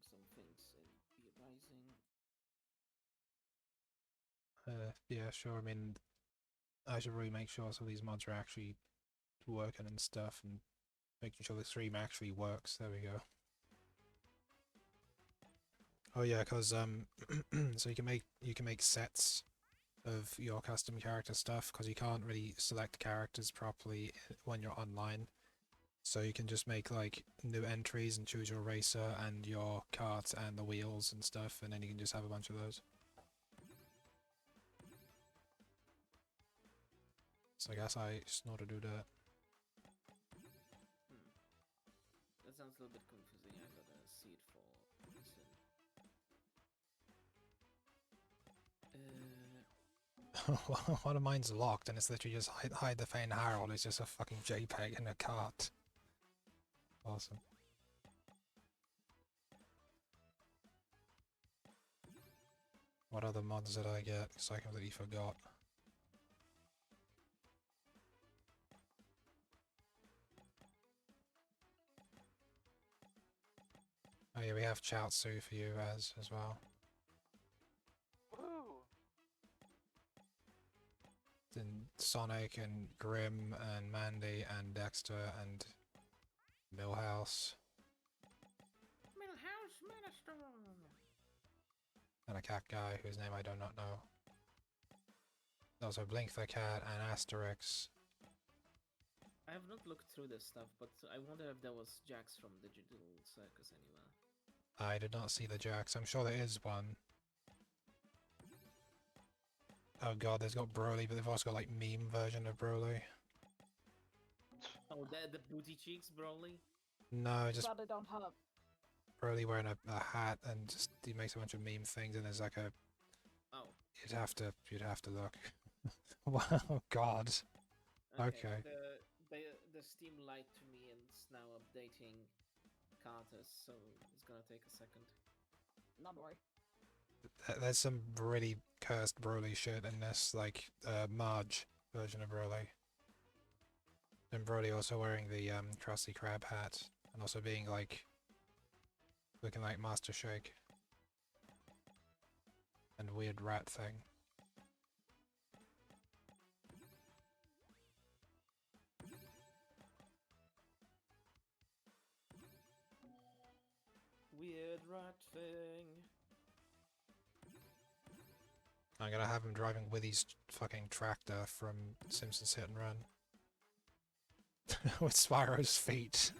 some things in Be Rising. Yeah, sure. I mean, I should really make sure some of these mods are actually working and stuff, and making sure the stream actually works. There we go. Oh yeah, because so you can make sets of your custom character stuff, because you can't really select characters properly when you're online. So you can just make like new entries and choose your racer and your cart and the wheels and stuff, and then you can just have a bunch of those. So I guess I just know how to do that. That sounds a little bit confusing. I gotta see it for One of mine's locked, and it's literally just hide the Fane Harold. It's just a fucking JPEG in a cart. Awesome. What other mods did I get? Because I completely forgot. Oh yeah, we have Chaozu for you as well. Woo! Then Sonic and Grim and Mandy and Dexter and Millhouse. Millhouse Minister! And a cat guy whose name I do not know. Also Blink the Cat and Asterix. I have not looked through this stuff, but I wonder if there was Jax from Digital Circus anywhere. I did not see the Jax. I'm sure there is one. Oh god, there's got Broly, but they've also got like meme version of Broly. Oh, the booty cheeks, Broly? No, just Glad I don't have. Broly wearing a hat, and just he makes a bunch of meme things, and there's like a. Oh. You'd have to look. Wow, god. Okay. The Steam lied to me and it's now updating Karters, so it's gonna take a second. Not worry. There's some really cursed Broly shit in this, like Marge version of Broly. And Broly also wearing the Krusty Krab hat, and also being like looking like Master Shake. And weird rat thing. Weird rat thing. I'm gonna have him driving Withy's fucking tractor from Simpsons Hit and Run. With Spyro's feet.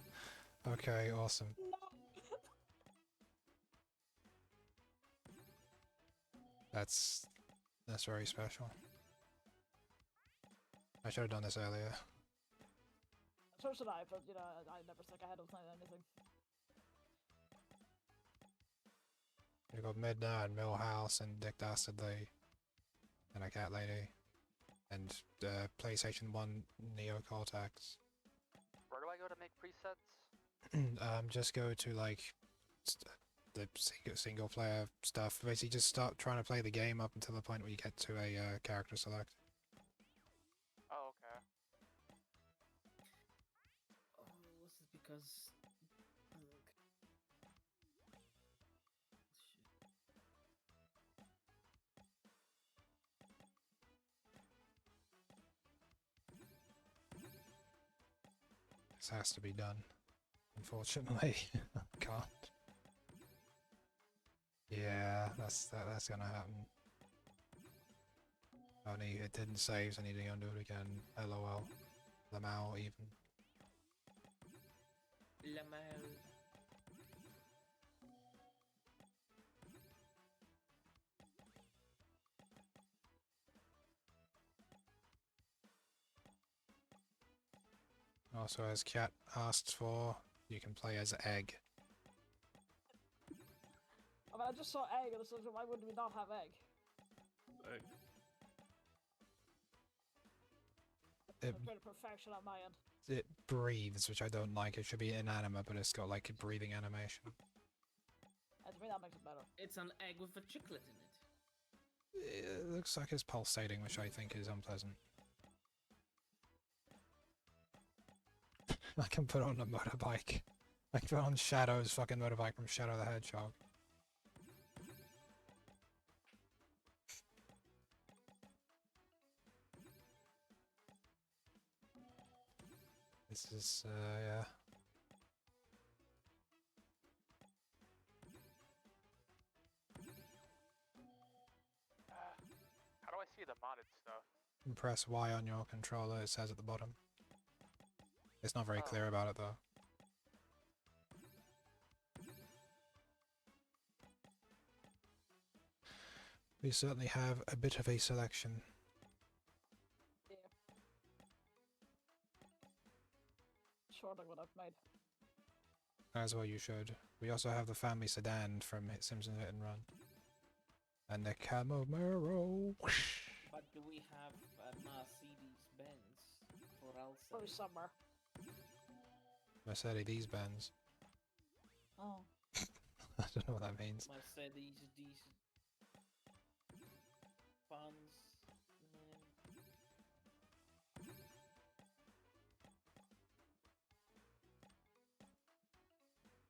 Okay, awesome. No. That's very special. I should have done this earlier. So should I, but you know, I never stick ahead of anything. We got Midna and Millhouse and Dick Dastardly and a cat lady and PlayStation 1 Neo Cortex. Where do I go to make presets? Just go to like the single player stuff. Basically, just start trying to play the game up until the point where you get to a character select. Oh, okay. Oh, was it because... This has to be done. Unfortunately, can't. Yeah, that's gonna happen. Only it didn't save, so I need to undo it again. LOL. Lamau even. Lamau. Also, as Cat asked for, you can play as Egg. I mean, I just saw egg, and so why would we not have egg? Egg. That's bit of perfection on my end. It breathes, which I don't like. It should be inanimate, but it's got like a breathing animation. And to me, that makes it better. It's an egg with a chiclet in it. It looks like it's pulsating, which I think is unpleasant. I can put on a motorbike. Like put on Shadow's fucking motorbike from Shadow the Hedgehog. This is, yeah. How do I see the modded stuff? Press Y on your controller, it says at the bottom. It's not very clear about it though. We certainly have a bit of a selection. Yeah. Short of what I've made. As well you should. We also have the family sedan from Simpsons Hit and Run. And the Camaro. But do we have a Mercedes-Benz for Elsa? Probably somewhere. Mercedes-Benz. Oh. I don't know what that means. Mercedes these funds.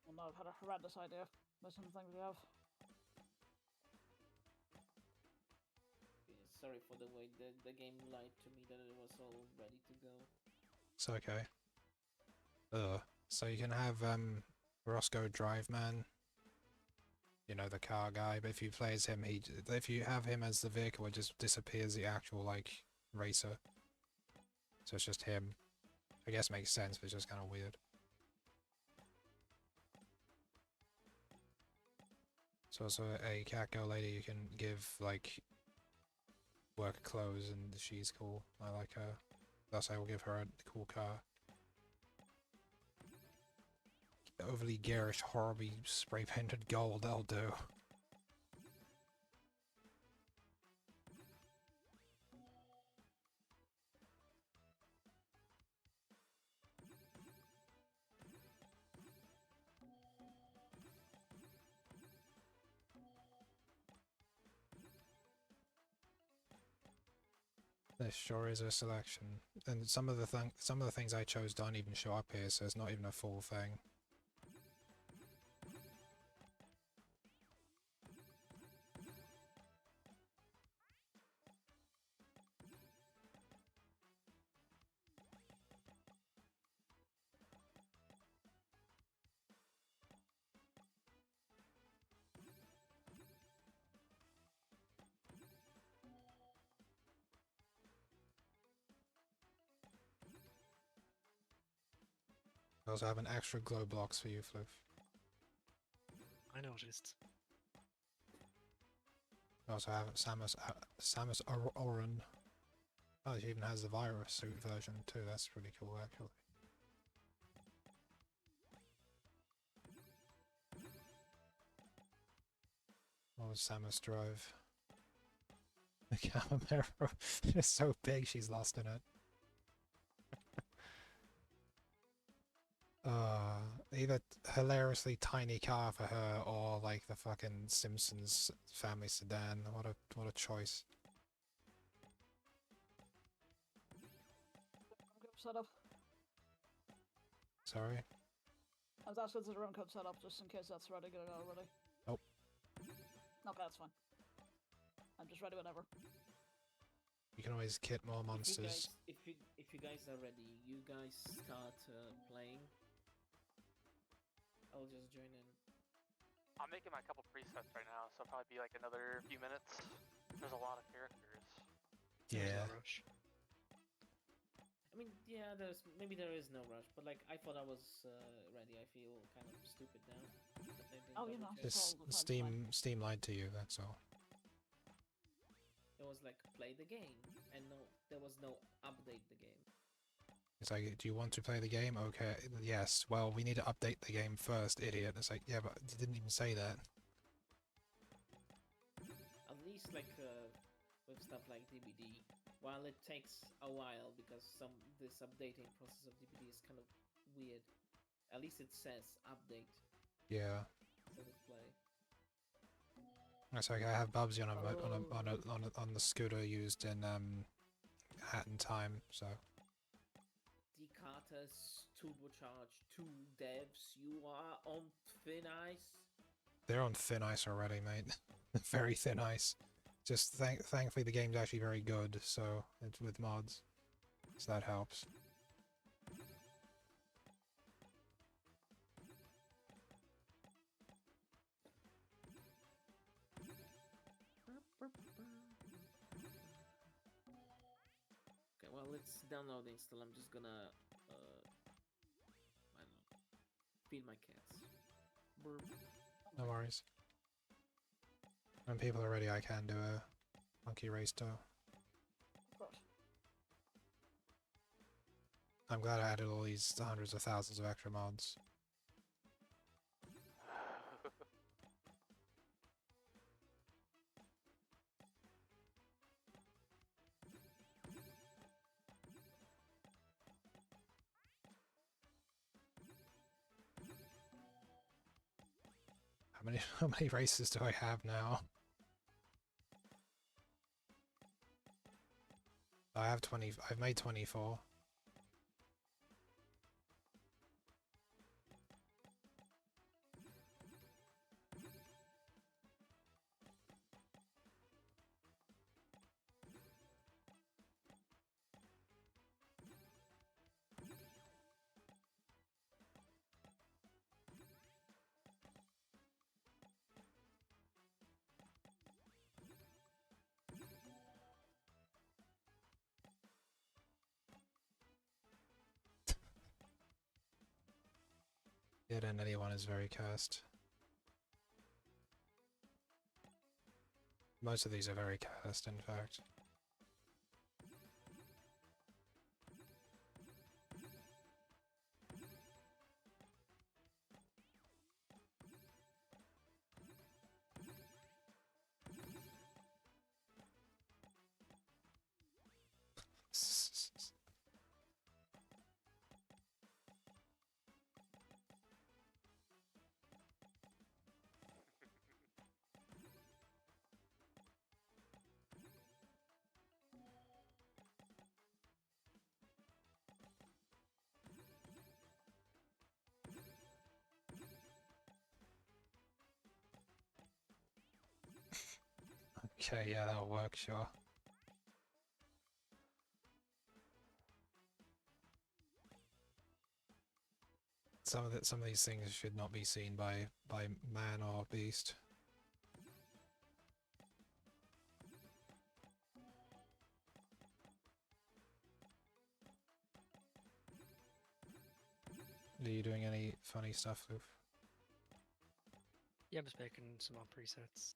Well, no, I've had a horrendous idea. There's some things we have. Sorry for the way the game lied to me that it was all ready to go. It's okay. So you can have Roscoe Driveman. You know, the car guy, but if you play as him, if you have him as the vehicle, it just disappears the actual, like, racer. So it's just him. I guess makes sense, but it's just kind of weird. It's also a cat girl lady you can give, like, work clothes, and she's cool. I like her. Thus I will give her a cool car. Overly garish, horribly spray-painted gold, that'll do. There sure is a selection, and some of the things I chose don't even show up here, so it's not even a full thing. I also have an extra glow box for you, Floof. I noticed. I also have Samus Aran. Oh, she even has the virus suit version too. That's pretty cool, actually. What was Samus drive? The Camaro is so big, she's lost in it. Either hilariously tiny car for her or like the fucking Simpsons family sedan. What a choice. Setup. Sorry? I was asking if there's a run code set up just in case that's ready to go already. Nope. Okay, that's fine. I'm just ready whenever. You can always kit more monsters. If you guys are ready, you guys start playing. I'll just join in. I'm making my couple presets right now, so it'll probably be like another few minutes. There's a lot of characters. Yeah. There's no rush. I mean, yeah, maybe there is no rush, but like I thought I was ready. I feel kind of stupid now. Oh, you know. Just all the time, Steam lied to you, that's all. It was like play the game, and there was no update the game. It's like, do you want to play the game? Okay, yes. Well, we need to update the game first, idiot. It's like, yeah, but you didn't even say that. At least like with stuff like DBD, while it takes a while because this updating process of DBD is kind of weird. At least it says update. Yeah. So let's play. It's like I have Bubsy on the scooter used in Hat in Time, so. The Karters turbocharged 2 devs, you are on thin ice. They're on thin ice already, mate. Very thin ice. Just thankfully the game's actually very good, so it's with mods, so that helps. Okay, well, let's download and install. I'm just gonna, I don't know, feed my cats. Burp. No worries. When people are ready, I can do a monkey race too. Of course. I'm glad I added all these hundreds of thousands of extra mods. How many races do I have now? I have 20. I've made 24. Yet and anyone is very cursed. Most of these are very cursed, in fact. Okay, yeah, that'll work, sure. Some of these things should not be seen by man or beast. Are you doing any funny stuff, Loof? Yeah, I'm just making some more presets.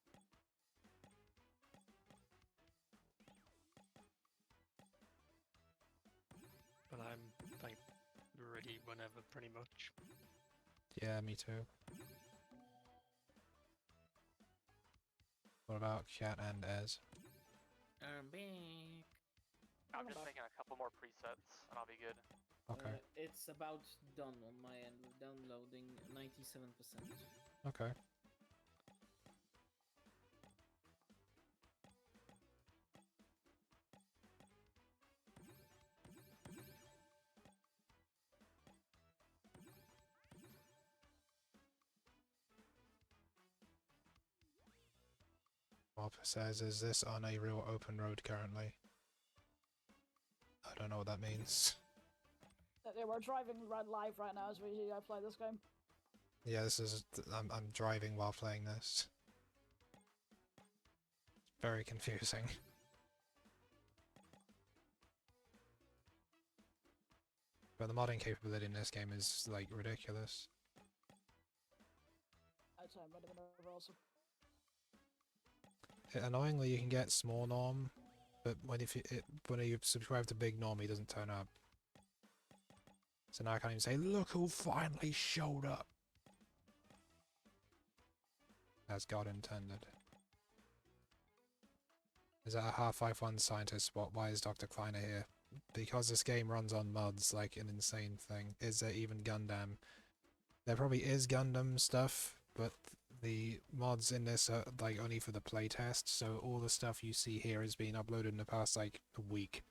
But I'm like ready whenever, pretty much. Yeah, me too. What about Cat and Ez? I'm back. I'm just making a couple more presets, and I'll be good. Okay. It's about done on my end. We're downloading 97%. Okay. Mob says, is this on a real open road currently? I don't know what that means. Yeah, we're driving live right now as we play this game. Yeah, this is. I'm driving while playing this. Very confusing. But the modding capability in this game is like ridiculous. I'd say I'm ready whenever also. Annoyingly, you can get small norm, but when you subscribe to big norm, he doesn't turn up. So now I can't even say, look who finally showed up. As God intended. Is that a Half-Life 1 scientist spot? Why is Dr. Kleiner here? Because this game runs on mods like an insane thing. Is there even Gundam? There probably is Gundam stuff, but the mods in this are like only for the playtest, so all the stuff you see here has been uploaded in the past like a week.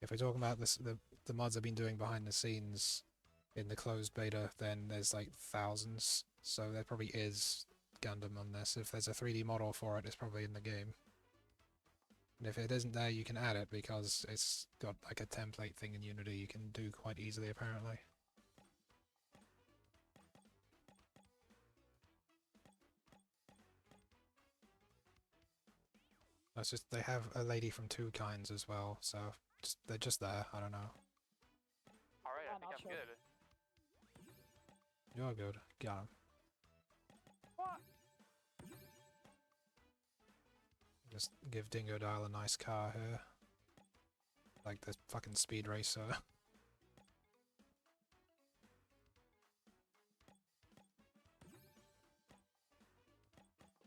If we're talking about this, the mods I've been doing behind the scenes, in the closed beta, then there's like thousands. So there probably is Gundam on this. If there's a 3D model for it, it's probably in the game. And if it isn't there, you can add it because it's got like a template thing in Unity you can do quite easily, apparently. That's just, they have a lady from Two Kinds as well, so they're just there, I don't know. Alright, I I'm think not I'm sure. good. You're good. Got him. What? Just give Dingo Dial a nice car here. Like the fucking Speed Racer.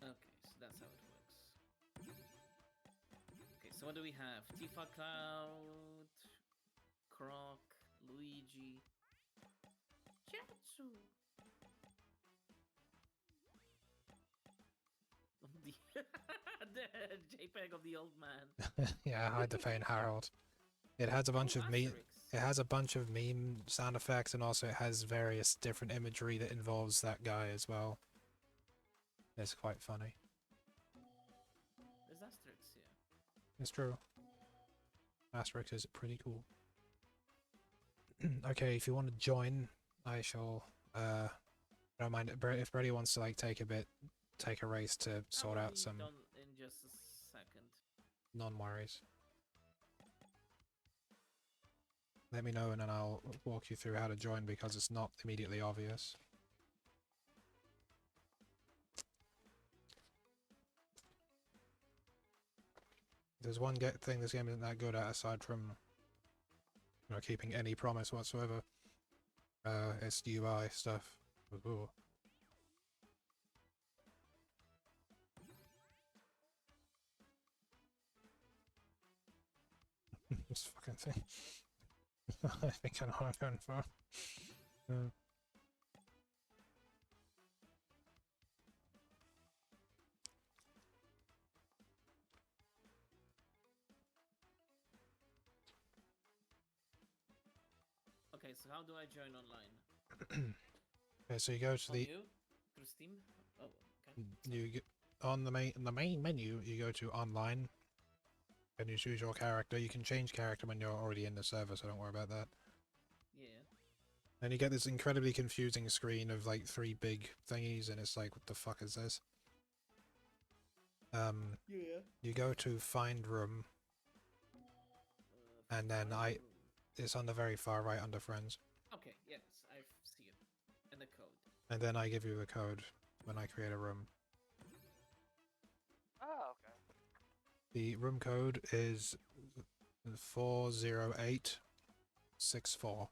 Okay, so that's how it works. Okay, so what do we have? Tifa Cloud, Croc, Luigi, Jetsu. The JPEG of the old man. Yeah, hide the pain, Harold. It has a bunch Oh, of meme. Asterix. It has a bunch of meme sound effects, and also it has various different imagery that involves that guy as well. It's quite funny. There's Asterix here. It's true. Asterix is pretty cool. Okay, if you want to join, I shall. Don't mind it. If Brady wants to like take a race to sort I'll out be some done in just a second. non-worries. Let me know and then I'll walk you through how to join because it's not immediately obvious. There's one thing this game isn't that good at aside from keeping any promise whatsoever. It's UI stuff. Ooh. This fucking thing. I think I know what I'm going for. Okay, so how do I join online? Okay, so you go to On the you? Through Steam? Oh, okay. you get on the main menu. You go to online, and you choose your character. You can change character when you're already in the server, so don't worry about that. Yeah. And you get this incredibly confusing screen of like 3 big thingies, and it's like, what the fuck is this? Yeah. You go to find room, and then it's on the very far right under friends. Okay, yes, I see it. And the code. And then I give you the code when I create a room. Oh, okay. The room code is 40864.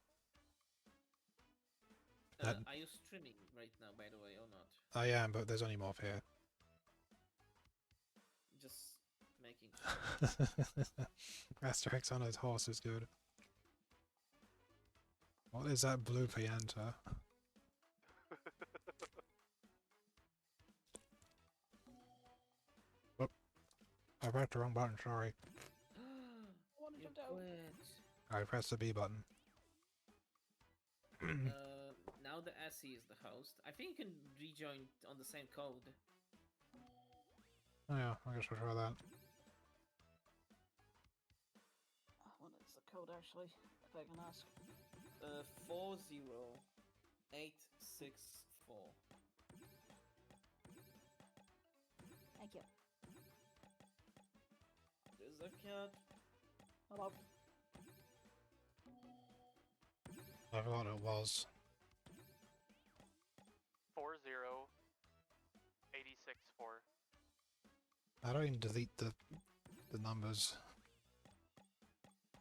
Are you streaming right now, by the way, or not? I am, but there's only more up here. Just making Asterix on his horse is good. What is that blue pianta? Whoop. I pressed the wrong button, sorry. What did You you do? quit. I pressed the B button. Now the SE is the host. I think you can rejoin on the same code. Oh yeah, I guess we'll try that. What is the code actually? If I can ask. 40864. Thank you. There's a cat. Hello. I forgot what it was. 40864. I don't even delete the numbers.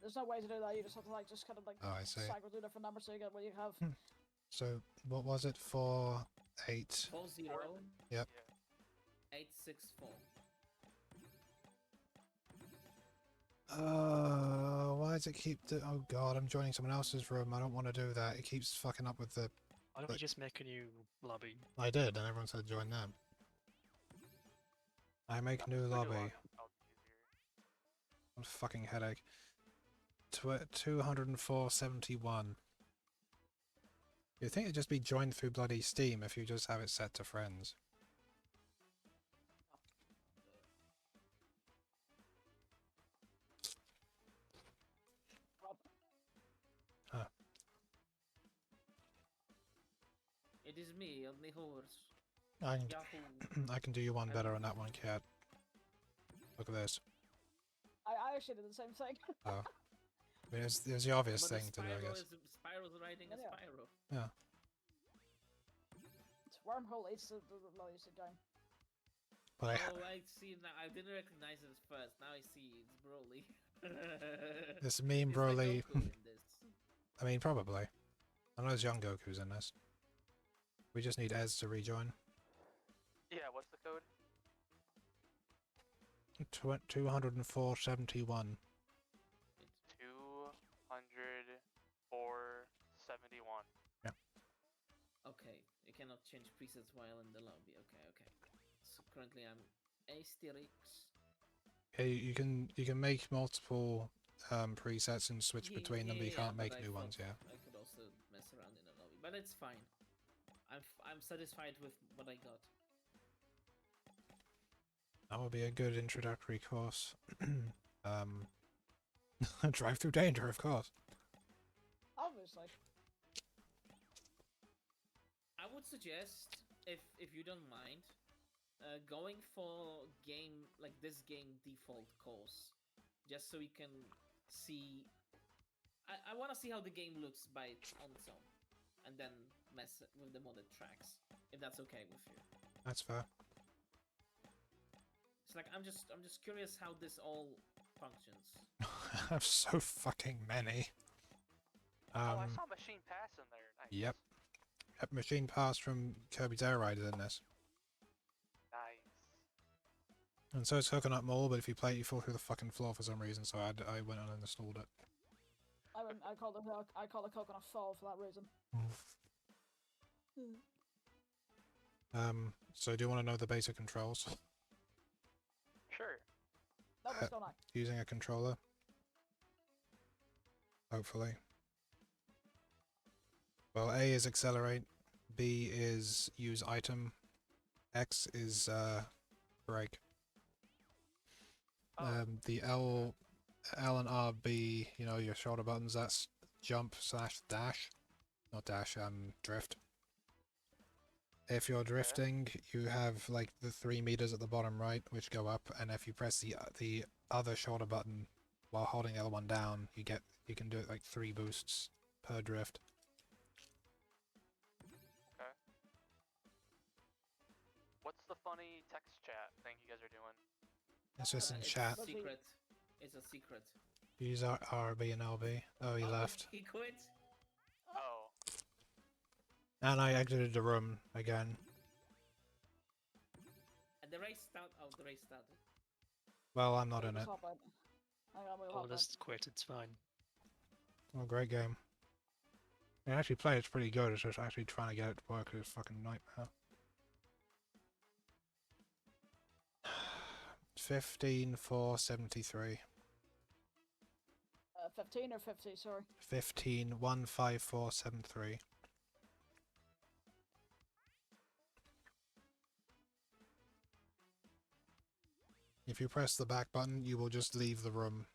There's no way to do that. You just have to like just kind of like Oh, I see. cycle through different numbers so you get what you have. So what was it? 48. 40864. Yep. Why does it keep oh god, I'm joining someone else's room. I don't want to do that. It keeps fucking up with the... Why don't you just make a new lobby? I did, and everyone said join them. I make new Pretty lobby. long, that'll be easier. What a fucking headache. 204.71. You'd think it'd just be joined through bloody Steam if you just have it set to friends. Huh. It is me on the horse. I Yahoo! I can do you one better on that one, Cat. Look at this. I actually did the same thing. Oh. I mean, it's the obvious But the thing to do, I guess. Spyro's riding a Yeah. Spyro. Yeah. It's wormhole. It's the lowest going. But I, Oh, I see now. I didn't recognize it at first. Now I see it's Broly. this meme It's like Broly. Goku in this. I mean, probably. I know there's young Goku's in this. We just need Ez to rejoin. Yeah, what's the code? 204.71. 204.71. Okay, you cannot change presets while in the lobby. Okay. So currently I'm Asterix. Yeah, you can make multiple presets and switch between them, but you can't make but I new ones. thought Yeah. I could also mess around in the lobby, but it's fine. I'm satisfied with what I got. That would be a good introductory course. Drive through danger, of course. Obviously. I would suggest, if you don't mind, going for game like this game default course, just so you can see. I want to see how the game looks by on its own, and then mess with the modded tracks, if that's okay with you. That's fair. It's like I'm just curious how this all functions. I have so fucking many. Oh, I saw Machine Pass in there. Nice. Yep. Machine Pass from Kirby's Air Rider in this. Nice. And so is Coconut Mall, but if you play it, you fall through the fucking floor for some reason, so I went on and installed it. I call the coconut fall for that reason. So do you want to know the basic controls? Sure. No, but still not. Using a controller. Hopefully. Well, A is accelerate, B is use item, X is brake. Oh. The L and R, B, you know, your shoulder buttons, that's jump / dash. Not dash, drift. If you're drifting, you have like the 3 meters at the bottom right, which go up, and if you press the other shoulder button while holding L1 down, you can do it like 3 boosts per drift. Okay. What's the funny text chat thing you guys are doing? It's just in It's chat. a secret. It's a secret. Use RB and LB. Oh, he left. He quit. Oh. And I exited the room again. And the race started. Oh, the race started. Well, I'm not in Just it. hop in. Hang on, we'll Oh, hop in. just quit. It's fine. Oh, great game. I actually play it's pretty good. It's just actually trying to get it to work is a fucking nightmare. 15,473. 15 or 50, sorry. 15,15473. If you press the back button, you will just leave the room.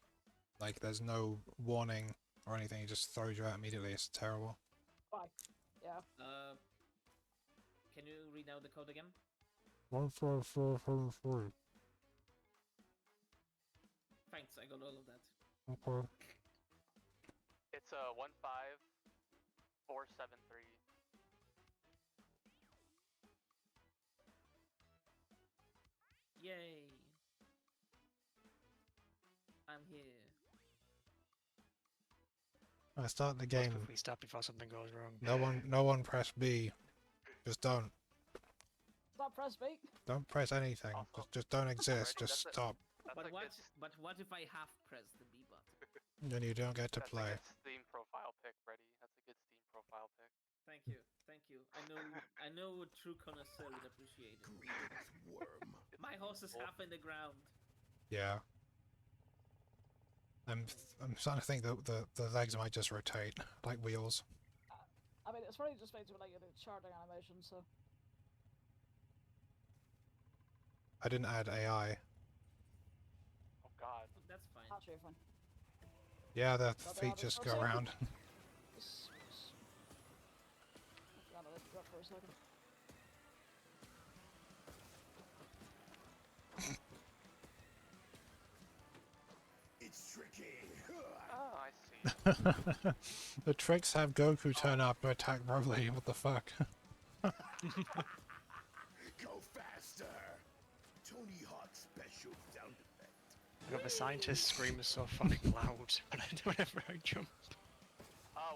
Like, there's no warning or anything. It just throws you out immediately. It's terrible. Bye. Yeah. Can you read out the code again? 14473. Thanks, I got all of that. Okay. It's 15473. Yay! I'm here. I start the Most game. if we stop before something goes wrong. No one press B. Just don't. Stop, press B. Don't press anything. Awesome. Just don't exist. Alrighty, Just that's it. stop. That's But a what? good, But what if I half press the B button? Then you don't get to that's play. a good Steam profile pick, Reddy. That's a good Steam profile pick. Thank you, thank you. I know a true connoisseur would appreciate it. My horse is half in the ground. Yeah. I'm starting to think that the legs might just rotate like wheels. I mean, it's probably just basically like a charting animation, so. I didn't add AI. Oh god. That's fine. Actually, fine. Yeah, the Thought they feet added just for go a second. around. I forgot I did that for a second. It's tricky. Oh, I see. The tricks have Goku turn up to attack Broly. What the fuck? Go faster. Tony Hawk special sound effect. I got the scientist scream is so fucking loud whenever I jump.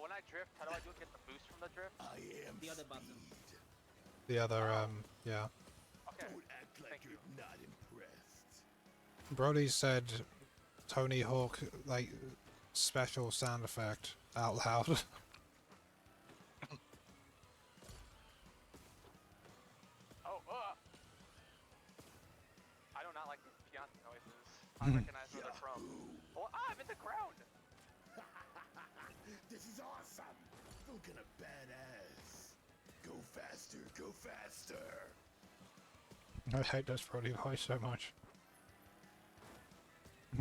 When I drift, how do I do it? Get the boost from the drift? I am The other button. speed. The other, yeah. Okay. Don't act like Thank you're you. not impressed. Brody said Tony Hawk, like, special sound effect out loud. Oh, I do not like these Pianta noises. I recognize where they're from. Oh, I'm in the ground! This is awesome. Feel kinda badass. Go faster, go faster. I hate this Brody voice so much.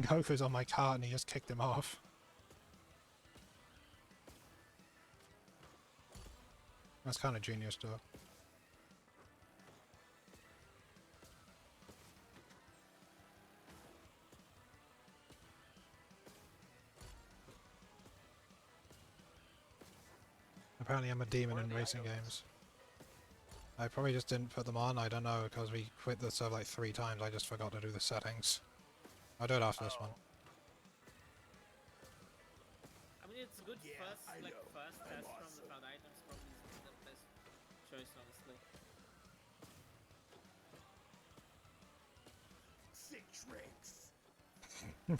Goku's on my cart and he just kicked him off. That's kind of genius though. Apparently I'm a demon What are in the racing items? games. I probably just didn't put them on, I don't know, because we quit the server like 3 times, I just forgot to do the settings. I'll do it after this one. I mean, it's good Yeah, first, I like know. first I'm test from awesome. the found items. Probably is the best choice, honestly. Sick tricks.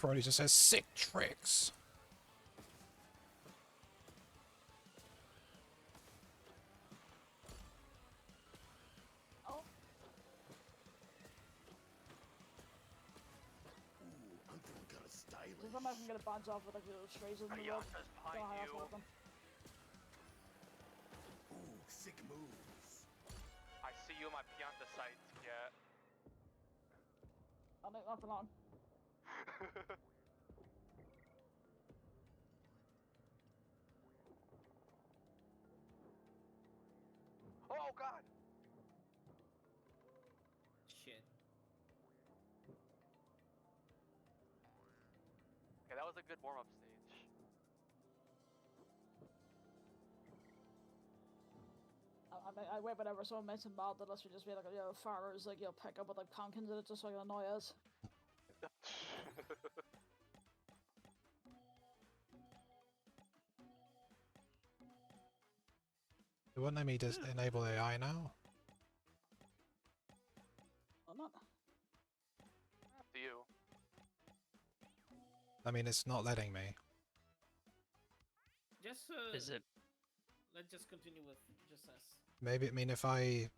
Brody just says sick tricks. Oh, Ooh, I'm feeling kinda stylish. just I'm not gonna get a bunch off with like little strays in the road. Pianta's Don't know behind how that's you. working. Ooh, sick moves. I see you in my Pianta sights, yeah. Not for long. Oh god! Shit. Okay, that was a good warm-up stage. I wait whenever someone mentioned mod that us would just be like, farmers like pick up with like pumpkins in it just so I can annoy us. It wouldn't let me just enable AI now? I'm not. Up to you. I mean, it's not letting me. Just Is it? let's just continue with just us. Maybe, I mean, if I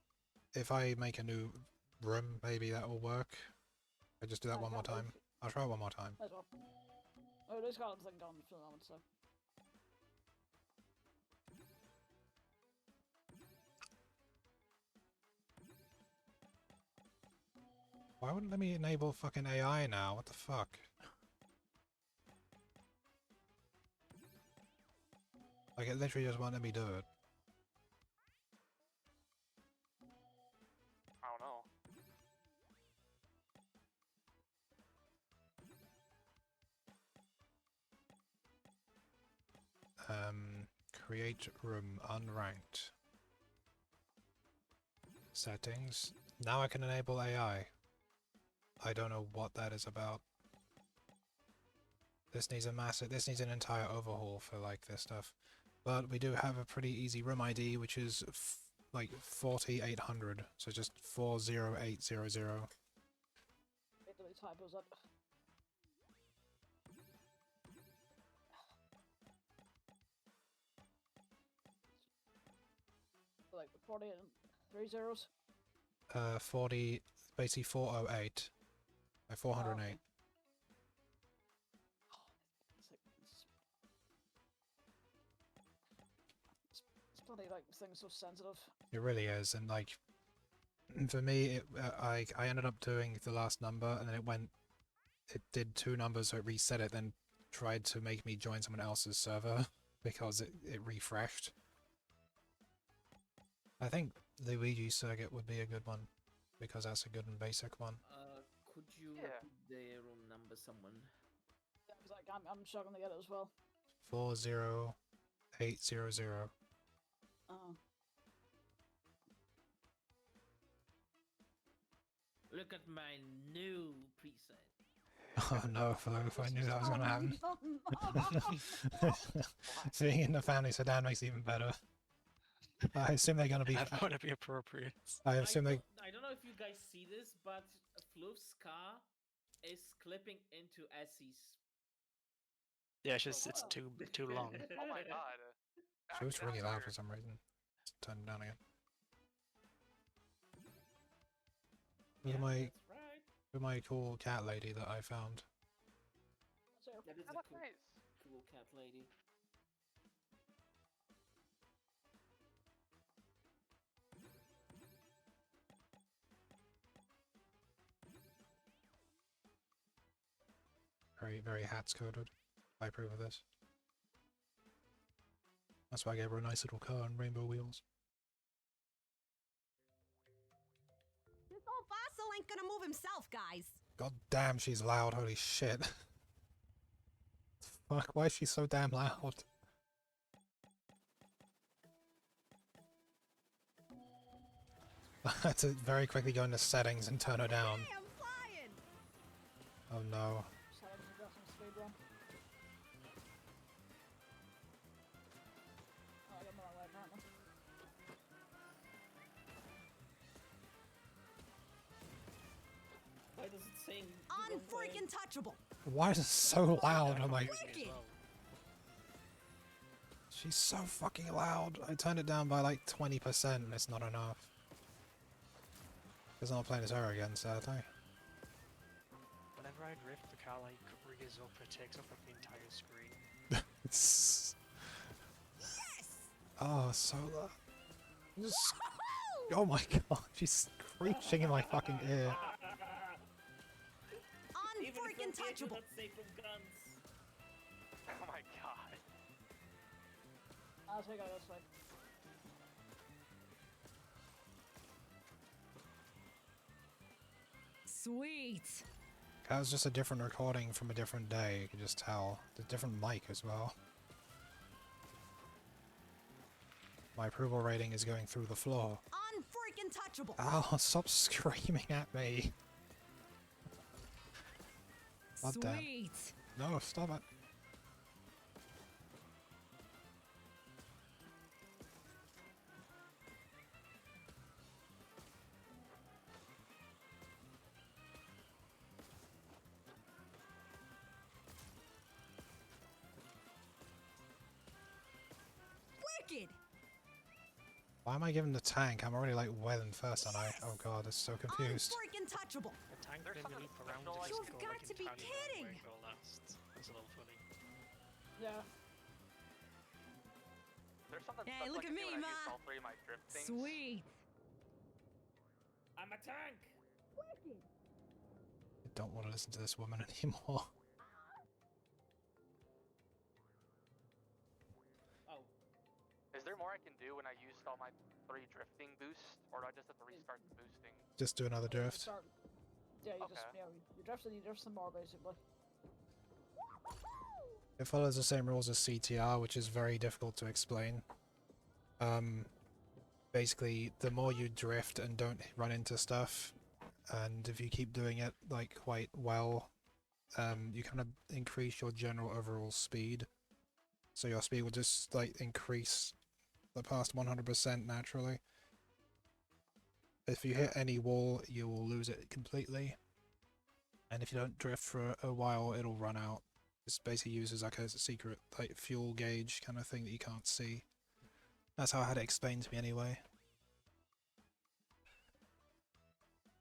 make a new room, maybe that will work. I just do that I one more can't time. move. I'll try it one more time. Might as well. Oh, this got thing gone for the moment, so. Why wouldn't let me enable fucking AI now? What the fuck? Like, it literally just won't let me do it. I don't know. Create room unranked. Settings. Now I can enable AI. I don't know what that is about. This needs an entire overhaul for like this stuff. But we do have a pretty easy room ID, which is like 4800. So just 40800. Get the typos up. Like 40 and 3 zeros. 40, basically 408. 408. Okay. Let's Bloody like things so sensitive. It really is, and like for me, I ended up doing the last number, and then it did 2 numbers, so it reset it, then tried to make me join someone else's server because it refreshed. I think the Ouija circuit would be a good one because that's a good and basic one. Could you Yeah. repeat the room number, someone? Yeah, because like I'm struggling to get it as well. 40800. Oh. Look at my new preset. Oh no, Flo, if I knew that was gonna happen. No. Seeing in the family sedan makes it even better. I assume they're gonna be. That would be appropriate. I assume they. I don't know if you guys see this, but Floof's car is clipping into Essie's. Yeah, it's just it's too long. Oh my god. She was Actually, really that's loud weird. for some reason. Let's turn it down again. Look Yeah, at my that's right. look at my cool cat lady that I found. So, That is Oh, a that's cool, nice. cool cat lady. Very hats coded. I approve of this. That's why I gave her a nice little car and rainbow wheels. This old fossil ain't gonna move himself, guys. God damn, she's loud. Holy shit. Fuck, why is she so damn loud? I had to very quickly go into settings and turn her down. Hey, I'm flying. Oh no. settings and adjustments speed run. Oh, I got the wrong way apparently. Why does it say the wrong way? Unfreaking touchable. Why is it so loud? I'm like, Wicked. she's so fucking loud. I turned it down by like 20% and it's not enough. Because I'm not playing as her again, sadly. Whenever I drift, the car like rears up, it takes up like the entire screen. It's... Yes. Oh, so loud. Just... Oh my god, she's screeching in my fucking ear. Even if Unfreaking you're touchable. not safe from guns. Oh my god. I'll take it this way. Sweet. That was just a different recording from a different day, you can just tell. The different mic as well. My approval rating is going through the floor. Unfreaking touchable. Oh, stop screaming at me. God damn. Sweet. No, stop it. Wicked. Why am I giving the tank? I'm already like well in first, and I. Oh god, I'm so confused. Unfreaking touchable. The tank There's made me something leap around special, and like- just You've go, got like, to be entirely the wrong kidding. way. Go last. That's a little funny. Yeah. There's something Hey, special look I at can do me, when I use Ma. all three of my drift things. Sweet. I'm a tank. I don't want to listen to this woman anymore. Oh, Is there more I can do when I used all my 3 drifting boosts, or do I just have to restart the boosting? Just do another You drift. start- Yeah, you just, Okay. you drift some more basically. It follows the same rules as CTR, which is very difficult to explain. Basically, the more you drift and don't run into stuff, and if you keep doing it like quite well, you kind of increase your general overall speed. So your speed will just like increase the past 100% naturally. If you hit any wall, you will lose it completely. And if you don't drift for a while, it'll run out. It's basically used as like a secret like fuel gauge kind of thing that you can't see. That's how I had it explained to me anyway.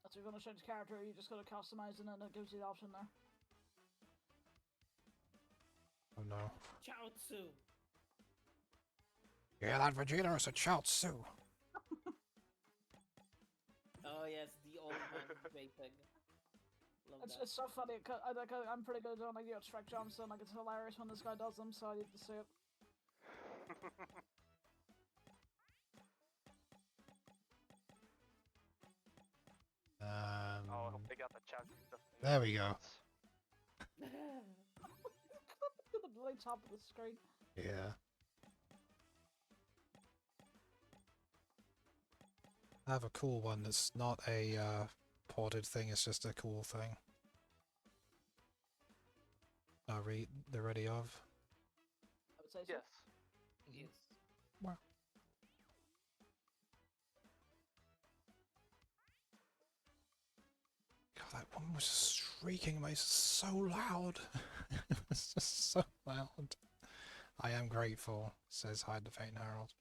That's if you're gonna change character, you just gotta customize and then it gives you the option there. Oh no. Chaozu. Yeah, that Vegeta is a Chaozu. Oh yes, the old man JPEG. Love that. It's so funny, cause I'm pretty good at doing like track jumps, and like it's hilarious when this guy does them, so I need to see it. Oh, they got the chat stuff. There we go. At the very top of the screen. Yeah. I have a cool one that's not a ported thing, it's just a cool thing. They're ready of. I would say so. Yes. Yes. Wow. God, that woman was just shrieking, mate, so loud. It was just so loud. I am grateful, says Hide the Faint Herald.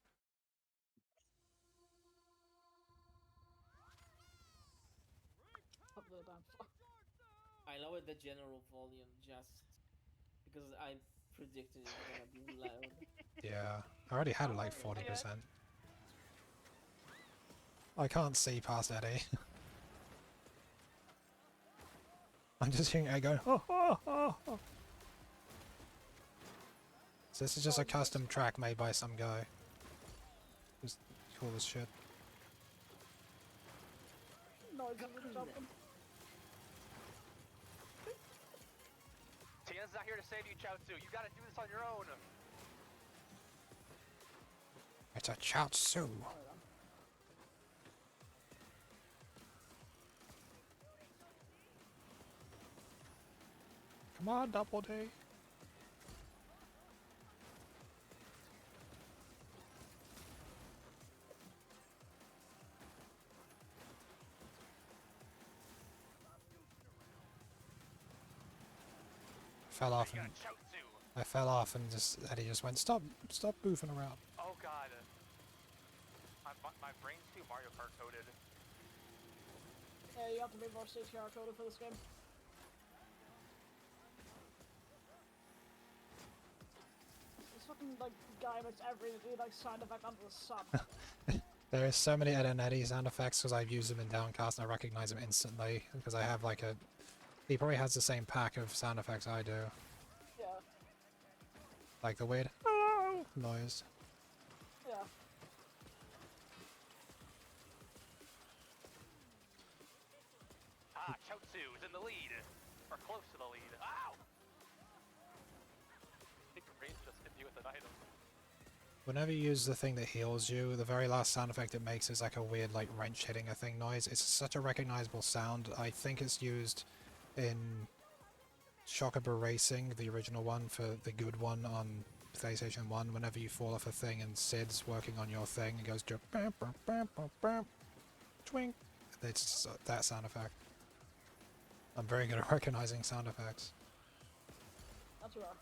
Hopefully I don't. I lowered the general volume just because I predicted it was gonna be loud. Yeah, I already had it like 40%. I can't see past Eddie. I'm just hearing Eddie going, oh, oh, oh, oh. So this is just a custom track made by some guy. Just cool as shit. No, it's not jumping. Tien's not here to save you, Chaozu. You gotta do this on your own. It's a Chaozu. Come on, Double D. Fell off and I fell off and Eddie just went, stop goofing around. Oh god. My brain's too Mario Kart coded. Yeah, you have to be more CTR coded for this game. This fucking like guy makes every like sound effect under the sun. There is so many Ed and Eddie sound effects because I've used them in Downcast and I recognize them instantly because I have like a... He probably has the same pack of sound effects I do. Yeah. Like the weird hello noise. Yeah. Ah, Chaozu is in the lead. Or close to the lead. Ow! I think your brain's just hit you with an item. Whenever you use the thing that heals you, the very last sound effect it makes is like a weird like wrench hitting a thing noise. It's such a recognizable sound. I think it's used in Shockable Racing, the original one for the good one on PlayStation 1. Whenever you fall off a thing and Sid's working on your thing, it goes to bam, bam, bam, bam, bam, twink. It's that sound effect. I'm very good at recognizing sound effects. That's rough.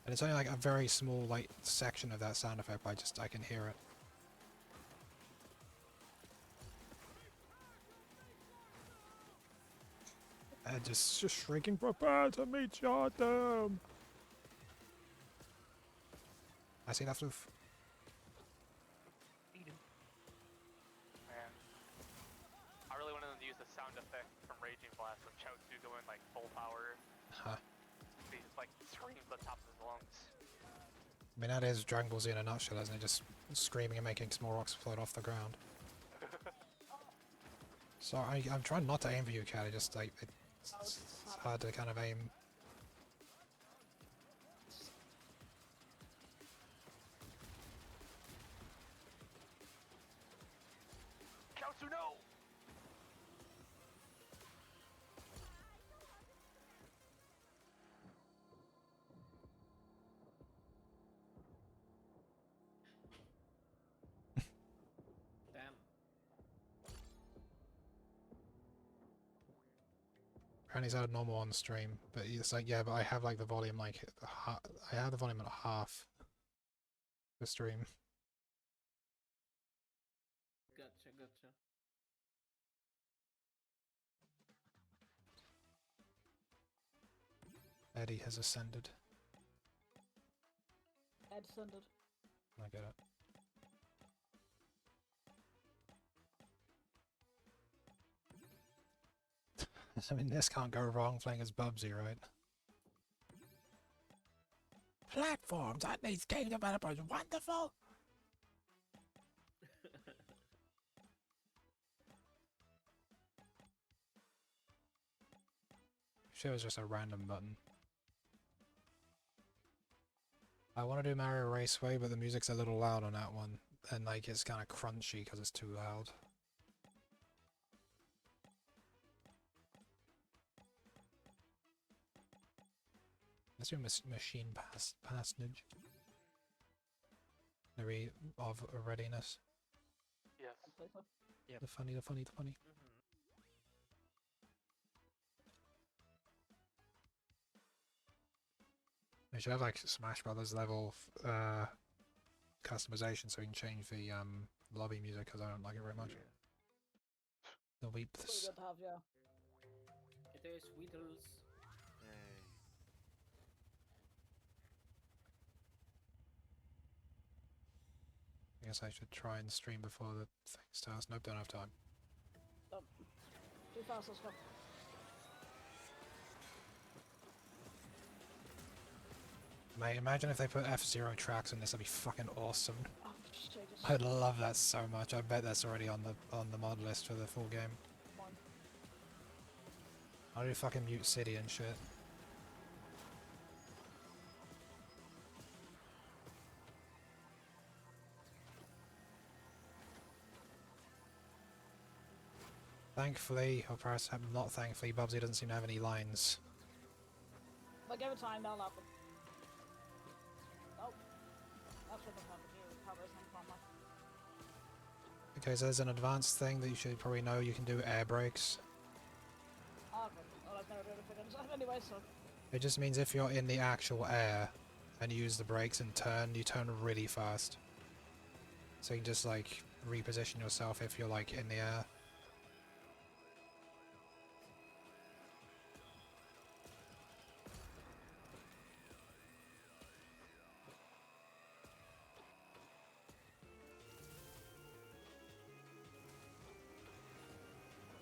And it's only like a very small like section of that sound effect, but I can hear it. And just shrieking, prepare to meet your doom. I see that roof. Man. I really wanted them to use the sound effect from Raging Blast of Chaozu going like full power. Huh. He just like screams at the top of his lungs. I mean, that is Dragon Ball Z in a nutshell, isn't it? Just screaming and making small rocks float off the ground. So I'm trying not to aim for you, Cat. I just like it's hard to kind of aim. Chaozu, no! Damn. Apparently it's out normal on stream, but it's like, yeah, but I have like the volume like I have the volume at half the stream. Gotcha, gotcha. Eddie has ascended. Ed scented. I get it. I mean, this can't go wrong playing as Bubsy, right? Platforms! Aren't these game developers wonderful? Sure, it was just a random button. I want to do Mario Raceway, but the music's a little loud on that one, and like it's kind of crunchy because it's too loud. Let's do machine passage. Maybe of readiness. Yes. The funny. Mm-hmm. They should have like Smash Brothers level customization so we can change the lobby music because I don't like it very much. The Pretty weeps. good to have, yeah. It is Weedles. I guess I should try and stream before the thing starts. Nope, don't have time. Oh. Too fast, let's go. Mate, imagine if they put F-Zero tracks in this, that'd be fucking awesome. Oh, Jesus. I'd love that so much. I bet that's already on the mod list for the full game. Come on. I'll do fucking Mute City and shit. Thankfully, or perhaps not thankfully, Bubsy doesn't seem to have any lines. But give it time, that'll happen. Oh. That should have happened. You cover some from that. Okay, so there's an advanced thing that you should probably know. You can do air brakes. Oh, okay. Well, I've never done it for anyway, so. It just means if you're in the actual air and you use the brakes and turn, you turn really fast. So you can just like reposition yourself if you're like in the air.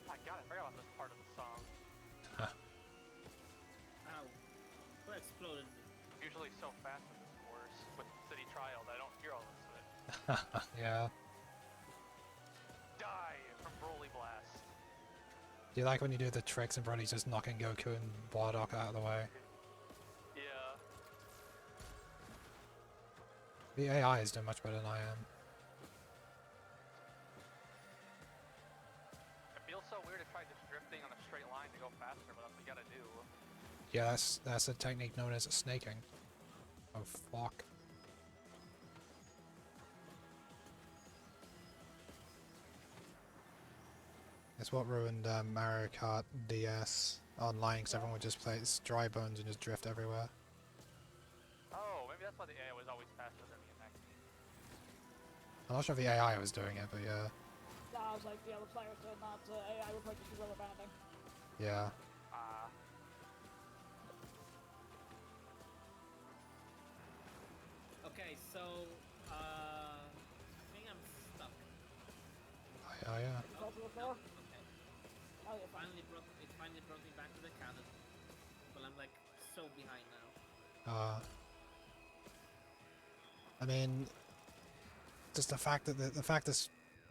My god, I forgot about this part of the song. Ow. Who exploded me? Usually so fast in this course with City Trial that I don't hear all this of it. Yeah. Die from Broly Blast. Do you like when you do the tricks and Broly's just knocking Goku and Bardock out of the way? Yeah. The AI is doing much better than I am. It feels so weird to try just drifting on a straight line to go faster, but that's what you gotta do. Yeah, that's a technique known as snaking. Oh fuck. It's what ruined Mario Kart DS online because everyone would just play dry bones and just drift everywhere. Oh, maybe that's why the AI was always faster than me in that game. I'm not sure if the AI was doing it, but yeah. Yeah, I was like, the other players doing that. AI would probably just be rubber banding. Yeah. Okay, so I think I'm stuck. Yeah. Go to the floor. Okay. Oh, you're fine. It finally brought me back to the cannon. But I'm like so behind now. I mean, just the fact that the fact this,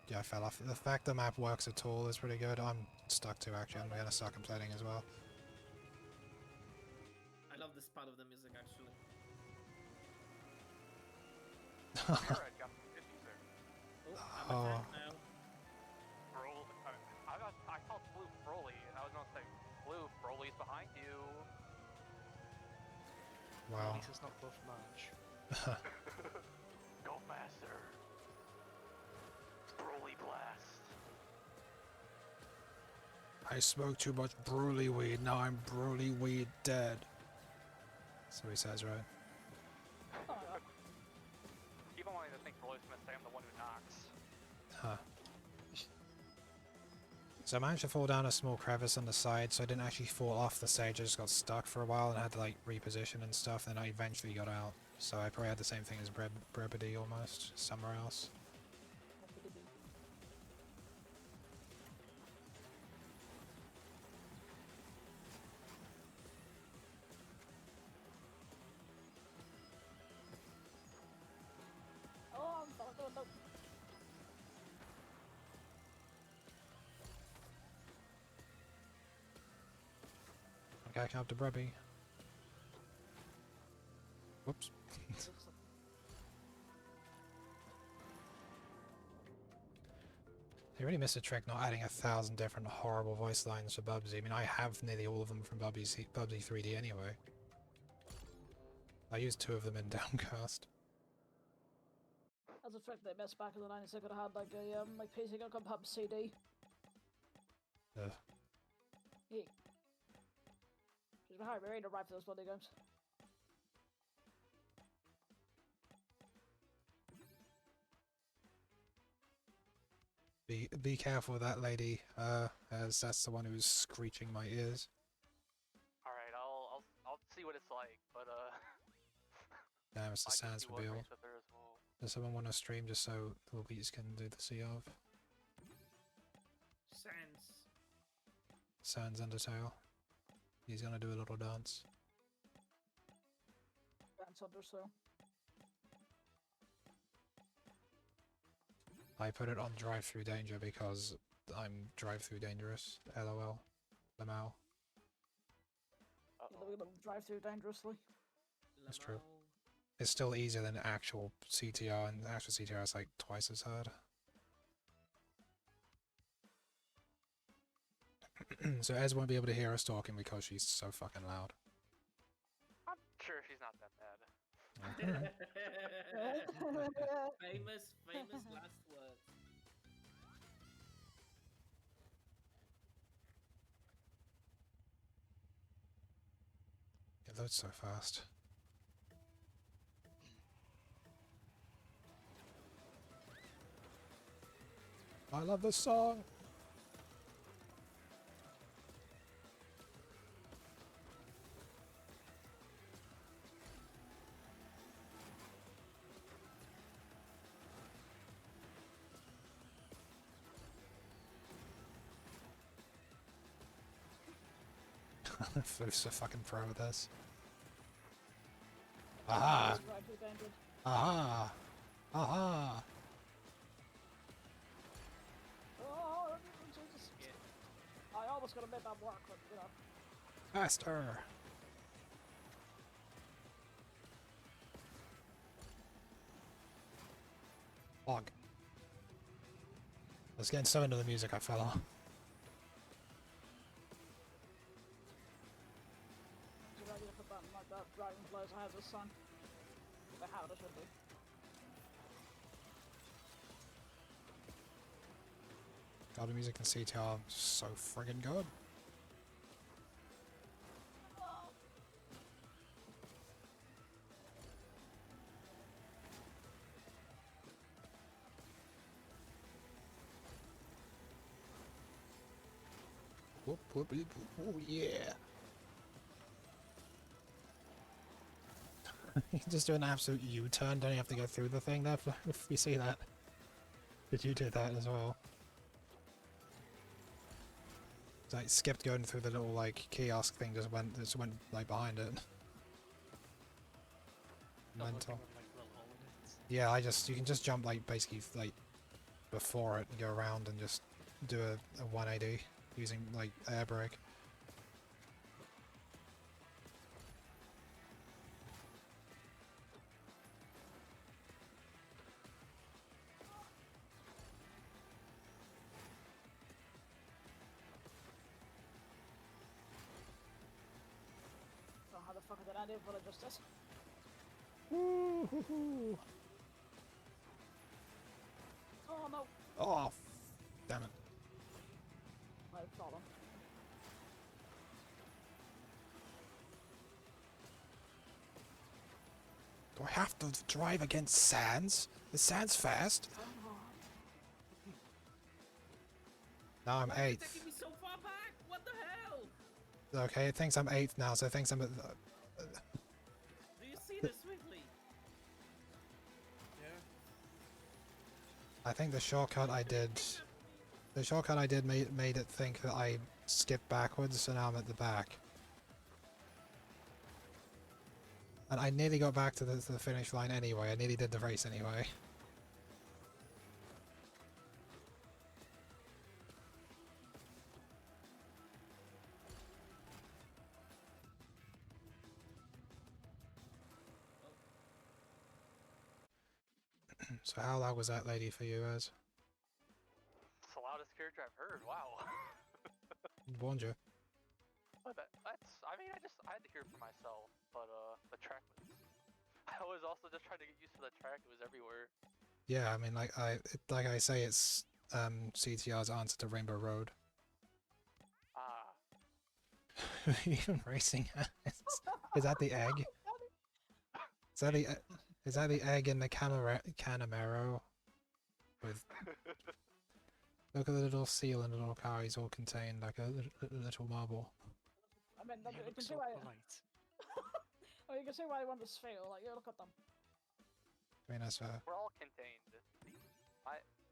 yeah, I fell off. The fact the map works at all is pretty good. I'm stuck too actually. I'm gonna suck completing as well. I love this part of the music actually. Arrowhead got some good music. Oh, I'm Oh. attacked now. I called Blue Broly, and I was gonna say, Blue, Broly's behind you. At Wow. least it's not Buff March. Go faster. Broly Blast. I smoked too much Broly weed. Now I'm Broly weed dead. That's what he says, right? Oh, yeah. Keep on wanting to think Broly's gonna say I'm the one who knocks. Huh. So I managed to fall down a small crevice on the side, so I didn't actually fall off the stage. I just got stuck for a while and had to like reposition and stuff. And I eventually got out. So I probably had the same thing as Brevity almost, somewhere else. Oh, I'm falling down. I'm catching up to Brevity. Whoops. They really missed a trick not adding 1,000 different horrible voice lines for Bubsy. I mean, I have nearly all of them from Bubsy 3D anyway. I used 2 of them in Downcast. That's a trick they missed back in the 90s. They could have had like a like PC gun pub CD. Ugh. Yeah. She's been hiring me to write for those bloody games. Be careful with that lady, as that's the one who's screeching my ears. All right, I'll see what it's like, but Damn, it's the I can Sans see what reveal. ranks with her as well. Does someone want to stream just so Little Beats can do the sea of? Sans Undertale. He's gonna do a little dance. Dance under so. I put it on drive-through danger because I'm drive-through dangerous. LOL. Lamau. Yeah, they're gonna drive through dangerously. That's true. It's still easier than actual CTR, and actual CTR is like twice as hard. So Ez won't be able to hear us talking because she's so fucking loud. I'm sure she's not that bad. famous last words. It loads so fast. I love this song! Floof's a fucking pro with this. Aha! Drive through danger. Aha! Aha! Oh, Jesus. I almost gonna make that work, but you know. Faster! Log. I was getting so into the music I fell off. It's a ready for button like that. Dragonflies has a son. But how it should be. God, the music in CTR is so friggin' good. Whoop, whoop, whoop, whoop, oh yeah! You can just do an absolute U-turn, don't you have to go through the thing there if you see that. Did you do that as well? It's like skipped going through the little like kiosk thing, just went like behind it. Mental. Yeah, you can just jump like basically like before it and go around and just do a 180 using like air brake. So how the fuck did I do what I just did? Woo-hoo-hoo. Oh no! Oh, damn it. I've fallen. Do I have to drive against Sans? Is Sans fast? Now I'm Why are you 8th. taking me so far back? What the hell? Okay, it thinks I'm 8th now, so it thinks I'm at... Do you see this, Swiftly? I think the shortcut I did made it think that I skipped backwards, so now I'm at the back. And I nearly got back to the finish line anyway. I nearly did the race anyway. So how loud was that lady for you, Ez? It's the loudest character I've heard. Wow. Warned you. But that's. I mean, I had to hear it for myself. But the track was. I was also just trying to get used to the track. It was everywhere. Yeah, I mean, like I say, it's CTR's answer to Rainbow Road. Ah. Even racing. Is that the egg? Is that the is that the egg in the Canamero? With look at the little seal and the little car. He's all contained like a little marble. I mean, You you look can see so why. polite. Oh, you can see why I want this fail. Like, you look at them. I mean, that's We're all contained.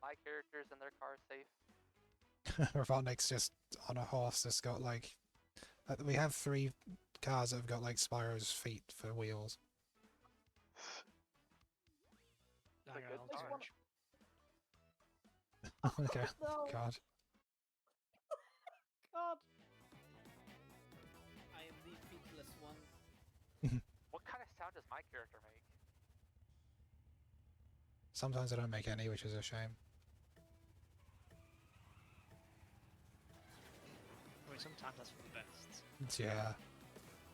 My characters and their car safe. Robotnik's just on a horse that's got like. We have 3 cars that have got like Spyro's feet for wheels. Hang good on, start. orange. Okay. No. God. God. I am the feetless one. What kind of sound does my character make? Sometimes I don't make any, which is a shame. Wait, sometimes that's for the best. Yeah.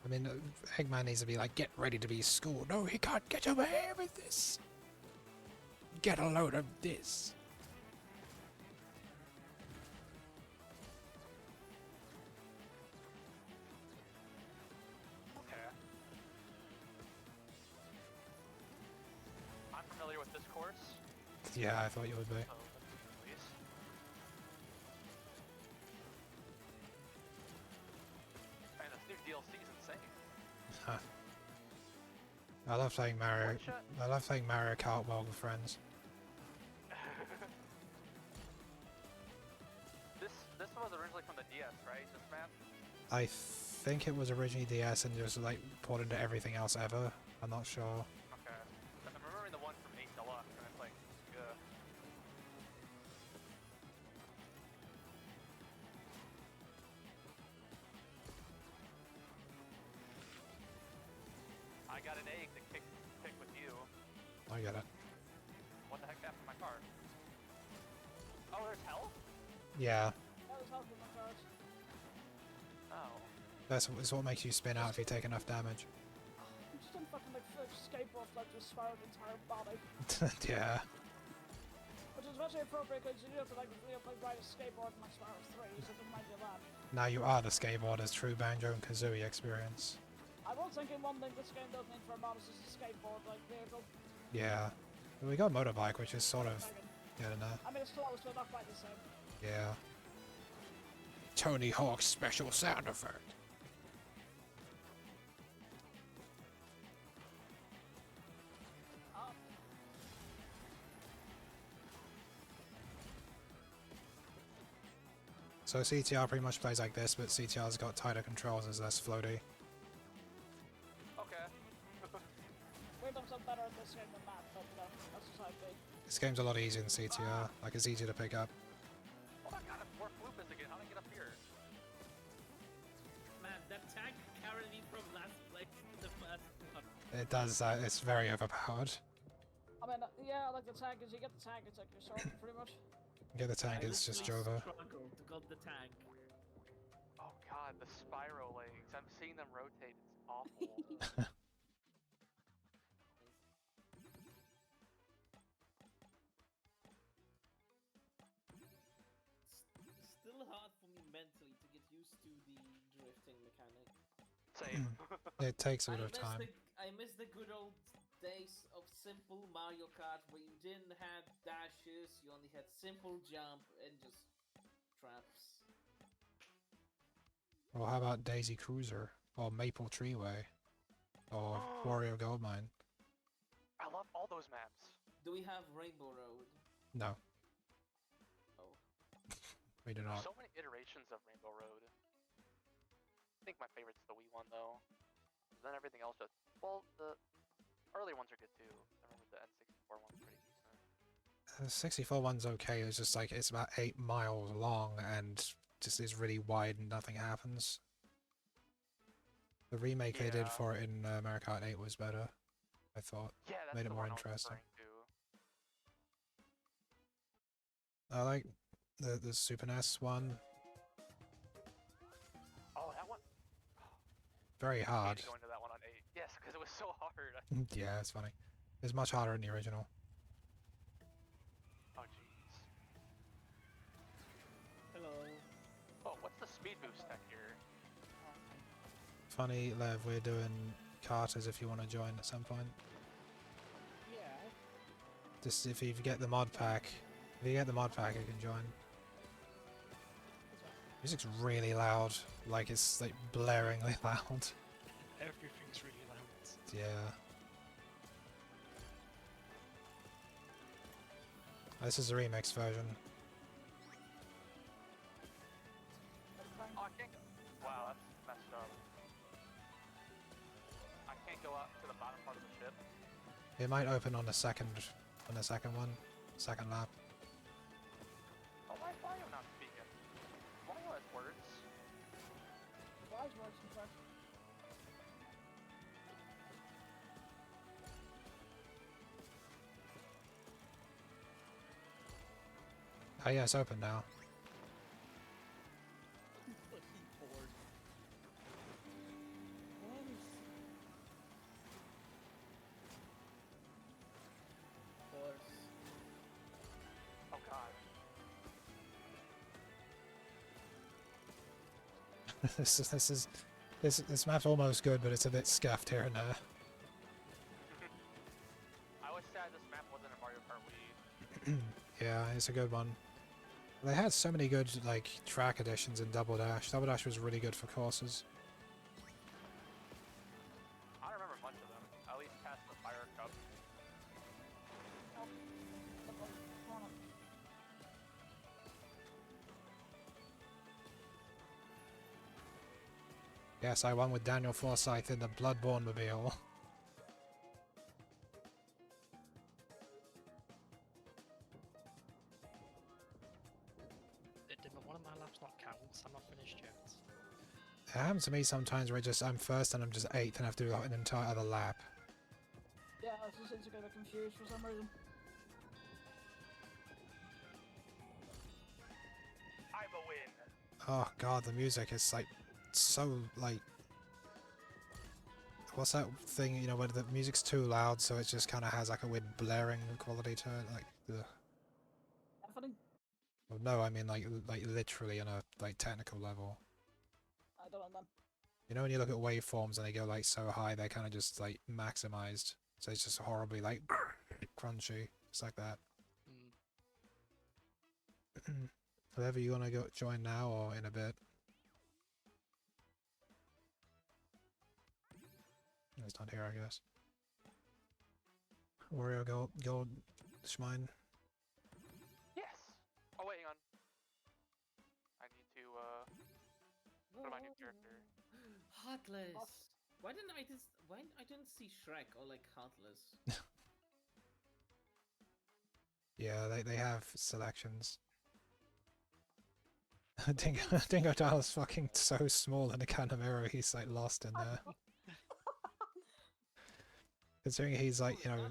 I mean, Eggman needs to be like, get ready to be schooled. No, he can't get away with this. Get a load of this. Okay. I'm familiar with this course. Yeah, I thought you would be. So, please. And this new DLC is insane. Huh. I love playing Mario. One shot. I love playing Mario Kart well with friends. This was originally from the DS, right? This map? I think it was originally DS and just like ported into everything else ever. I'm not sure. Okay. I'm remembering the one from 8 Deluxe, and it's like, yeah. I got an egg to pick with you. I get it. What the heck happened to my car? Oh, there's hell? Yeah, That was helpful, my God. Oh. it's what makes you spin out if you take enough damage. I'm just in fucking like flip skateboard like just spiral the entire body. Yeah. Which is especially appropriate because you have to like ride a skateboard in like Spiral 3, so it doesn't mind you that. Now you are the skateboarder's true Banjo and Kazooie experience. I was thinking one thing this game does need for a mod is just a skateboard like vehicle. Yeah. We got motorbike, which is sort of getting there. I mean it's close, but not quite the same. Yeah. Tony Hawk's special sound effect. So CTR pretty much plays like this, but CTR's got tighter controls, is less floaty. Okay. We've done some better at this game than that, but you know, that's just how it be. This game's a lot easier than CTR, like it's easier to pick up. Oh my god, it's more Floopus again. How do I get up here? Man, that tank carried me from last place to the first one. It does, it's very overpowered. I mean, yeah, like the tank is you get the tank, it's like you're sorted pretty much. Get the tank, I it's just literally Jova. struggled to got the tank. Oh god, the Spyro legs. I'm seeing them rotate. It's awful. It's still hard for me mentally to get used to the drifting mechanic. Same. It takes a bit of time. I miss the good old days of simple Mario Kart where you didn't have dashes, you only had simple jump and just traps. Well, how about Daisy Cruiser? Or Maple Treeway? Or Wario Goldmine? I love all those maps. Do we have Rainbow Road? No. We do There's not. so many iterations of Rainbow Road. I think my favorite's the Wii one though. Then everything else just the early ones are good too. I remember the N64 one's pretty decent. The 64 one's okay. It's just like it's about 8 miles long and just is really wide and nothing happens. The remake they did Yeah. for it in Mario Kart 8 was better, I thought. Yeah, that's Made it the more one I was interesting. referring to. I like the Super NES one. Oh, that one. Very I hard. hated going to that one on 8. Yes, because it was so hard. Yeah, it's funny. It's much harder in the original. Oh jeez. Hello. Oh, what's the speed boost tech here? Funny, Lev, we're doing Karters if you want to join at some point. Yeah. Just if you get the mod pack. If you get the mod pack, you can join. Music's really loud. Like, it's like blaringly loud. Everything's really loud. Yeah. This is the remix version. Oh, I can't go. Wow, that's messed up. I can't go out to the bottom part of the ship. It might open on the second one. Second lap. Oh, why is Mario not speaking? Mario has words. Wise words, in fact. Oh yeah, it's open now. Oh god. This map's almost good, but it's a bit scuffed here and there. I was sad this map wasn't a Mario Kart Wii. Yeah, it's a good one. They had so many good like track additions in Double Dash. Double Dash was really good for courses. I don't remember much of them. At least past the Fire Cup. Yes, I won with Daniel Forsyth in the Bloodborne mobile. Did one of my laps not count? I'm not finished yet. It happens to me sometimes where I'm first and I'm just 8th and I have to do like, an entire other lap. Yeah, I was just get a bit confused for some reason. I'm a win. Oh god, the music is like so like what's that thing, you know, where the music's too loud so it just kind of has like a weird blaring quality to it, like ugh. Happening? Well, no, I mean like literally on a like technical level. I don't know then. You know when you look at waveforms and they go like so high, they're kind of just like maximized, so it's just horribly like crunchy, just like that. Whatever, you wanna go join now or in a bit? It's not here, I guess. Wario, go, Schmine. Yes. Oh wait, hang on. I need to go to my new character. Heartless. Why I didn't see Shrek or like Heartless? Yeah, they have selections. Dingo Dial's fucking so small in the kind of mirror, he's like lost in there. Considering he's like, you know,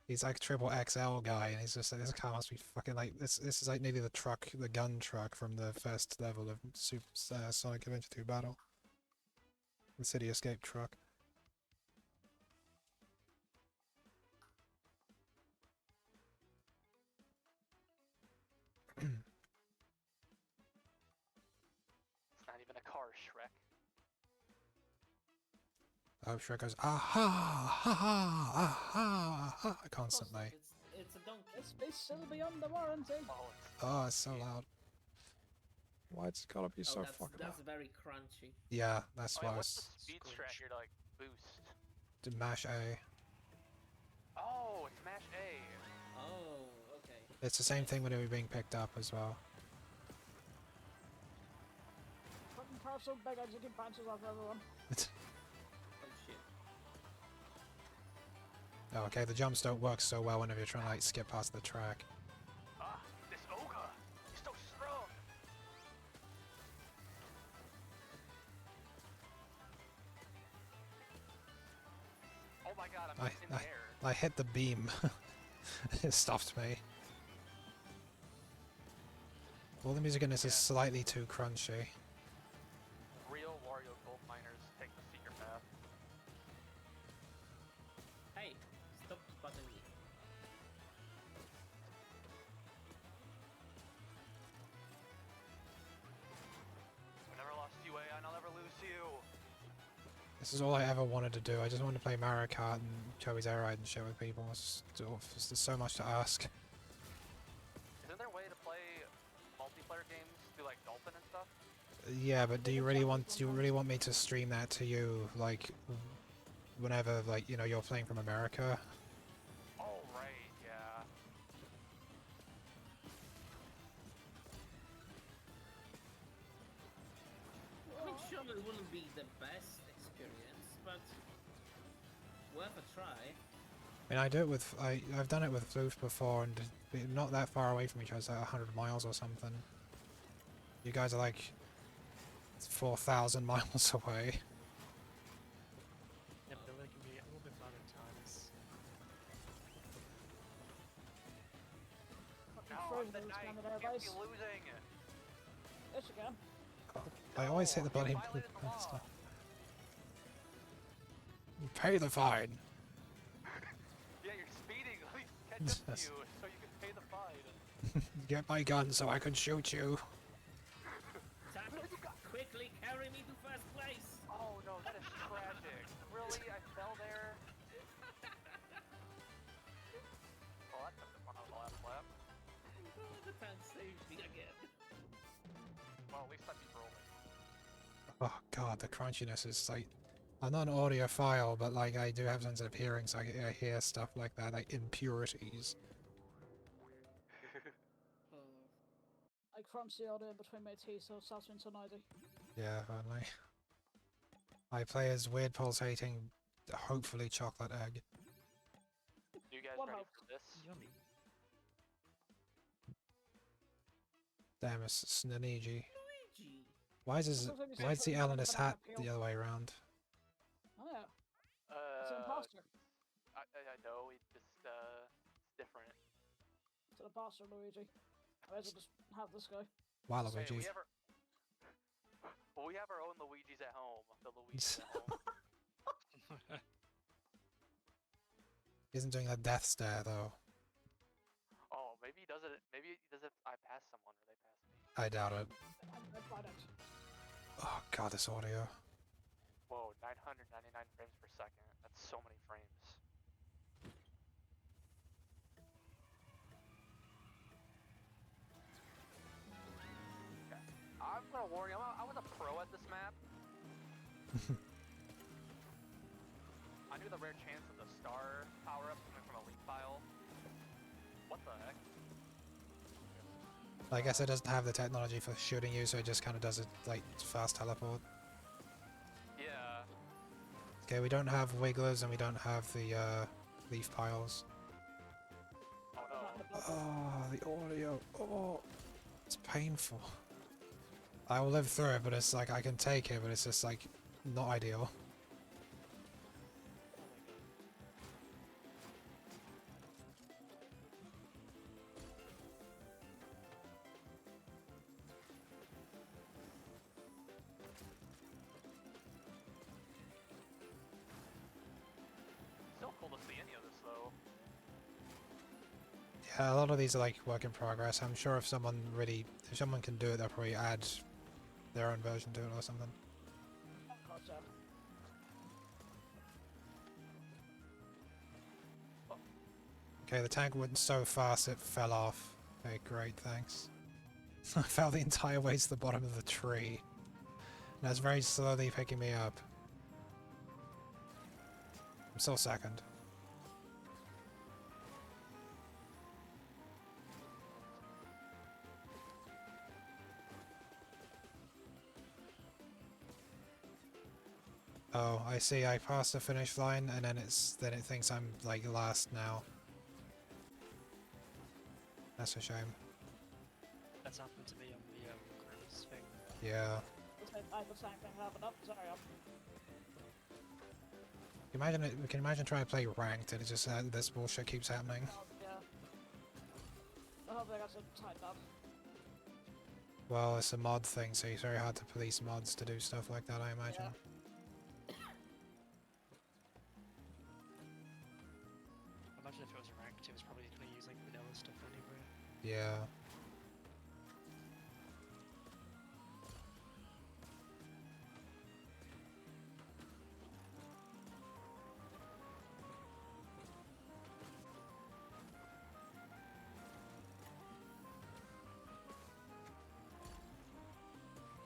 he's like triple XL guy, and he's just like, this car must be fucking like this is like nearly the gun truck from the first level of Super Sonic Adventure 2 Battle. The City Escape truck. It's not even a car, Shrek. Oh, Shrek goes, aha, ha ha, aha, aha, constantly. It's a donkey. It's still beyond the warranty. Oh, it's so loud. Why it's gotta be so fucking loud? That's very crunchy. Yeah, that's Oh, why yeah, I what's was the speed strat here to like boost? to mash A. Oh, it's mash A. Oh, okay. It's the same thing when it was being picked up as well. are so big I just get bounces off everyone. Oh shit. Oh, okay, the jumps don't work so well whenever you're trying to like skip past the track. Ah, this ogre! He's so strong! Oh my god, I'm in the air. I hit the beam. It stopped me. All the music in this is slightly too crunchy. Real Wario gold miners take the secret path. Hey, stop spotting me. I never lost you, and I'll never lose you. This is all I ever wanted to do. I just wanted to play Mario Kart and Joey's Air Ride and shit with people. It's just so much to ask. Isn't there a way to play multiplayer games through like Dolphin and stuff? Yeah, but do you really want me to stream that to you, like, whenever, like, you know, you're playing from America? Oh right, yeah. I mean, sure, it wouldn't be the best experience, but worth a try. I mean, I do it with I've done it with Floof before, and not that far away from each other, it's like 100 miles or something. You guys are like 4,000 miles away. Yeah, but they can be a little bit bad at times. Fucking No, frozen the in this night. kind of Can't airbase. be losing. Yes, you can. I always hit the No, you bloody violated the law. stuff. Pay the fine. Yeah, you're speeding. Let me catch up to you so you can pay the fine. Get my gun so I can shoot you. Tackle, quickly carry me to first place. Oh no, that is tragic. Really? I fell there? Oh, that took the fun out of the last lap. Oh, the tank saved me again. Well, at least I beat rolling. Oh god, the crunchiness is like... I'm not an audiophile, but like I do have sensitive hearing, so I hear stuff like that, like impurities. Oh. I crunch the audio between my teeth so it stops being so noisy. Yeah, finally. I play as weird pulsating, hopefully chocolate egg. You guys One ready hope. for this? Yummy. Damn, it's Snaniji. Luigi. Why is the L in his hat Appeal. the other way around? Oh yeah, it's an imposter. I know, it just, it's different. It's an imposter, Luigi. I might as well just have this guy. Waluigi. Hey, we have our own Luigis at home. The Luigis at home. He isn't doing a death stare though. Oh, maybe he does it. Maybe he does it. I pass someone or they pass me. I doubt it. I tried it. Oh god, this audio. Whoa, 999 frames per second. That's so many frames. Okay. I'm gonna warn you. I was a pro at this map. I knew the rare chance of the star power-up coming from a leaf pile. What the heck? I guess it doesn't have the technology for shooting you, so it just kind of does it like fast teleport. Yeah. Okay, we don't have wigglers and we don't have the leaf piles. Oh no. Oh, the audio. Oh, it's painful. I will live through it, but it's like I can take it, but it's just like not ideal. Still cool to see any of this though. Yeah, a lot of these are like work in progress. I'm sure if someone can do it, they'll probably add their own version to it or something. Gotcha. Okay, the tank went so fast it fell off. Okay, great, thanks. I fell the entire way to the bottom of the tree. And it's very slowly picking me up. I'm still second. Oh, I see. I passed the finish line, and then it thinks I'm like last now. That's a shame. That's happened to me on the cruise thing. Yeah. I had the same thing happen. Oh, sorry. Imagine it. We can imagine trying to play ranked, and it just this bullshit keeps happening. Yeah. I hope they got some tightened up. Well, it's a mod thing, so it's very hard to police mods to do stuff like that, I imagine. Imagine if it was ranked, it was probably going to use like vanilla stuff anyway. Yeah.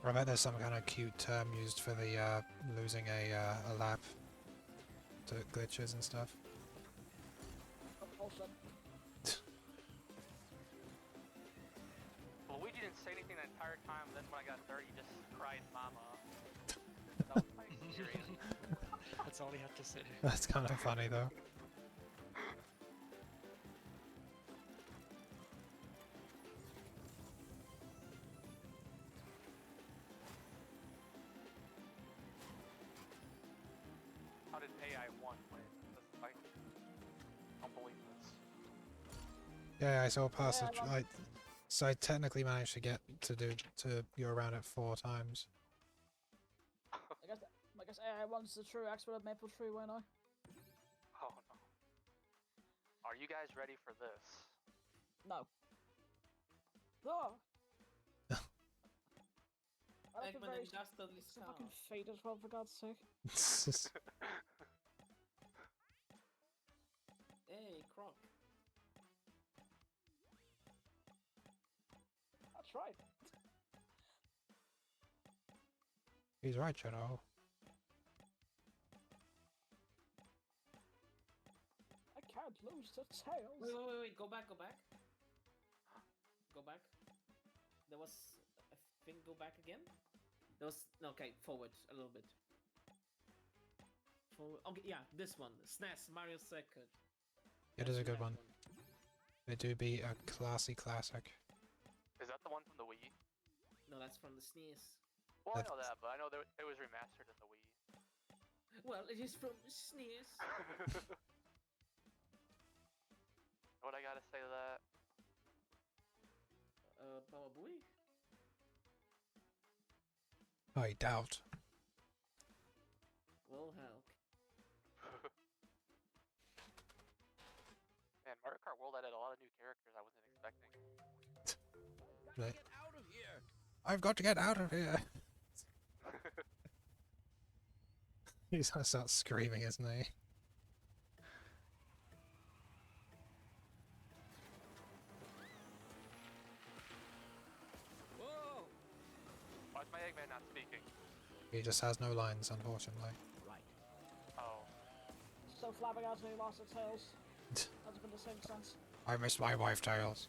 I bet there's some kind of cute term used for the losing a lap to glitches and stuff. Bullshit. Luigi didn't say anything the entire time, then when I got dirty, he just cried mama. That was my experience. That's all he had to say. That's kind of funny though. How did AI 1 win? That's like, I don't believe this. Yeah, I saw past Yeah, it. So I technically managed to get to go around it 4 times. I guess AI one's the true expert of Maple Tree, why not? Oh no. Are you guys ready for this? No. Oh! I feel Eggman very and Dastardly fucking Scout. fate as well, for God's sake. Hey, Croc. That's right. He's right, Shadow. I can't lose the tails. Wait, go back. Go back. There was, I think, go back again. There was, okay, forward a little bit. Forward, okay, yeah, this one, SNES, Mario Circuit. It is a good That one. It do be a classy classic. Is that the one from the Wii? No, that's from the SNES. Well, I know that, but I know that it was remastered in the Wii. Well, it is from SNES. What I gotta say to that? Power Booey? I doubt. Will help. Man, Mario Kart World added a lot of new characters I wasn't expecting. Right. Get out of here! I've got to get out of here. He's gonna start screaming, isn't he? Whoa! Why's my Eggman not speaking? He just has no lines, unfortunately. Oh. So flabbergasted he lost the tails. That's been the same since. I miss my wife, Tails.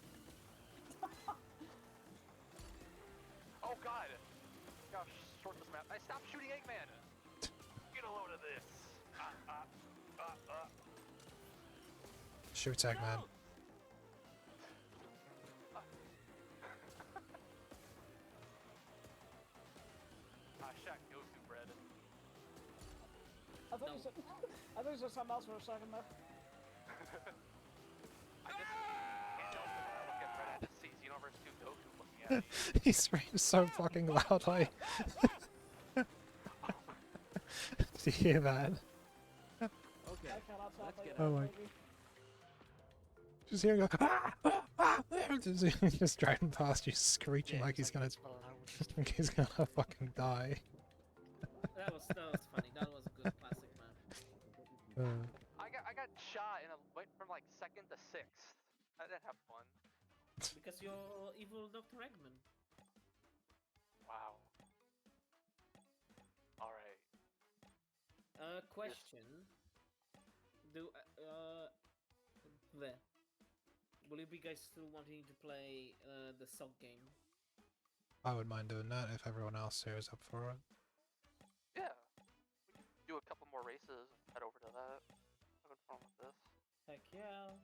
Oh god! Look how short this map. I stopped shooting Eggman! Get a load of this! Shoot Eggman. Shaq Goku bread. I thought you said I thought you said something else for a second there. I just can't help it when I look at bread. I just see Xenoverse 2 Goku looking at me. He screams so fucking loudly. Do you hear that? Okay, I cannot stop let's like get that, out. Oh my- baby. Just hearing go, just driving past you, screeching like he's gonna, like he's gonna fucking die. That was funny. That was a good classic, man. I got shot and I went from like 2nd to 6th. I didn't have fun. Because you're evil Dr. Eggman. Wow. Alright. Question. There. Will you be guys still wanting to play the SOG game? I wouldn't mind doing that if everyone else here is up for it. Yeah. We can do our races and head over to that. Having fun with this. Heck yeah.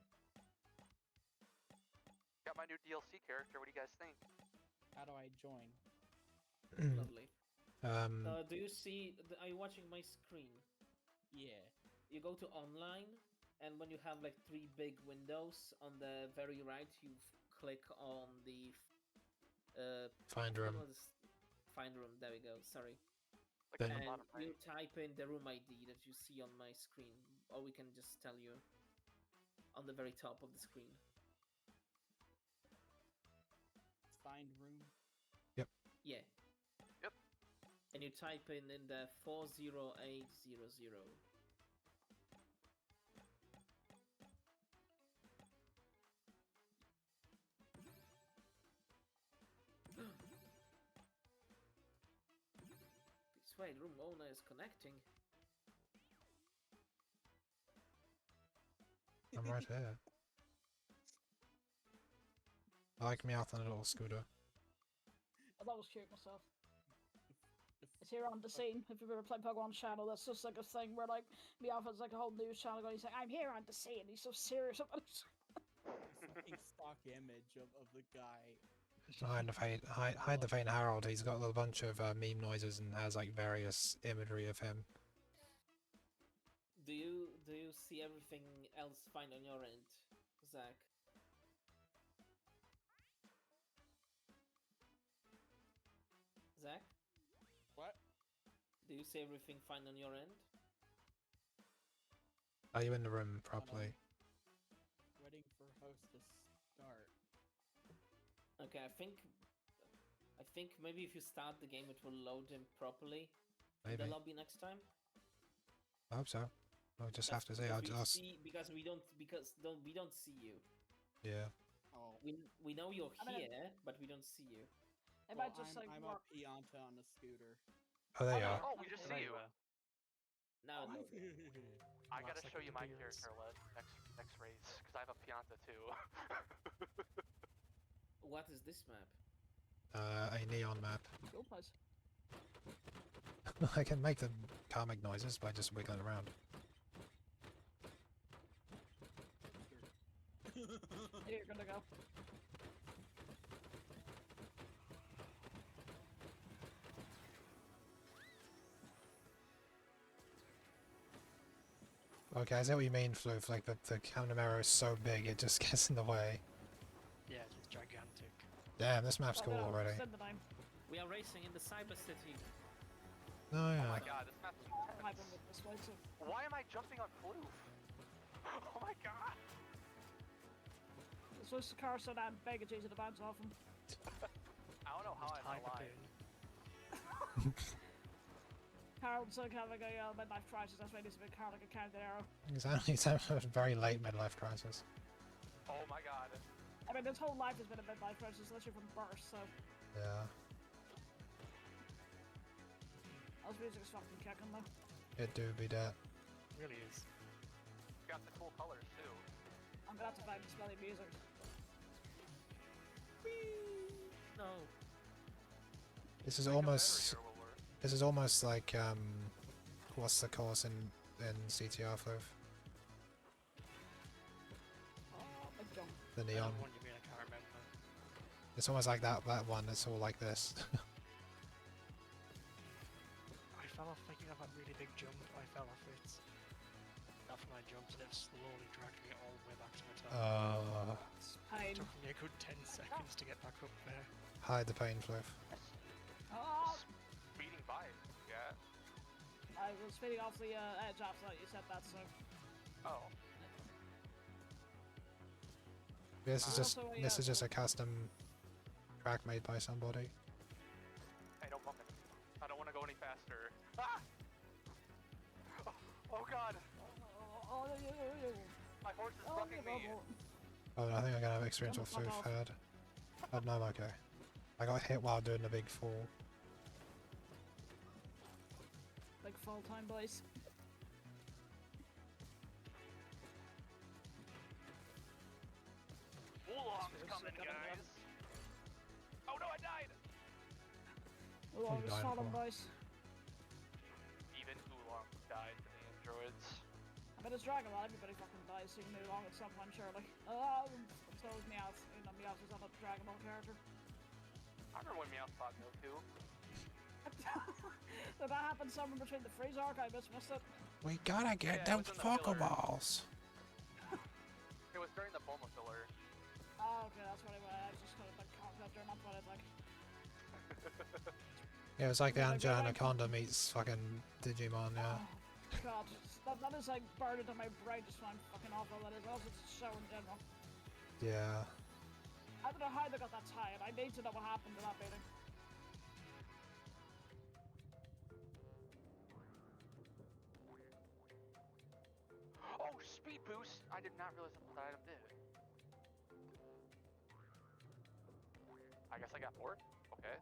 Got my new DLC character. What do you guys think? How do I join? Lovely. Do you see? Are you watching my screen? Yeah. You go to online, and when you have like 3 big windows on the very right, you click on the Find room. Find room. There we go. Sorry. Like Then- at the And bottom right. you type in the room ID that you see on my screen, or we can just tell you on the very top of the screen. Find room. Yeah. Yep. And you type in the 40800. This way, room owner is connecting. I'm right here. I like me out on a little scooter. I thought it was cute myself. It's here on the scene. If you've ever played Pokemon Channel, that's just like a thing where like Meowth's like a whole news channel going, he's like, I'm here on the scene. He's so serious about it. Fucking stock image of the guy. Hide the Faint Harold. He's got a bunch of meme noises and has like various imagery of him. Do you see everything else fine on your end, Zach? Zach? What? Do you see everything fine on your end? Are you in the room properly? Waiting for host to start. Okay, I think maybe if you start the game, it will load him properly in Maybe. the lobby next time. I hope so. I'll just have to say, I'll just. Because we don't see you. Yeah. Oh. We know you're I mean, here, but we don't see you. It Well, might just like I'm work. a Pianta on a scooter. Oh, there you Okay. are. Oh, we just see you. Now it Oh. loaded. I gotta Last show you my second appearance. character next race because I have a Pianta too. What is this map? A neon map. Cool place. I can make the car make noises by just wiggling around. Here, you're gonna go. Okay, I see what you mean, Floof. Like the camera is so big, it just gets in the way. Yeah, it's gigantic. Damn, this map's cool no, already. send the name. We are racing in the cyber city. Oh Oh yeah. my god, this map's I've been intense. with this way too. Why am I jumping on Floof? Oh my god. So it's the car so damn big, it's easy to bounce off him. I don't know how Just I'm hide the alive. pin. Harold's like having a midlife crisis, that's why he needs to be a car like a counted arrow. Exactly. It's a very late midlife crisis. Oh my god. I mean, his whole life has been a midlife crisis, literally from birth, so. Yeah. Those music's fucking kicking though. It do be that. Really is. Got the cool colors too. I'm gonna have to find the smelly music. No. This is Like a almost. battery or what? This is almost like what's the course in CTR Floof? Oh, my jump. The I know neon. the one you mean, I can't remember. It's almost like that one. It's all like this. I fell off thinking of that really big jump. I fell off it. After my jumps, and it slowly dragged me all the way back to the top. It's It pain. took me a good 10 seconds to get back up there. Hide the pain, Floof. Oh, Speeding by. Yeah. I was speeding off the edge after you said that, so. Oh. This is just Also, this is just a custom track made by somebody. Hey, don't bump it. I don't want to go any faster. Ah! Oh god. My horse is bucking me. Oh, I think I'm gonna have experiential Fuck Floof off. head. Oh no, I'm okay. I got hit while doing the big fall. Like fall time, boys. Oolong's Seriously, coming, gotta go. guys. Oh no, I died. We'll all you just dying fall them, for? boys. Even Oolong died to me. But it's Dragon Ball, everybody fucking dies, so you can move along at some point, surely. Oh, so is Meowth. You know, Meowth is not a Dragon Ball character. I remember when Meowth fought Goku. Did that happen somewhere between the Freeze arc? I just missed it. We gotta get Yeah, it them was in the filler. Pokeballs. It was during the Bulma filler. Oh, okay, that's what it was. I was just kind of like, concept or not what it's like. Yeah, it was like the Yeah, Angel like- Anaconda meets fucking Digimon, yeah. Oh, God. That is like burned into my brain just when I'm fucking awful that is. Also, it's a show in general. Yeah. I don't know how they got that tired. I need to know what happened to that meeting. Oh, speed boost! I did not realize what that item did. I guess I got 4? Okay.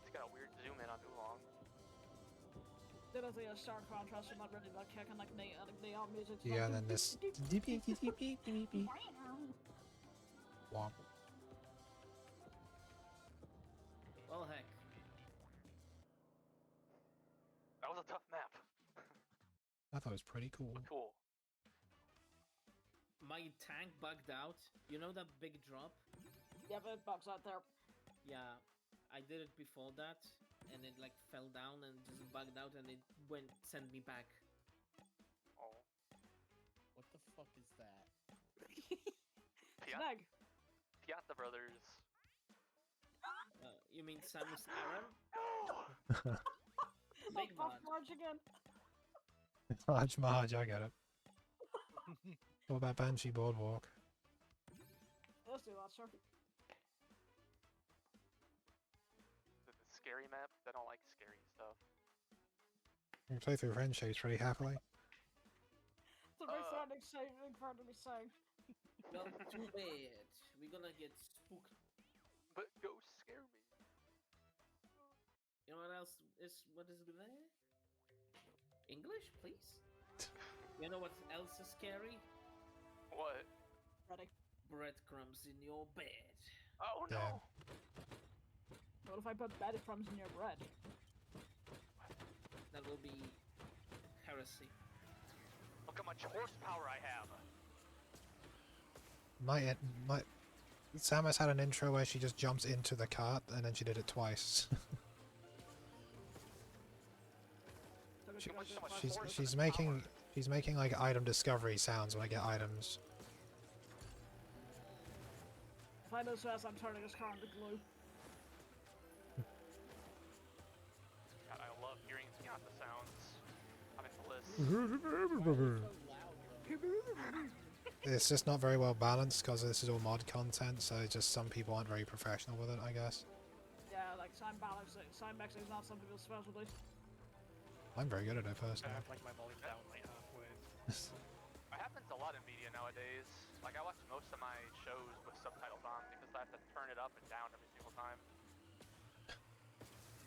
It's got a weird zoom in on Oolong. Did I see a stark contrast from that really like kicking like neon music? Yeah, and then this. Womp. Well, heck. That was a tough map. I thought it was pretty cool. But cool. My tank bugged out. You know that big drop? Yeah, but it bugs out there. Yeah, I did it before that, and it like fell down and just bugged out, and it sent me back. Oh. What the fuck is that? Snag. Pianta Brothers. You mean Samus Aran? Oh, Big fuck mod. Marge again. Marge, I get it. What about Banshee Boardwalk? Let's do that, sir. The scary map. They don't like scary stuff. You can play through friend shapes pretty happily. It's a very sad exciting part to be saying. Well, too bad. We're gonna get spooked. But ghosts scare me. You know what else is? What is there? English, please. You know what else is scary? What? Ready. Breadcrumbs in your bed. Oh no! Damn. What if I put breadcrumbs in your bread? That will be heresy. Look how much horsepower I have. Samus had an intro where she just jumps into the cart and then she did it twice. Too much she's horsepower. making like item discovery sounds when I get items. If I know stress, I'm turning this car into glue. God, I love hearing Pianta sounds. I'm in bliss. It's just not very well balanced because this is all mod content, so just some people aren't very professional with it, I guess. Yeah, like sound balancing, sound mixing is not some people's specialty. I'm very good at it I personally. have like my volume down like halfway. It happens a lot in media nowadays. Like I watch most of my shows with subtitles on because I have to turn it up and down every single time.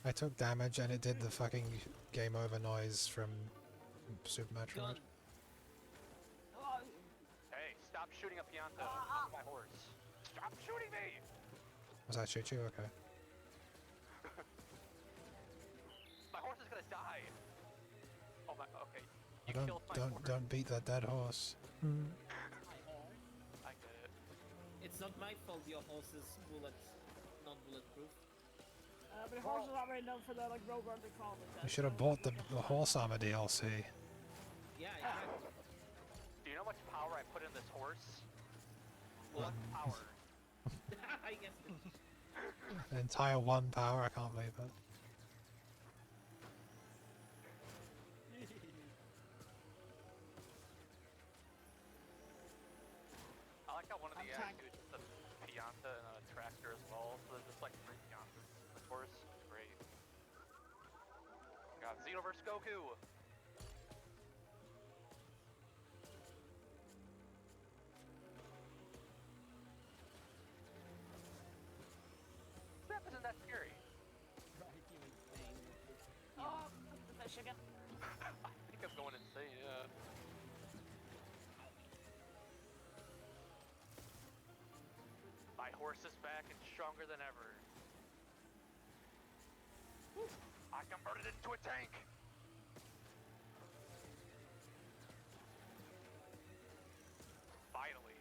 I took damage and it did the fucking game over noise from Super Metroid. God, Hey, stop shooting a Pianta. That's my horse. Stop shooting me! Was that shoot you? Okay. My horse is gonna die. Oh my. Okay. You killed my horse. Don't beat that dead horse. I get it. it's not my fault your horse is not bulletproof. But horses are already known for their like roadrunner quality. You should have bought the horse armor DLC. Yeah, exactly. Do you know how much power I put in this horse? What? Power. I guess. An entire 1 power, I can't believe it. I like how one of the I'm tank. attitudes is a Pianta and a tractor as well. So there's just like 3 Piantas in this horse. It's great. Got Xenoverse Goku. That isn't that scary. Right, you insane. Oh, the fish again. I think I'm going insane, yeah. My horse is back and stronger than ever. I converted it into a tank. Finally.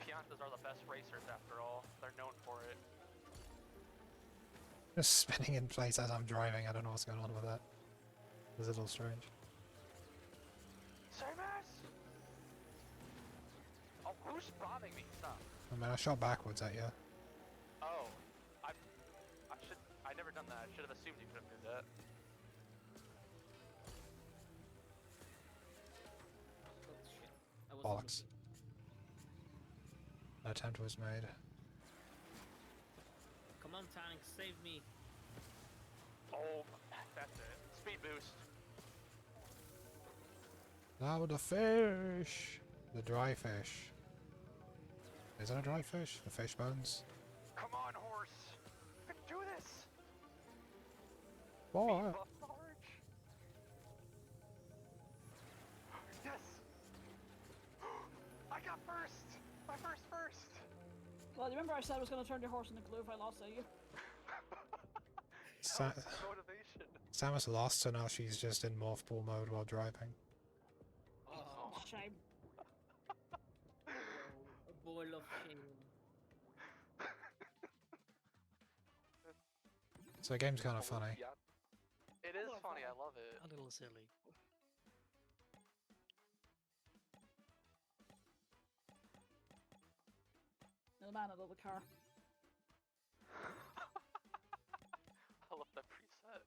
Piantas are the best racers after all. They're known for it. Just spinning in place as I'm driving. I don't know what's going on with that. It's a little strange. Seamus! Oh, who's bombing me? Stop. I mean, I shot backwards at you. Oh, I never done that. I should have assumed you could have moved that. Oh shit. I wasn't Bollocks. looking. An attempt was made. Come on, tank, save me. Oh, that's it. Speed boost. Now the fish! The dry fish. Is that a dry fish? The fish bones? Come on, horse. You can do this. What? Buff Sarge. Yes. I got first. My first. Well, you remember I said I was going to turn your horse into glue if I lost at you? Sa Motivation. Samus lost, so now she's just in mothball mode while driving. Oh, Shame. a ball of shame. So the game's kind of funny. Yeah. It is funny. I love it. A little silly. The man out of the car. I love that preset.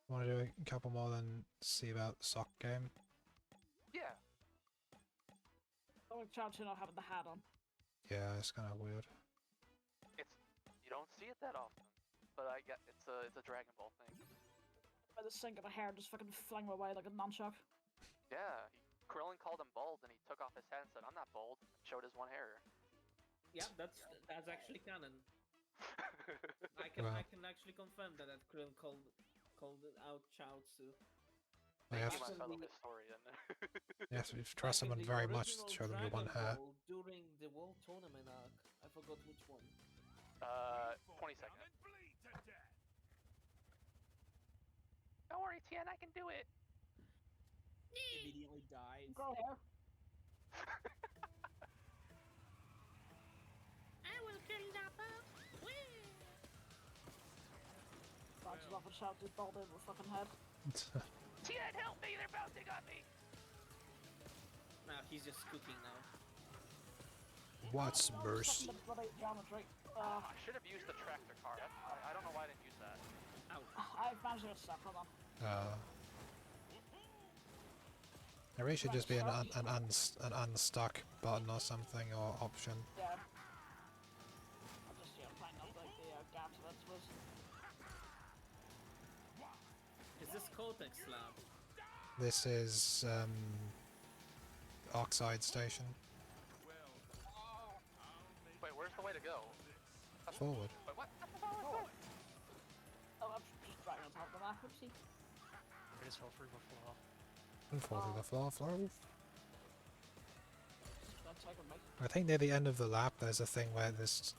Want to do a couple more than see about the sock game? Yeah. I would shout to not having the hat on. Yeah, it's kind of weird. You don't see it that often, but I get it's a Dragon Ball thing. By the sink of my hair just fucking fling away like a nunchuck. Yeah. Krillin called him bald, and he took off his hat and said, "I'm not bald." And showed his one hair. Yeah, that's actually canon. I Wow. can actually confirm that Krill called it out Chaozu. You have, You might tell him Absolutely. his story then. you have to trust Like in someone the very much original to show them your one Dragon hair. Ball during the World Tournament arc. I forgot which one. 20 seconds. Don't worry, Tien, I can do it. Immediately dies. Grow hair. I will kill Nappa. Bounces off and shouts his bald over the fucking head. Tien, help me! They're bouncing on me. Now he's just cooking now. What's No, burst? something to bloody geometry. I should have used the tractor car. I don't know why I didn't use that. I've managed to get stuck on them. There really should just be an unstuck button or something, or option. Yeah. I'll just find out like the gaps of it, I suppose. Is this Cortex Lab? This is Oxide Station. Wait, where's the way to go? Forward. Wait, what? Oh, I'm just driving on top of the map, oopsie. I just fell through before. And fall through the floor. That's taking me. I think near the end of the lap there's a thing where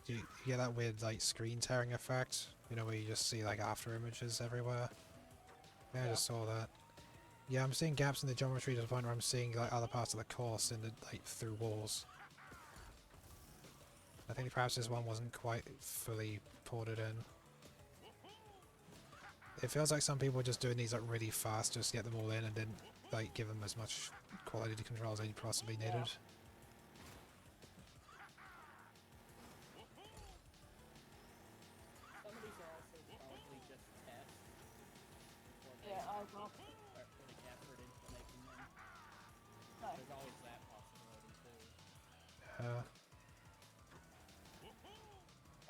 you get that weird like screen tearing effect. You know, where you just see like after images everywhere. Yeah, I just saw that. Yeah, I'm seeing gaps in the geometry to the point where I'm seeing like other parts of the course in the like through walls. I think perhaps this one wasn't quite fully ported in. It feels like some people were just doing these like really fast just to get them all in and didn't like give them as much quality control as they possibly needed. Some of these are also probably just tests. Or they Yeah, I know. put putting effort into making them. No. There's always that possibility too. Oh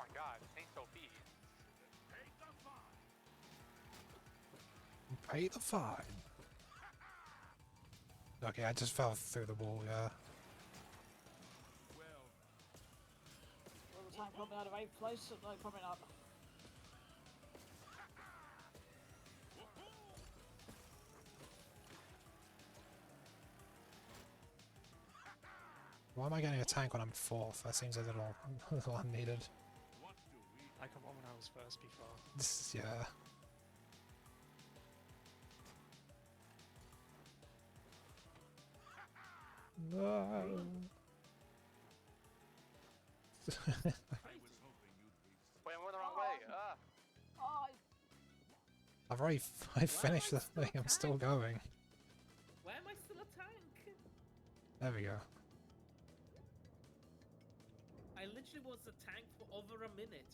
my god, it ain't so beat. Pay the fine. Okay, I just fell through the wall, yeah. Will the tank put me out of 8th place? No, probably not. Why am I getting a tank when I'm 4th? That seems a little, a little unneeded. I got one when I was first before. This is, yeah. No. Wait, I'm going the wrong way. Ah. Oh, I finished the thing. I'm still going. Why am I still a tank? There we go. I literally was a tank for over a minute.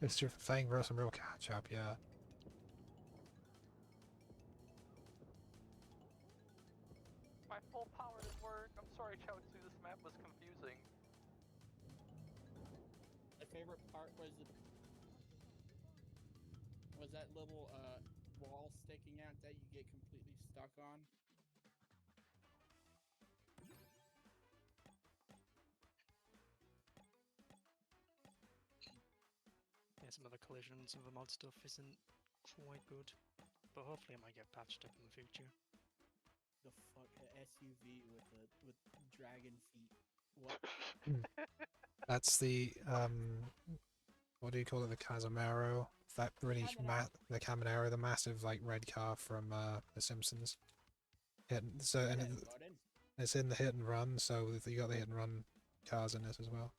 It's just playing for some real catch up, yeah. My full power didn't work. I'm sorry, Chao Tzu. This map was confusing. My favorite part was that little wall sticking out that you get completely stuck on. Yeah, some of the collisions of the mod stuff isn't quite good, but hopefully it might get patched up in the future. The fuck, a SUV with dragon feet. What? That's the what do you call it? The Casamaro. That really the Caminero, the massive like red car from The Simpsons. So and Yeah, Gordon. it's in the hit and run. So you got the hit and run cars in this as well.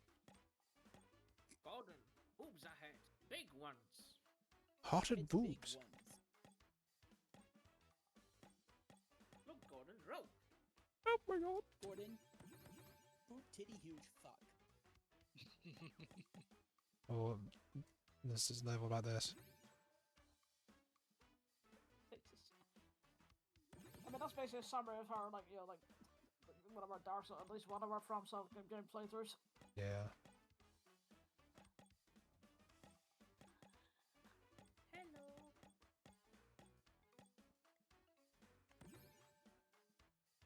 Gordon, boobs ahead. Big ones. Hotted It's boobs. big ones. Look, Gordon, rope. Oh my god. Gordon, boob titty huge fuck. Oh, this is level like this. I mean, that's basically a summary of our, like, you know, like, one of our Dark Souls, at least one of our From Software game playthroughs. Yeah. Hello.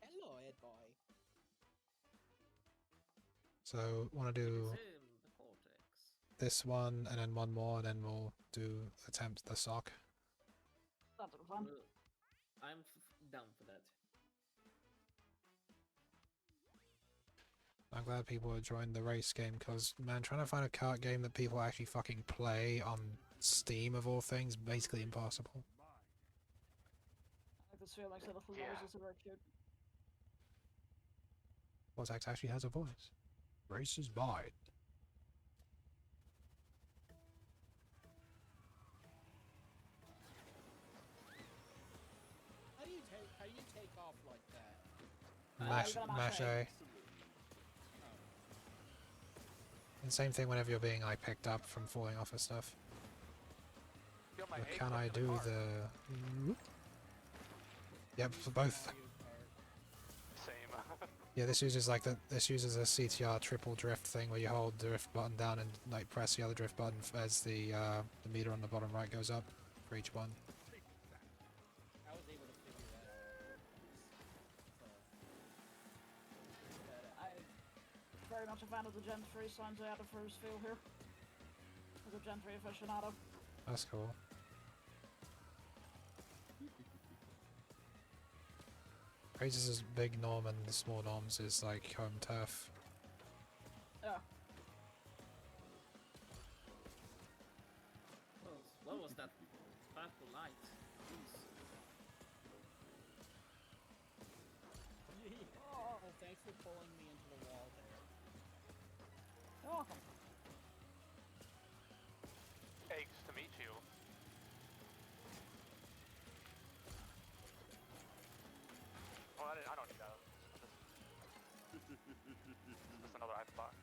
Hello, Ed boy. So want to do It's him, the Cortex. this one and then one more, and then we'll do attempt the sock. That's a fun. Well, I'm down for that. I'm glad people have joined the race game because, man, trying to find a kart game that people actually fucking play on Steam of all things, basically impossible. I just feel like the little Yeah. noses are very cute. Vortex actually has a voice. Race is mine. How do you take off like that? Mash, you're gonna mash mash A. A. And same thing whenever you're being like picked up from falling off of stuff. Feel my But egg can clip I in the do car. the? Yep, for both. Same. Yeah, this uses like this uses a CTR triple drift thing where you hold the drift button down and like press the other drift button as the meter on the bottom right goes up for each one. I was able to figure that out. I'm very much a fan of the Gen 3 signs I added for his feel here. As a Gen 3 aficionado. That's cool. Raises big norm and the small norms is like home turf. Yeah. Well, what was that purple light? Jeez. Oh, thanks for pulling me into the wall there. You're welcome. Eggs to meet you. Oh, I don't need that. Just another ice box.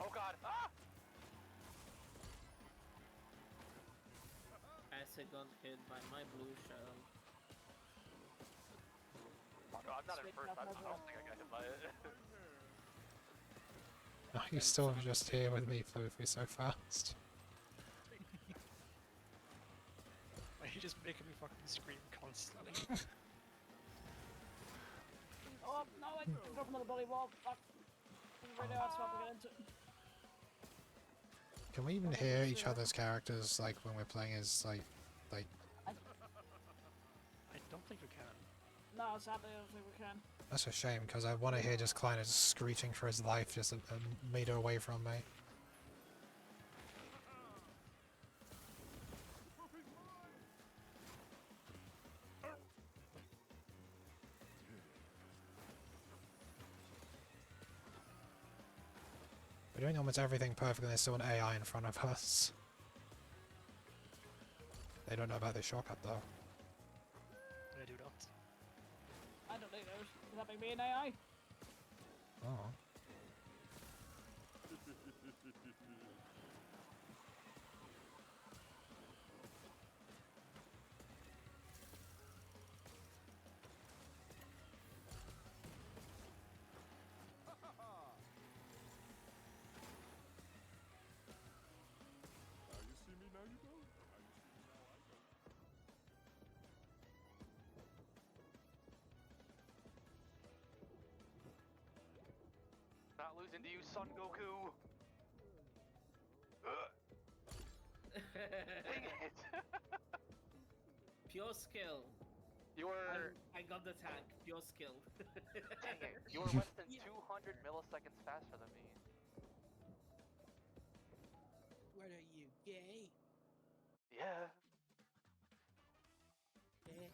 Oh god! Ah! Acid got hit by my blue shell. Oh, no, I'm not in first. I don't think I got hit by it. Oh, you're still just here with me, Floofy, so fast. Are you just making me fucking scream constantly? Oh, no, I go from the bloody wall. Fuck. Right now, it's about to get into it. Can we even hear each other's characters like when we're playing as like No, sadly, I don't think we can. That's a shame, because I want to hear just Kleiner just screeching for his life just a meter away from me. We're doing almost everything perfectly and there's still an AI in front of us. They don't know about the shortcut though. I do not. I don't think there's. Does that make me an AI? Oh. Now you see me, now you don't. Now you see me, now I don't. Not losing to you, Son Goku. Dang it! Pure skill. You were. I got the tag. Pure skill. Dang it! You were less than 200 milliseconds faster than me. What are you, gay? Yeah. Eh?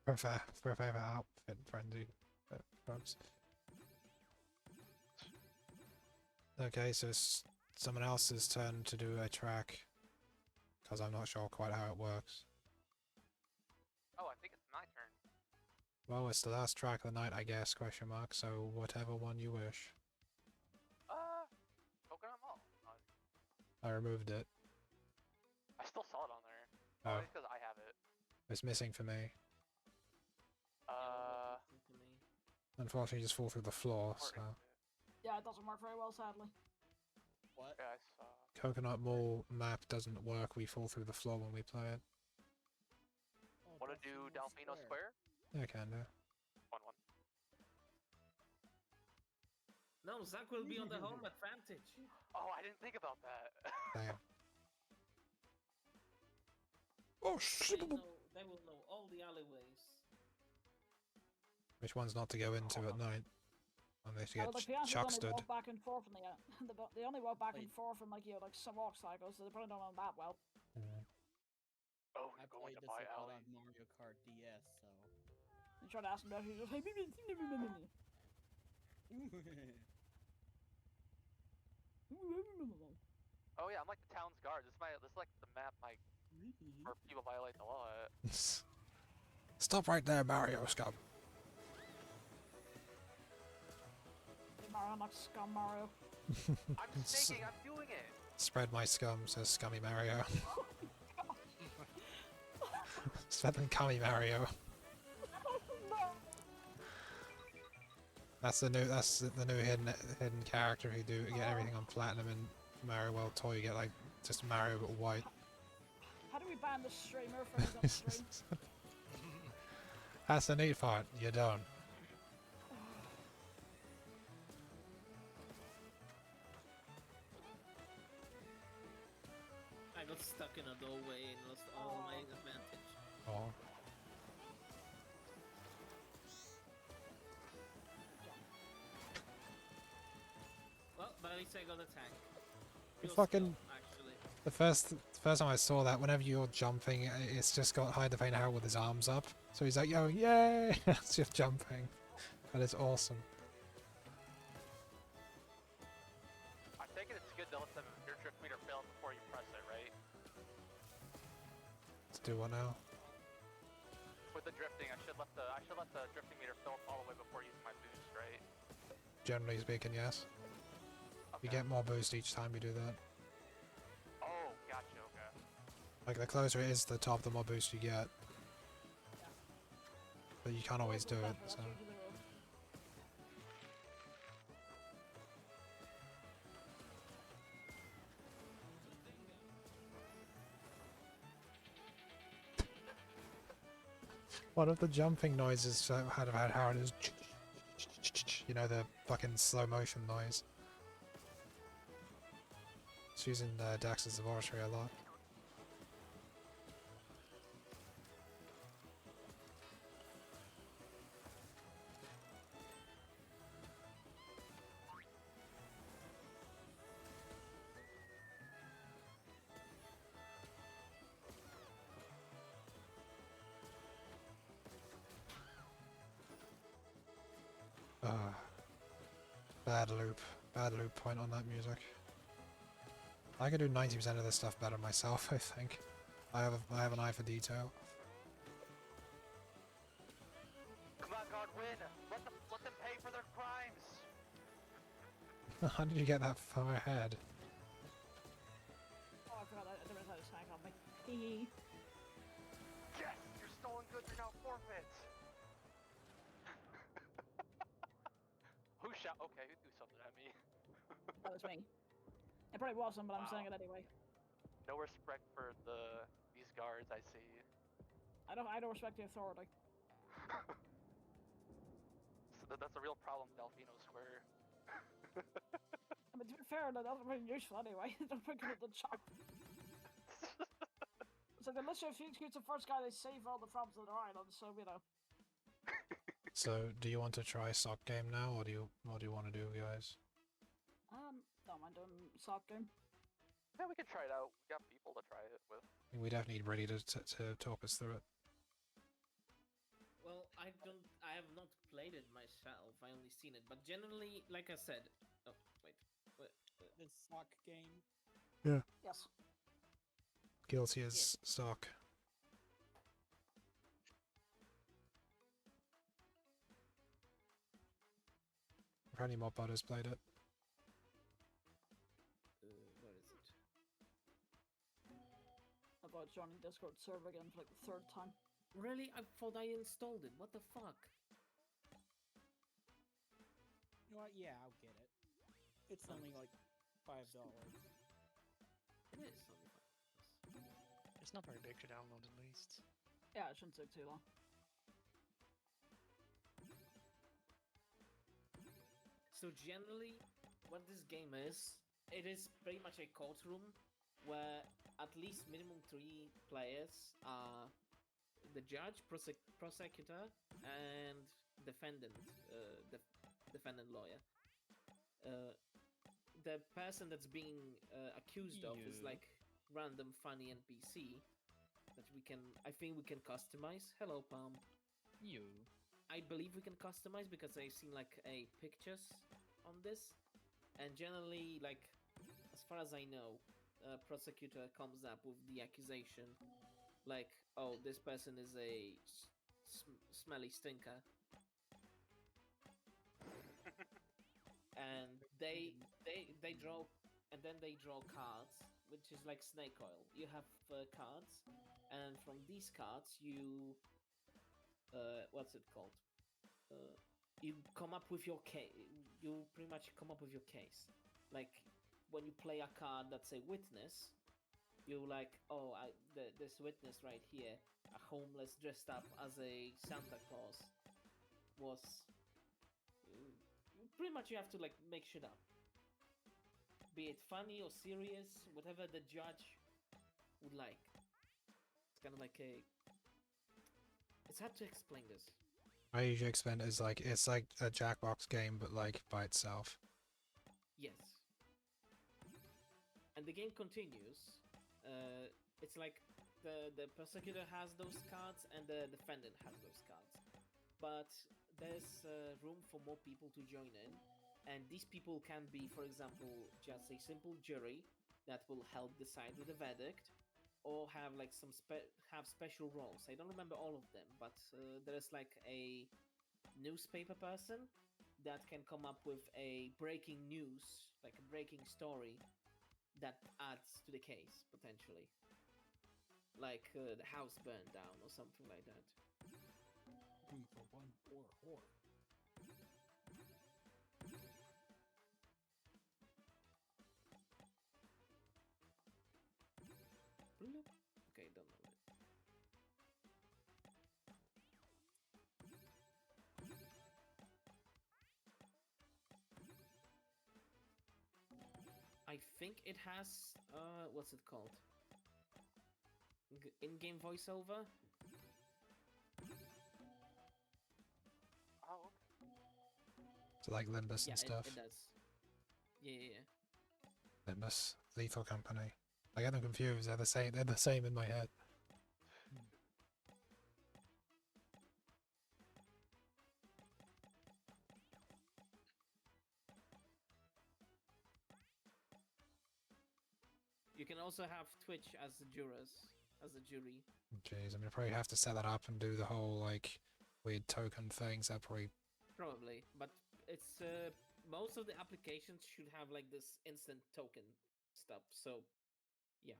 Prefer outfit friendly folks. Okay, so it's someone else's turn to do a track. Because I'm not sure quite how it works. Oh, I think it's my turn. Well, it's the last track of the night, I guess, question mark, so whatever one you wish. Coconut Mall. I removed it. I still saw it on there. Oh. It's because I have it. It's missing for me. To me. Unfortunately, you just fall through the floor, Or so... is it? Yeah, it doesn't work very well, sadly. What? Yeah, I saw. Coconut Mall map doesn't work, we fall through the floor when we play it. Oh, Want to do Delfino Square? Yeah, can do. 1-1. No, Zach will be on the home advantage. Oh, I didn't think about that. Damn. Oh shit! They will know all the alleyways. Which one's not to go into at night? Unless you Yeah, get but the Piantas only chuckstered. walk back and forth from they only walk back and Wait. forth from like like some walk cycles, so they probably don't know that well. Oh, I you're going played to this buy a lot alley. on Mario Kart DS, so. You try to ask them that, he's just like. Oh yeah, I'm like the town's guard. This is like the map like where people violate the law at. Stop right there, Mario Scum. Mario, not scum Mario. I'm snaking, I'm doing it! Spread my scum, says Scummy Mario. It's better than Cummy Mario. That's the new hidden character who get everything on platinum in Mario World Tour. You get like just Mario but white. How do we ban the streamer from his own stream? That's the neat part. You don't. I got stuck in a doorway and lost all my advantage. Oh. Well, but at least I got a tank. You Pure fucking- skill, actually. The first time I saw that, whenever you're jumping, it's just got Hyde the Pain Harold with his arms up. So he's like, yo, yay! It's just jumping. That is awesome. I take it it's good to let your drift meter fill before you press it, right? Let's do one now. With the drifting, I should let the drifting meter fill up all the way before using my boost, right? Generally speaking, yes. You Okay. get more boost each time you do that. Oh, gotcha, okay. Like, the closer it is to the top, the more boost you get. But you can't always do it, so... One of the jumping noises I've had Howard is... You know, the fucking slow motion noise. It's using Dax's laboratory a lot. Bad loop point on that music. I can do 90% of this stuff better myself, I think. I have an eye for detail. Come on, guard, win! Let them pay for their crimes! How did you get that far ahead? Oh, I forgot that there was a snack on me. Hee. Yes! Your stolen goods are now forfeit! Who shot? Okay, who threw something at me? That was me. It probably wasn't, but I'm Wow. saying it anyway. No respect for these guards, I see. I don't respect the authority. So that's a real problem, Delfino Square. I mean, to be fair, that doesn't really useful anyway. Don't put it at the chop. It's like, unless you're the first guy they save all the problems of their island, so, you know. So, do you want to try sock game now, or what do you want to do, guys? Don't mind doing sock game. Yeah, we can try it out. We got people to try it with. We definitely need ready to talk us through it. Well, I have not played it myself. I only seen it, but generally, like I said. Oh wait. The sock game. Yes. Guilty as sock. Apparently, Mobbot has played it. Where is it? About joining Discord server again for like the third time. Really? I thought I installed it. What the fuck? You know what? Yeah, I'll get it. It's only like $5. It is only $5. It's not very big to download, at least. Yeah, it shouldn't take too long. So generally, what this game is, it is pretty much a courtroom where at least minimum 3 players are the judge, prosecutor, and defendant, defendant lawyer. The person that's being accused of is like random funny NPC that I think we can customize. Hello, Palm. I believe we can customize because I've seen like pictures on this, and generally, like, as far as I know, prosecutor comes up with the accusation, like, oh, this person is a smelly stinker, and they draw, and then they draw cards, which is like snake oil. You have cards, and from these cards you what's it called? You come up with your case. You pretty much come up with your case. Like when you play a card that's a witness, you like, oh, this witness right here, a homeless dressed up as a Santa Claus, was. Pretty much you have to like make shit up. Be it funny or serious, whatever the judge would like. It's kind of like it's hard to explain this. I usually explain it as like, it's like a Jackbox game, but like by itself. Yes. And the game continues. It's like the prosecutor has those cards and the defendant has those cards. But there's room for more people to join in. And these people can be, for example, just a simple jury that will help decide with a verdict, or have like have special roles. I don't remember all of them, but there's like a newspaper person that can come up with a breaking news, like a breaking story that adds to the case potentially, like the house burned down or something like that. 3 for 1 or whore. Bloop. Okay, don't know it. I think it has what's it called? In-game voiceover. Oh, So like Limbus Yeah, and stuff. it does. Yeah. Limbus, Lethal Company. I get them confused. They're the same. They're the same in my head. You can also have Twitch as the jurors, as the jury. Jeez, I'm gonna probably have to set that up and do the whole like weird token things. That probably. Probably, but it's most of the applications should have like this instant token stuff. So, yeah.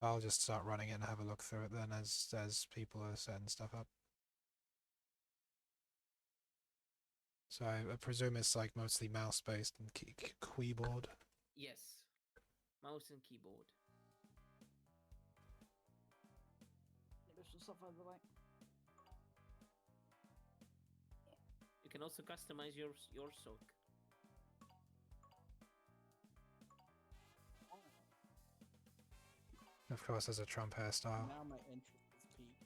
I'll just start running it and have a look through it then as people are setting stuff up. So I presume it's like mostly mouse based and keyboard. Yes. Mouse and keyboard. There's some stuff out of the way. You can also customize your sock. Of course, there's a Trump hairstyle. Now my interest is peaked.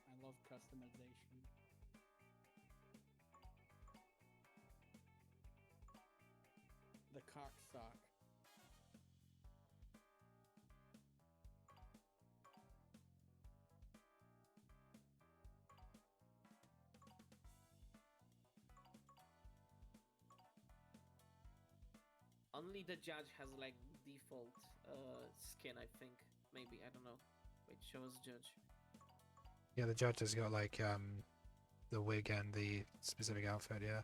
I love customization. The cock sock. Only the judge has like default skin, I think. Maybe, I don't know. Wait, show us judge. Yeah, the judge has got like the wig and the specific outfit. Yeah.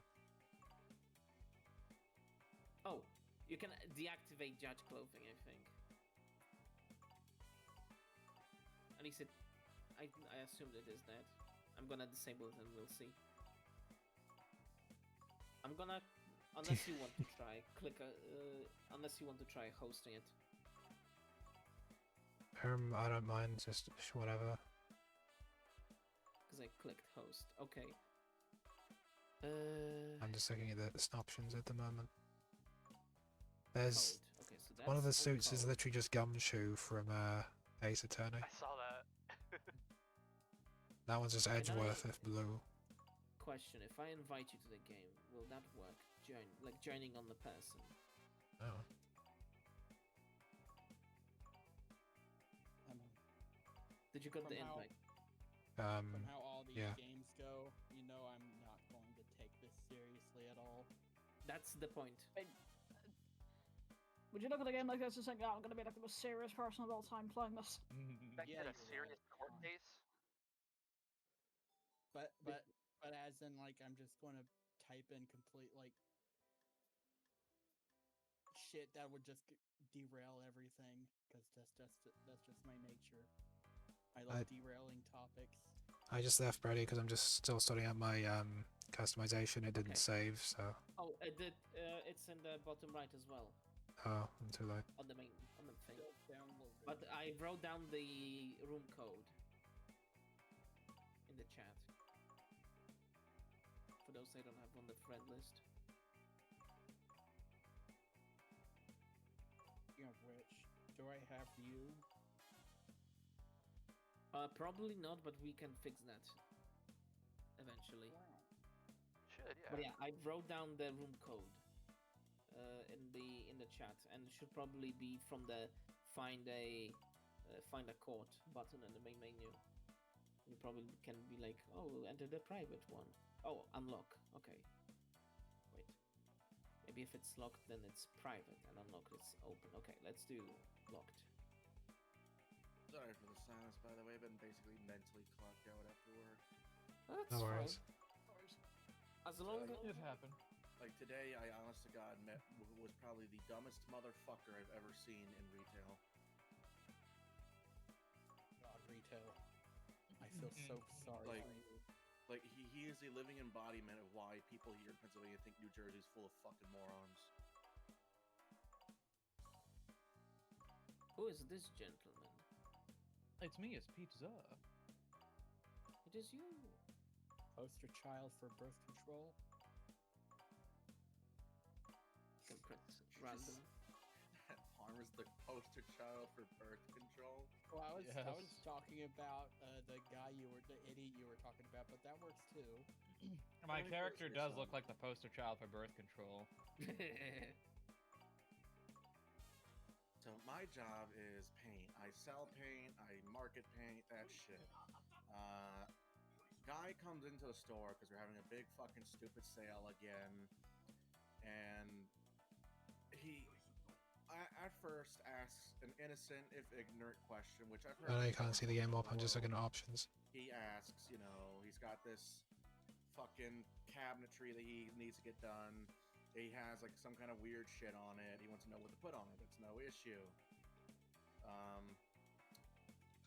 Oh, you can deactivate judge clothing, I think. At least I assumed it is that. I'm gonna disable it and we'll see. I'm gonna, unless you want to try, unless you want to try hosting it. I don't mind, just whatever. Because I clicked host. Okay. I'm just looking at the options at the moment. There's Code. Okay, so that's one of the all suits is code. literally just Gumshoe from Ace Attorney. I saw that. That one's just Can I- Edgeworth if blue. Question: if I invite you to the game, will that work? Joining on the person. Oh. Did you get the From how- invite? From how all these yeah. games go, you know I'm not going to take this seriously at all. That's the point. Would you look at a game like this and think, oh, I'm going to be like the most serious person of all time playing this? That Yeah, in a you're serious right. court case. But as in like I'm just going to type in complete like shit that would just derail everything because that's just my nature. I love derailing topics. I just left Brady because I'm just still sorting out my customization. It didn't Okay. save, so Oh, it did. It's in the bottom right as well oh, I'm too late. on the thing. Download. But I wrote down the room code in the chat for those I don't have on the friend list. Speaking of which, do I have you? Probably not, but we can fix that eventually. Should, yeah. But yeah, I wrote down the room code in the chat, and it should probably be from the find a court button in the main menu. You probably can be like, oh, enter the private one. Oh, unlock. Okay. Wait. Maybe if it's locked, then it's private, and unlocked, it's open. Okay, let's do locked. Sorry for the silence, by the way. I've been basically mentally clocked out after work. That's No fine. worries. As long as It happened. Like today, I honest to God was probably the dumbest motherfucker I've ever seen in retail. God, retail. I feel so sorry Like- for you. Like he is the living embodiment of why people here in Pennsylvania think New Jersey's full of fucking morons. who is this gentleman? It's me, it's Pizza. It is you. Poster child for birth control. random. Palmer's the poster child for birth control. Well, I was Yes. talking about the idiot you were talking about, but that works too. My Let me character fix this does look one. like the poster child for birth control. So my job is paint. I sell paint, I market paint, that shit. Guy comes into the store because we're having a big fucking stupid sale again, and he at first asks an innocent if ignorant question, which I've heard. I can't see the game up. I'm just looking at options. He asks, he's got this fucking cabinetry that he needs to get done. He has like some kind of weird shit on it. He wants to know what to put on it. It's no issue.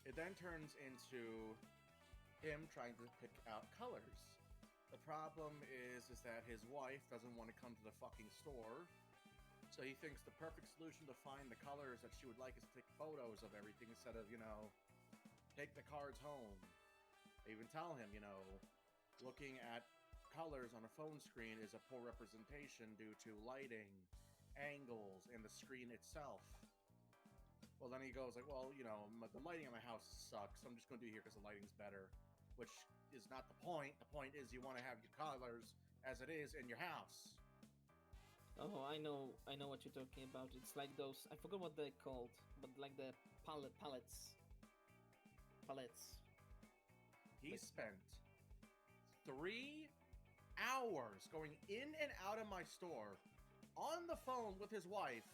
It then turns into him trying to pick out colors. The problem is that his wife doesn't want to come to the fucking store, so he thinks the perfect solution to find the colors that she would like is to take photos of everything instead of, take the cards home. I even tell him, looking at colors on a phone screen is a poor representation due to lighting, angles, and the screen itself. Well, then he goes like, well, the lighting in my house sucks, so I'm just going to do it here because the lighting's better, which is not the point. The point is you want to have your colors as it is in your house. Oh, I know what you're talking about. It's like those, I forgot what they're called, but like the palettes. He spent 3 hours going in and out of my store on the phone with his wife,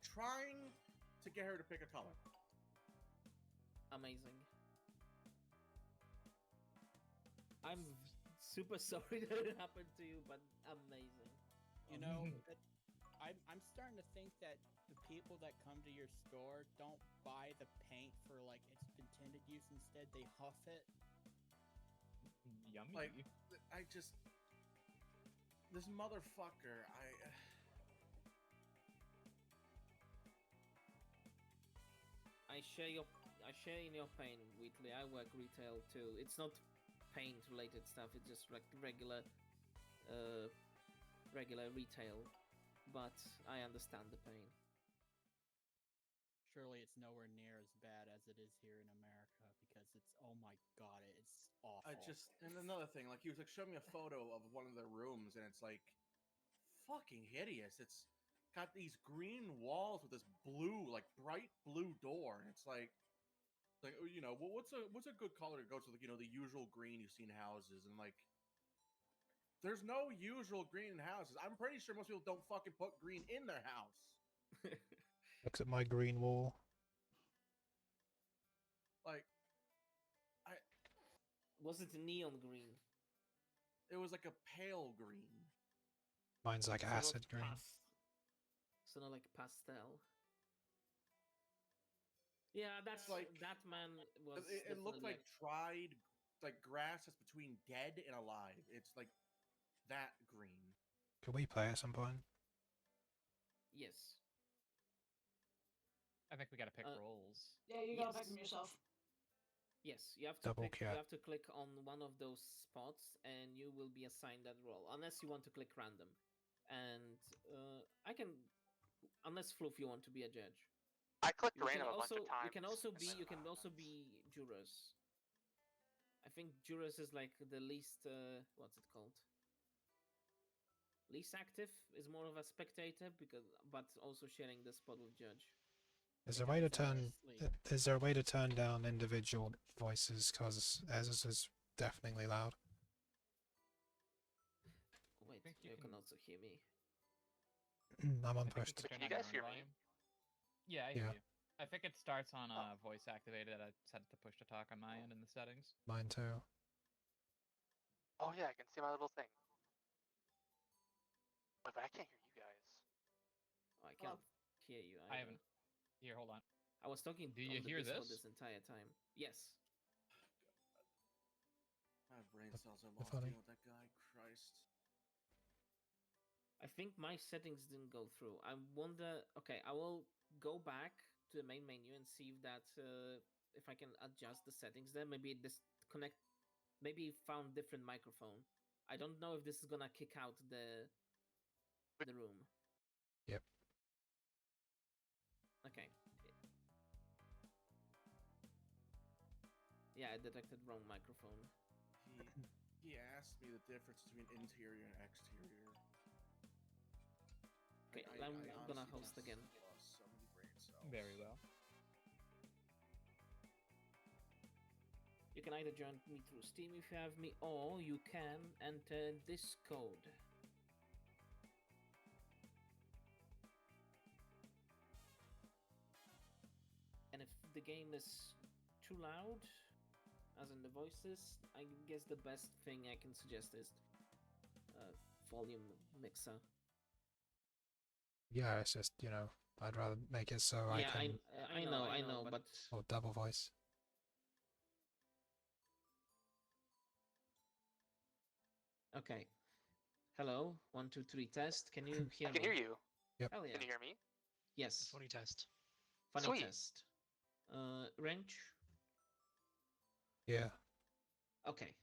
trying to get her to pick a color. Amazing. I'm super sorry that it happened to you, but amazing. I'm starting to think that the people that come to your store don't buy the paint for like its intended use. Instead, they huff it. Yummy. Like, this motherfucker, I share in your pain, Wheatley. I work retail too. It's not paint related stuff. It's just like regular retail. But I understand the pain. Surely it's nowhere near as bad as it is here in America because it's, oh my god, it's awful. and another thing, like, he was like showing me a photo of one of the rooms, and it's like fucking hideous. It's got these green walls with this blue, like bright blue door, and it's like what's a good color to go to, like, the usual green you see in houses, and like, there's no usual green in houses. I'm pretty sure most people don't fucking put green in their house. Looks at my green wall. Like, Was it neon green? it was like a pale green. Mine's like So not acid green. So not like pastel. Yeah, that's Like, that man was. It looked definitely like dried, like grass that's between dead and alive. It's like that green. Could we play at some point? Yes. I think we gotta pick Uh, roles. Yeah, you gotta Yes. pick them yourself. Yes, you have to Double pick, you cat. have to click on one of those spots, and you will be assigned that role, unless you want to click random. And I can, unless Floof, you want to be a judge. I clicked You can random a bunch also of times. you can also and be then, jurors. I think jurors is like the least what's it called? Least active is more of a spectator but also sharing the spot with judge. Is there a way to turn? Asleep. Is there a way to turn down individual voices? Because Ez's is definitely loud. Wait, think you you can can- also hear me. I'm on I think push. we But turn can you on guys our hear own me? volume. Yeah, I hear Yeah. you. I think it starts on voice activated. I set it to push to talk on my end in the settings. Mine too. Oh yeah, I can see my little thing. Wait, but I can't hear you guys. Oh, I can't hear you. I either. haven't. Here, hold on. I was talking Do you on the hear Discord this? this entire time. Yes. My brain cells are That's lost funny. dealing with that guy. Christ. I think my settings didn't go through. I wonder. Okay, I will go back to the main menu and see if I can adjust the settings there. Maybe disconnect. Maybe found different microphone. I don't know if this is gonna kick out the room. Yep. Yeah, I detected wrong microphone. He asked me the difference between interior and exterior. Okay, I I'm gonna honestly host just again. lost so many brain cells. Very well. You can either join me through Steam if you have me, or you can enter this code. And if the game is too loud, as in the voices, I guess the best thing I can suggest is volume mixer. Yeah, it's just, you know, I'd rather make it so I can... I know, but Or double voice. okay. Hello, 1, 2, 3 test. Can you hear I me? can hear you. Yep. Hell yeah. Can you hear me? Yes. Funny test. Funny Sweet. test. Wrench. Yeah. Okay.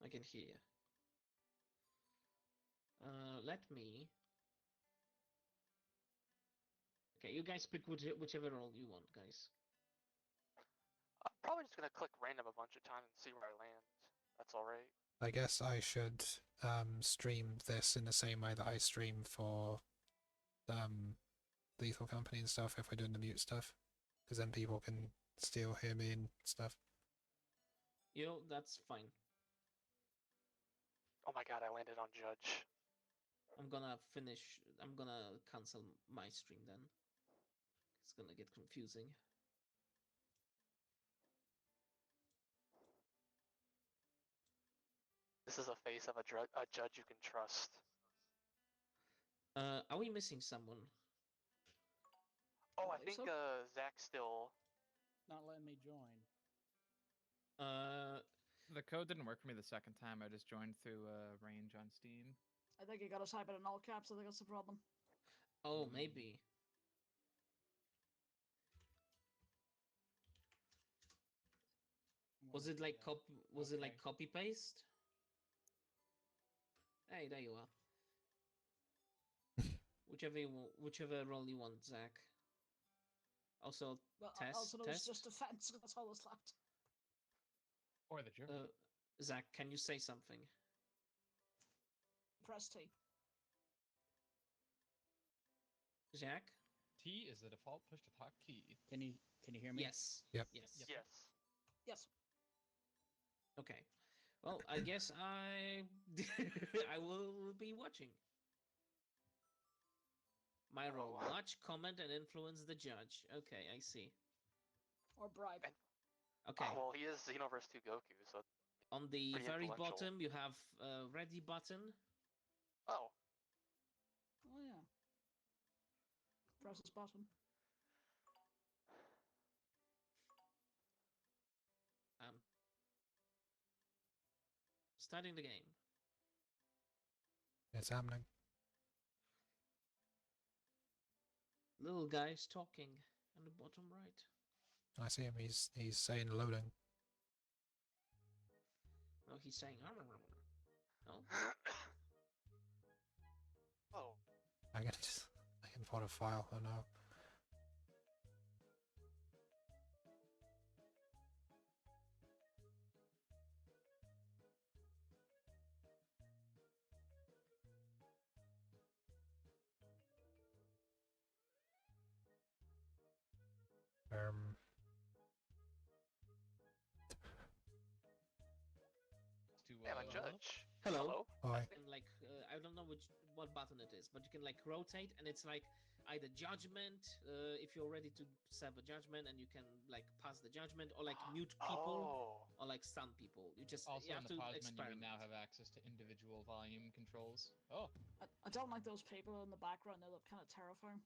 I can hear you. Let me. Okay, you guys pick whichever role you want, guys. I'm probably just gonna click random a bunch of times and see where I land. That's alright. I guess I should stream this in the same way that I stream for Lethal Company and stuff if we're doing the mute stuff. Because then people can still hear me and stuff. That's fine. Oh my god, I landed on Judge. I'm gonna cancel my stream then. It's gonna get confusing. This is a face of a judge you can trust. Are we missing someone? Oh, I believe think so. Zach's still. Not letting me join. The code didn't work for me the second time. I just joined through range on Steam. I think you gotta type it in all caps. I think that's the problem. Oh, maybe. Was it like copy paste? Hey, there you are. whichever role you want, Zach. Also, Well, test. also no, it's just defense. That's all that's left. Or the jury. Zach, can you say something? Press T. Zach? T is the default push to talk key. Can you hear me? Yes. Yep. Yes. Yes. Yes. Okay. Well, I guess I I will be watching. My role: watch, comment, and influence the judge. Okay, I see. Or bribe. Okay. Oh, well, he is Xenoverse 2 Goku, so. On the pretty very influential. bottom, you have a ready button. Oh. Oh yeah. Press this button. Starting the game. It's happening. Little guy's talking on the bottom right. I see him. He's saying loading. No, he's saying. No. Oh. I can import a file. Oh no. Damn, a judge. Hello. Hi. And like I don't know what button it is, but you can like rotate, and it's like either judgment if you're ready to serve a judgment, and you can like pass the judgment, or like mute people, or like stun people. You just Also, you in have the to pause menu, experiment. you now have access to individual volume controls. Oh. I don't like those people in the background. They look kind of terrifying.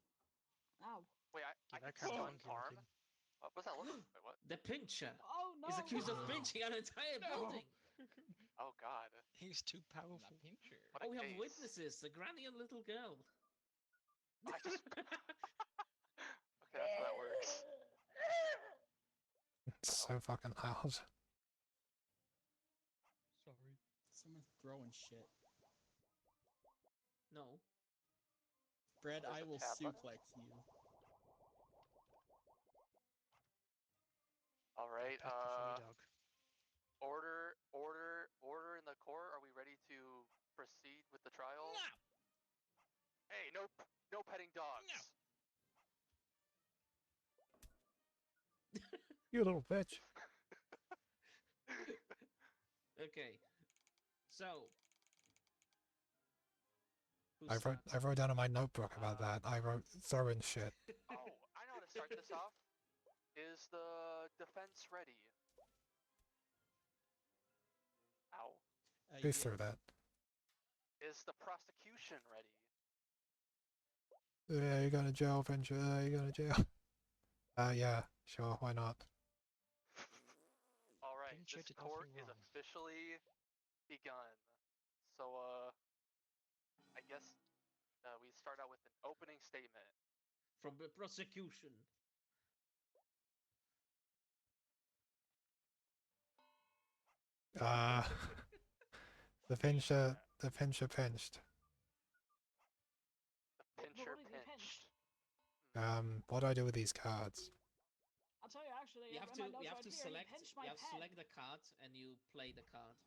Ow. Wait, I that can kind of stun funky arm? looking. What's that looking? Wait, what? The pincher. Oh no. He's accused of No. pinching an entire building. Oh god. He's too powerful. Not pincher. What Oh, a we have case. witnesses: a granny and little girl. I just. Okay, that's how that works. It's so fucking loud. Sorry. Someone's throwing shit. No. Brad, There's I a will tab button. suplex you. Alright, Pet the funny dog. Order in the court. Are we ready to proceed with the trial? No. Hey, no petting dogs. You little bitch. Okay. So. I wrote down in my notebook about that. I wrote throwing shit. Oh, I know how to start this off. Is the defense ready? Ow. Who Yeah. threw that? Is the prosecution ready? Yeah, you're going to jail, Fincher. You're going to jail. Yeah, sure, why not? All right, Pincher this did court nothing is wrong. officially begun. So, I guess we start out with an opening statement. From the prosecution. The Fincher pinched. The pincher What did he pinch? pinched. What do I do with these cards? I'll tell you actually. You I've have got to my notes you have right to here. He select pinched you my have to pen. select the card and you play the card.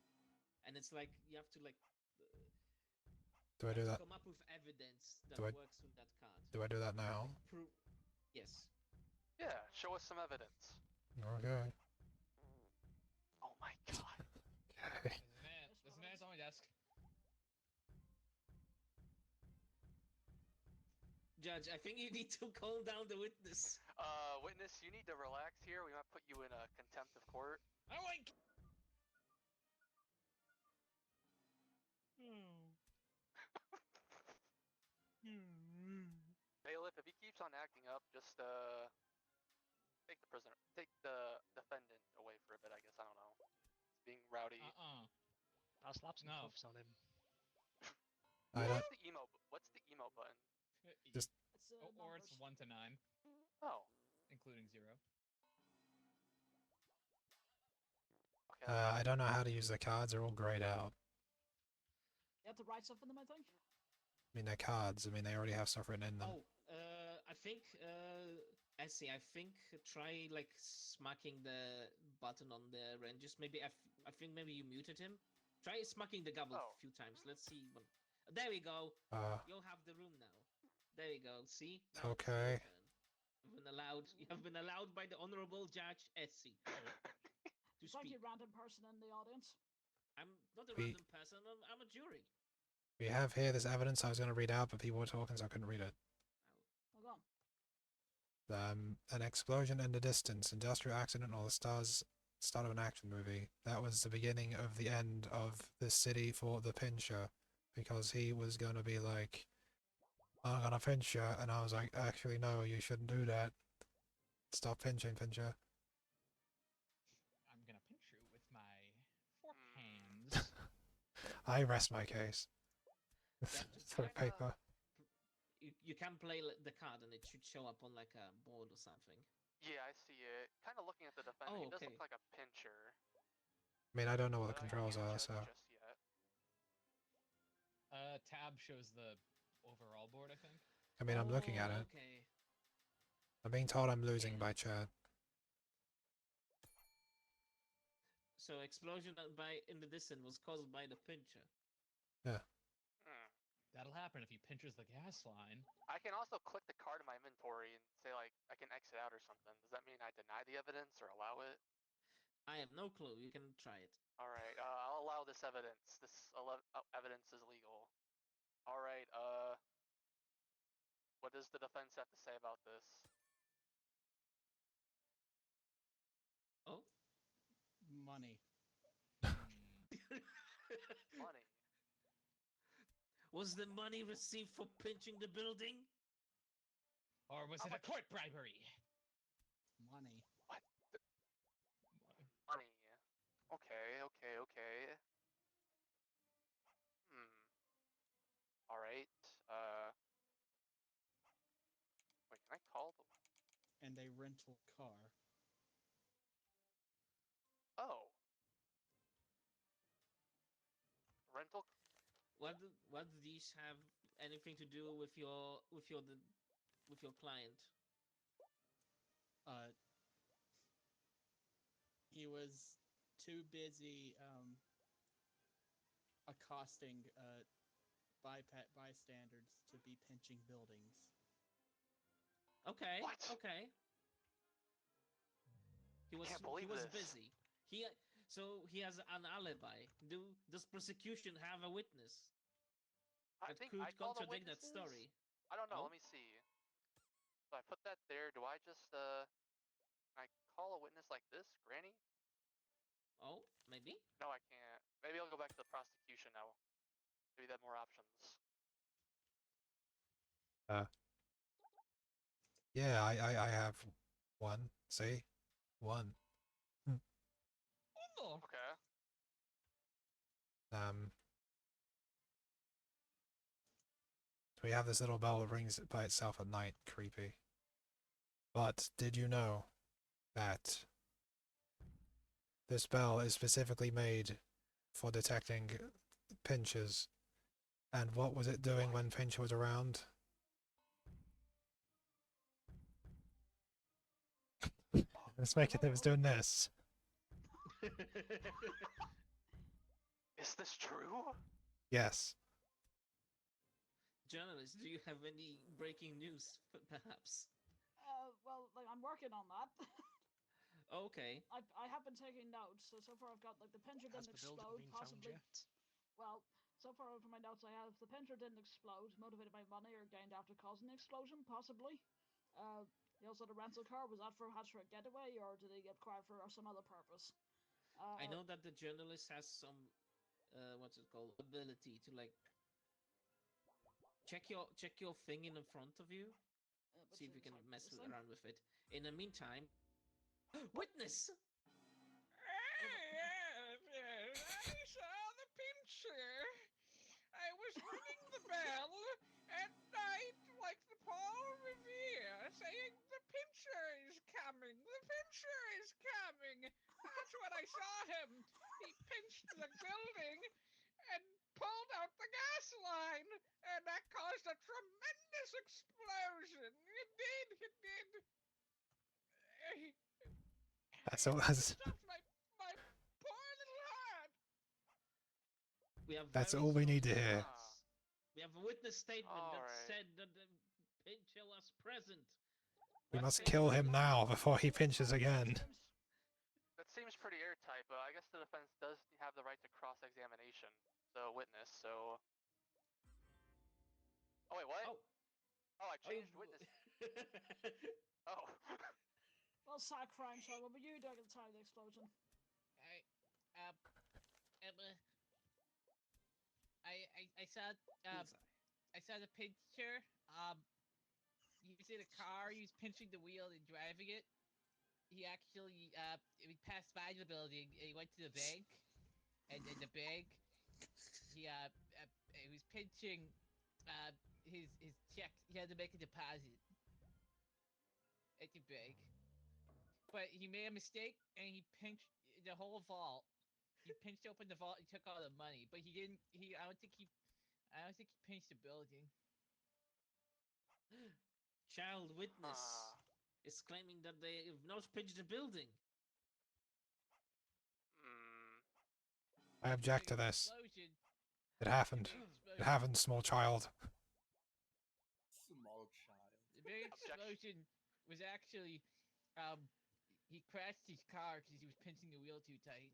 And it's like you have to like Do I do that? come up with evidence that Do I- works with that card. Do I do that now? Yes. Yeah, show us some evidence. Okay. Oh my god. Okay. There's an advance on my desk. Judge, I think you need to calm down the witness. Witness, you need to relax here. We might put you in a contempt of court. I like. Bailiff, if he keeps on acting up, just take the defendant away for a bit. I guess I don't know. He's being rowdy. I'll slap some No. cuffs on him. I don't. What's the emo button? Just- It's, Or it's numbers. 1 to 9, Oh, including 0. okay. I don't know how to use the cards. They're all grayed out. You have to write stuff in them, I think. I mean, they're cards. I mean, they already have stuff written in them. Oh, I think Essie, I think try like smacking the button on there and just maybe I think maybe you muted him. Try smacking the gavel Oh. a few times. Let's see. There we go. You'll have the room now. There you go. See? Now it's your Okay. turn. You have been allowed by the honorable Judge Essie to It's like speak. a random person in the audience. I'm not a We- random person. I'm a jury. We have here this evidence I was going to read out, but people were talking, so I couldn't read it. Hold on. An explosion in the distance, industrial accident, or the start of an action movie. That was the beginning of the end of the city for the Pincher, because he was going to be like, I'm going to pinch you, and I was like, actually, no, you shouldn't do that. Stop pinching, Pincher. I'm gonna pinch you with my 4 hands. I rest my case. just For kinda- paper. You can play the card and it should show up on like a board or something. Yeah, I see it. Kind of looking at the defendant, Oh, he does okay. look like a pincher. I mean, I don't know what the but I controls can't are, judge so. just yet. Tab shows the overall board, I think. I mean, I'm looking at it. Okay. I'm being told I'm losing by chat. So explosion in the distance was caused by the pincher. Hmm. That'll happen if he pinches the gas line. I can also click the card in my inventory and say like I can exit out or something. Does that mean I deny the evidence or allow it? I have no clue. You can try it. All right, I'll allow this evidence. This evidence is legal. All right, what does the defense have to say about this? Oh. Money. Money. Was the money received for pinching the building? Or was it a court bribery? Money. Money. Okay. All right. Wait, can I call the? And a rental car. Oh. Rental. What do these have anything to do with your client? He was too busy accosting bystanders to be pinching buildings. Okay. What? Okay. Can't believe he was this. busy. So he has an alibi. Does prosecution have a witness I that think could I call the contradict that witnesses. story? I don't know. Oh? Let me see. So I put that there. Do I just can I call a witness like this, Granny? Oh, maybe. No, I can't. Maybe I'll go back to the prosecution now. Maybe they have more options. Yeah, I have one. See? One. Okay. We have this little bell that rings by itself at night. Creepy. But did you know that this bell is specifically made for detecting pinchers? And what was it doing when Pincher was around? Let's make it was doing this. Is this true? Yes. Journalist, do you have any breaking news, perhaps? Well, like I'm working on that. Okay. I have been taking notes. So far I've got like the pincher Has didn't the building explode, been found possibly. yet? Well, so far from my notes I have the pincher didn't explode, motivated by money or gained after causing the explosion, possibly. He also had a rental car. Was that for a getaway, or did he get acquired for some other purpose? I know that the journalist has some, what's it called, ability to like check your thing in front of you. See if you can mess around with it. In the meantime, witness. Yes, I saw the pincher. I was ringing the bell at night like the Paul Revere, saying the pincher is coming, the pincher is coming. That's when I saw him. He pinched the building and pulled out the gas line, and that caused a tremendous explosion. It did, it did. That's all. That's, My poor little heart. We have that's very all we strong need to hear. evidence. We have a witness statement that Alright. said that the pincher was present. We What must pincher? kill him now before he pinches again. That seems pretty airtight, but I guess the defense does have the right to cross-examination the witness. So. Oh wait, what? Oh. Oh, I changed witness. Oh. Well, side crime, so what were you doing at the time of the explosion? I saw the pincher. He was in a car. He was pinching the wheel and driving it. He actually he passed by the building. And he went to the bank, and in the bank, he was pinching his check. He had to make a deposit at the bank, but he made a mistake and he pinched the whole vault. He pinched open the vault and took all the money, but he didn't. I don't think he pinched the building. Child witness is claiming that they have not pinched the building. I object to this. Explosion. It happened. It happened, small child. Small child. The big explosion was actually, he crashed his car because he was pinching the wheel too tight.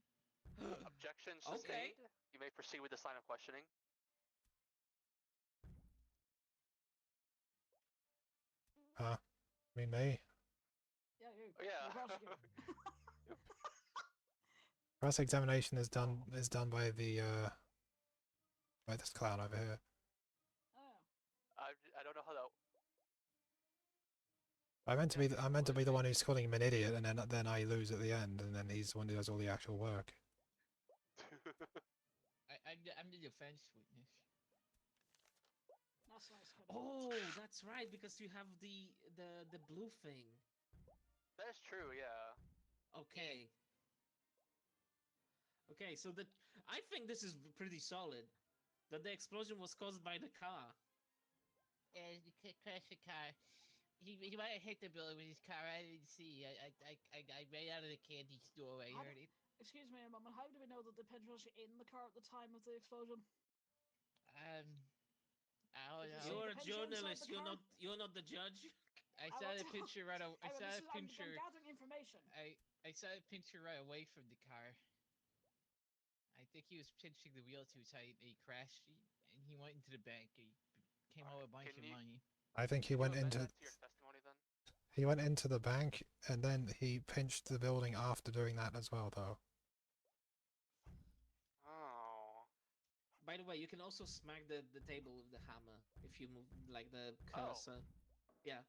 Objection sustained. You may proceed with this line of questioning. Huh? Me? Yeah, you. Yeah. Cross-examination is done by the by this clown over here. I don't know how that. I meant to be the one who's calling him an idiot, and then I lose at the end, and then he's the one who does all the actual work. I'm the defense witness. That's nice. Oh, that's right, because you have the blue thing. That is true, yeah. Okay. Okay, so I think this is pretty solid. That the explosion was caused by the car. You could crash the car. he might have hit the building with his car. I didn't see. I ran out of the candy store. I How heard do- it. Excuse me a moment. How do we know that the pinch was in the car at the time of the explosion? I don't Did you know. see You're the a pincher inside journalist. the car? You're not the judge. I I saw will the tell- pincher right away. I saw the I'm pincher. gathering information. I saw the pincher right away from the car. I think he was pinching the wheel too tight. He crashed, and he went into the bank. He came out with a bunch of money. I think he went into To your testimony then. the bank and then he pinched the building after doing that as well, though. Oh. By the way, you can also smack the table with the hammer if you move like the Oh. cursor. Yeah.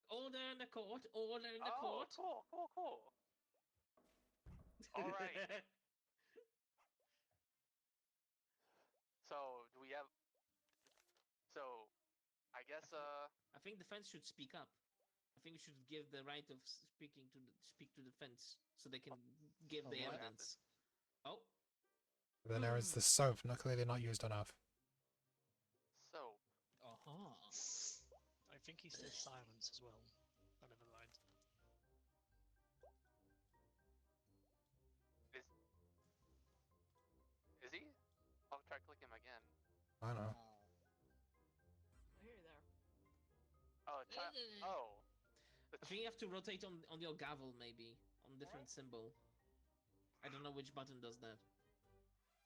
Order in the court. Order in the Oh, court. cool. All right. So do we have? So, I guess I think the fence should speak up. I think we should give the right of speak to the fence so they can give Oh, the what? evidence. Oh. Then there is the soap, not clearly not used enough. soap. I think he said silence as well. I never mind. Is he? I'll try clicking him again. I know. Here, there. Oh, oh. I think you have to rotate on your gavel, maybe on different symbol. I don't know which button does that.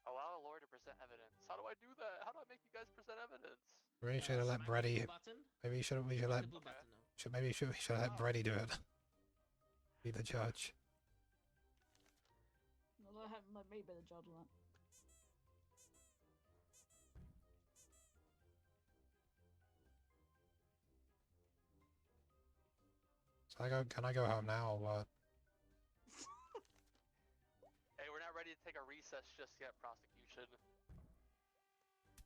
Allow a lawyer to present evidence. How do I do that? How do I make you guys present evidence? We should have let smack the Brady. blue button. Maybe we should Smack let. the blue button now. We should let Brady do it. Be the judge. No, let me be the judge on that. So can I go home now or what? Hey, we're not ready to take a recess just yet, prosecution.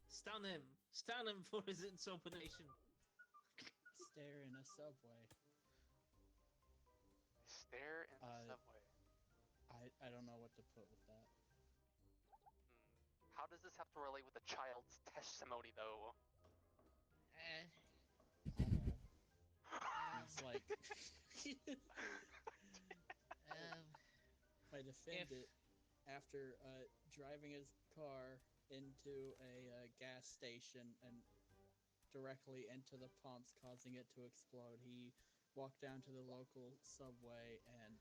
Stun him! Stun him for his insubordination. Stare in a subway. Stare in the subway. I don't know what to put with that. How does this have to relate with the child's testimony, though? It's like my defendant, after driving his car into a gas station and directly into the pumps, causing it to explode, he walked down to the local subway and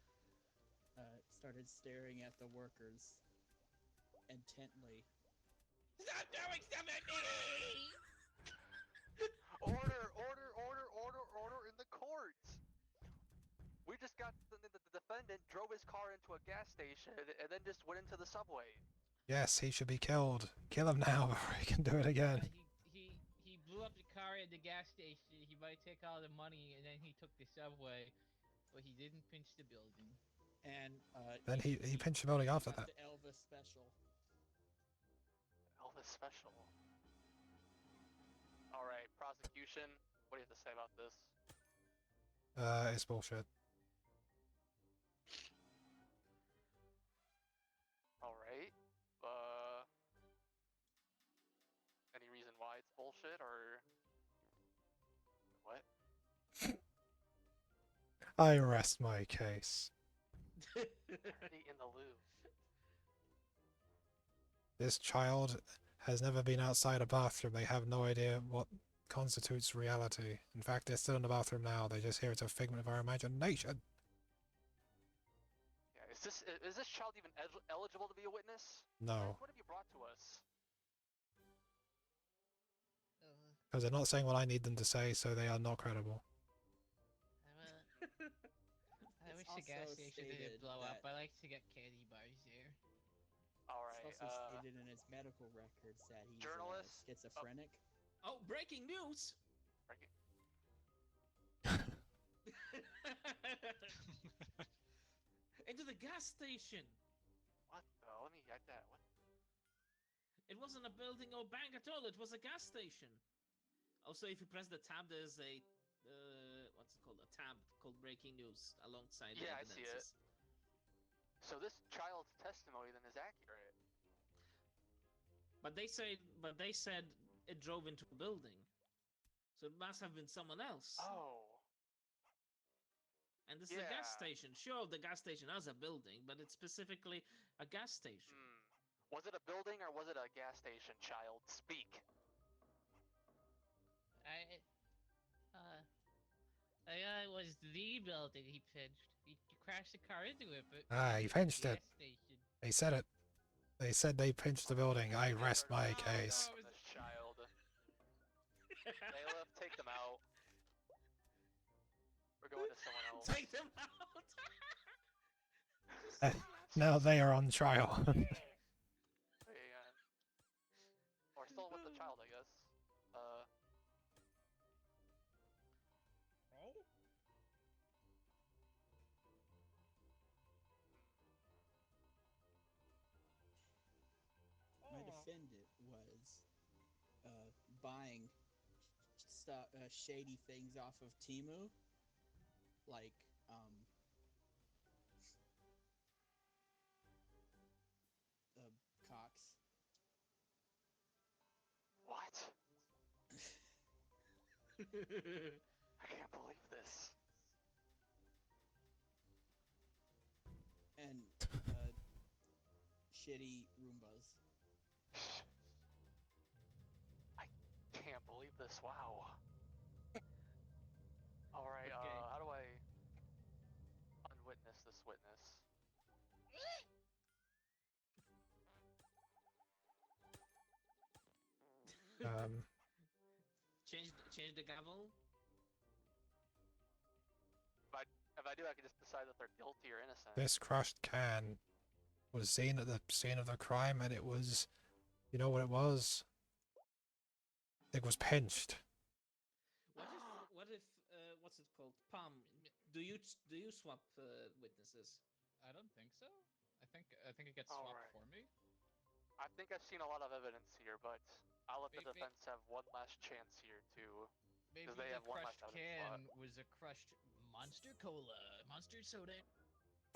started staring at the workers intently. Stop throwing stuff at me! Order in the court! We just got the defendant drove his car into a gas station and then just went into the subway. Yes, he should be killed. Kill him now before he can do it again. He blew up the car at the gas station. He might take all the money and then he took the subway, but he didn't pinch the building. And Then he pinched the building after that. The Elvis special. Elvis special. Alright, prosecution, what do you have to say about this? It's bullshit. Alright, any reason why it's bullshit, or... What? I rest my case. Already in the loop. This child has never been outside a bathroom. They have no idea what constitutes reality. In fact, they're still in the bathroom now. They just hear it's a figment of our imagination. Yeah, is this child even eligible to be a witness? No. What have you brought to us? Because they're not saying what I need them to say, so they are not credible. I wish the gas station didn't blow up. I like to get candy bars there. Alright, It's also stated in his medical records that he's journalist? schizophrenic. Oh, breaking news! Into the gas station! What the? Let me get that. What? It wasn't a building or bank at all, it was a gas station. Also, if you press the tab, there's a, what's it called? A tab called breaking news alongside the Yeah, I see it. evidences. So this child's testimony then is accurate. But they said it drove into a building. So it must have been someone else. Oh. And this is a gas Yeah. station. Sure, the gas station has a building, but it's specifically a gas station. Was it a building or was it a gas station, child? Speak. It was the building he pinched. He crashed the car into it, but He it was a pinched it. gas station. They said it. They said they pinched the building. I rest my case. From this child. Bailiff, take them out. We're going to someone else. Take them out. Now they are on trial. Or still with the child, I guess. My defendant was buying stuff, shady things off of Temu, like cocks. What? I can't believe this. And shitty Roombas. I can't believe this. Wow. All right. Okay. How do I unwitness this witness? Change the gavel. If I do, I can just decide that they're guilty or innocent. This crushed can was seen at the scene of the crime, and it was, you know what it was? It was pinched. What if what's it called? Palm. Do you swap witnesses? I don't think so. I think it gets swapped for me. I think I've seen a lot of evidence here, but I'll let the Maybe- defense have one last chance here to. Maybe they the have one last crushed evidence can was a crushed Monster Cola, Monster Soda.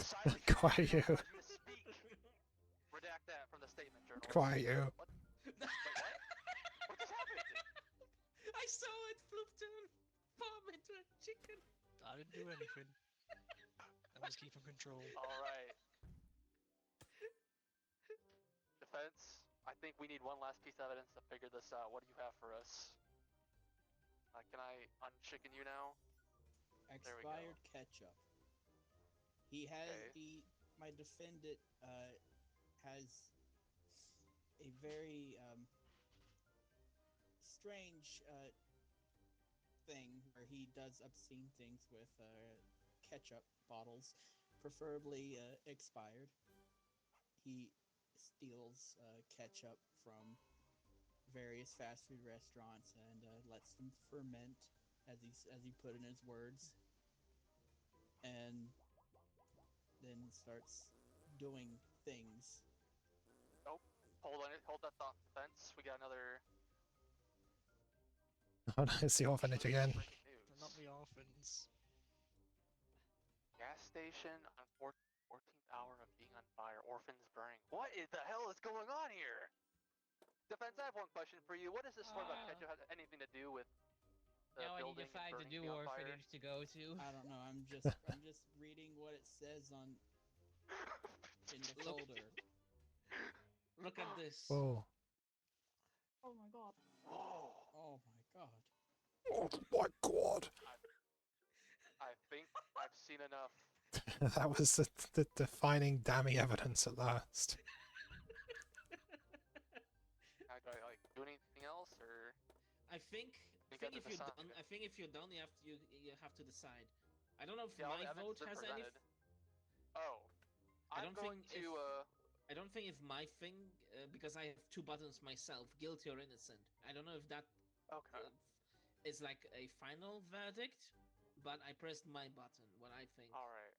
Silence. Quiet you. Speak. Redact that from the statement, journal. Quiet you. What? Wait, what? What just happened? I saw it flip to palm into a chicken. I didn't do anything. I was keeping control. All right. Defense, I think we need one last piece of evidence to figure this out. What do you have for us? Can I unchicken you now? There we go. Expired ketchup. He has my defendant has a very strange thing where he does obscene things with ketchup bottles, preferably expired. He steals ketchup from various fast food restaurants and lets them ferment, as he put in his words, and then starts doing things. Oh, hold that thought, defense. We got another. Oh, no, it's the orphanage again. breaking news. They're not the orphans. Gas station on 14th hour of being on fire. Orphans burning. What the hell is going on here? Defense, I have one question for you. What does this story about ketchup have anything to do with the Now I need building to find and a burning new being on fire? orphanage to go to. I don't know. I'm just reading what it says on in the folder. Look at this. Oh. Oh my god. Whoa. Oh my god. Oh my god. I think I've seen enough. That was the defining damning evidence at last. Do I do anything else, or? I think if you're done, you have to decide. I don't know if my vote has any. Oh, I I'm don't going think to. I don't think if my thing, because I have two buttons myself, guilty or innocent. I don't know if that is like a final verdict, but I pressed my button when I think. All right.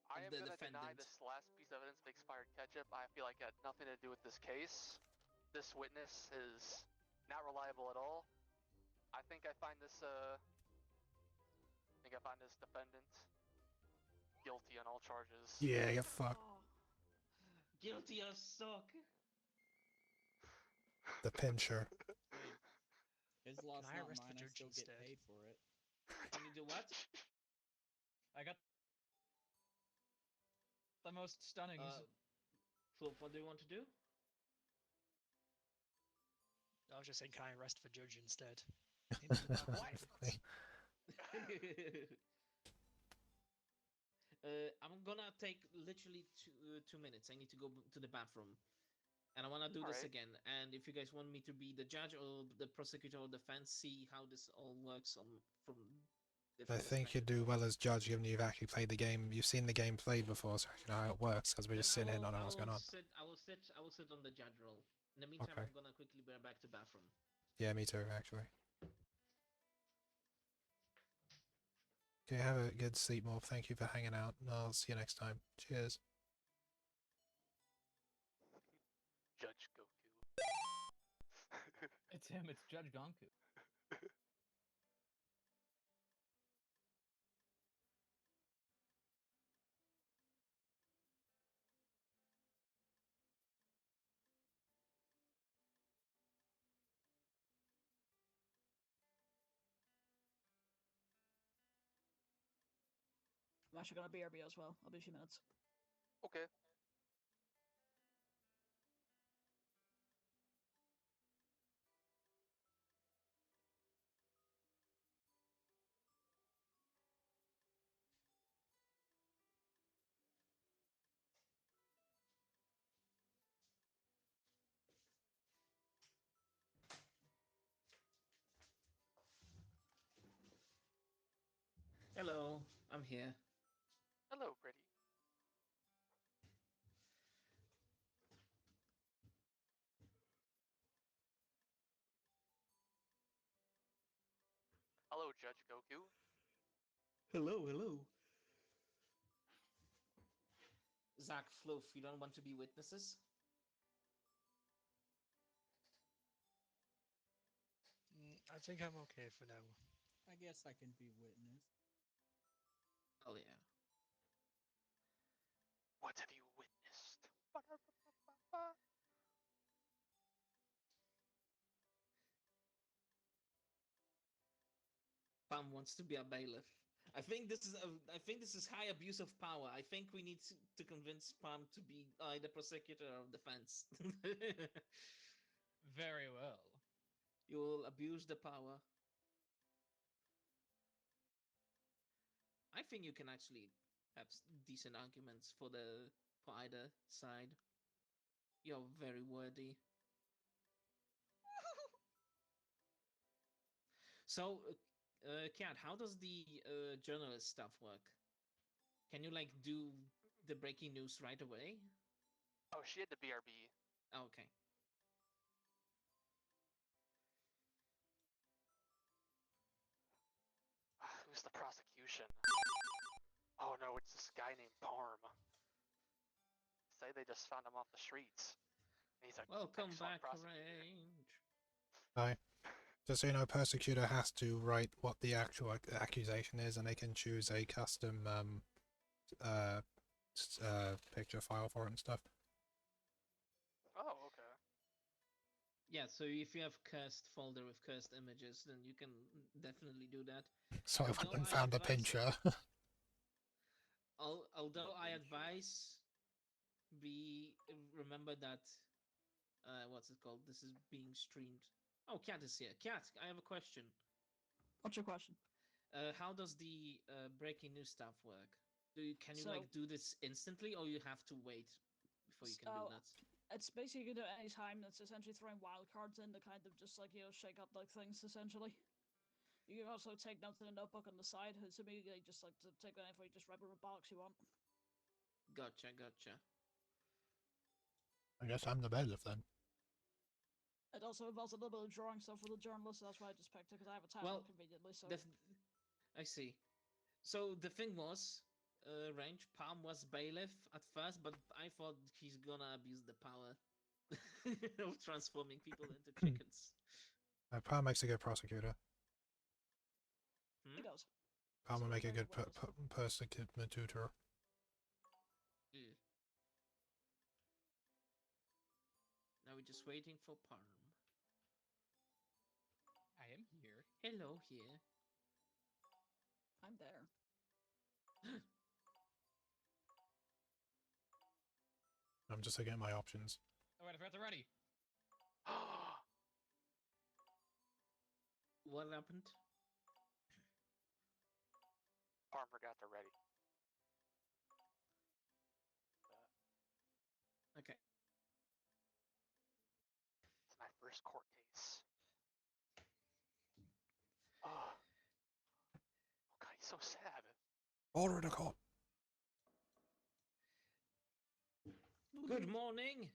I am the going to deny defendant. this last piece of evidence of expired ketchup. I feel like it had nothing to do with this case. This witness is not reliable at all. I think I find this defendant guilty on all charges. Yeah, you're fucked. Oh. Guilty as suck. The pincher. His loss, Can I not arrest the mine. I judge still get instead? paid for it. Can you do what? I got The most stunning. Fluff, what do you want to do? I was just saying, can I arrest for judge instead? I'm gonna take literally 2 minutes. I need to go to the bathroom, and I wanna do this Alright. again. And if you guys want me to be the judge or the prosecutor or defense, see how this all works on from. I think you'd do well as judge, given you've actually played the game. You've seen the game played before, so you know how it works. Because we're just sitting here not knowing what's going on. I will sit on the judge role. In the meantime, Okay. I'm gonna quickly be back to bathroom. Yeah, me too, actually. Okay, have a good sleep, Morph. Thank you for hanging out, and I'll see you next time. Cheers. Judge Goku. It's him. It's Judge Gonku. I'm actually gonna BRB as well. I'll be a few minutes. Okay. Hello, I'm here. Hello, pretty. Hello, Judge Goku. Hello. Zach, Fluff, you don't want to be witnesses? I think I'm okay for now. I guess I can be witness. Oh yeah. What have you witnessed? Pam wants to be a bailiff. I think this is high abuse of power. I think we need to convince Pam to be either prosecutor or defense. Very well. You will abuse the power. I think you can actually have decent arguments for either side. You're very worthy. So, Kat, how does the journalist stuff work? Can you like do the breaking news right away? Oh, she had the BRB. Oh, okay. Who's the prosecution? Oh no, it's this guy named Parm. Say they just found him off the streets. He's a Welcome excellent back, prosecutor. Range. Hi. Just so you know, Persecutor has to write what the actual accusation is, and they can choose a custom picture file for it and stuff. Oh, okay. Yeah, so if you have cursed folder with cursed images, then you can definitely do that. So I went Although and I found the advise- pincher. Although I advise remember that what's it called? This is being streamed. Oh, Cat is here. Cat, I have a question. What's your question? How does the breaking news stuff work? Can you So- like do this instantly, or you have to wait before you can do So- that? It's basically you can do it any time. That's essentially throwing wild cards in to kind of just like shake up like things essentially. You can also take notes in a notebook on the side. It's immediately just like to take that info. You just write whatever box you want. Gotcha. I guess I'm the bailiff then. It also involves a little bit of drawing stuff for the journalist. So that's why I just picked it because I have a tablet conveniently. So I see. So the thing was, Range Palm was bailiff at first, but I thought he's gonna abuse the power of transforming people into chickens. Palm makes a good prosecutor. he does. Palm will So make a very good well. persecutor. Yeah. Now we're just waiting for Palm. I am here. Hello here. I'm there. I'm just looking at my options. Alright, if you're ready. What happened? Farmer got the ready. Okay. It's my first court case. Oh God, he's so sad. Order the court. Good morning,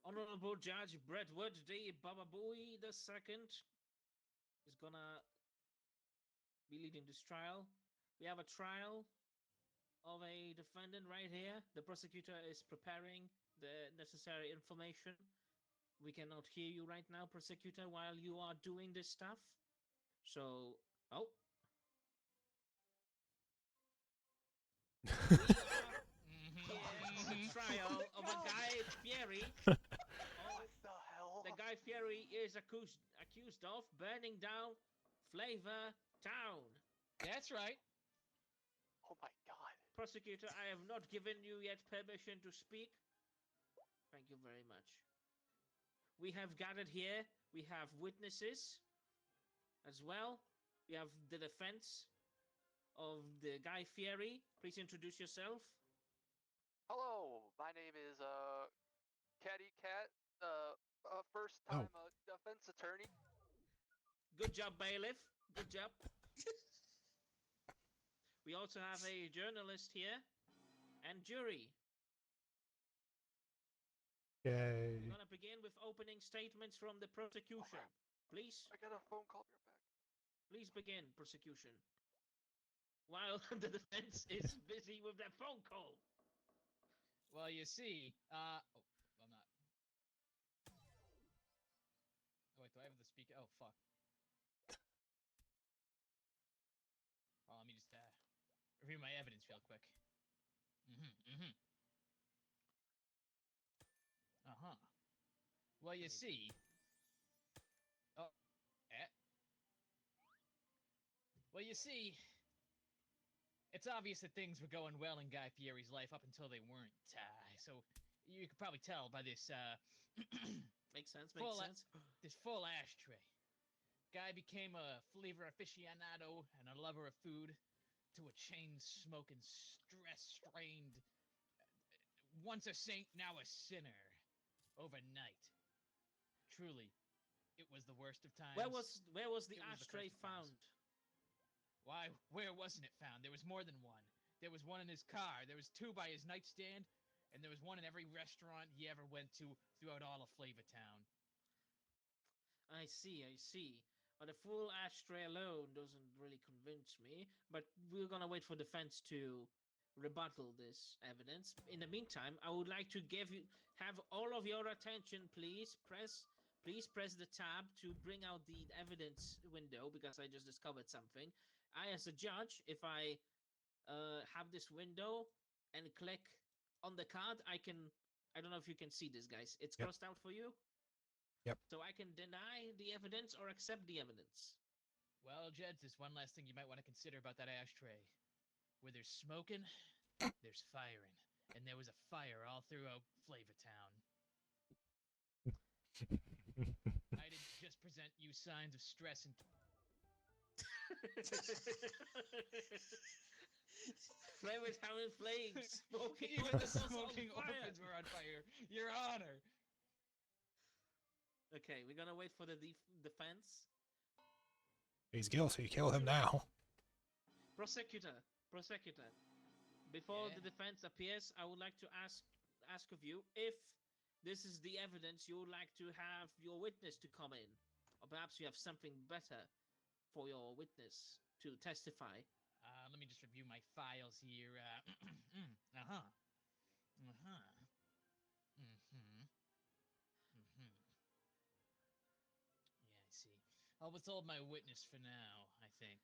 Honorable Judge Brentwood D. Bababooey II is gonna be leading this trial. We have a trial of a defendant right here. The prosecutor is preparing the necessary information. We cannot hear you right now, prosecutor, while you are doing this stuff. So, oh. We are here on the trial of a Guy Fieri. What the hell? The Guy Fieri is accused of burning down Flavor Town. That's right. Oh my God. Prosecutor, I have not given you yet permission to speak. Thank you very much. We have gathered here. We have witnesses as well. We have the defense of the Guy Fieri. Please introduce yourself. Hello, my name is Catty Cat. First time defense attorney. Good job, bailiff. Good job. We also have a journalist here and jury. Yay. We're gonna begin with opening statements from the prosecution. Please. I got a phone call. You're back. Please begin, prosecution. While the defense is busy with that phone call. Well, you see, I'm not. Oh, wait, do I have the speaker? Oh, fuck. Well, let me just, review my evidence real quick. Uh-huh. Well, you see... Oh, Well, you see... It's obvious that things were going well in Guy Fieri's life up until they weren't. So you could probably tell by this Makes sense. This full ashtray. Guy became a flavor aficionado and a lover of food to a chain-smoking, stress-strained, once a saint, now a sinner, overnight. Truly, it was the worst of times. Where was the It was the ashtray curse of times. found? Why, where wasn't it found? There was more than one. There was one in his car, there was two by his nightstand, and there was one in every restaurant he ever went to throughout all of Flavor Town. I see. But a full ashtray alone doesn't really convince me. But we're gonna wait for defense to rebuttal this evidence. In the meantime, I would like to have all of your attention, please. Please press the tab to bring out the evidence window because I just discovered something. I, as a judge, if I have this window and click on the card, I don't know if you can see this, guys. It's crossed out for you. Yep. So I can deny the evidence or accept the evidence. Well, Jed, there's one last thing you might want to consider about that ashtray. Where there's smoking, there's firing. And there was a fire all throughout Flavor Town. I didn't just present you signs of stress and... Flavor Town in flames. Smoking Even the weapons on smoking fire. weapons were on fire. Your Honor. Okay, we're gonna wait for the defense. He's guilty. Kill him now. Prosecutor. Before the defense appears, I would like to ask of you if this is the evidence you would like to have your witness to come in, or perhaps you have something better for your witness to testify. Let me just review my files here. Yeah, I see. I'll withhold my witness for now, I think.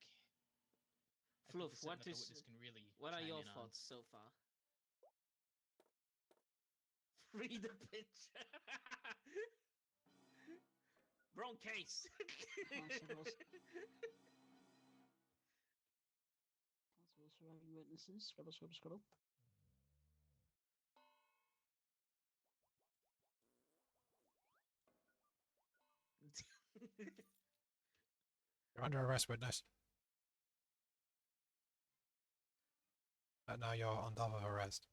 Fluff, what are your thoughts so far? Read the picture. Wrong case. Surviving witnesses. Scrabble. You're under arrest, witness. And now you're on top of arrest.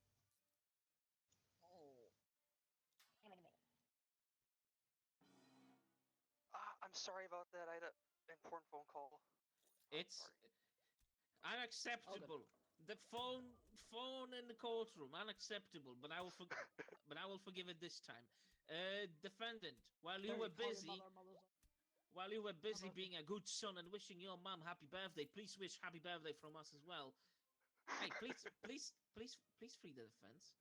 I'm sorry about that. I had an important phone call. It's Sorry. unacceptable. The phone in the courtroom, unacceptable. But I will forgive it this time. Defendant, while you were busy being a good son and wishing your mum happy birthday, please wish happy birthday from us as well. Hey, please free the defense.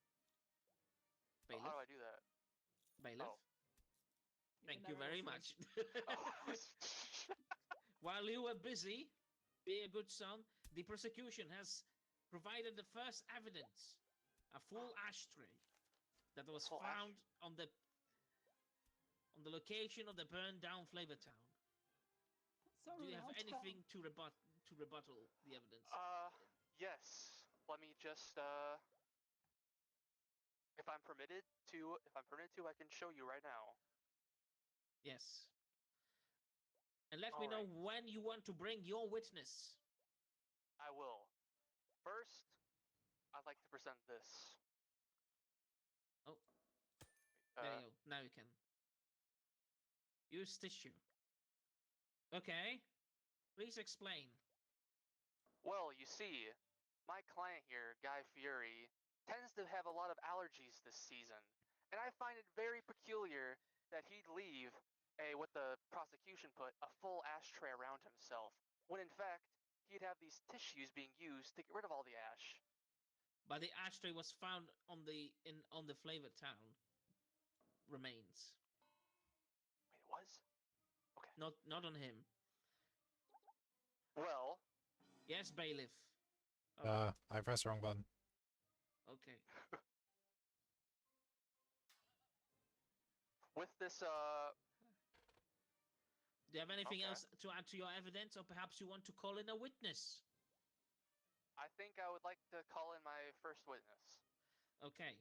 Bailiff. How do I do that? Bailiff. Oh. Thank you very much. Oh. While you were busy being a good son, the prosecution has provided the first evidence, a full ashtray that was found on the location of the burned down Flavor Town. Do you have anything to rebuttal the evidence? Yes. Let me just if I'm permitted to, I can show you right now. Yes. And let me know when you want to bring your witness. I will. First, I'd like to present this. Oh. There you go. Now you can. Use tissue. Okay. Please explain. Well, you see, my client here, Guy Fieri, tends to have a lot of allergies this season, and I find it very peculiar that he'd leave what the prosecution put, a full ashtray around himself, when in fact, he'd have these tissues being used to get rid of all the ash. But the ashtray was found on the Flavor Town remains. Wait, it was? Okay. Not on him. Well. Yes, bailiff. I pressed the wrong button. Okay. With this, Do you have anything else to add to your evidence, or perhaps you want to call in a witness? I think I would like to call in my first witness. Okay.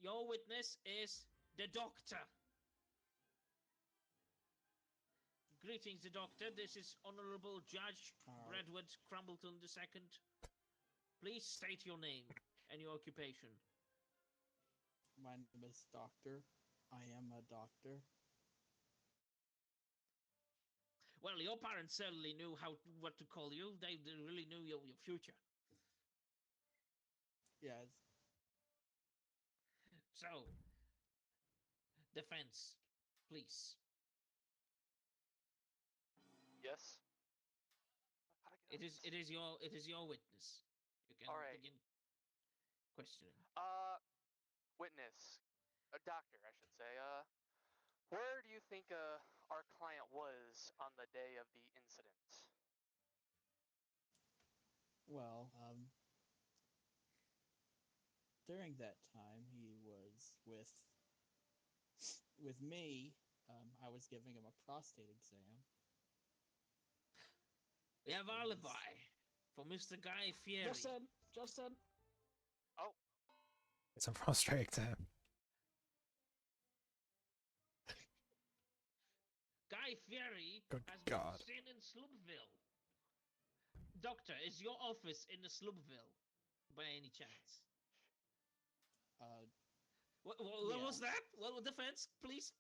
Your witness is the doctor. Greetings, the doctor. This is Honorable Judge Bradwood Crumbleton II. Please state your name and your occupation. My name is Doctor. I am a doctor. Well, your parents certainly knew what to call you. They really knew your future. Yes. So, defense, please. Yes. It is your witness. You can begin questioning. Witness, a doctor, I should say. Where do you think our client was on the day of the incident? Well, during that time, he was with me. I was giving him a prostate exam. We have alibi for Mr. Guy Fieri. Justin. Oh. It's a prostate exam. Guy Fieri Good has God. been seen in Sloopville. Doctor, is your office in the Sloopville by any chance? What was that? What defense? Please.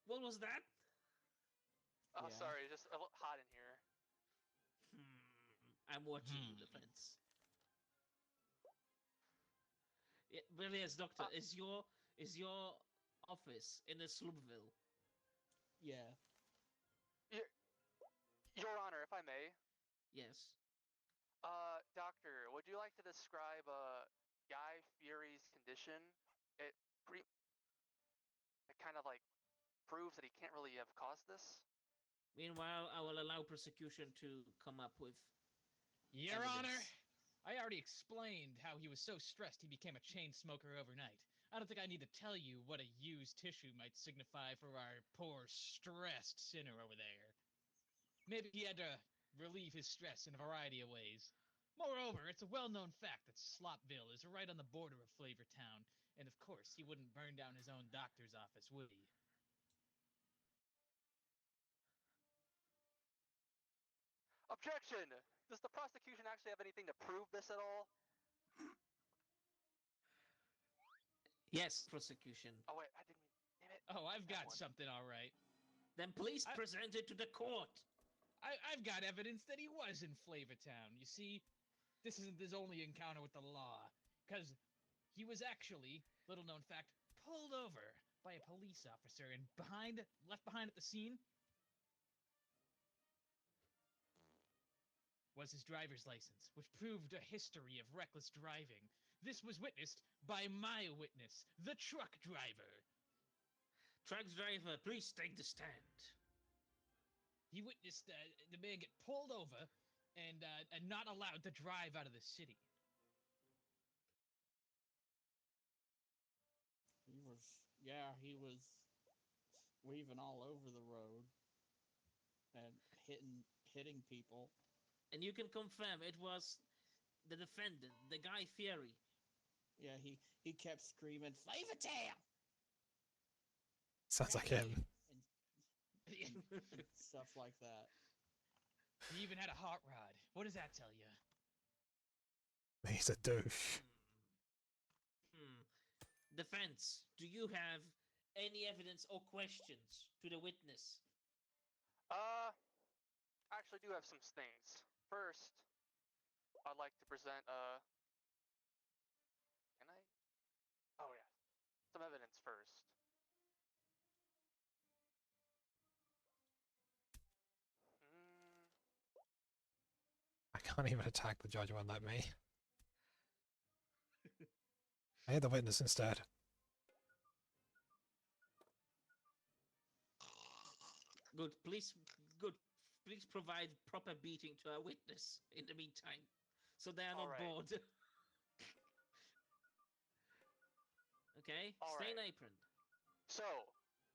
What was that? Oh, sorry, just a little hot in here. I'm watching you, defense. Yeah, but yes, doctor, is your office in the Sloopville? Yeah. Your Honor, if I may. Yes. Doctor, would you like to describe Guy Fieri's condition? It kind of like proves that he can't really have caused this. Meanwhile, I will allow prosecution to come up with Your evidence. Honor, I already explained how he was so stressed he became a chain smoker overnight. I don't think I need to tell you what a used tissue might signify for our poor, stressed sinner over there. Maybe he had to relieve his stress in a variety of ways. Moreover, it's a well-known fact that Slopville is right on the border of Flavor Town, and of course, he wouldn't burn down his own doctor's office, would he? Objection! Does the prosecution actually have anything to prove this at all? Yes, prosecution. Oh wait, I didn't mean. Damn it. Oh, I've That got one. something, all right. Then please I- present it to the court. I've got evidence that he was in Flavortown. You see, this isn't his only encounter with the law, because he was actually, little known fact, pulled over by a police officer and left behind at the scene was his driver's license, which proved a history of reckless driving. This was witnessed by my witness, the truck driver. Truck driver, please take the stand. He witnessed the man get pulled over and not allowed to drive out of the city. He was weaving all over the road and hitting people. And you can confirm it was the defendant, the Guy Fieri. Yeah, he kept screaming, Flavortown! Sounds like him. And stuff like that. He even had a hot rod. What does that tell you? He's a douche. Defense, do you have any evidence or questions to the witness? I actually do have some things. First, I'd like to present, can I? Oh, yeah. Some evidence first. I can't even attack the judge one like me. I hit the witness instead. Good, please provide proper beating to our witness in the meantime, so they are not bored. Okay, stay in apron. So,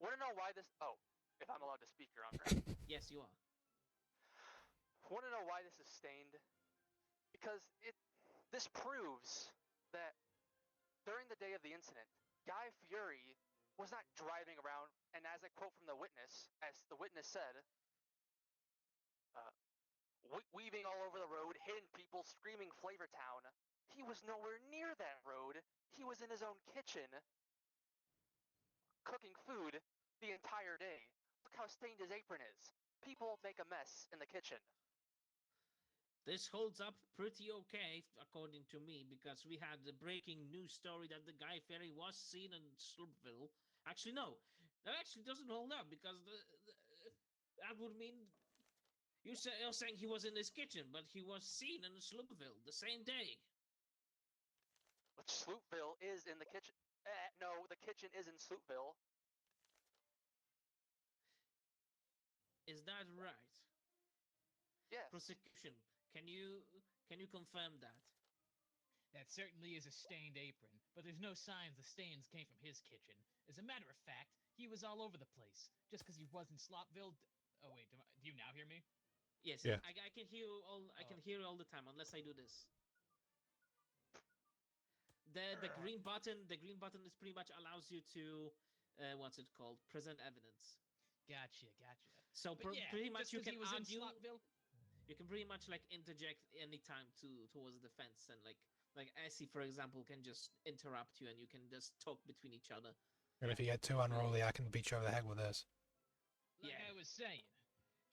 wanna know why this? Oh, if I'm allowed to speak, Your Honor. Yes, you are. Wanna know why this is stained? Because this proves that during the day of the incident, Guy Fieri was not driving around, and as I quote from the witness, as the witness said, weaving all over the road, hitting people, screaming Flavortown. He was nowhere near that road. He was in his own kitchen, cooking food the entire day. Look how stained his apron is. People make a mess in the kitchen. This holds up pretty okay, according to me, because we had the breaking news story that the Guy Fieri was seen in Sloopville. Actually, no. That actually doesn't hold up, because that would mean you're saying he was in his kitchen, but he was seen in Sloopville the same day. But Sloopville is in the kitchen. No, the kitchen is in Sloopville. Is that right? Yes. Prosecution, can you confirm that? That certainly is a stained apron, but there's no signs the stains came from his kitchen. As a matter of fact, he was all over the place. Just because he was in Slopville. Oh wait, do you now hear me? Yes, yeah. I can hear you all. I can hear you all the time, unless I do this. The green button is pretty much allows you to what's it called? Present evidence. Gotcha. So Yeah, pretty much you just 'cause can he was in argue. Slopville. You can pretty much like interject anytime towards the defense, and like Essie, for example, can just interrupt you, and you can just talk between each other. And if you get too unruly, I can beat you over the head with this. Like I was saying,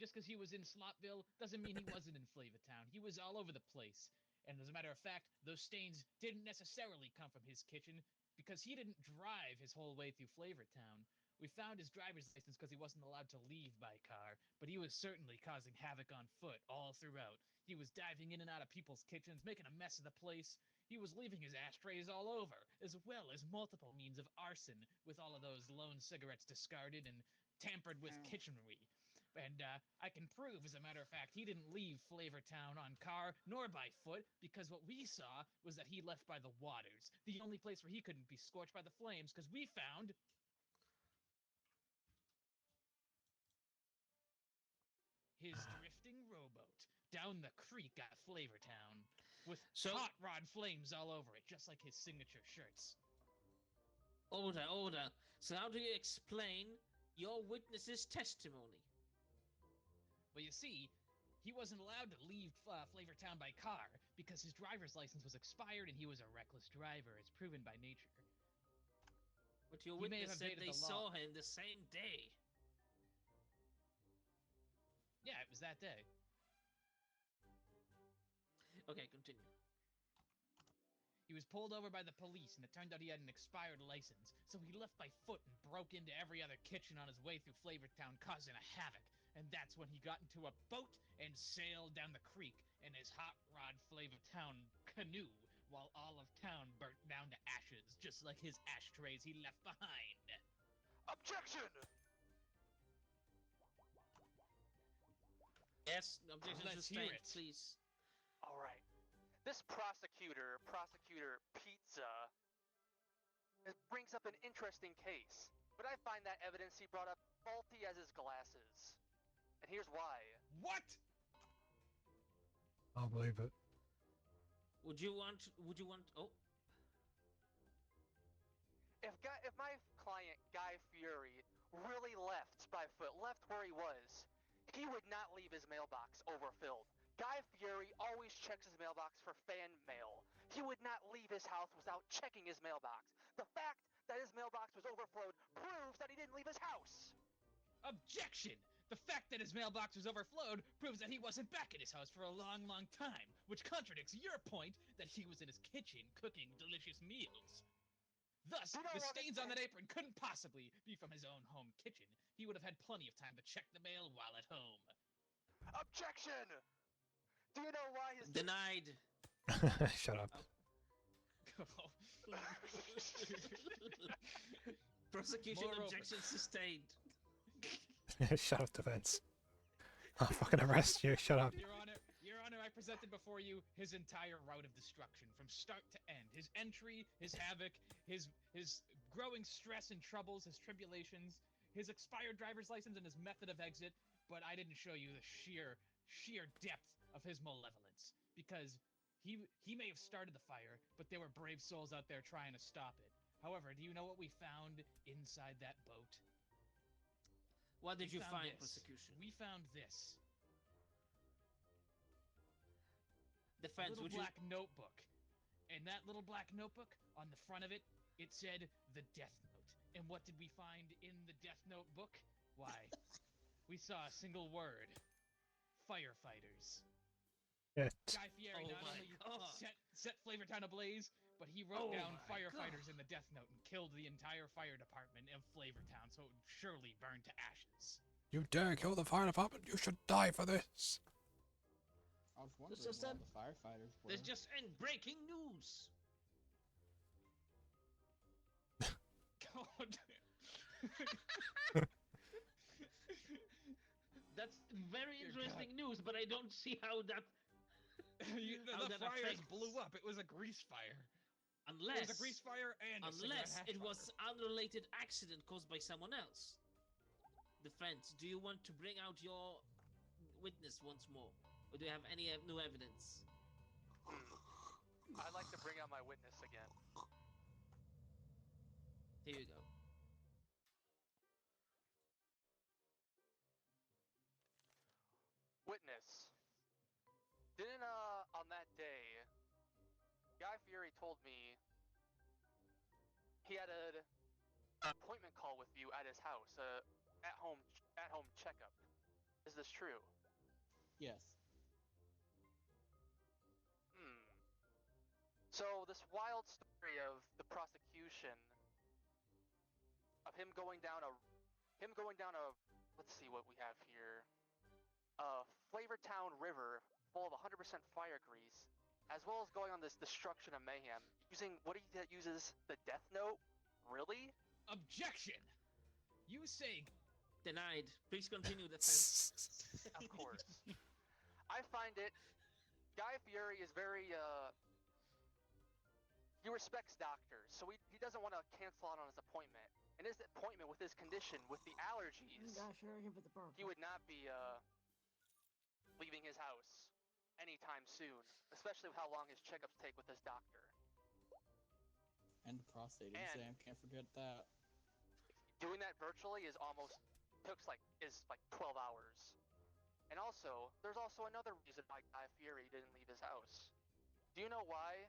just because he was in Slopville doesn't mean he wasn't in Flavortown. He was all over the place. And as a matter of fact, those stains didn't necessarily come from his kitchen because he didn't drive his whole way through Flavortown. We found his driver's license because he wasn't allowed to leave by car, but he was certainly causing havoc on foot all throughout. He was diving in and out of people's kitchens, making a mess of the place. He was leaving his ashtrays all over, as well as multiple means of arson, with all of those lone cigarettes discarded and tampered with kitchenry. And I can prove, as a matter of fact, he didn't leave Flavortown on car nor by foot, because what we saw was that he left by the waters, the only place where he couldn't be scorched by the flames, because we found his drifting rowboat down the creek at Flavortown, with hot rod flames all over it, just like his signature shirts. Order. So how do you explain your witness's testimony? Well, you see, he wasn't allowed to leave Flavortown by car because his driver's license was expired and he was a reckless driver, as proven by nature. But your He may witness have said evaded they the law. saw him the same day. Yeah, it was that day. Okay, continue. He was pulled over by the police, and it turned out he had an expired license, so he left by foot and broke into every other kitchen on his way through Flavortown, causing a havoc. And that's when he got into a boat and sailed down the creek in his hot rod Flavortown canoe, while all of town burnt down to ashes, just like his ashtrays he left behind. Objection! Yes, objection Let's hear sustained, it. please. All right. This prosecutor Pizza, it brings up an interesting case, but I find that evidence he brought up faulty as his glasses. And here's why. What? I'll believe it. Would you want, oh, If my client, Guy Fieri, really left by foot, left where he was, he would not leave his mailbox overfilled. Guy Fieri always checks his mailbox for fan mail. He would not leave his house without checking his mailbox. The fact that his mailbox was overflowed proves that he didn't leave his house. Objection! The fact that his mailbox was overflowed proves that he wasn't back at his house for a long, long time, which contradicts your point that he was in his kitchen cooking delicious meals. Thus, You know the what? stains on that apron couldn't possibly be from his own home kitchen. He would have had plenty of time to check the mail while at home. Objection! Do you know why his... denied. Shut up. Prosecution Moreover. objection sustained. Shut up, defense. I'll fucking arrest you. Shut up. Your Honor, I presented before you his entire route of destruction, from start to end. His entry, his havoc, his growing stress and troubles, his tribulations, his expired driver's license, and his method of exit. But I didn't show you the sheer depth of his malevolence, because he may have started the fire, but there were brave souls out there trying to stop it. However, do you know what we found inside that boat? What did you find, this. prosecution? We found this. Defense, Little would you... black notebook. And that little black notebook, on the front of it, it said the Death Note. And what did we find in the Death Note book? Why, we saw a single word. Firefighters. Shit. Guy Fieri Oh not my only God. set Flavortown ablaze, but he wrote Oh down my firefighters God. in the Death Note and killed the entire fire department of Flavortown, so it would surely burn to ashes. You dare kill the fire department? You should die for this. I was wondering just why said- the firefighters were. There's just in breaking news. God. That's very Dear interesting news, but I don't see how that... How the that fires affects- blew up. It was a grease fire. Unless... It was a grease fire and a cigarette Unless hash it fire. was unrelated accident caused by someone else. Defense, do you want to bring out your witness once more? Or do you have any new evidence? I'd like to bring out my witness again. Here you go. Witness. Didn't, on that day, Guy Fieri told me he had an appointment call with you at his house, at-home checkup. Is this true? Yes. So this wild story of the prosecution of him going down a, let's see what we have here, Flavortown River full of 100% fire grease, as well as going on this destruction of mayhem using what he uses the Death Note. Really? Objection! You say Denied. Please continue, defense. Of course. I find it. Guy Fieri is very he respects doctors, so he doesn't want to cancel out on his appointment. And his appointment with his condition, with the allergies, Gosh, you're here with the burp. he would not be leaving his house anytime soon, especially with how long his checkups take with his doctor. And the prostate And- exam, can't forget that. Doing that virtually is like 12 hours. And also, there's also another reason why Guy Fieri didn't leave his house. Do you know why?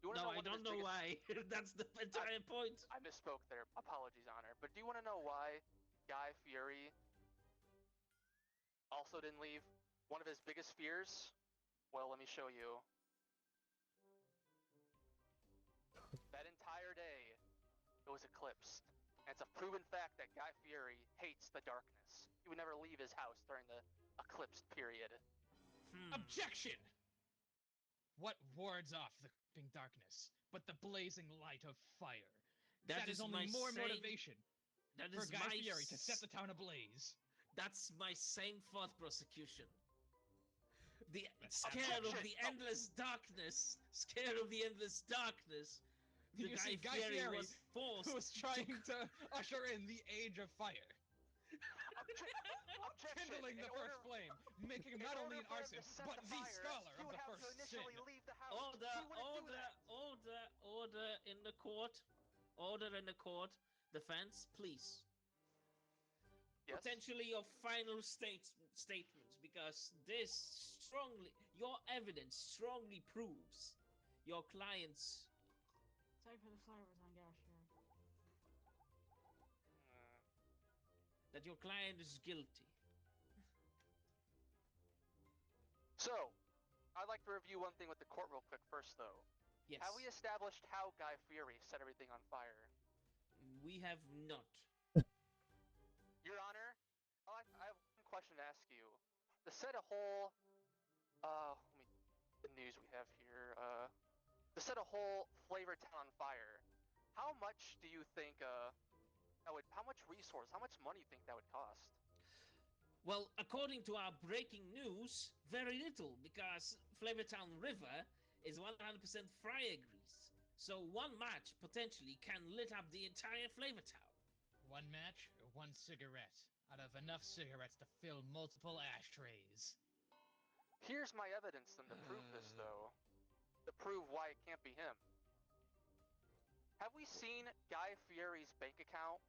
You wanna No, know I one of don't his know biggest... why. That's the entire point. I misspoke there. Apologies, Honor. But do you want to know why Guy Fieri also didn't leave? One of his biggest fears? Well, let me show you. That entire day, it was eclipsed. And it's a proven fact that Guy Fieri hates the darkness. He would never leave his house during the eclipsed period. Objection! What wards off the creeping darkness but the blazing light of fire? That is only more motivation for Guy Fieri to set the town ablaze. That's my same thought prosecution. The Objection! of the endless darkness. Scared of the endless darkness. The You see, Guy Fieri Fieri was forced was trying to usher in the age of fire. Objection! Kindling the first flame, making him not only an arsonist, but the scholar of the first sin. Leave the house. Order in the court. Order in the court. Defense, please. Yes? Potentially your final statements, because your evidence strongly proves your client's... Sorry for the flavors on Guy Fieri. that your client is guilty. So, I'd like to review one thing with the court real quick first, though. Yes. Have we established how Guy Fieri set everything on fire? We have not. Your Honor, I have one question to ask you. To set a whole, the news we have here, to set a whole Flavor Town on fire, how much do you think, how much resource, how much money do you think that would cost? Well, according to our breaking news, very little, because Flavortown River is 100% fire grease. So one match potentially can lit up the entire Flavortown. One match or one cigarette out of enough cigarettes to fill multiple ashtrays. Here's my evidence then to prove this, though. To prove why it can't be him. Have we seen Guy Fieri's bank account?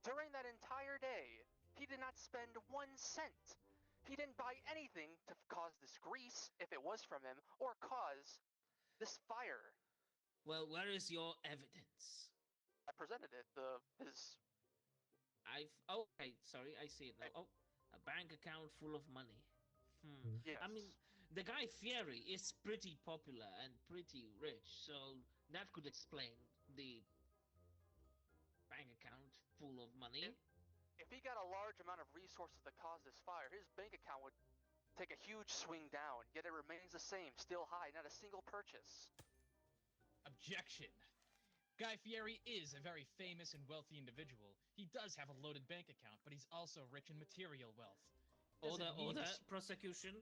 During that entire day, he did not spend 1 cent. He didn't buy anything to cause this grease, if it was from him, or cause this fire. Well, where is your evidence? I presented it, Okay, sorry, I see it now. Oh, a bank account full of money. Yes. I mean, the Guy Fieri is pretty popular and pretty rich, so that could explain the bank account full of money. If he got a large amount of resources to cause this fire, his bank account would take a huge swing down, yet it remains the same, still high, not a single purchase. Objection. Guy Fieri is a very famous and wealthy individual. He does have a loaded bank account, but he's also rich in material wealth. Order, prosecution.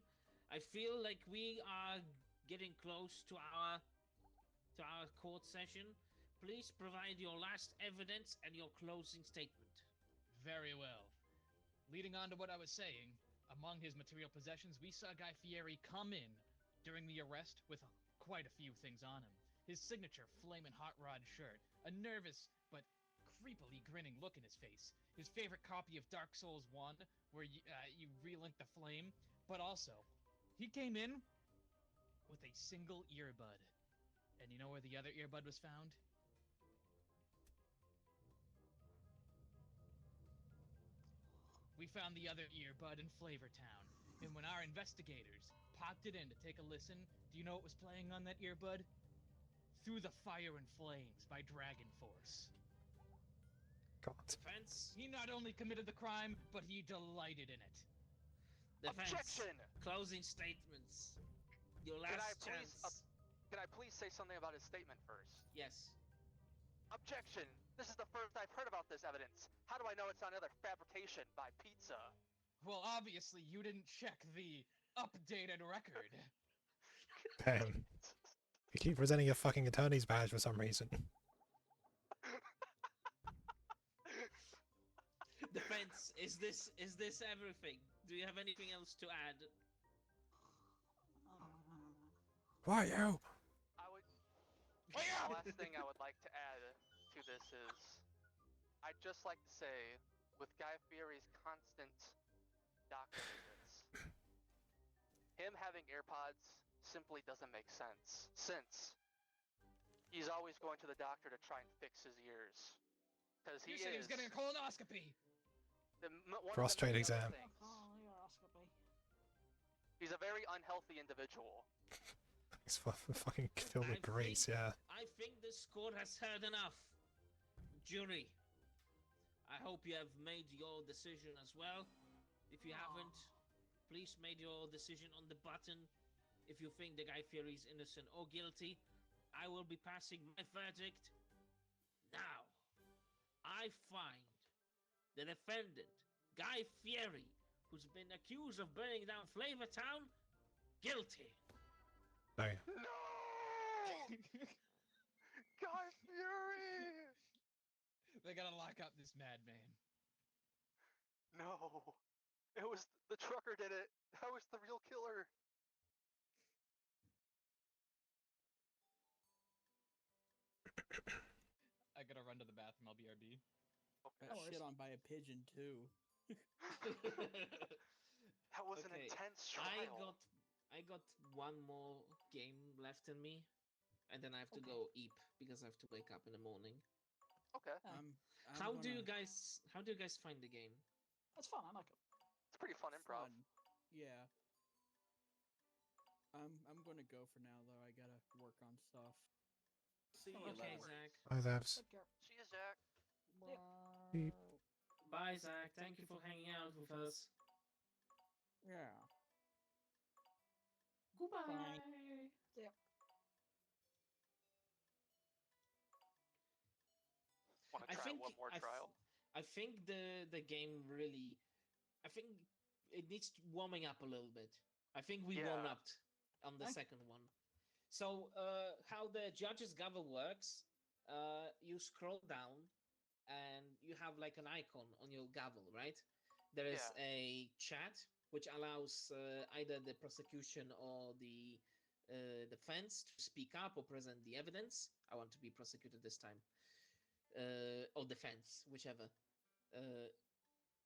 I feel like we are getting close to our court session. Please provide your last evidence and your closing statement. Very well. Leading on to what I was saying, among his material possessions, we saw Guy Fieri come in during the arrest with quite a few things on him. His signature flamin' hot rod shirt, a nervous but creepily grinning look in his face, his favorite copy of Dark Souls 1, where you relink the flame, but also, he came in with a single earbud. And you know where the other earbud was found? We found the other earbud in Flavortown, and when our investigators popped it in to take a listen, do you know what was playing on that earbud? Through the Fire and Flames by Dragon Force. God. Defense? He not only committed the crime, but he delighted in it. Defense. Objection! Closing statements. Your last chance. Can I please say something about his statement first? Yes. Objection! This is the first I've heard about this evidence. How do I know it's not another fabrication by Pizza? Well, obviously, you didn't check the updated record. Damn. You keep presenting your fucking attorney's badge for some reason. Defense, is this everything? Do you have anything else to add? Why you? The last thing I would like to add to this is, I'd just like to say, with Guy Fieri's constant doctor visits, him having AirPods simply doesn't make sense, since he's always going to the doctor to try and fix his ears. Because You said he was getting a colonoscopy. Prostrate exam. He's a very unhealthy individual. He's fucking filled with grease, yeah. I think this court has heard enough. Jury, I hope you have made your decision as well. If you haven't, please make your decision on the button. If you think the Guy Fieri is innocent or guilty, I will be passing my verdict. Now, I find the defendant, Guy Fieri, who's been accused of burning down Flavor Town, guilty. Sorry. No! Guy Fieri! They gotta lock up this madman. No. It was the trucker did it. I was the real killer. I gotta run to the bathroom. I'll BRB. Okay. Got shit on by a pigeon too. That was an intense trial. I got one more game left in me, and then I have to go eat because I have to wake up in the morning. Okay. How do you guys find the game? That's fun. I like it. It's pretty fun improv. Yeah. I'm gonna go for now though. I gotta work on stuff. See you Okay, later. Zach. Hi, Zabs. See you, Zach. Beep. Bye, Zach. Thank you for hanging out with us. Yeah. Goodbye. Yep. Want to try one more trial? I think the game really, I think it needs warming up a little bit. I think we warmed up on the second one. So how the judges gavel works, you scroll down and you have like an icon on your gavel, right? There is a chat which allows either the prosecution or the defense to speak up or present the evidence. I want to be prosecuted this time. Or defense, whichever.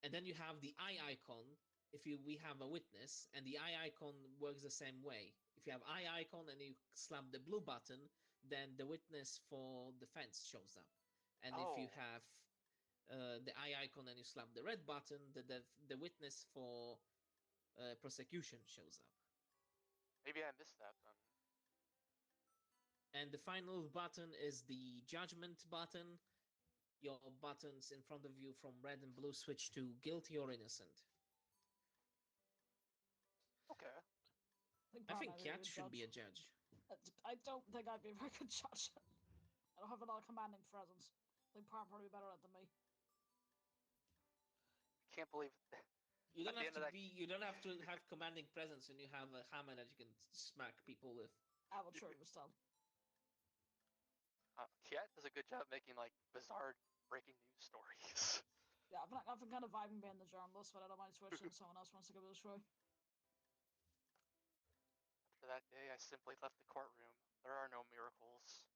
And then you have the eye icon if we have a witness, and the eye icon works the same way. If you have eye icon and you slap the blue button, then the witness for defense shows up. And if you have the eye icon and you slap the red button, the witness for prosecution shows up. Maybe I missed that then. And the final button is the judgment button. Your buttons in front of you from red and blue switch to guilty or innocent. Okay. I think Kat should be a judge. I don't think I'd be a very good judge. I don't have a lot of commanding presence. I think Parm probably be better at it than me. Can't believe you don't have to be. You don't have to have commanding presence, and you have a hammer that you can smack people with. I will sure still. Kat does a good job making like bizarre breaking news stories. Yeah, I've been kind of vibing being the journalist, but I don't mind switching. Someone else wants to give it a try. After that day, I simply left the courtroom. There are no miracles.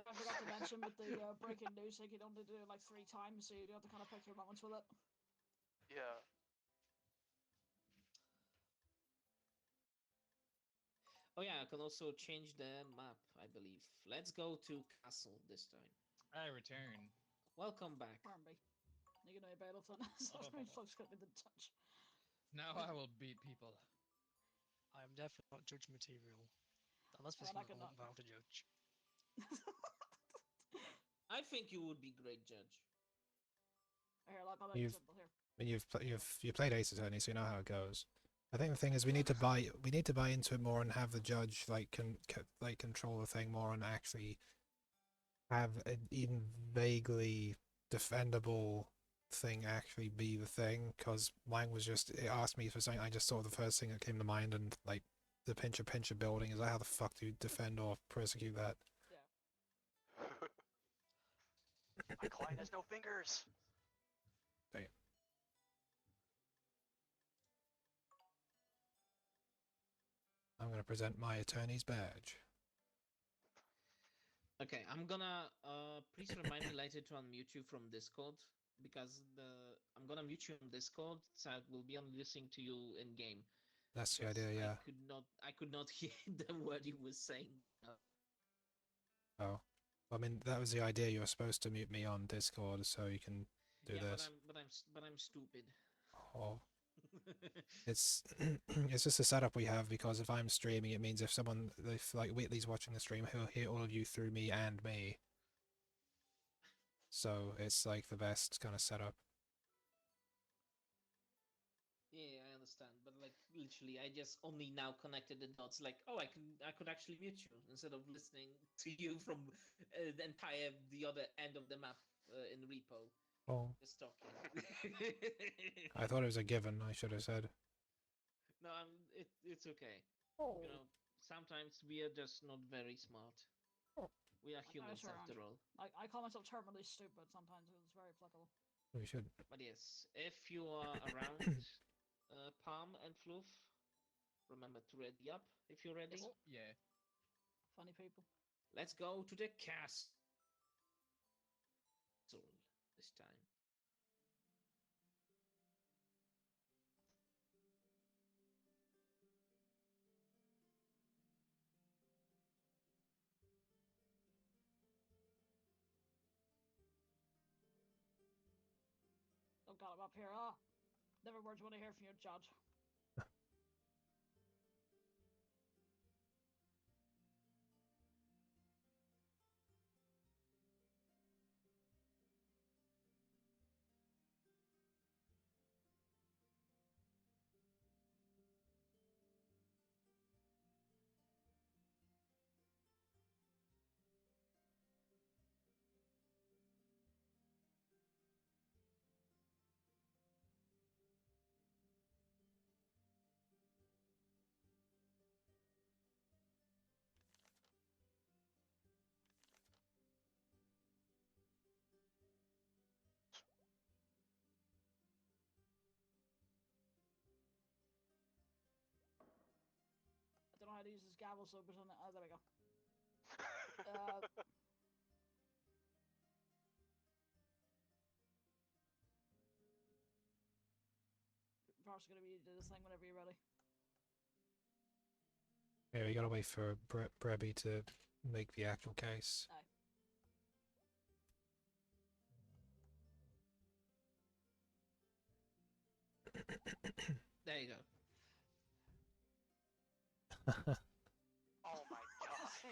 I forgot to mention with the breaking news, like you don't need to do it like 3 times, so you do have to kind of pick your moments with it. Yeah. Oh yeah, I can also change the map, I believe. Let's go to Castle this time. I return. Welcome back. Parmby. You're gonna be able to folks got me the touch. Now I will beat people. I am definitely not judge material. Unless there's I someone cannot. bound to judge. I think you would be great judge. Here, like, I'll make it simple here. I mean, you played Ace Attorney, so you know how it goes. I think the thing is we need to buy into it more and have the judge like control the thing more and actually have an even vaguely defendable thing actually be the thing. Because mine was just, it asked me for something, I just saw the first thing that came to mind, and like the pincher building is like, how the fuck do you defend or prosecute that? Yeah. My client has no fingers. Damn. I'm gonna present my attorney's badge. Okay, I'm gonna please remind me later to unmute you from Discord, because I'm gonna mute you on Discord, so I will be on listening to you in game. That's the because idea, yeah. I could not hear the word you were saying. Oh. I mean, that was the idea. You were supposed to mute me on Discord so you can do yeah, this. but I'm stupid. Oh. It's it's just a setup we have because if I'm streaming, it means if like Wheatley's watching the stream, he'll hear all of you through me and me. So it's like the best kind of setup. Yeah, I understand, but like literally, I just only now connected the dots. Like, oh, I could actually mute you instead of listening to you from the other end of the map in repo. Oh. Just talking. I thought it was a given. I should have said. No, it's okay. Oh. You know, sometimes we are just not very smart. We are humans after all. I call myself terminally stupid sometimes. It's very applicable. We should. But yes, if you are around, Palm and Fluff, remember to ready up if you're ready. Oh, yeah. Funny people. Let's go to the castle this time. Oh god, I'm up here. Ah, never words want to hear from your judge. I don't know how to use this gavel, so but oh, there we go. Par's gonna be do this thing whenever you're ready. Yeah, we gotta wait for Brebby to make the actual case. Aye. There you go. Oh my god.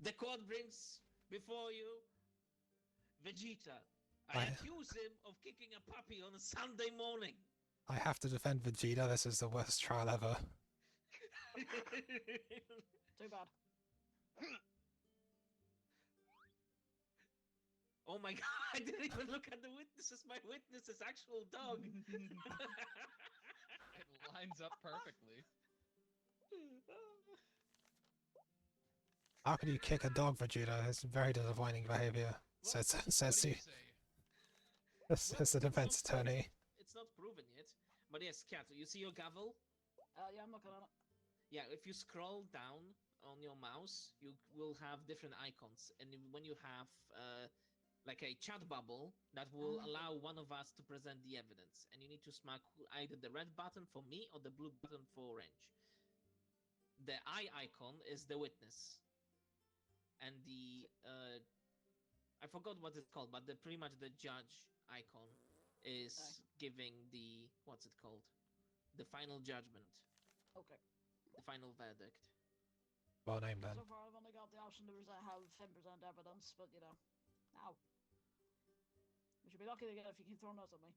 The court brings before you Vegeta. I accuse him of kicking a puppy on a Sunday morning. I have to defend Vegeta. This is the worst trial ever. Too bad. Oh my god, I didn't even look at the witnesses. My witness is actual dog. It lines up perfectly. How can you kick a dog, Vegeta? It's very disappointing behavior. Says he. Says the defense attorney. It's not proven yet. But yes, Kat, you see your gavel? Yeah, I'm looking at it. Yeah, if you scroll down on your mouse, you will have different icons. And when you have like a chat bubble, that will allow one of us to present the evidence. And you need to smack either the red button for me or the blue button for Orange. The eye icon is the witness. And the, I forgot what it's called, but pretty much the judge icon is giving the, what's it called? The final judgment. Okay. The final verdict. Well named then. So far, I've only got the option to have him present evidence, but you know, ow. We should be lucky to get if you keep throwing those at me.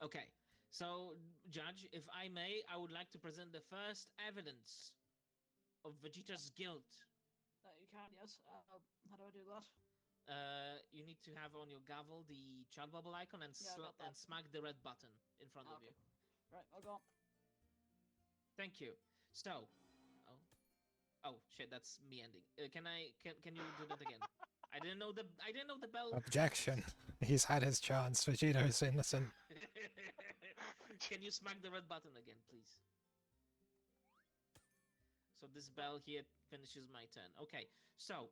Okay, so Judge, if I may, I would like to present the first evidence of Vegeta's guilt. You can, yes. How do I do that? You need to have on your gavel the chat bubble icon and and smack the red button in front of you. Right, I'll go. Thank you. So, oh shit, that's me ending. Can you do that again? I didn't know the bell. Objection. He's had his chance. Vegeta is innocent. Can you smack the red button again, please? So this bell here finishes my turn. Okay, so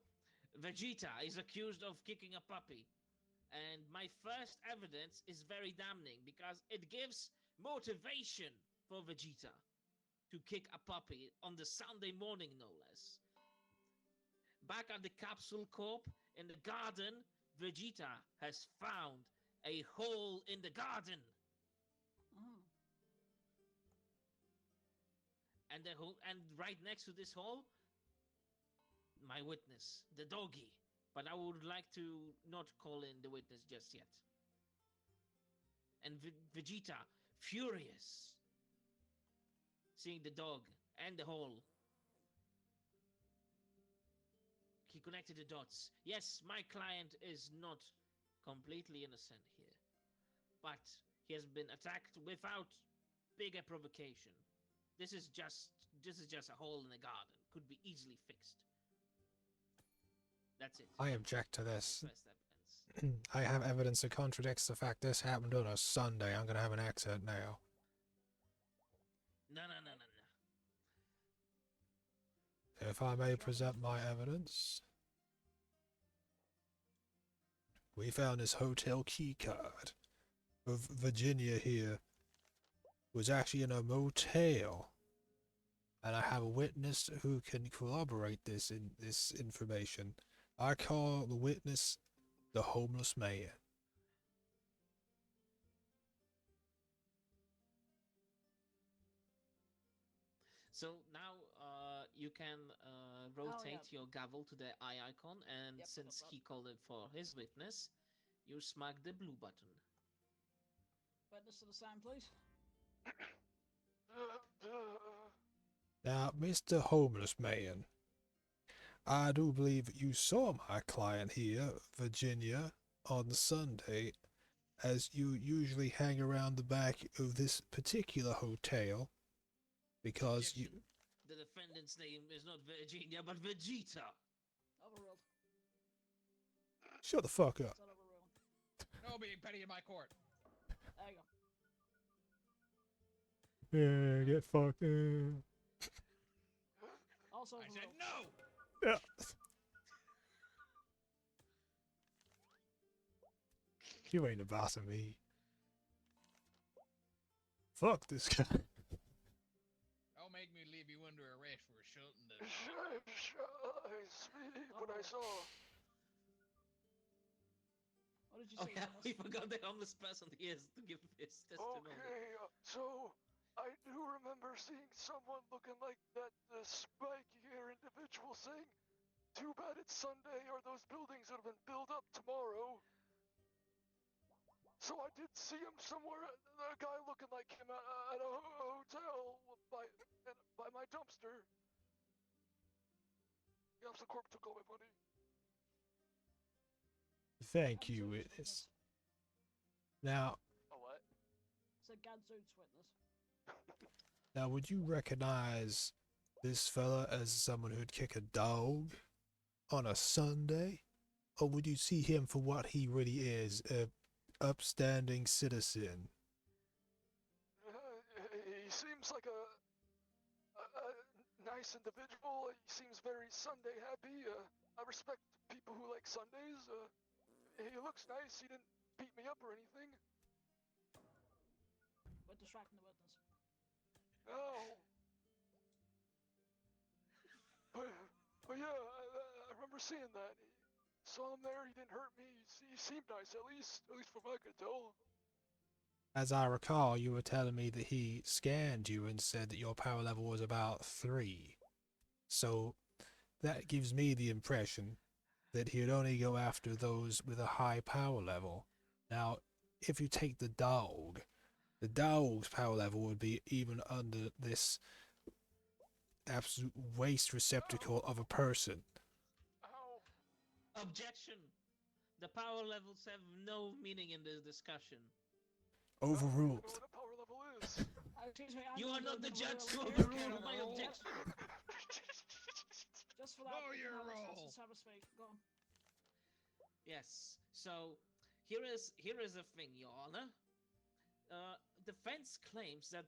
Vegeta is accused of kicking a puppy. And my first evidence is very damning because it gives motivation for Vegeta to kick a puppy on the Sunday morning, no less. Back at the Capsule Corp in the garden, Vegeta has found a hole in the garden. Oh. And right next to this hole, my witness, the doggy. But I would like to not call in the witness just yet. And Vegeta, furious, seeing the dog and the hole. He connected the dots. Yes, my client is not completely innocent here. But he has been attacked without bigger provocation. This is just a hole in the garden. Could be easily fixed. That's it. I object to this. My first evidence. I have evidence that contradicts the fact this happened on a Sunday. I'm gonna have an accident now. No. If I may present my evidence. We found this hotel key card of Virginia here was actually in a motel. And I have a witness who can corroborate this information. I call the witness the homeless man. So now you can rotate your gavel to the eye icon, and since he called it for his witness, you smack the blue button. Witness to the sign, please. Now, Mr. Homeless Man, I do believe that you saw my client here, Virginia, on Sunday, as you usually hang around the back of this particular hotel, because Objection. The defendant's name is not Virginia, but Vegeta. Overruled. Shut the fuck up. No being petty in my court. There you go. Yeah, get fucked. Also I said overruled. no! Yeah. You ain't the boss of me. Fuck this guy. Don't make me leave you under arrest for shooting the... What I saw. What did you Oh say? yeah, Dennis? we forgot the homeless person here to give his testimony. Okay, so I do remember seeing someone looking like that spiky hair individual saying, "Too bad it's Sunday, or those buildings would have been built up tomorrow." So I did see him somewhere. A guy looking like him at a hotel by my dumpster. The Officer Corp took all my money. Thank you, witness. Now, Oh, what? It's a Gadzooks witness. now, would you recognize this fella as someone who'd kick a dog on a Sunday? Or would you see him for what he really is, a upstanding citizen? He seems like a nice individual. He seems very Sunday happy. I respect people who like Sundays. He looks nice. He didn't beat me up or anything. We're distracting the witness. No. But yeah, I remember seeing that. Saw him there. He didn't hurt me. He seemed nice, at least from what I could tell. As I recall, you were telling me that he scanned you and said that your power level was about 3. So that gives me the impression that he'd only go after those with a high power level. Now, if you take the dog's power level would be even under this absolute waste receptacle of a person. Ow. Objection. The power levels have no meaning in this discussion. Overruled. I don't know what a power level is. Excuse me, You are not the judge to overrule. overrule my objection. Just for that, Know we your can have role. Let's have a speak. Go on. Yes. So here is a thing, Your Honor. defense claims that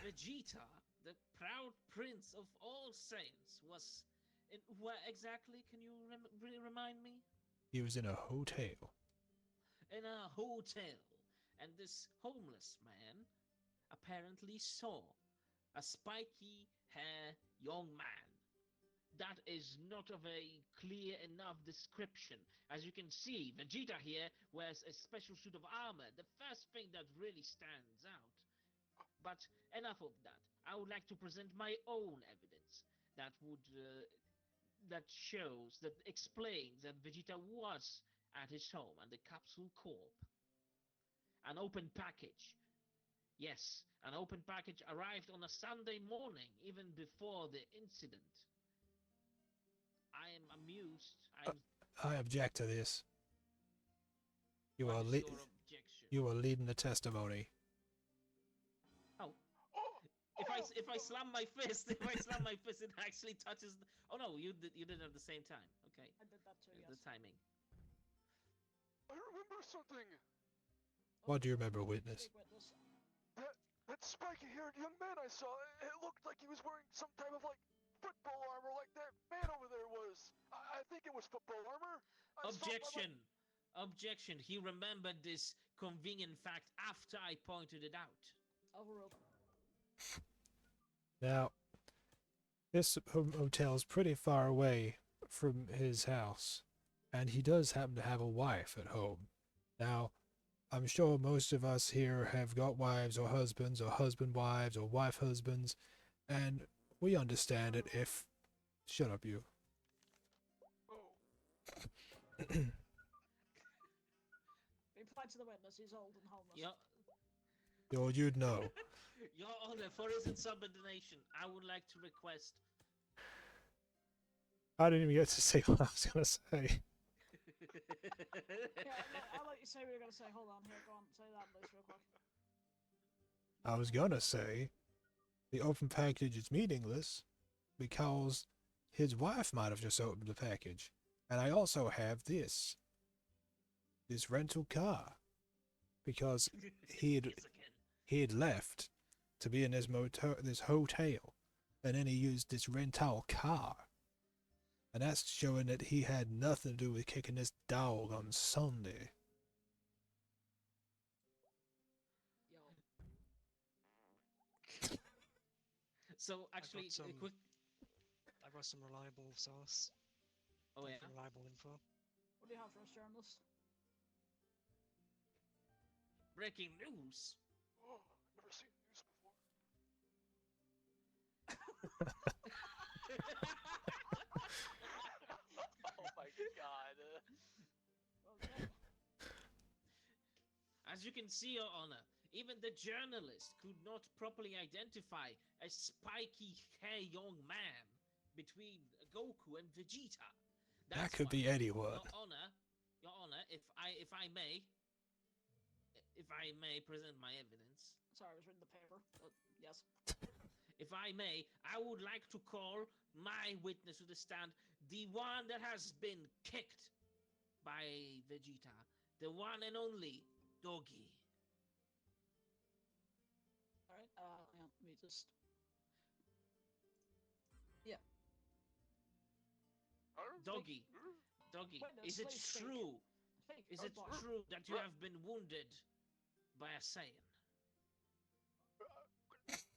Vegeta, the proud prince of all Saiyans, was in where exactly? Can you remind me? He was in a hotel. In a hotel, and this homeless man apparently saw a spiky hair young man. That is not of a clear enough description. As you can see, Vegeta here wears a special suit of armor, the first thing that really stands out. But enough of that. I would like to present my own evidence that explains that Vegeta was at his home and the Capsule Corp. An open package. Yes, an open package arrived on a Sunday morning, even before the incident. I am amused. I object to this. You What are is your objection? you are leading the testimony. Oh. If I slam my fist, it actually touches. Oh no, you did it at the same time. Okay. I did that too. The Yes. timing. I remember something. What do you remember, witness? Big witness. That spiky-haired young man I saw, it looked like he was wearing some type of, like, football armor like that man over there was. I think it was football armor. Objection! Objection. He remembered this convenient fact after I pointed it out. Overruled. Now, this hotel is pretty far away from his house, and he does happen to have a wife at home. Now, I'm sure most of us here have got wives or husbands or husband wives or wife husbands, and we understand it if... Shut up, you. Reply to the witness, he's old and homeless. You'd know. Your Honor, for his insubordination, I would like to request... I didn't even get to say what I was going to say. Yeah, I'll let you say what you're going to say. Hold on, here, go on, say that at least real quick. I was going to say the open package is meaningless because his wife might have just opened the package. And I also have this rental car, because he had left to be in this hotel, and then he used this rental car, and that's showing that he had nothing to do with kicking this dog on Sunday. So actually, I've got some reliable source. Oh yeah. Reliable info. What do you have for us, journalist? Breaking news. Oh, never seen news before. Oh my god. As you can see, Your Honor, even the journalist could not properly identify a spiky hair young man between Goku and Vegeta. That could be anyone. Your Honor, if I may present my evidence. Sorry, I was reading the paper. Yes. If I may, I would like to call my witness to the stand, the one that has been kicked by Vegeta, the one and only Doggy. Alright, hang on, let me just... Yeah. Doggy, is it true? Is it true that you have been wounded by a Saiyan?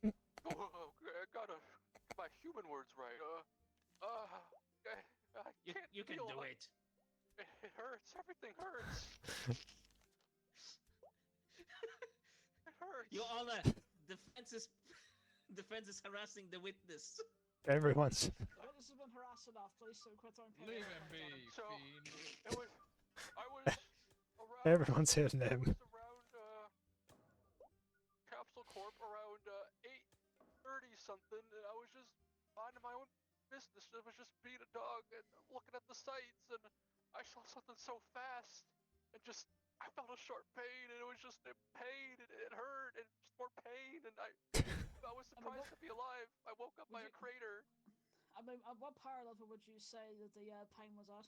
Okay, I gotta get my human words right. You can do it. It hurts. Everything hurts. It hurts. Your Honor, defense is harassing the witness. Everyone's... The witness has been harassed enough, please, so quit throwing paper. Leave him be, So, fiend. I was around... Everyone's hitting him. I was around, Capsule Corp around, 8:30 something, and I was just minding my own business. I was just being a dog and looking at the sights, and I saw something so fast, and just, I felt a sharp pain, and it was just pain, and it hurt, and just more pain, and I was surprised to be alive. I woke up by a crater. I mean, at what power level would you say that the pain was at?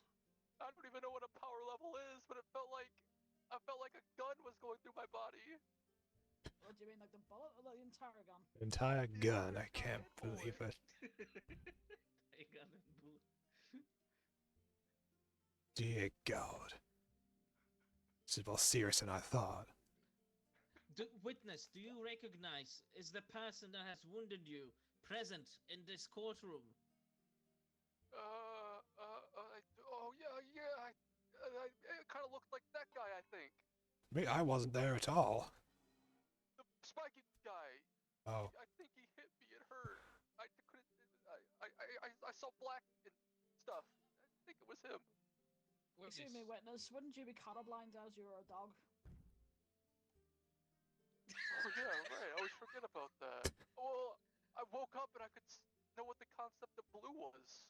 I don't even know what a power level is, but I felt like a gun was going through my body. Do you mean like the bullet or the entire gun? Entire gun. I can't believe it. I got it, boo. Dear God. This is more serious than I thought. Witness, do you recognize is the person that has wounded you present in this courtroom? It kind of looked like that guy, I think. Me, I wasn't there at all. The spiky guy. Oh. I think he hit me. It hurt. I couldn't. I saw black and stuff. I think it was him. Excuse me, witness. Wouldn't you be colorblind as you were a dog? Oh yeah, right. I always forget about that. Well, I woke up and I could know what the concept of blue was.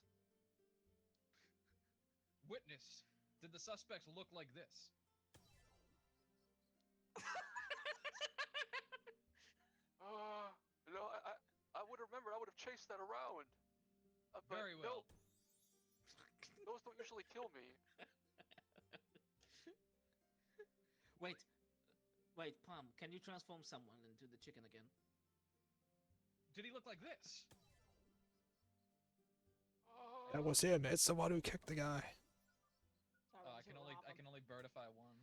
Witness, did the suspect look like this? No, I would remember. I would have chased that around. Very well. No, those don't usually kill me. Wait, Palm, can you transform someone into the chicken again? Did he look like this? That was him. It's the one who kicked the guy. I can only birdify one.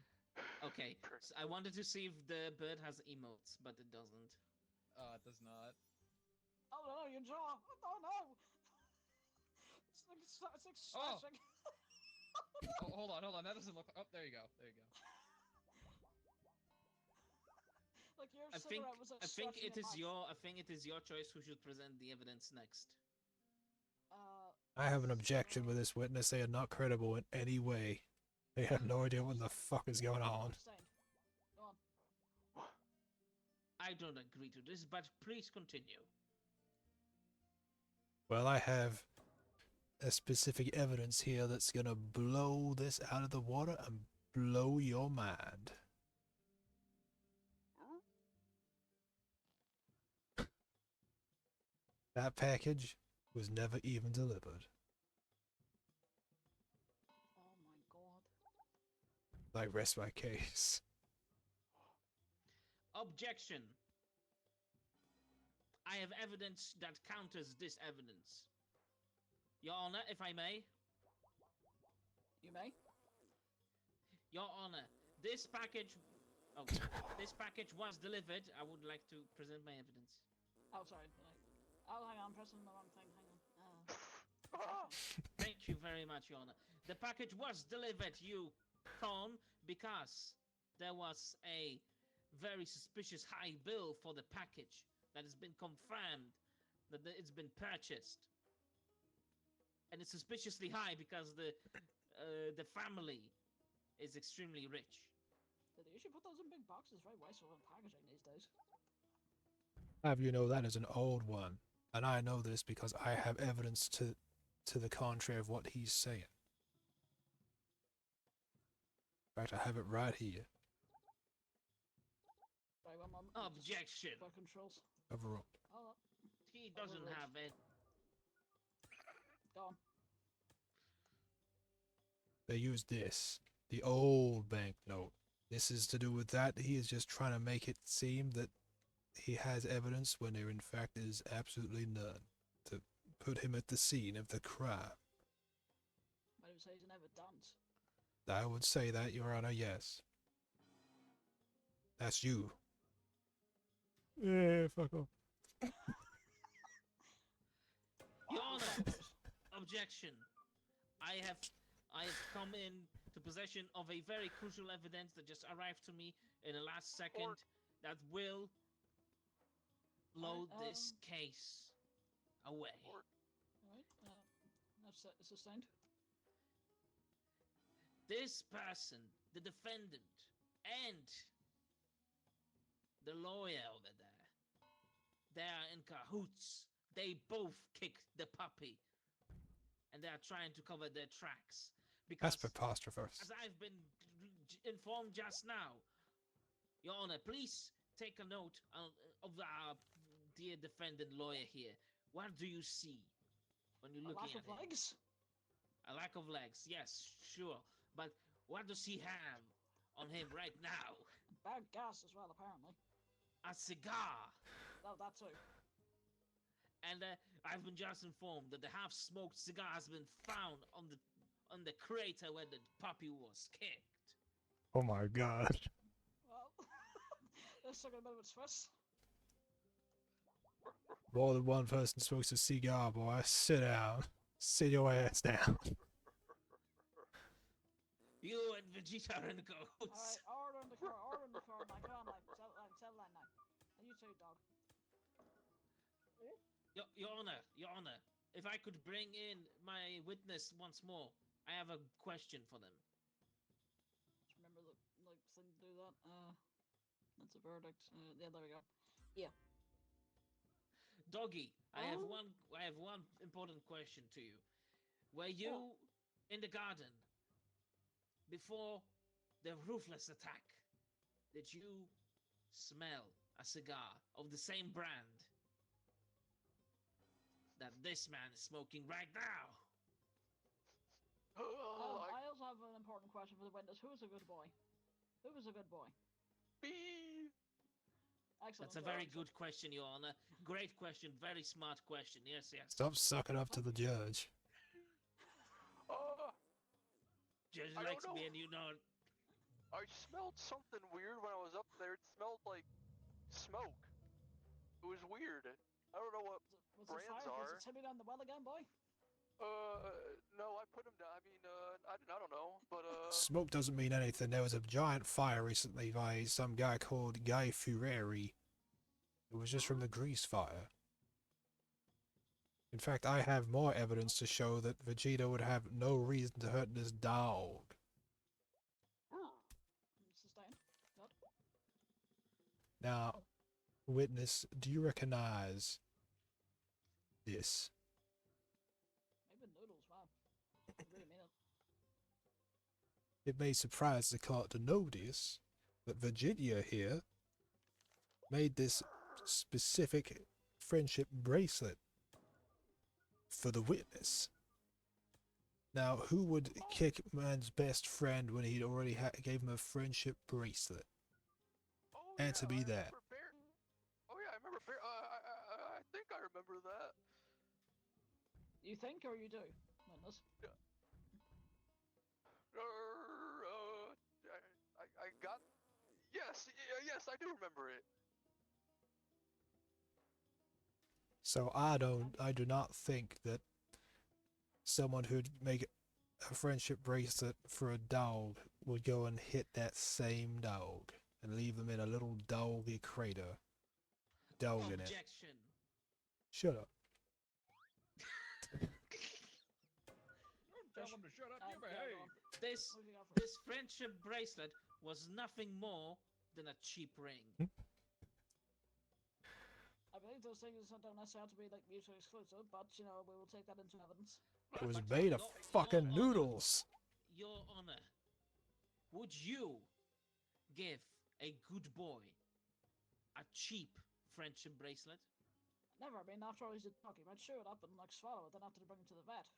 Okay, so I wanted to see if the bird has emotes, but it doesn't. It does not. Oh no, your jaw! Oh no! It's like stretching. Oh, hold on. That doesn't look. Oh, there you go. Like your I think cigarette was like I think stretching it in is my- your choice who should present the evidence next. I have an objection with this witness. They are not credible in any way. They have no idea what the fuck is going on. Go on. I don't agree to this, but please continue. Well, I have a specific evidence here that's gonna blow this out of the water and blow your mind. That package was never even delivered. Oh my god. I rest my case. Objection. I have evidence that counters this evidence. Your Honor, if I may. You may. Your Honor, this package was delivered. I would like to present my evidence. Oh, sorry. Oh, hang on, I'm pressing the wrong thing. Hang on. Thank you very much, Your Honor. The package was delivered, you Thorn, because there was a very suspicious high bill for the package that has been confirmed that it's been purchased. And it's suspiciously high because the family is extremely rich. They usually put those in big boxes. Very wasteful in packaging these days. Have you know that is an old one, and I know this because I have evidence to the contrary of what he's saying. In fact, I have it right here. Right, one moment. Objection. For controls. Overruled. Oh, He doesn't have it. go on. They use this, the old banknote. This is to do with that. He is just trying to make it seem that he has evidence when there in fact is absolutely none, to put him at the scene of the crime. Might even say he's an evidence. I would say that, Your Honor, yes. That's you. Yeah, fuck off. Your Honor, objection. I have come in to possession of a very crucial evidence that just arrived to me in the last second that will load this case away. Alright, that's sustained. This person, the defendant, and the lawyer over there, they are in cahoots. They both kicked the puppy. And they are trying to cover their tracks. Because, That's preposterous. as I've been informed just now, Your Honor, please take a note of our dear defendant lawyer here. What do you see when you look at him? A lack of legs? A lack of legs, yes, sure. But what does he have on him right now? Bad gas as well, apparently. a cigar. Oh, that too. And I've been just informed that the half-smoked cigar has been found on the crater where the puppy was kicked. Oh my god. Well, let's take a bit of a twist. More than one person smokes a cigar, boy. Sit down. Sit your ass down. You and Vegeta are in the cahoots. Alright, order in the car, like, come on, like, tell line, like. And you too, dog. Your Honor, if I could bring in my witness once more, I have a question for them. Just remember the, like, thing to do that. That's a verdict. Yeah, there we go. Yeah. Doggy, I have one important question to you. Were you in the garden before the ruthless attack? Did you smell a cigar of the same brand that this man is smoking right now? I also have an important question for the witness. Who is a good boy? Who is a good boy? Me. Excellent. That's a very good question, Your Honor. Great question. Very smart question. Yes, yes. Stop sucking up to the judge. Judge I likes don't me, know. and you know. I smelled something weird when I was up there. It smelled like smoke. It was weird. I don't know what Was it brands fire? are. Was it Timmy down the well again, boy? No, I put him down. I mean, I don't know, but Smoke doesn't mean anything. There was a giant fire recently by some guy called Guy Fieri. It was just from the grease fire. In fact, I have more evidence to show that Vegeta would have no reason to hurt this dog. Sustain. Good. Now, witness, do you recognize this? Maybe noodles, wow. I really mean it. It may surprise the court to notice that Virginia here made this specific friendship bracelet for the witness. Now, who would kick man's best friend when he'd already gave him a friendship bracelet? Answer me that. Oh yeah, I remember. I think I remember that. You think or you do? Witness. Yeah. I got. Yes, I do remember it. So I do not think that someone who'd make a friendship bracelet for a dog would go and hit that same dog and leave them in a little doggy crater. Dog in it. Objection. Shut up. Tell him to shut up. You behave. This friendship bracelet was nothing more than a cheap ring. I believe those things don't necessarily have to be like mutually exclusive, but you know, we will take that into evidence. It was made of fucking noodles. Your Honor, would you give a good boy a cheap friendship bracelet? Never. I mean, after all, he's a dog. He might chew it up and like swallow it, then have to bring him to the vet.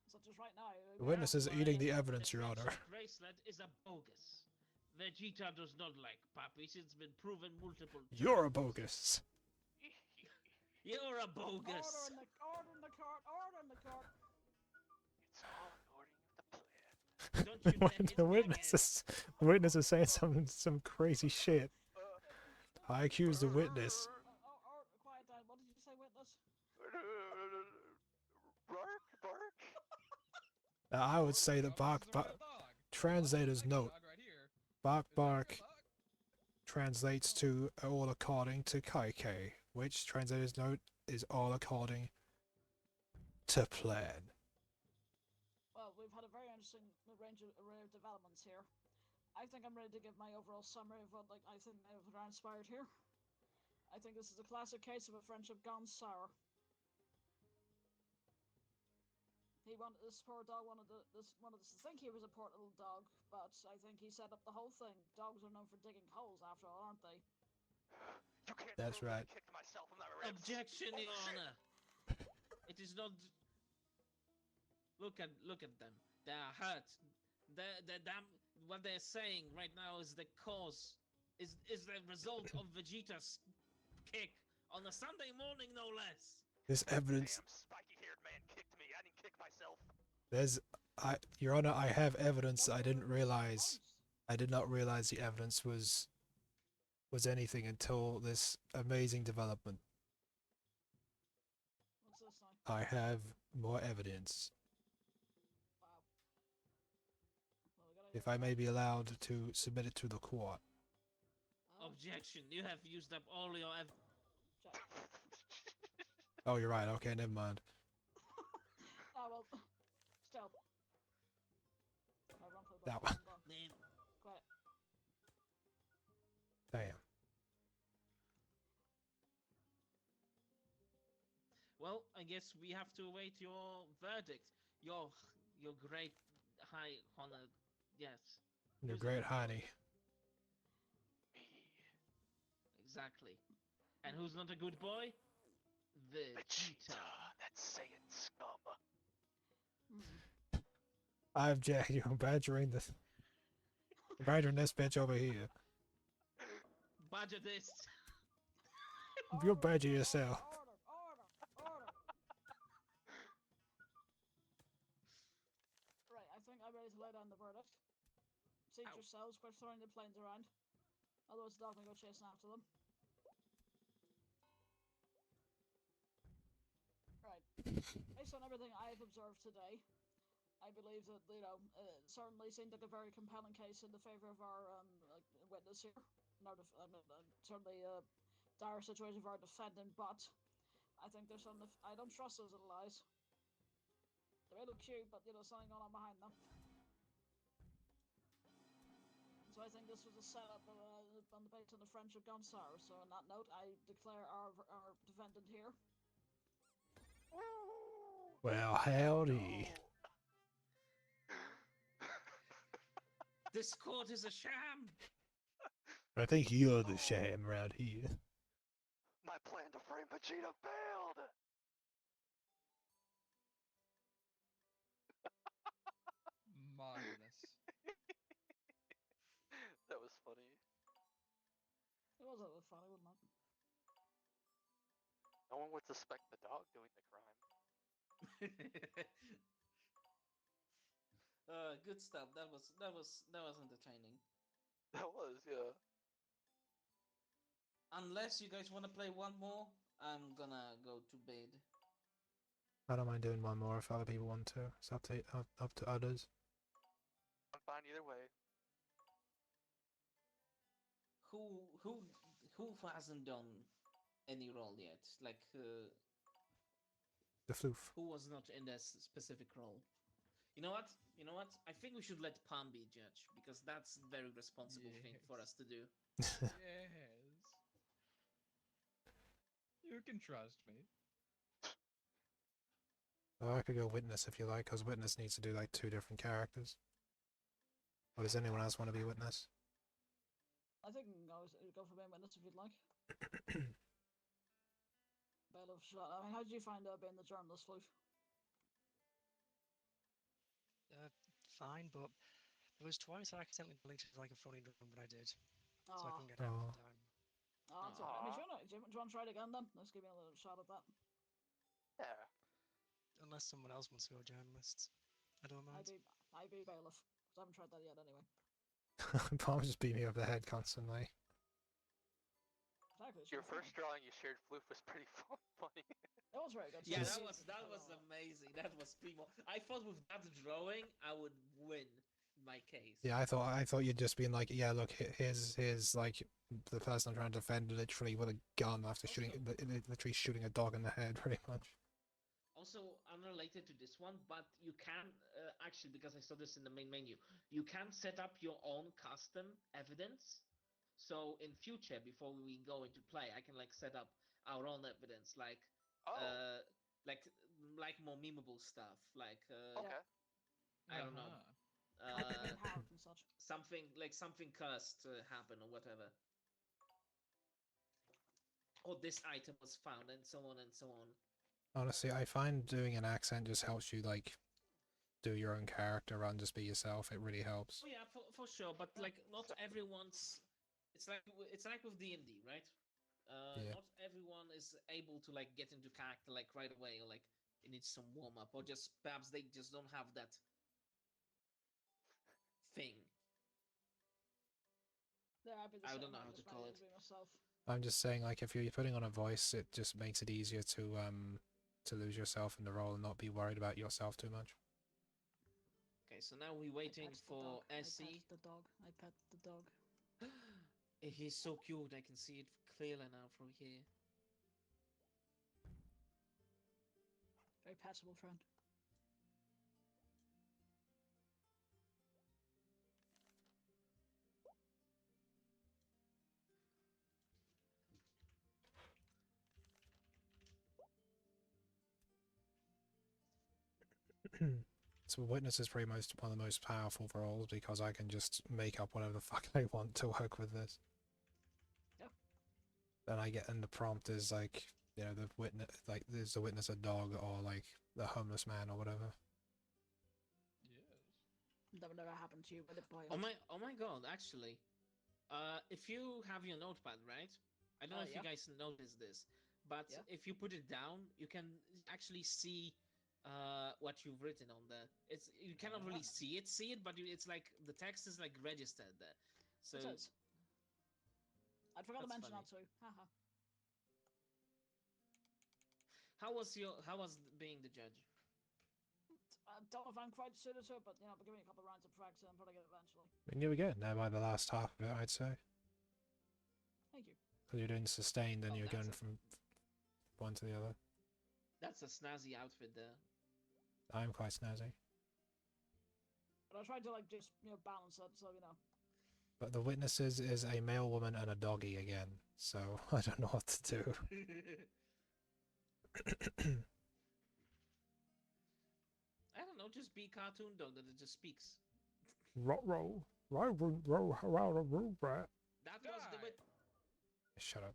So just right now. The witness is eating the evidence, Your Honor. Bracelet is a bogus. Vegeta does not like puppies. It's been proven multiple times. You're a bogus. You're a bogus. Order in the court. Order in the court. It's all according to the plan. Don't you The witness is saying some crazy shit. I accuse the witness. Quiet down. What did you say, witness? Bark? Now, I would say that translator's note. Bark translates to all according to Kaike, which translator's note is all according to plan. Well, we've had a very interesting array of developments here. I think I'm ready to give my overall summary of what I think may have transpired here. I think this is a classic case of a friendship gone sour. This poor dog wanted to think he was a poor little dog, but I think he set up the whole thing. Dogs are known for digging holes, after all, aren't they? You can't. That's right. I kicked myself in the ribs. Objection, Your Honor. It is not. Look at them. They are hurt. what they're saying right now is the cause, is the result of Vegeta's kick on a Sunday morning, no less. There's evidence. Damn, spiky-haired man kicked me. I didn't kick myself. Your Honor, I have evidence. I didn't realize. I did not realize the evidence was anything until this amazing development. What's this now? I have more evidence. Wow. Well, we gotta If I may be allowed to submit it to the court. Objection! You have used up all your Oh, you're right. Okay, never mind. Ah, well, still. I run for the That back. one. Quiet. Damn. Well, I guess we have to await your verdict. Your great high honor. Yes. You're Who's great, it? honey. Exactly. And who's not a good boy? Vegeta. That's Saiyan scum. I object. You're badgering this. Badgering this bitch over here. Badger this. You're badger yourself. Right, I think I'm ready to lay down the verdict. See it yourselves, quit throwing the planes around. Otherwise the dog may go chasing after them. Right. Based on everything I've observed today, I believe that, you know, it certainly seemed like a very compelling case in the favor of our witness here. Certainly a dire situation for our defendant, but I think there's some. I don't trust those little eyes. They may look cute, but you know, something going on behind them. So I think this was a setup on the basis of the friendship gone sour. So on that note, I declare our defendant here. Well, howdy. This court is a sham. I think you're the sham around here. My plan to frame Vegeta failed. Marvelous. That was funny. It was a little funny, wasn't it? No one would suspect the dog doing the crime. Good stuff. That was entertaining. That was, yeah. Unless you guys want to play one more, I'm gonna go to bed. I don't mind doing one more if other people want to. It's up to others. I'm fine either way. Who hasn't done any role yet? Like The floof. who was not in this specific role? You know what? I think we should let Palm be judge because that's a very responsible thing for us to do. Yes. You can trust me. Oh, I could go witness if you like, because witness needs to do like 2 different characters. Or does anyone else want to be witness? I think I'll go for being witness if you'd like. Bailiff shot. I mean, how did you find out being the journalist, Luke? Fine, but there was twice I accidentally deleted like a funny drum, but I did. So I Aw. couldn't get out in time. Oh, that's okay. I mean, do you want to try it again then? Let's give you a little shot at that. Yeah. Unless someone else wants to go journalists. I don't mind. I be bailiff. Because I haven't tried that yet anyway. Palm just beat me over the head constantly. Exactly. Your first drawing you shared, Floof, was pretty funny. That was very good. Yeah, Just- that was amazing. That was primo. I thought with that drawing I would win my case. Yeah, I thought you'd just been like, yeah, look, here's like the person I'm trying to defend literally with a gun after literally shooting a dog in the head, pretty much. Also, unrelated to this one, but you can actually, because I saw this in the main menu, you can set up your own custom evidence. So in future, before we go into play, I can like set up our own evidence, like like more memeable stuff, like Okay. I don't know, and such. something cursed happened or whatever, or this item was found, and so on and so on. Honestly, I find doing an accent just helps you like do your own character rather than just be yourself. It really helps. Oh yeah, for sure, but like not everyone's. It's like with D&D, right? Yeah. Not everyone is able to like get into character like right away, or like it needs some warm up, or just perhaps they just don't have that thing. Yeah, I'd be the I same. don't know I how to just call made it. be myself. I'm just saying, like, if you're putting on a voice, it just makes it easier to lose yourself in the role and not be worried about yourself too much. Okay, so now we're waiting for SC. The dog. I pet the dog. He's so cute. I can see it clearly now from here. Very passable friend. So witness is pretty most one of the most powerful roles because I can just make up whatever the fuck I want to work with this. Yep. Then I get, and the prompt is like, you know, the witness, like, is the witness a dog or like the homeless man or whatever. That would never happen to you, but it boy. Oh my god, actually. If you have your notepad, right? I don't know if you guys noticed this, but if you put it down, you can actually see what you've written on there. It's you cannot really see it, but it's like the text is like registered there. So It is. I forgot to That's mention funny. that too. Haha. how was being the judge? I don't know if I'm quite suited to it, but you know, give me a couple of rounds of practice and I'm probably get it eventually. I mean, you were getting there by the last half of it, I'd say. Thank you. Because you're doing sustained and Oh, you're that's going a- from one to the other. That's a snazzy outfit there. I'm quite snazzy. But I tried to like just balance it, so you know. But the witnesses is a male woman and a doggy again, so I don't know what to do. I don't know, just be cartoon dog that it just speaks. Row, That was the wit. Shut up.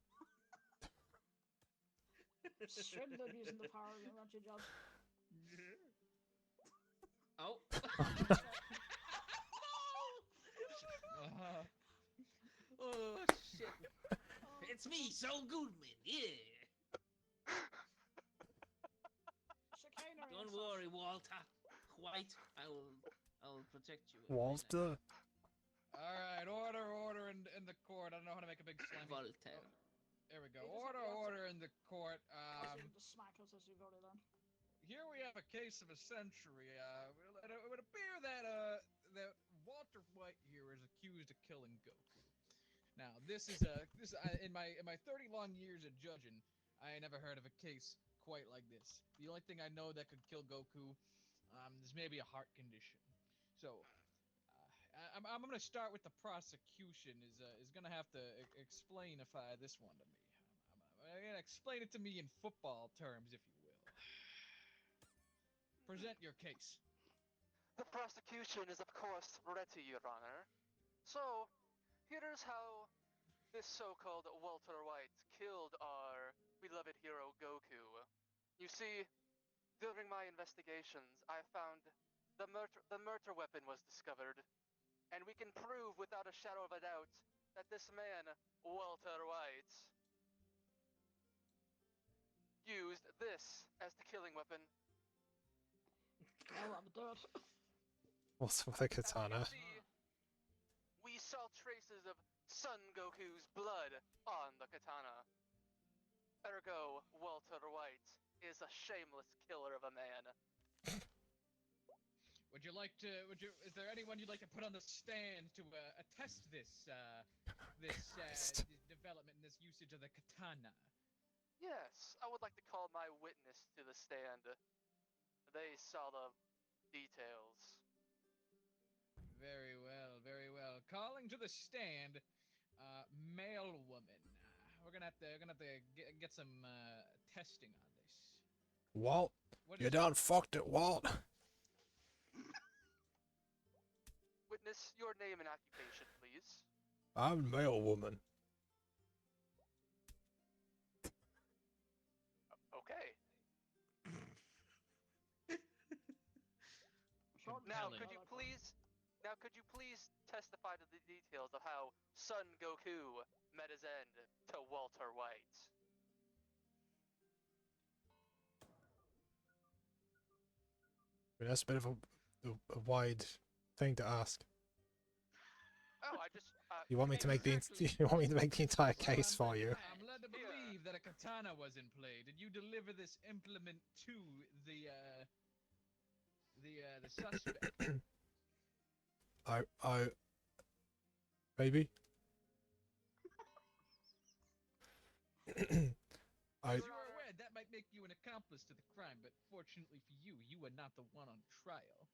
Shouldn't have using the power of your job. Oh. Oh shit! It's me, Saul Goodman. Yeah. Chicanery. Don't worry, Walter White. I'll protect you. Walter. All right, order in the court. I don't know how to make a big slam. Voltaire. There we go. Order in the court. Just smack us as you've already learned. Here we have a case of a century. It would appear that that Walter White here is accused of killing Goku. Now, this is in my 30 long years of judging, I never heard of a case quite like this. The only thing I know that could kill Goku is maybe a heart condition. So, I'm going to start with the prosecution. Is going to have to explain this one to me. I'm going to explain it to me in football terms, if you will. Present your case. The prosecution is, of course, ready, Your Honor. So, here's how this so-called Walter White killed our beloved hero Goku. You see, during my investigations, I found the murder weapon was discovered, and we can prove without a shadow of a doubt that this man, Walter White, used this as the killing weapon. Oh, I'm dead. What's with the katana? As you see, we saw traces of Son Goku's blood on the katana. Ergo, Walter White is a shameless killer of a man. Is there anyone you'd like to put on the stand to attest this development and this usage of the katana? Yes, I would like to call my witness to the stand. They saw the details. Very well, very well. Calling to the stand, male woman. We're gonna have to get some testing on this. Walt, you done fucked it, Walt. Witness, your name and occupation, please. I'm male woman. Okay. Compelling. Now, could you please Now, could you please testify to the details of how Son Goku met his end to Walter White? I mean, that's a bit of a wide thing to ask. Oh, I just. You want me to make Exactly. you want me to make the entire So case for you? I'm led to believe that a katana was in play. Did you deliver this implement to the suspect? I maybe. I As you are aware, that might make you an accomplice to the crime, but fortunately for you, you are not the one on trial.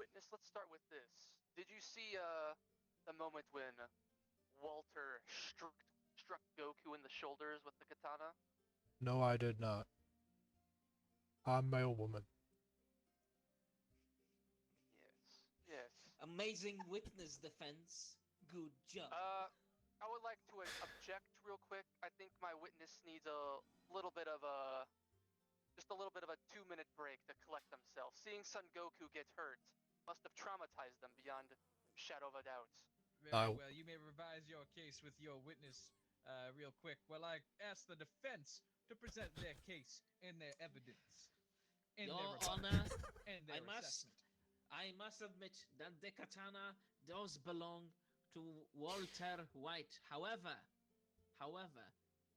Witness, let's start with this. Did you see the moment when Walter struck Goku in the shoulders with the katana? no, I did not. I'm male woman. Yes. Amazing witness defense. Good job. I would like to object real quick. I think my witness needs a little bit of a, just a little bit of a 2-minute break to collect themselves. Seeing Son Goku get hurt must have traumatized them beyond shadow of a doubt. Very well, you may revise your case with your witness real quick while I ask the defense to present their case and their evidence. And Your their rebuttal, Honor, and their assessment. I must admit that the katana does belong to Walter White. However,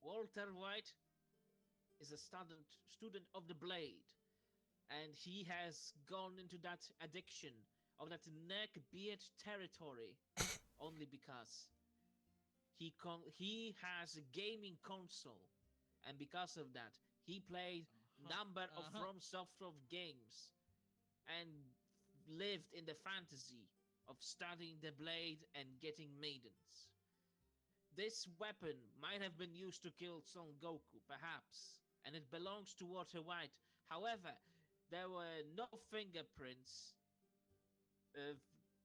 Walter White is a student of the blade, and he has gone into that addiction of that neck beard territory only because he has a gaming console, and because of that, he played number of From Software games and lived in the fantasy of studying the blade and getting maidens. This weapon might have been used to kill Son Goku, perhaps, and it belongs to Walter White. However, there were no fingerprints.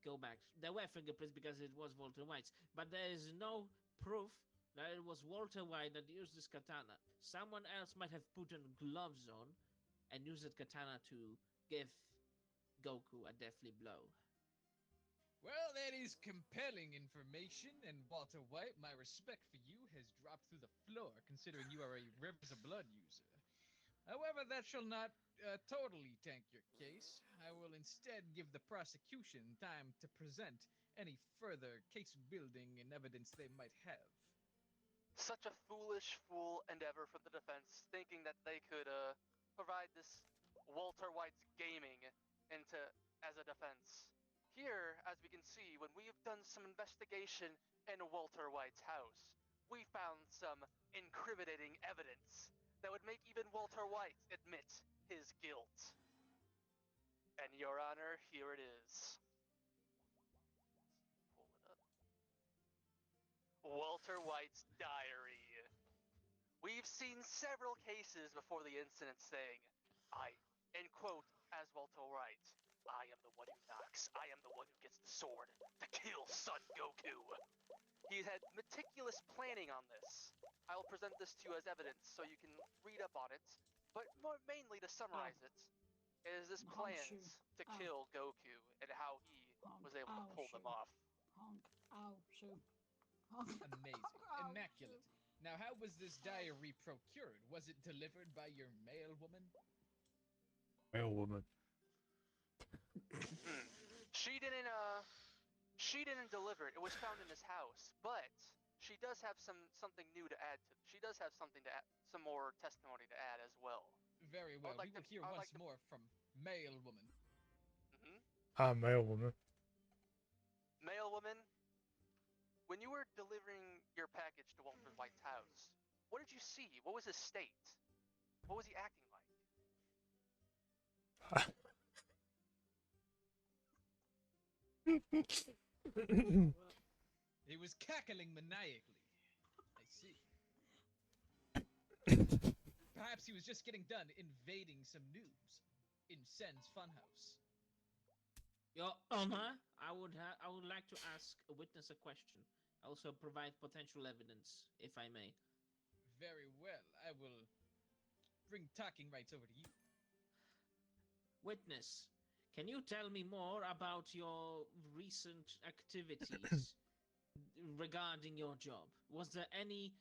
Go back. There were fingerprints because it was Walter White's, but there is no proof that it was Walter White that used this katana. Someone else might have put on gloves on and used that katana to give Goku a deathly blow. Well, that is compelling information, and Walter White, my respect for you has dropped through the floor, considering you are a Rivers of Blood user. However, that shall not totally tank your case. I will instead give the prosecution time to present any further case-building and evidence they might have. Such a foolish fool endeavor from the defense, thinking that they could provide this Walter White's gaming into as a defense. Here, as we can see, when we have done some investigation in Walter White's house, we found some incriminating evidence that would make even Walter White admit his guilt. And Your Honor, here it is. Pull it up. Walter White's diary. We've seen several cases before the incident saying, end quote, as Walter White, I am the one who knocks. I am the one who gets the sword to kill Son Goku. He's had meticulous planning on this. I will present this to you as evidence so you can read up on it, but more mainly to summarize it, is this plans to kill Goku and how he was able to pull them off. Amazing. Immaculate. Now, how was this diary procured? Was it delivered by your mail woman? Male woman. She didn't deliver it. It was found in his house, but she does have something new to add to. She does have something to add, some more testimony to add as well. Very well. We will hear once more from mail woman. I'm male woman. Mail woman, when you were delivering your package to Walter White's house, what did you see? What was his state? What was he acting like? He was cackling maniacally. I see. Perhaps he was just getting done invading some news in Sen's funhouse. Your Honor, I would like to ask a witness a question. Also provide potential evidence, if I may. Very well. I will bring talking rights over to you. Witness, Can you tell me more about your recent activities regarding your job? Was there any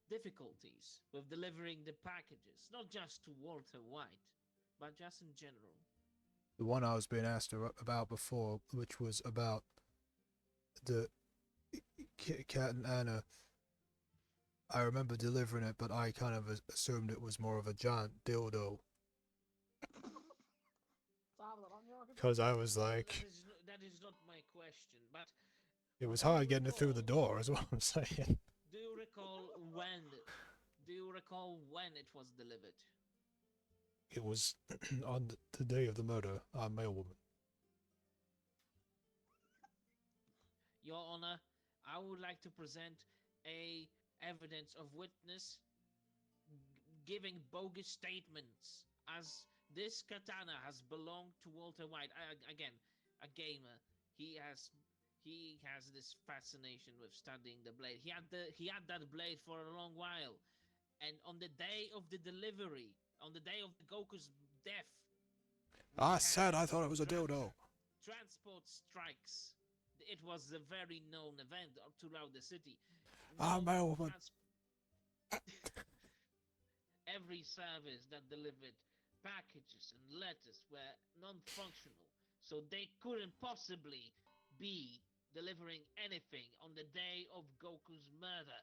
difficulties with delivering the packages, not just to Walter White, but just in general? The one I was being asked about before, which was about the Cat and Anna, I remember delivering it, but I kind of assumed it was more of a giant dildo. Because I was like, That is not my question, but it was hard getting it through the door, is what I'm saying. do you recall when? Do you recall when it was delivered? It was on the day of the murder, our male woman. Your Honor, I would like to present a evidence of witness giving bogus statements, as this katana has belonged to Walter White. Again, a gamer. He has this fascination with studying the blade. He had that blade for a long while, and on the day of the delivery, on the day of the Goku's death, I said I thought it was a dildo. transport strikes. It was a very known event throughout the city. Our male woman. Every service that delivered packages and letters were non-functional, so they couldn't possibly be delivering anything on the day of Goku's murder.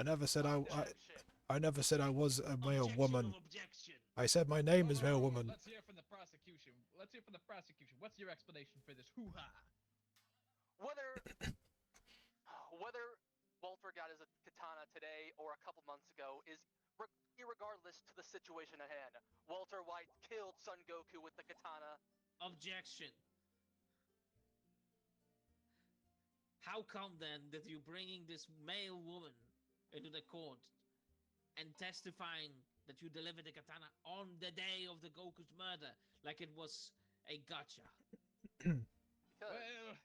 I never said I never said I was a male woman. Objection. I said my name is male woman. Let's hear from the prosecution. What's your explanation for this hoo-ha? Whether Walter got his katana today or a couple months ago is irregardless to the situation at hand. Walter White killed Son Goku with the katana. Objection. How come then that you're bringing this male woman into the court and testifying that you delivered the katana on the day of the Goku's murder like it was a gotcha? Well,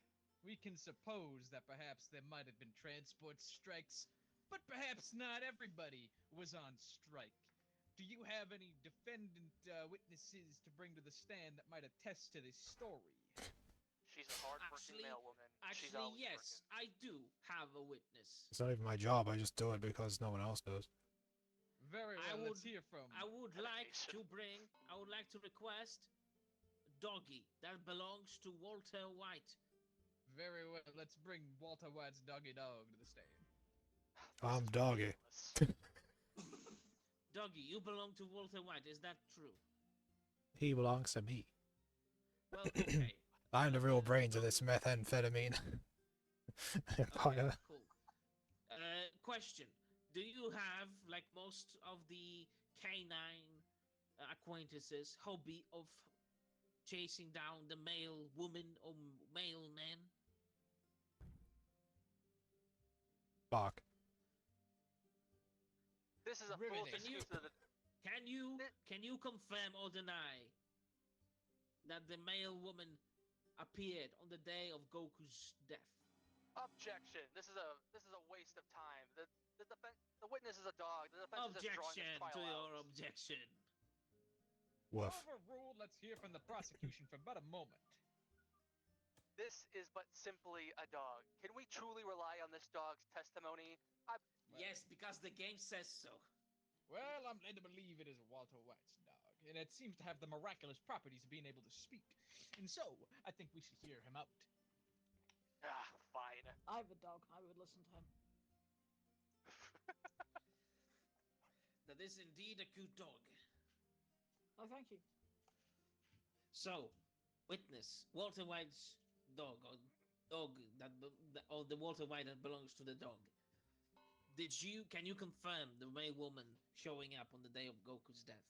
we can suppose that perhaps there might have been transport strikes, but perhaps not everybody was on strike. Do you have any defendant witnesses to bring to the stand that might attest to this story? She's a hard-working male woman. She's Actually, always yes, working. I do have a witness. It's not even my job. I just do it because no one else does. Very well. Let's hear from. I would like to request doggy that belongs to Walter White. Very well. Let's bring Walter White's doggy dog to the stand. I'm doggy. Doggy, you belong to Walter White. Is that true? He belongs to me. Well, okay. I'm the real brains of this methamphetamine empire. Okay, cool. Question. Do you have, like most of the canine acquaintances, hobby of chasing down the male woman or male man? Fuck. This is a full excuse to the... Can you confirm or deny that the male woman appeared on the day of Goku's death? Objection. This is a waste of time. The witness is a dog. The defense is just drawing Objection his trial to your out. objection. Woof. Overruled. Let's hear from the prosecution for about a moment. This is but simply a dog. Can we truly rely on this dog's testimony? Yes, because the game says so. Well, I'm led to believe it is Walter White's dog, and it seems to have the miraculous properties of being able to speak. And so, I think we should hear him out. Ah, fine. I have a dog. I would listen to him. That is indeed a good dog. Oh, thank you. So, witness Walter White's dog, or the Walter White that belongs to the dog. Can you confirm the male woman showing up on the day of Goku's death?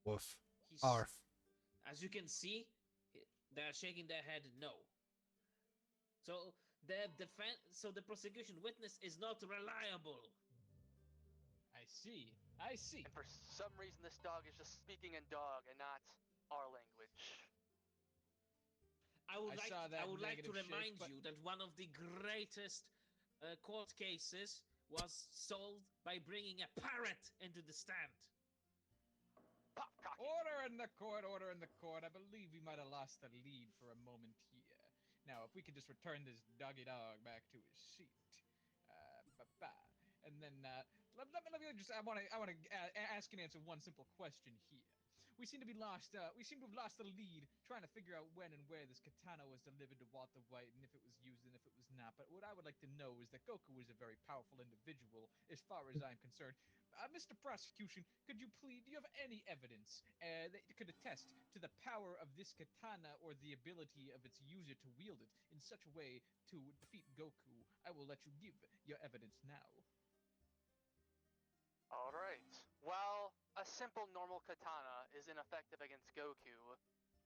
Woof. He's- Arf. As you can see, they're shaking their head no. So the prosecution witness is not reliable. I see. And for some reason, this dog is just speaking in dog and not our language. I would like to remind you that one of the greatest court cases was solved by bringing a parrot into the stand. Pop cocky. Order in the court, order in the court. I believe we might have lost the lead for a moment here. Now, if we could just return this doggy dog back to his seat. And then, let me just, I want to ask and answer one simple question here. We seem to have lost the lead trying to figure out when and where this katana was delivered to Walter White and if it was used and if it was not. But what I would like to know is that Goku is a very powerful individual as far as I'm concerned. Mr. Prosecution, do you have any evidence that could attest to the power of this katana or the ability of its user to wield it in such a way to defeat Goku? I will let you give your evidence now. Alright. Well, a simple normal katana is ineffective against Goku.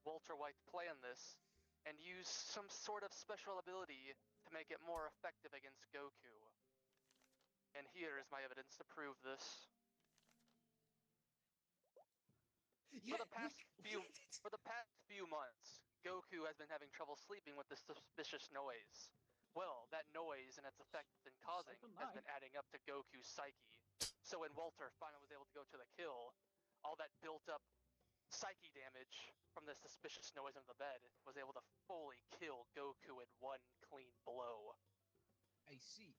Walter White planned this and used some sort of special ability to make it more effective against Goku. And here is my evidence to prove this. For the past few months, Goku has been having trouble sleeping with this suspicious noise. Well, that noise and its effect it's been causing has been adding up to Goku's psyche. So when Walter finally was able to go to the kill, all that built up psyche damage from the suspicious noise under the bed was able to fully kill Goku in one clean blow. I see.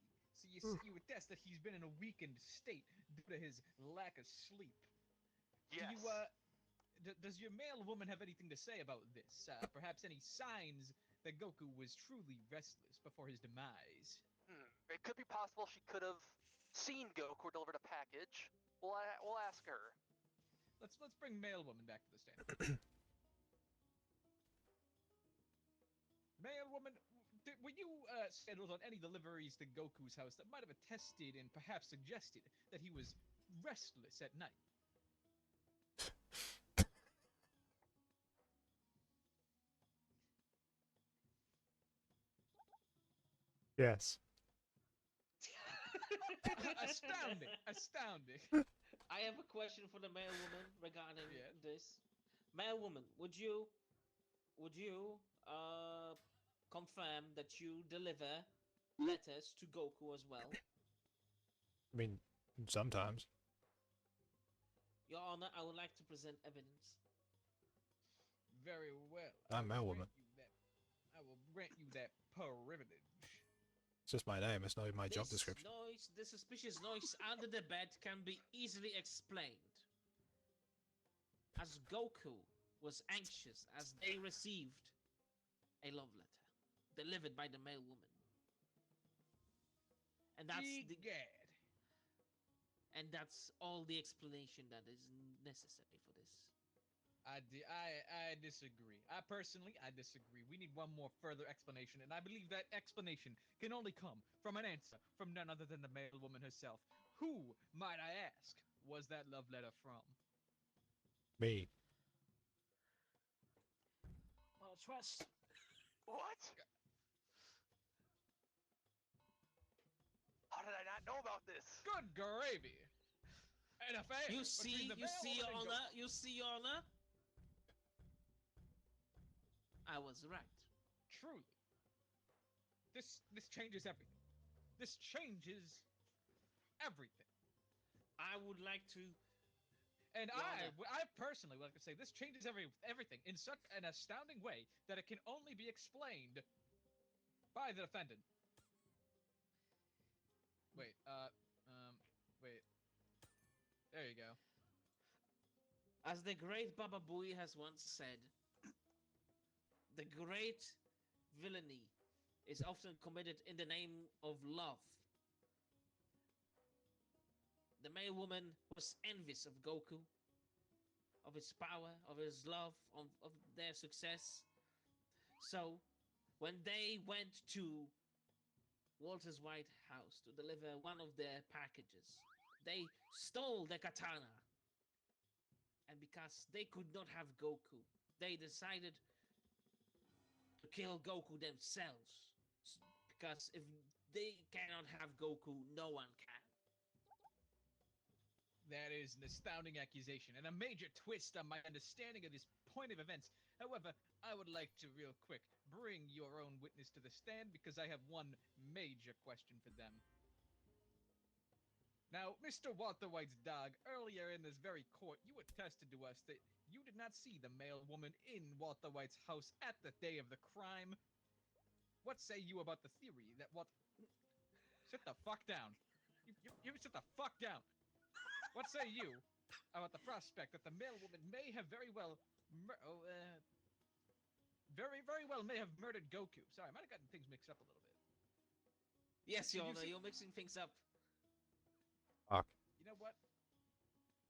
So you attest that he's been in a weakened state due to his lack of sleep. Yes. Does your male woman have anything to say about this? Perhaps any signs that Goku was truly restless before his demise? It could be possible she could have seen Goku delivered a package. We'll ask her. Let's bring male woman back to the stand. Male woman, were you scheduled on any deliveries to Goku's house that might have attested and perhaps suggested that he was restless at night? Yes. Astounding. I have a question for the male woman regarding this. Male woman, would you confirm that you deliver letters to Goku as well? I mean, sometimes. Your Honor, I would like to present evidence. Very well. I'm male woman. I will grant you that privilege. It's just my name. It's not even my job description. The suspicious noise under the bed can be easily explained. As Goku was anxious as they received a love letter delivered by the male woman. And that's all the explanation that is necessary for this. I disagree. I disagree. We need one more further explanation, and I believe that explanation can only come from an answer from none other than the male woman herself. Who, might I ask, was that love letter from? Me. What a twist. What? How did I not know about this? Good gravy. An affair. You see, Your Honor. You see, Your Honor. I was right. Truly. This changes everything. This changes everything. I would like to. And I personally would like to say this changes everything in such an astounding way that it can only be explained by the defendant. Wait, wait. There you go. As the great Baba Booey has once said, the great villainy is often committed in the name of love. The male woman was envious of Goku, of his power, of his love, of their success. So, when they went to Walter's White House to deliver one of their packages, they stole the katana. And because they could not have Goku, they decided to kill Goku themselves. Because if they cannot have Goku, no one can. That is an astounding accusation and a major twist on my understanding of this point of events. However, I would like to real quick bring your own witness to the stand because I have one major question for them. Now, Mr. Walter White's dog, earlier in this very court, you attested to us that you did not see the male woman in Walter White's house at the day of the crime. What say you about the theory that what... Sit the fuck down. You sit the fuck down. What say you about the prospect that the male woman may have very well... very well may have murdered Goku. Sorry, I might have gotten things mixed up a little bit. Yes, Did Your you Honor, see- you're mixing things up. Fuck. You know what?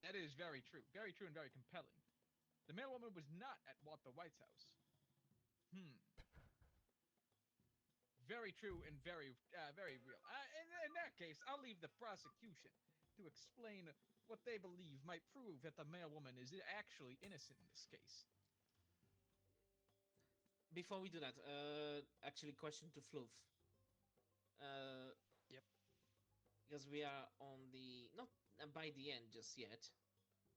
That is very true. Very true and very compelling. The male woman was not at Walter White's house. Very true and very real. In that case, I'll leave the prosecution to explain what they believe might prove that the male woman is actually innocent in this case. Before we do that, actually, question to Fluff. Yep. Because we are on the not by the end just yet.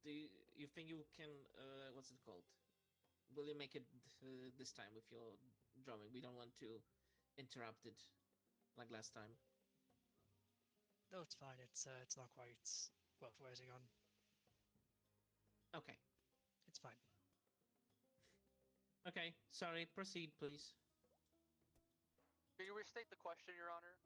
Do you think you can? What's it called? Will you make it this time with your drawing? We don't want to interrupt it like last time. No, it's fine. It's not quite worth waiting on. Okay. It's fine. Okay. Sorry. Proceed, please. Can you restate the question, Your Honor?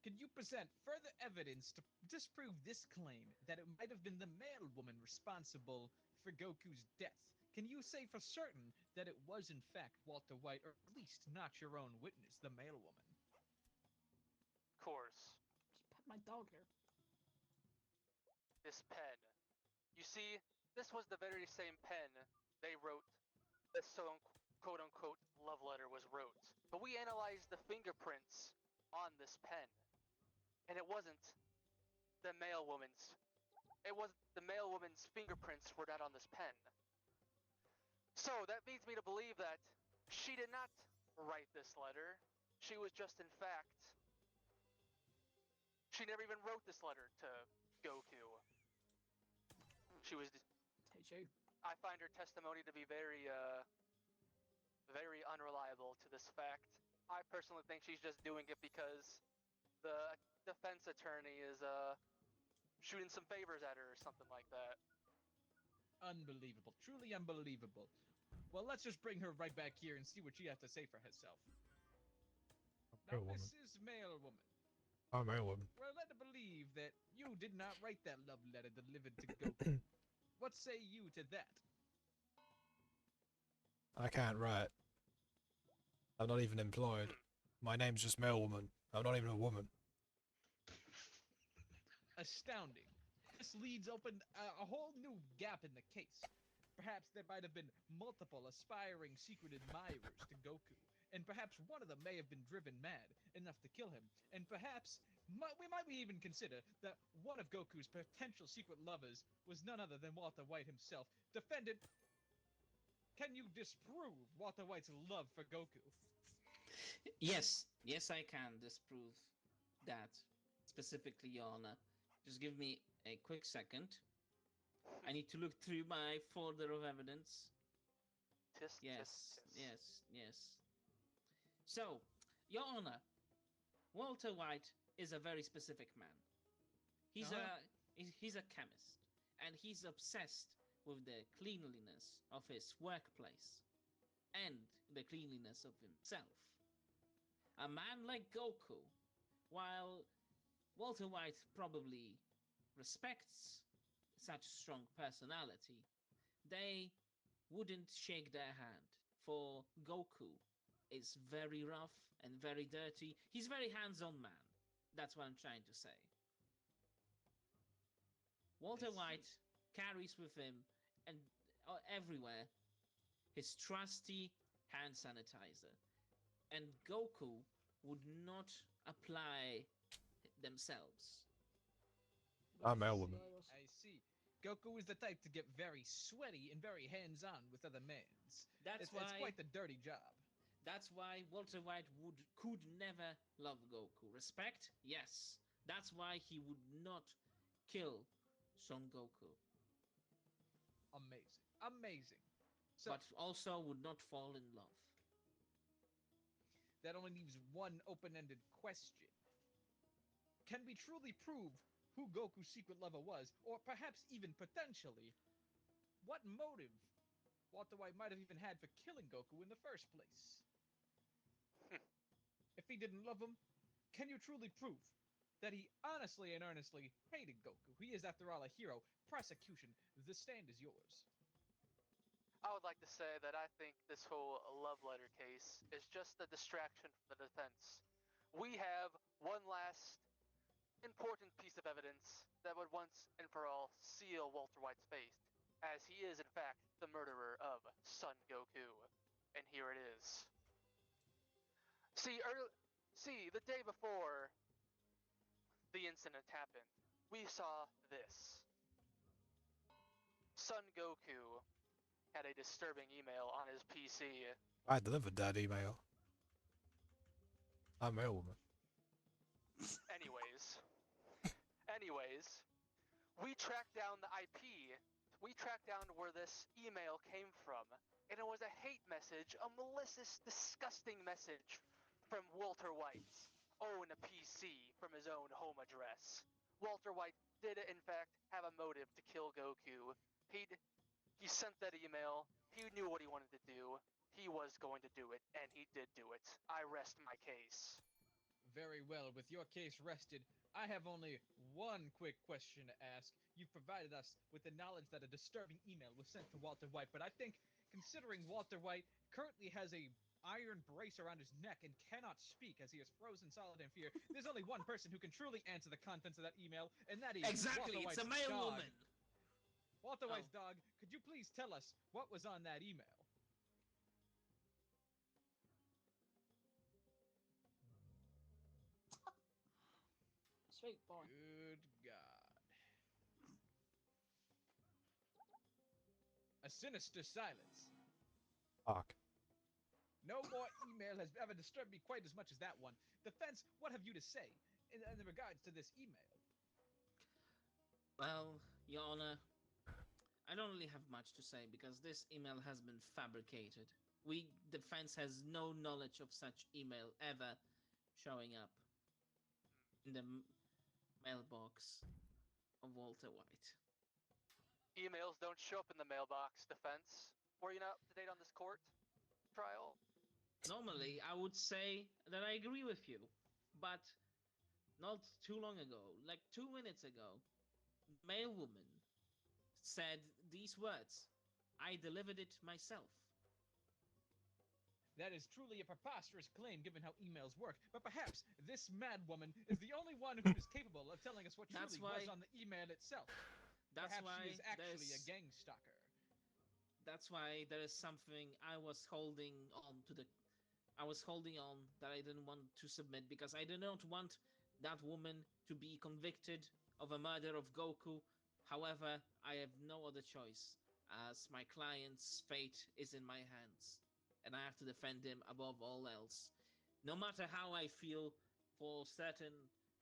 Can you present further evidence to disprove this claim that it might have been the male woman responsible for Goku's death? Can you say for certain that it was in fact Walter White, or at least not your own witness, the male woman? Of course. Just pet my dog here. This pen. You see, this was the very same pen they wrote, this quote-unquote love letter was wrote. But we analyzed the fingerprints on this pen, and it wasn't the male woman's. It was the male woman's fingerprints were not on this pen. So that leads me to believe that she did not write this letter. She was just, in fact, she never even wrote this letter to Goku. She was. Teju. I find her testimony to be very unreliable to this fact. I personally think she's just doing it because the defense attorney is shooting some favors at her or something like that. Unbelievable. Truly unbelievable. Well, let's just bring her right back here and see what she has to say for herself. Now, Male woman. Mrs. Male Woman, Oh, male woman. we're led to believe that you did not write that love letter delivered to Goku. What say you to that? I can't write. I'm not even employed. My name's just male woman. I'm not even a woman. Astounding. This leads open a whole new gap in the case. Perhaps there might have been multiple aspiring secret admirers to Goku, and perhaps one of them may have been driven mad enough to kill him, and perhaps we might even consider that one of Goku's potential secret lovers was none other than Walter White himself. Defendant, can you disprove Walter White's love for Goku? Yes, I can disprove that specifically, Your Honor. Just give me a quick second. I need to look through my folder of evidence. Tisk, Yes, tisk, tisk. yes. So, Your Honor, Walter White is a very specific man. He's a chemist, and he's obsessed with the cleanliness of his workplace and the cleanliness of himself. A man like Goku, while Walter White probably respects such strong personality, they wouldn't shake their hand, for Goku is very rough and very dirty. He's a very hands-on man. That's what I'm trying to say. Walter White carries with him and everywhere his trusty hand sanitizer, and Goku would not apply themselves. I'm male woman. I see. Goku is the type to get very sweaty and very hands-on with other mans. That's It's why quite the dirty job. That's why Walter White could never love Goku. Respect? Yes. That's why he would not kill Son Goku. Amazing. Amazing. So But also would not fall in love. that only leaves one open-ended question. can we truly prove who Goku's secret lover was, or perhaps even potentially, what motive Walter White might have even had for killing Goku in the first place? If he didn't love him, can you truly prove that he honestly and earnestly hated Goku? He is, after all, a hero. Prosecution, the stand is yours. I would like to say that I think this whole love letter case is just a distraction from the defense. We have one last important piece of evidence that would once and for all seal Walter White's fate, as he is in fact the murderer of Son Goku. And here it is. See, the day before the incident happened, we saw this. Son Goku had a disturbing email on his PC. I delivered that email. I'm a woman. Anyways, we tracked down the IP. We tracked down where this email came from, and it was a hate message, a malicious, disgusting message from Walter White's own PC from his own home address. Walter White did in fact have a motive to kill Goku. He sent that email. He knew what he wanted to do. He was going to do it, and he did do it. I rest my case. Very well, with your case rested, I have only one quick question to ask. You've provided us with the knowledge that a disturbing email was sent to Walter White, but I think, considering Walter White currently has a iron brace around his neck and cannot speak as he is frozen solid in fear, there's only one person who can truly answer the contents of that email, and that is Exactly, Walter it's White's a male dog. woman. Walter White's dog, could you please tell us what was on that email? Sweet boy. Good God. A sinister silence. Fuck. No more email has ever disturbed me quite as much as that one. Defense, what have you to say in regards to this email? Well, Your Honor, I don't really have much to say because this email has been fabricated. Defense has no knowledge of such email ever showing up in the mailbox of Walter White. Emails don't show up in the mailbox, defense. Were you not up to date on this court trial? Normally, I would say that I agree with you, but not too long ago, like 2 minutes ago, the mailwoman said these words. I delivered it myself. That is truly a preposterous claim given how emails work, but perhaps this mad woman is the only one who is capable of telling us what truly was on the email itself. Perhaps she is actually a gang stalker. That's why there is something I was holding on that I didn't want to submit because I did not want that woman to be convicted of a murder of Goku. However, I have no other choice as my client's fate is in my hands and I have to defend him above all else. No matter how I feel for certain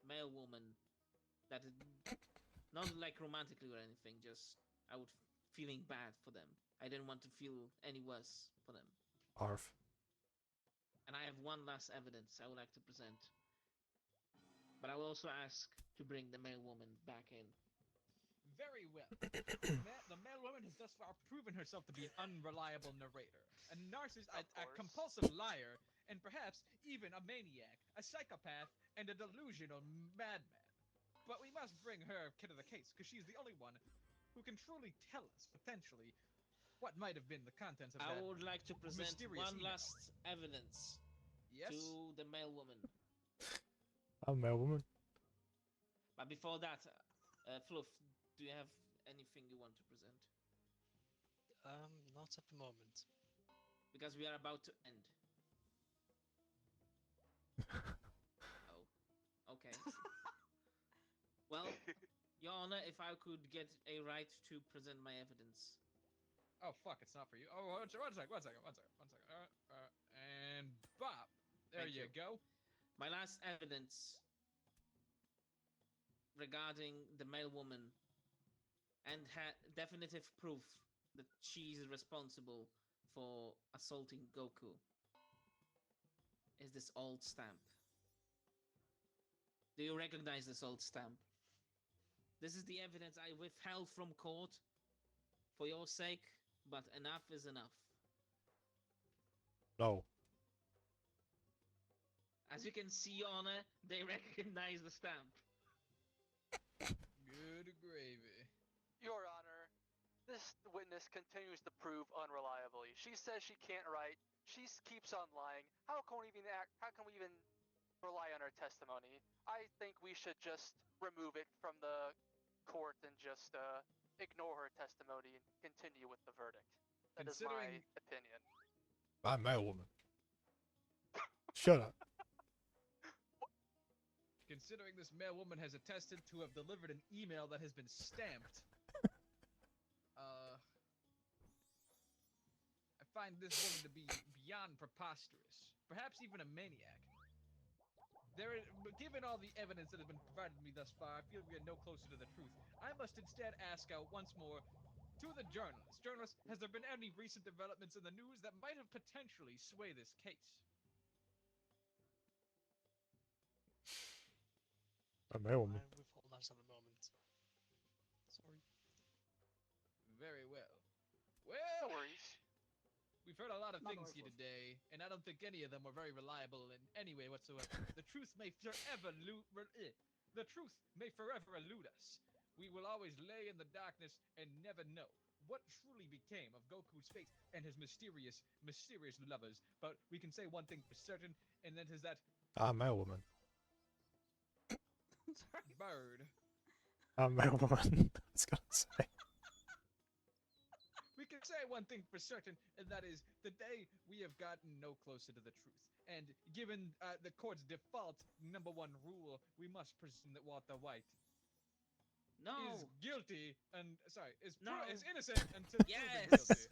male woman that not like romantically or anything, just I would feeling bad for them. I didn't want to feel any worse for them. Arf. And I have one last evidence I would like to present. But I will also ask to bring the male woman back in. Very well. The male woman has thus far proven herself to be an unreliable narrator, a narcissist, a compulsive liar, and perhaps even a maniac, a psychopath, and a delusional madman. But we must bring her to the case, because she's the only one who can truly tell us, potentially, what might have been the contents of that I would like to present one email. last evidence to the male woman. I'm a male woman. But before that, Fluff, do you have anything you want to present? Not at the moment. Because we are about to end. Oh, okay. Well, Your Honor, if I could get a right to present my evidence. Oh, fuck, it's not for you. Oh, one second. And Bob, there you go. My last evidence regarding the male woman and definitive proof that she is responsible for assaulting Goku is this old stamp. Do you recognize this old stamp? This is the evidence I withheld from court for your sake, but enough is enough. No. As you can see, Your Honor, they recognize the stamp. Good gravy. Your Honor, this witness continues to prove unreliably. She says she can't write. She keeps on lying. How can we even rely on her testimony? I think we should just remove it from the court and just ignore her testimony and continue with the verdict. That is my opinion. I'm a woman. Shut up. Considering this male woman has attested to have delivered an email that has been stamped, I find this woman to be beyond preposterous, perhaps even a maniac. Given all the evidence that has been provided to me thus far, I feel we are no closer to the truth. I must instead ask out once more to the journalist. Journalist, has there been any recent developments in the news that might have potentially swayed this case? I'm a woman. We've hold that at the moment. Sorry. Very well. Well, No worries. we've heard a lot of Not things our here fault. today, and I don't think any of them were very reliable in any way whatsoever. The truth may forever elude us. We will always lay in the darkness and never know what truly became of Goku's fate and his mysterious lovers. But we can say one thing for certain, and that is that I'm a woman. Sorry. Bird. I'm a woman. I was gonna say. We can say one thing for certain, and that is today we have gotten no closer to the truth. And given the court's default #1 rule, we must presume that Walter White No. is guilty and is No. innocent until proven Yes. guilty.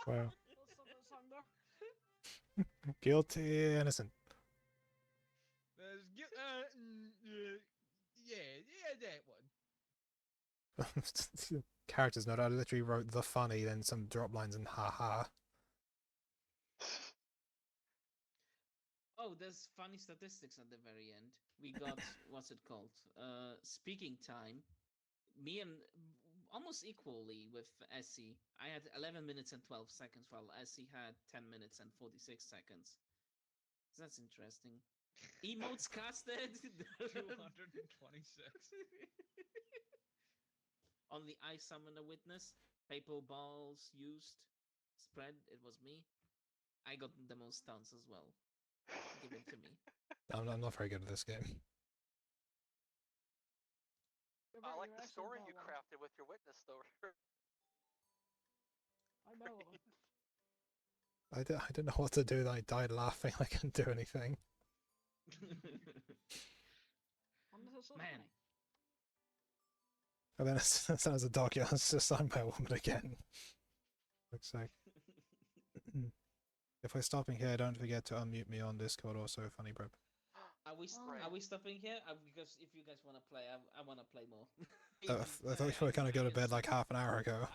Wow. That's the song there. Guilty, innocent. Yeah, that one. Characters note, I literally wrote the funny, then some drop lines and haha. Oh, there's funny statistics at the very end. We got what's it called? Speaking time. Me and almost equally with Essie. I had 11 minutes and 12 seconds, while Essie had 10 minutes and 46 seconds. So that's interesting. Emotes casted 226. On the I summon a witness. Paper balls used. Spread. It was me. I got the most stunts as well. Give it to me. I'm not very good at this game. I like the story you crafted with your witness, though. I know. I didn't know what to do. I died laughing. I couldn't do anything. Man. And then as soon as a dog, it's just I'm a woman again. Looks like. If we're stopping here, don't forget to unmute me on Discord. Also, funny bro. Are we stopping here? Because if you guys want to play, I want to play more. I thought you were gonna go to bed like half an hour ago.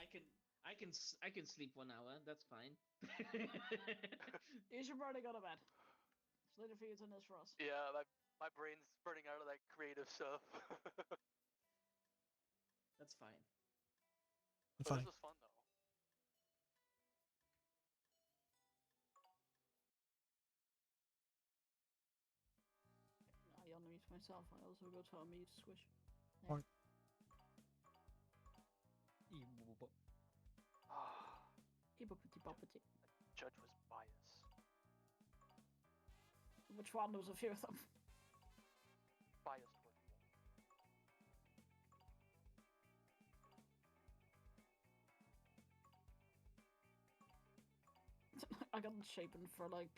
I can sleep 1 hour. That's fine. You should probably go to bed. It's later for you than this for us. Yeah, my brain's burning out of that creative stuff. That's fine. But Funny. this was fun, though. I unmute myself. I also go to unmute switch. Fine. Hippopity. Judge was biased. Which one? There was a few of them. Biased towards I got it shapen for like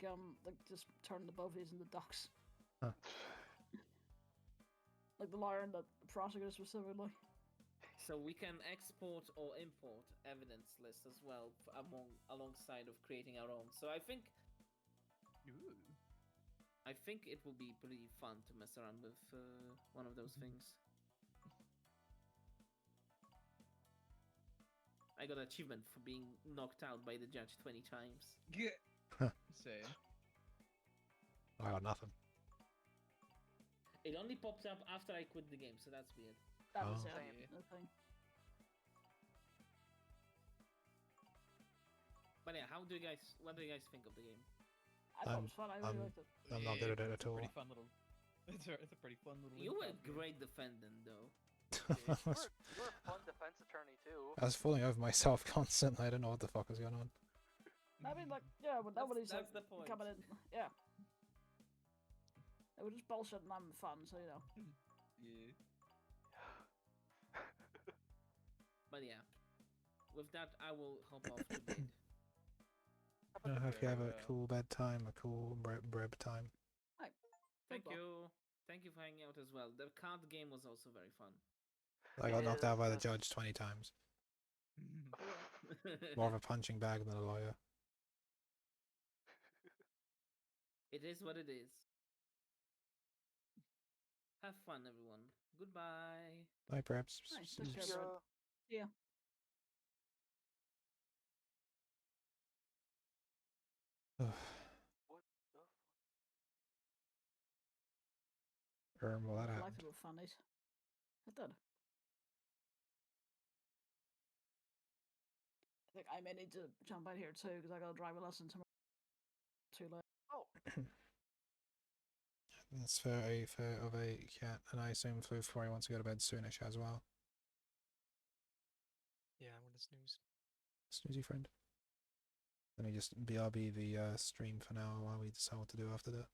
just turn the bovies into ducks. Huh. Like the lawyer and the prosecutor specifically. So we can export or import evidence lists as well alongside of creating our own. So I think it will be pretty fun to mess around with one of those things. I got an achievement for being knocked out by the judge 20 times. Yeah. Huh. Same. I got nothing. It only popped up after I quit the game, so that's weird. That was Oh. the thing. But yeah, what do you guys think of the game? I thought it was fun. I really liked it. I'm not good at it at all. Pretty fun little. It's a pretty fun little. You were improv game. great defending, though. You're a fun defense attorney too. I was falling over myself constantly. I don't know what the fuck was going on. I mean, like, yeah, but nobody's that's like the point. coming in. Yeah. They were just bullshit and having fun, so you know. Yeah. But yeah, with that, I will hop off to bed. I hope you have a cool bedtime, a cool breb time. Thank you for hanging out as well. The card game was also very fun. I got knocked out by the judge 20 times. More of a punching bag than a lawyer. It is what it is. Have fun, everyone. Goodbye. Bye, preps. Nice. Take care, bud. Yeah. Well, that Life happened. a little funnies. It did. I think I may need to jump out here too because I got a driving lesson tomorrow. Too late. Oh. That's fair of a cat, and I assume Floof probably wants to go to bed soonish as well. Yeah, I'm gonna snooze. Snoozy friend. Let me just BRB the stream for now while we decide what to do after that.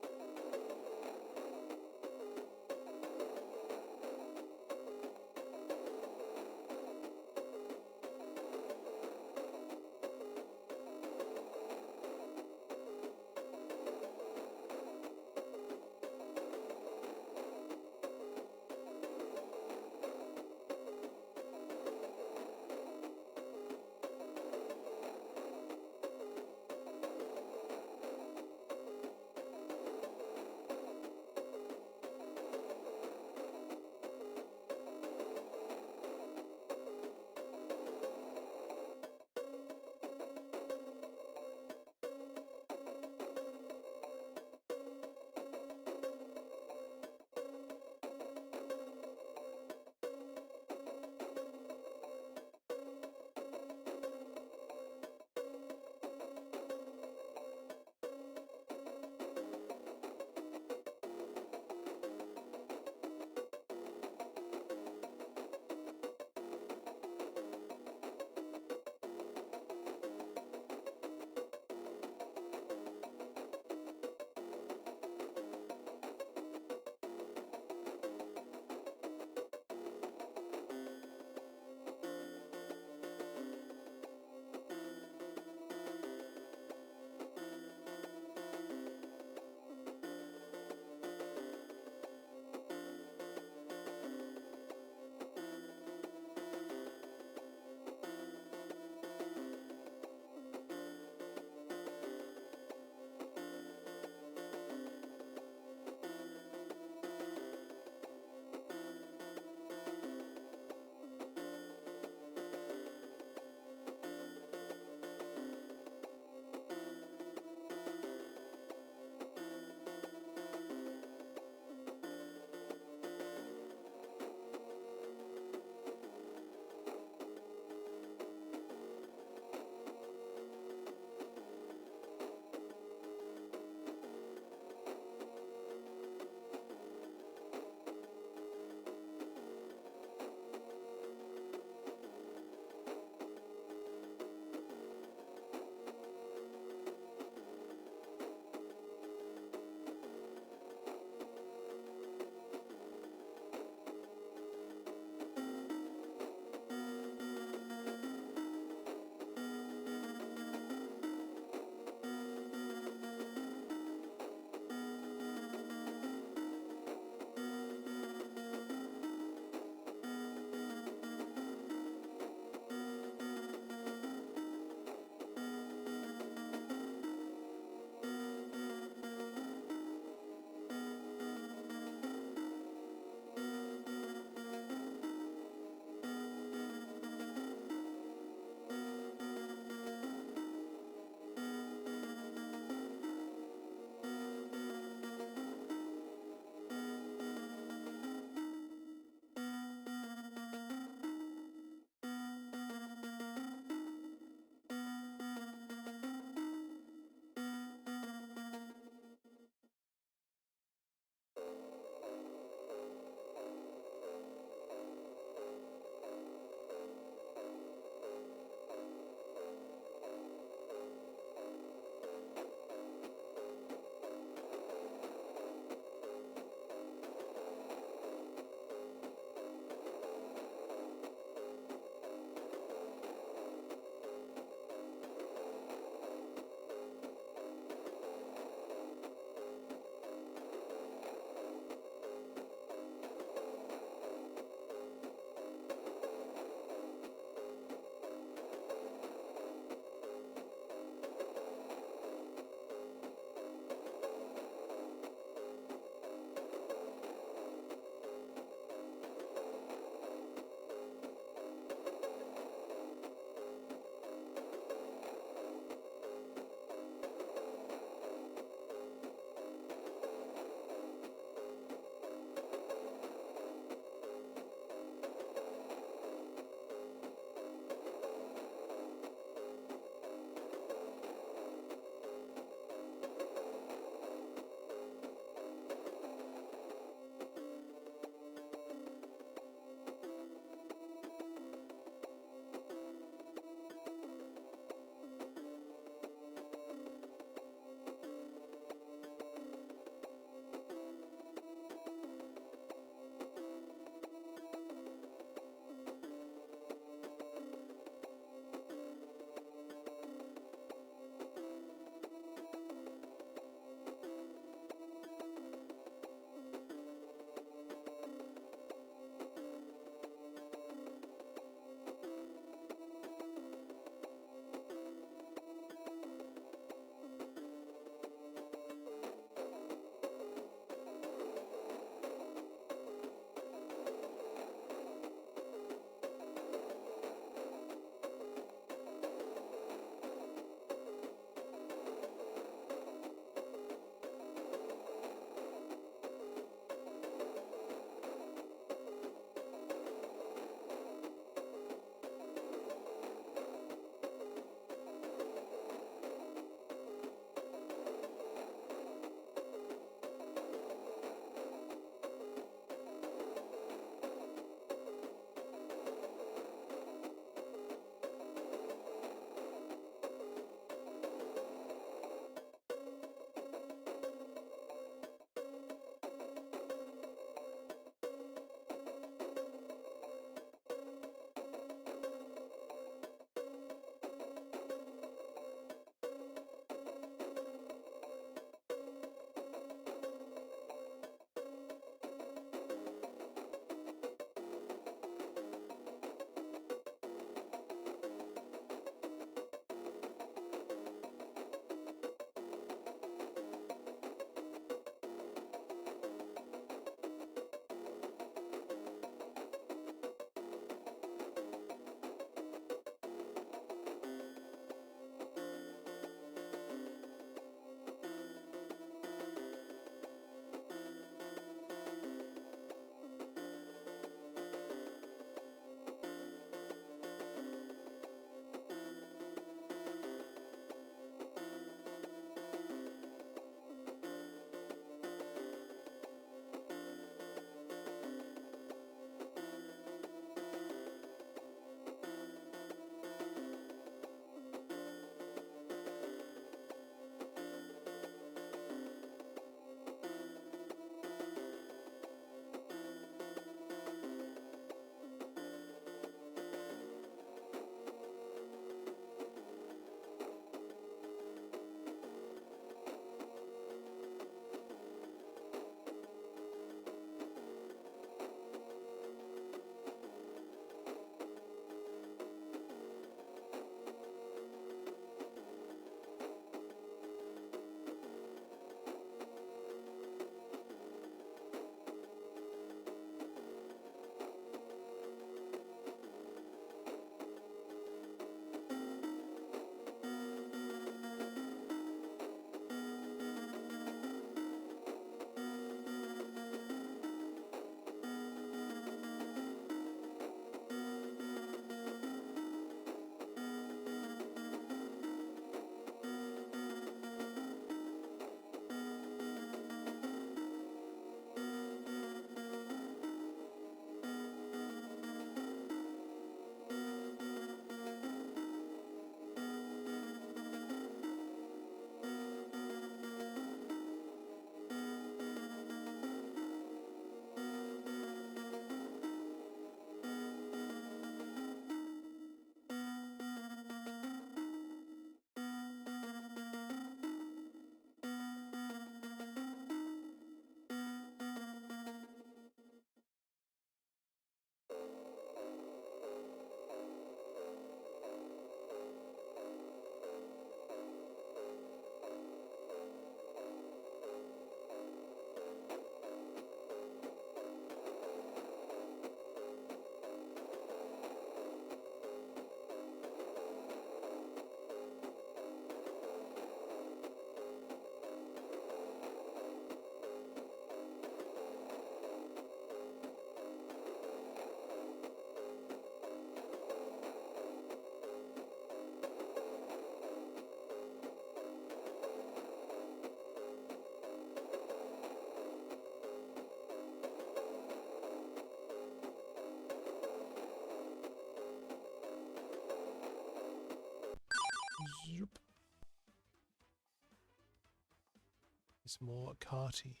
It's more karty.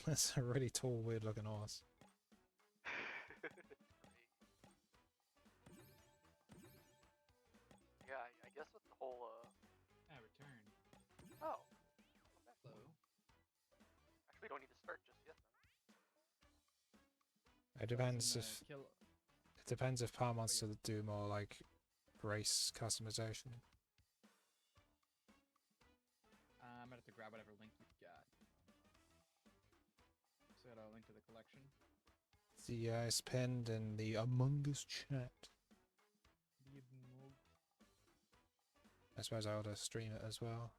That's a really tall, weird looking horse. Yeah, I guess with the whole return. Oh. Hello. Actually, we don't need to start just yet then. It depends if Palm wants to do more like race customization. I'm gonna have to grab whatever link you've got. So a link to the collection. Yeah, it's pinned in the Among Us chat. I suppose I ought to stream it as well.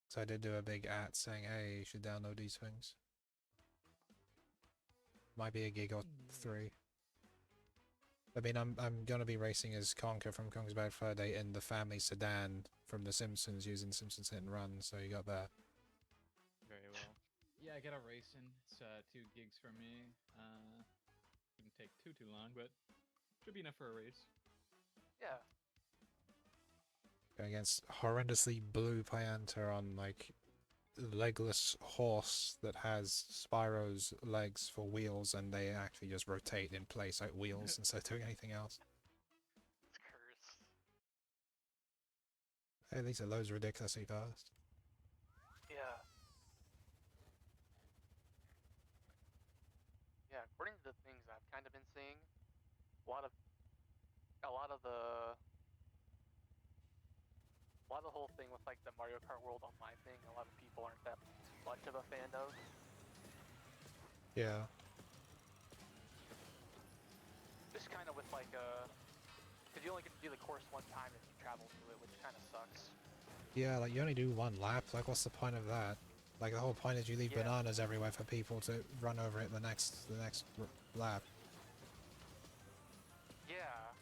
So I did do a big ad saying, hey, you should download these things. Might be a gig or 3. I mean, I'm gonna be racing as Conker from Conker's Bad Fur Day in the family sedan from The Simpsons using Simpsons Hit and Run, so you got that. Very well. Yeah, I got a racing. It's 2 gigs for me. Shouldn't take too long, but should be enough for a race. Yeah. Going against horrendously blue Pianta on like legless horse that has Spyro's legs for wheels, and they actually just rotate in place like wheels instead of doing anything else. It's cursed. Hey, these are loads ridiculously fast. Yeah. Yeah, according to the things I've kind of been seeing, a lot of the whole thing with like the Mario Kart World Online thing, a lot of people aren't that much of a fan of. Yeah. Just kind of with like because you only get to do the course one time if you travel to it, which kind of sucks. Yeah, like you only do one lap, like what's the point of that? Like the whole point is you leave bananas everywhere for people to run over it the next lap. Yeah.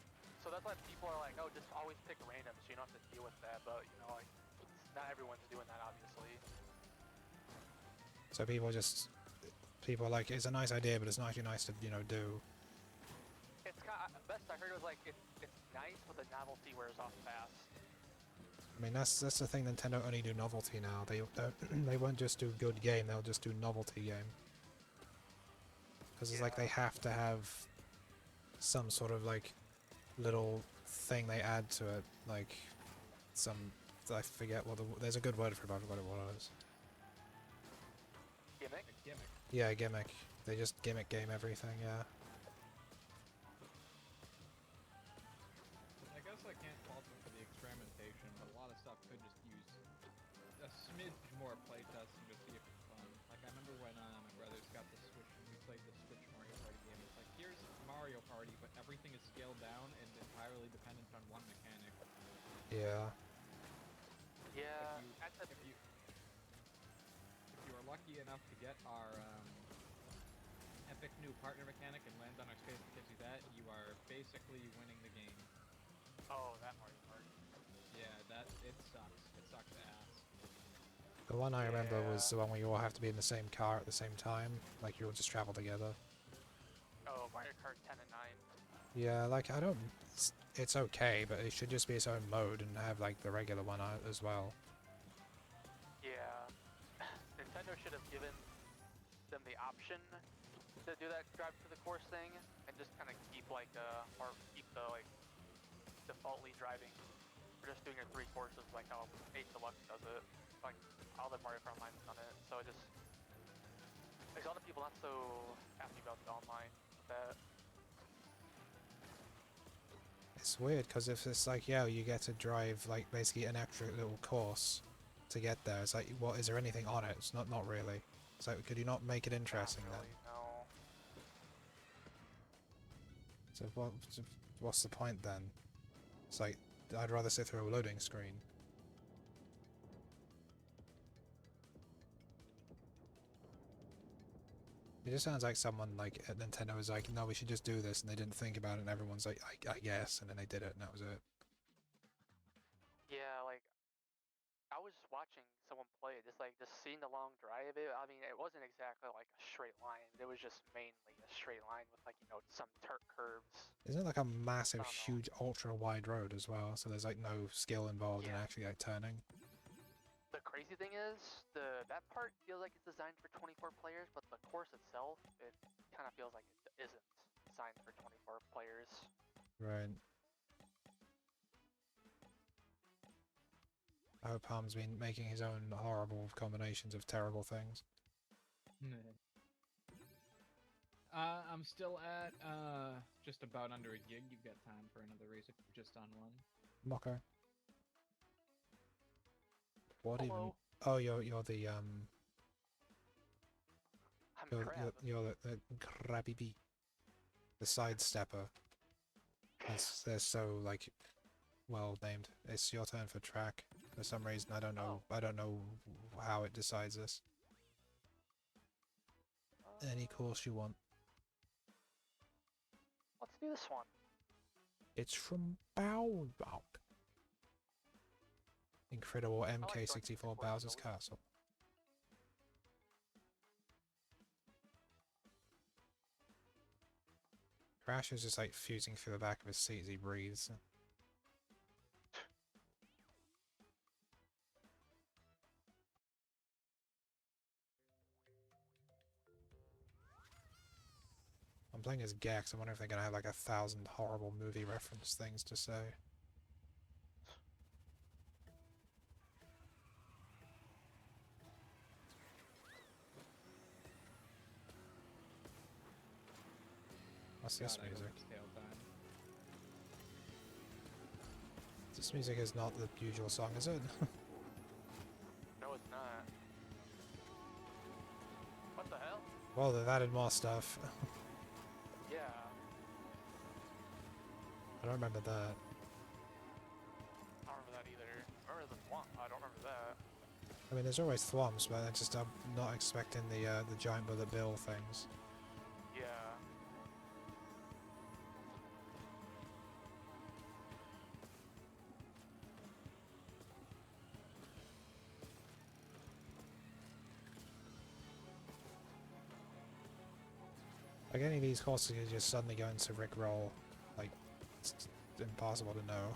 So that's why people are like, oh, just always pick random so you don't have to deal with that, but you know, like, not everyone's doing that, obviously. So people are like, it's a nice idea, but it's not actually nice to, you know, do. It's kind of, best I heard was like, it's nice, but the novelty wears off fast. I mean, that's the thing. Nintendo only do novelty now. They won't just do good game. They'll just do novelty game. Because it's like they have to have some sort of like little thing they add to it, like some. I forget what there's a good word for it, but I forgot what it was. Gimmick? Gimmick. Yeah, gimmick. They just gimmick game everything. Yeah. I guess I can't fault them for the experimentation, but a lot of stuff could just use a smidge more playtesting to see if it's fun. Like I remember when my brothers got the Switch and we played the Switch Mario Party game. It's like, here's Mario Party, but everything is scaled down and entirely dependent on one mechanic. Yeah. Yeah. If you are lucky enough to get our epic new partner mechanic and land on our space that gives you that, you are basically winning the game. Oh, that Mario Kart. Yeah, it sucks. It sucks ass. The one I remember was the one where you all have to be in the same car at the same time, like you all just travel together. Oh, Mario Kart 10 and 9. Yeah, like I don't. It's okay, but it should just be its own mode and have like the regular one out as well. Yeah. Nintendo should have given them the option to do that drive to the course thing and just kind of keep like or keep the like defaultly driving or just doing your 3 courses like how 8 Deluxe does it. Like all the Mario Kart Online's done it. So it just there's a lot of people not so happy about the online with that. It's weird because if it's like, yeah, you get to drive like basically an extra little course to get there. It's like, what is there anything on it? It's not really. So could you not make it interesting Not then? really, no. So what's the point then? It's like I'd rather sit through a loading screen. It just sounds like someone like at Nintendo was like, no, we should just do this, and they didn't think about it, and everyone's like, I guess, and then they did it, and that was it. Yeah, like I was watching someone play it, just seeing the long drive. I mean, it wasn't exactly like a straight line. It was just mainly a straight line with some curves. Isn't it like a massive, I don't know. huge, ultra wide road as well? So there's like no skill involved in Yeah. actually like turning. The crazy thing is, that part feels like it's designed for 24 players, but the course itself, it kind of feels like it isn't designed for 24 players. Right. I hope Palm's been making his own horrible combinations of terrible things. I'm still at just about under a gig. You've got time for another race if you're just on one. Okay. What Hello. even? Oh, you're the I'm you're the crabby bee, the sidestepper. They're so like well named. It's your turn for track. For some reason, I don't know. I don't know how it decides this. Any course you want. Let's do this one. It's from Bowlbout. Incredible MK64 Bowser's Castle. Crash is just like fusing through the back of his seat as he breathes. I'm playing as Gex. I wonder if they're gonna have like 1,000 horrible movie reference things to say. What's this God, I hope music? it's tail time. This music is not the usual song, is it? No, it's not. What the hell? Well, they've added more stuff. Yeah. I don't remember that. I don't remember that either. I remember the one. I don't remember that. I mean, there's always thwomps, but I'm not expecting the giant bullet bill things. Yeah. Like any of these courses, you just suddenly go into Rickroll. Like, it's impossible to know.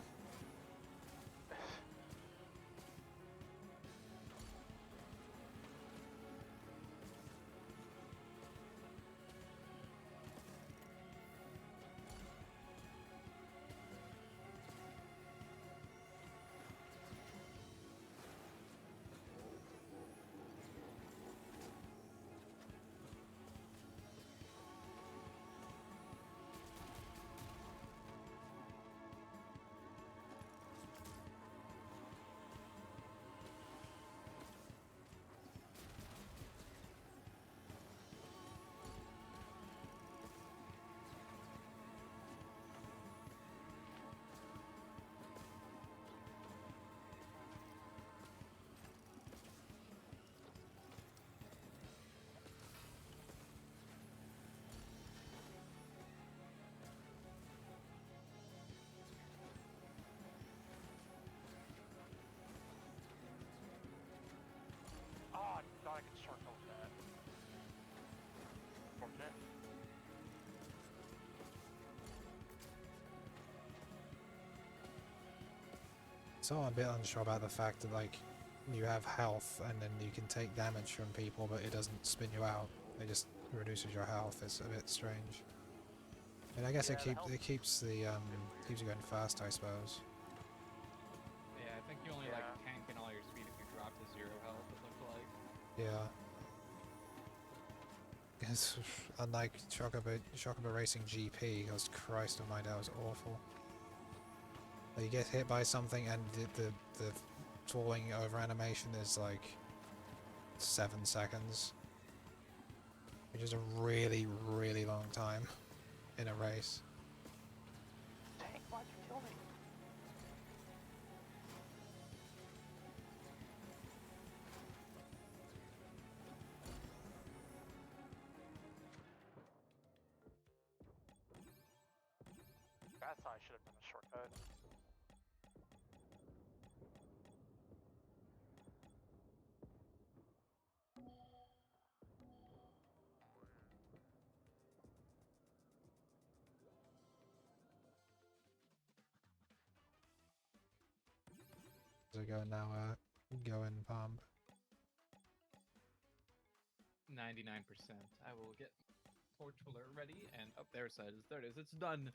Oh, I thought I could shortcut that. Unfortunate. So I'm a bit unsure about the fact that like you have health and then you can take damage from people, but it doesn't spin you out. It just reduces your health. It's a bit strange. And I guess Yeah, it keeps you going fast, I suppose. Yeah, I think you only like tank in all your speed if you drop to 0 health, it looked like. Yeah. Because unlike Chocobo Racing GP, because Christ almighty, that was awful. Like, you get hit by something and the falling over animation is like 7 seconds. Which is a really, really long time in a race. Dang, why'd you kill me? should have done a shortcut. How's it going now? Go in, Palm. 99%. I will get torch alert ready, and up there it says, there it is, it's done.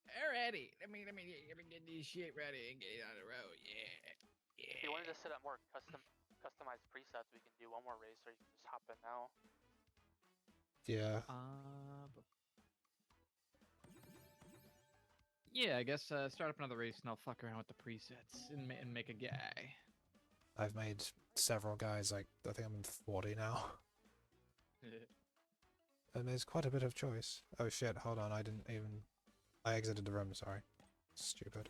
Alrighty, let me get this shit ready and get it on the road. Yeah. If you wanted to set up more customized presets, we can do one more race, or you can just hop in now. Yeah. Yeah, I guess start up another race and I'll fuck around with the presets and make a guy. I've made several guys, like, I think I'm in 40 now. And there's quite a bit of choice. Oh shit, hold on, I didn't even... I exited the room, sorry. Stupid.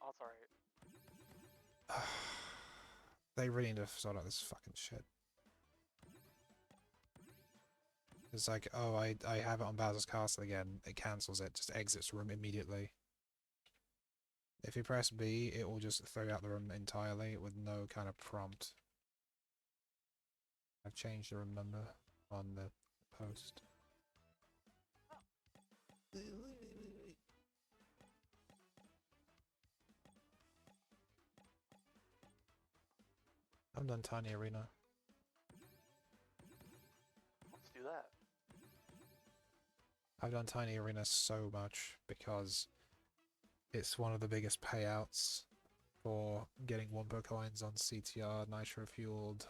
Oh, it's alright. They really need to sort out this fucking shit. It's like, oh, I have it on Bowser's Castle again. It cancels it, just exits the room immediately. If you press B, it will just throw out the room entirely with no kind of prompt. I've changed the room number on the post. I've done Tiny Arena. Let's do that. I've done Tiny Arena so much because it's one of the biggest payouts for getting Wumpa coins on CTR Nitro Fueled,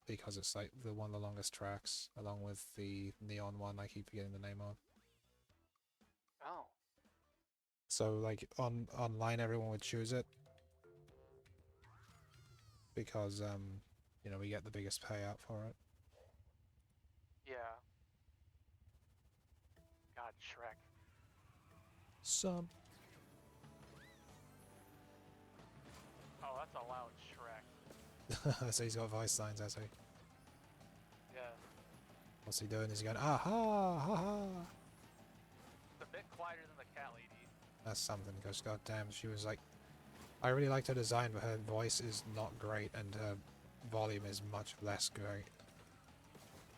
because it's like one of the longest tracks, along with the neon one I keep forgetting the name of. Oh. So like online everyone would choose it because you know, we get the biggest payout for it. Yeah. God, Shrek. Some. Oh, that's a loud Shrek. So he's got voice signs, has he? Yeah. What's he doing? Is he going, ah ha ha ha? It's a bit quieter than the cat lady. That's something, because goddamn, she was like, I really liked her design, but her voice is not great, and her volume is much less great.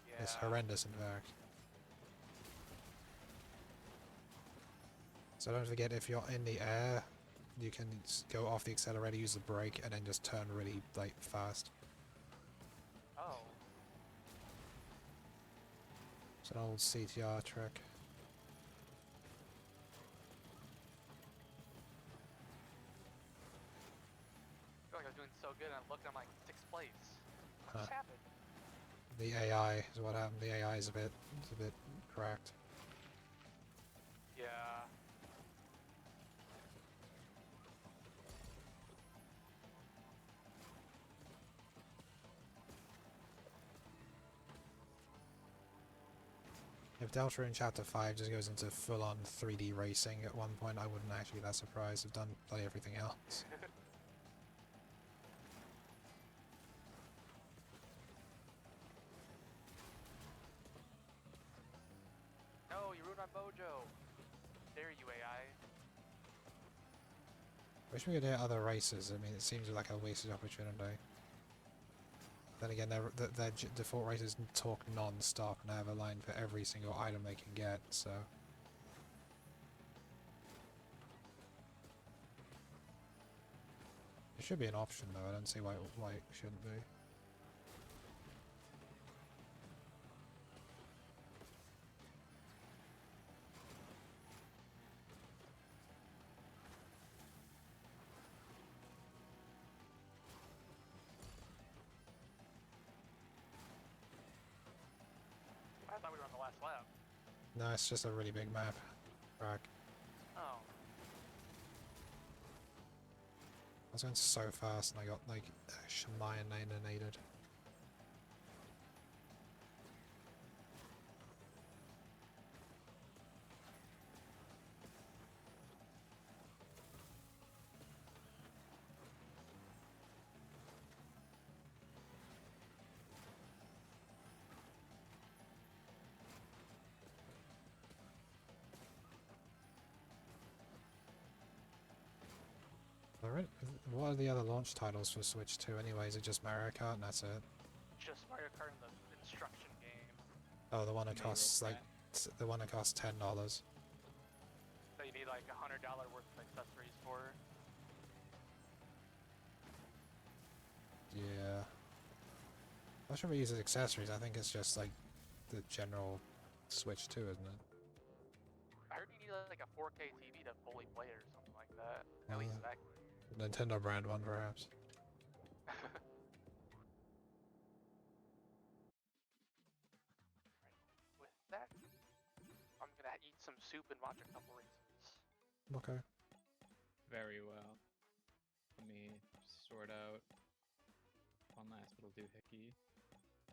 Yeah. It's horrendous, in fact. So don't forget, if you're in the air, you can go off the accelerator, use the brake, and then just turn really, like, fast. Oh. It's an old CTR trick. I feel like I was doing so good, and I looked, I'm like, 6th place. What just happened? The AI is what happened. The AI is a bit cracked. Yeah. If Delta in Chapter 5 just goes into full-on 3D racing at one point, I wouldn't actually be that surprised. I've done bloody everything else. No, you ruined my mojo. Dare you, AI. Wish we could hit other races. I mean, it seems like a wasted opportunity. Then again, their default races talk non-stop and have a line for every single item they can get, so... It should be an option, though. I don't see why it shouldn't be. I thought we were on the last lap. No, it's just a really big map. Crack. Oh. I was going so fast and I got, like, Shemayaninated. What are the other launch titles for Switch 2 anyway? Is it just Mario Kart and that's it? Just Mario Kart in the instruction game. Oh, the one that Maybe costs like the one that costs $10. So you need like $100 worth of accessories for. Yeah. I shouldn't be using accessories. I think it's just like the general Switch 2, isn't it? I heard you need like a 4K TV to fully play it or something like that. At least that. Nintendo brand one, perhaps. With that, I'm gonna eat some soup and watch a couple races. Okay. Very well. Let me sort out one last little doohickey.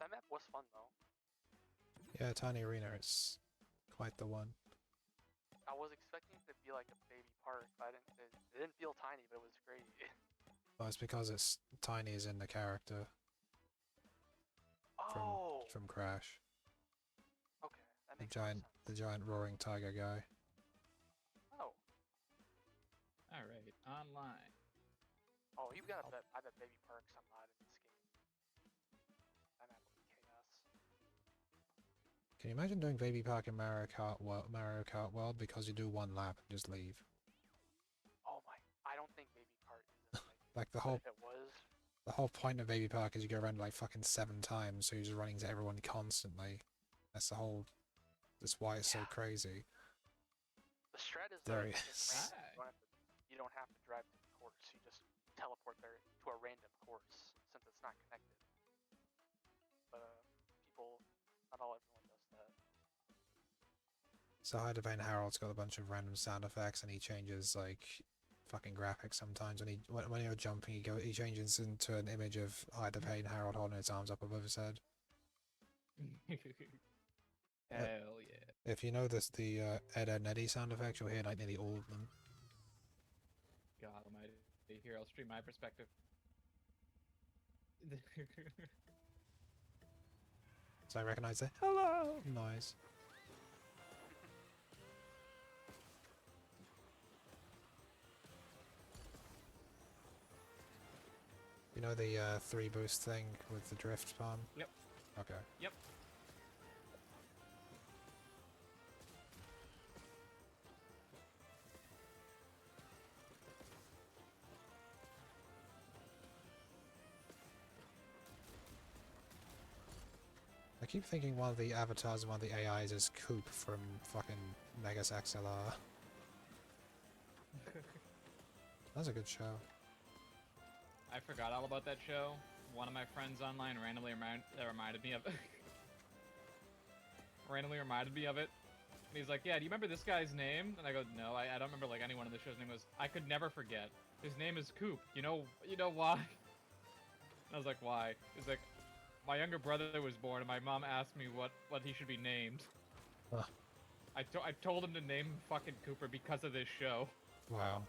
That map was fun though. Yeah, Tiny Arena, it's quite the one. I was expecting it to be like a baby park, but it didn't feel tiny, but it was great. Well, it's because it's Tiny is in the character from Crash. Okay, that makes sense. The giant roaring tiger guy. Oh. Alright, online. Oh, you've got to bet. I bet baby parks I'm not in this game. That map will be chaos. Can you imagine doing Baby Park in Mario Kart World because you do one lap and just leave? Oh my! I don't think baby cart is Like the but whole if it was. the whole point of Baby Park is you go around like fucking 7 times, so you're just running to everyone constantly. That's the whole. That's why it's so crazy. The strat is There that he it's is. random. You don't have to drive to the course. You just teleport there to a random course since it's not connected. But people, not all everyone does that. So Hide the Pain Harold's got a bunch of random sound effects, and he changes like fucking graphics sometimes. When you're jumping, he changes into an image of Hide the Pain Harold holding his arms up above his head. Hell yeah. If you know the Ed, Ed and Eddie sound effects, you'll hear like nearly all of them. God almighty. Here, I'll stream my perspective. So I recognize the hello noise. You know the 3 boost thing with the drift bomb? Yep. Okay. Yep. I keep thinking one of the avatars and one of the AIs is Coop from fucking Megas XLR. That's a good show. I forgot all about that show. One of my friends online randomly reminded me of it. And he's like, yeah, do you remember this guy's name? And I go, no, I don't remember like anyone in the show's name. Was I could never forget. His name is Coop. You know why? And I was like, why? He's like, my younger brother was born and my mom asked me what he should be named. Huh. I told him to name fucking Cooper because of this show. Wow.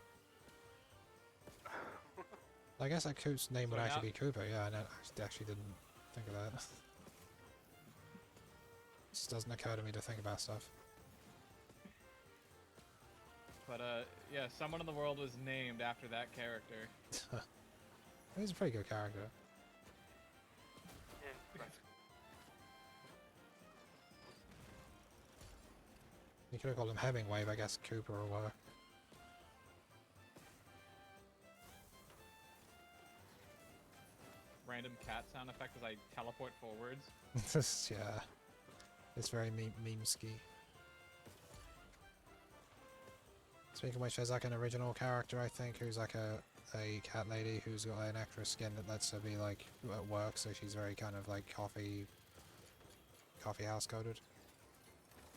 I guess that Coop's name would actually be Cooper, yeah, I actually didn't think of that. Just doesn't occur to me to think about stuff. But yeah, someone in the world was named after that character. He's a pretty good character. You could have called him Hemingway, but I guess Cooper will work. Random cat sound effect as I teleport forwards. Yeah. It's very meme-ski. Speaking of which, there's like an original character, I think, who's like a cat lady who's got an extra skin that lets her be like at work, so she's very kind of like coffee house coded.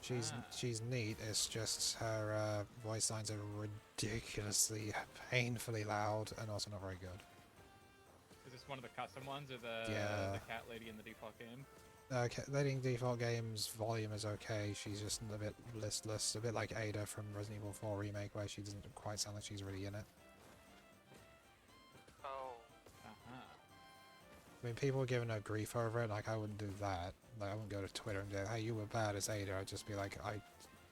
She's neat, it's just her voice lines are ridiculously, painfully loud and also not very good. Is this one of the custom ones or the cat lady in the default game? Lady in default game's volume is okay, she's just a bit listless, a bit like Ada from Resident Evil 4 Remake where she doesn't quite sound like she's really in it. Oh. I mean, people are giving her grief over it, like I wouldn't do that. Like I wouldn't go to Twitter and be like, hey, you were bad as Ada. I'd just be like, I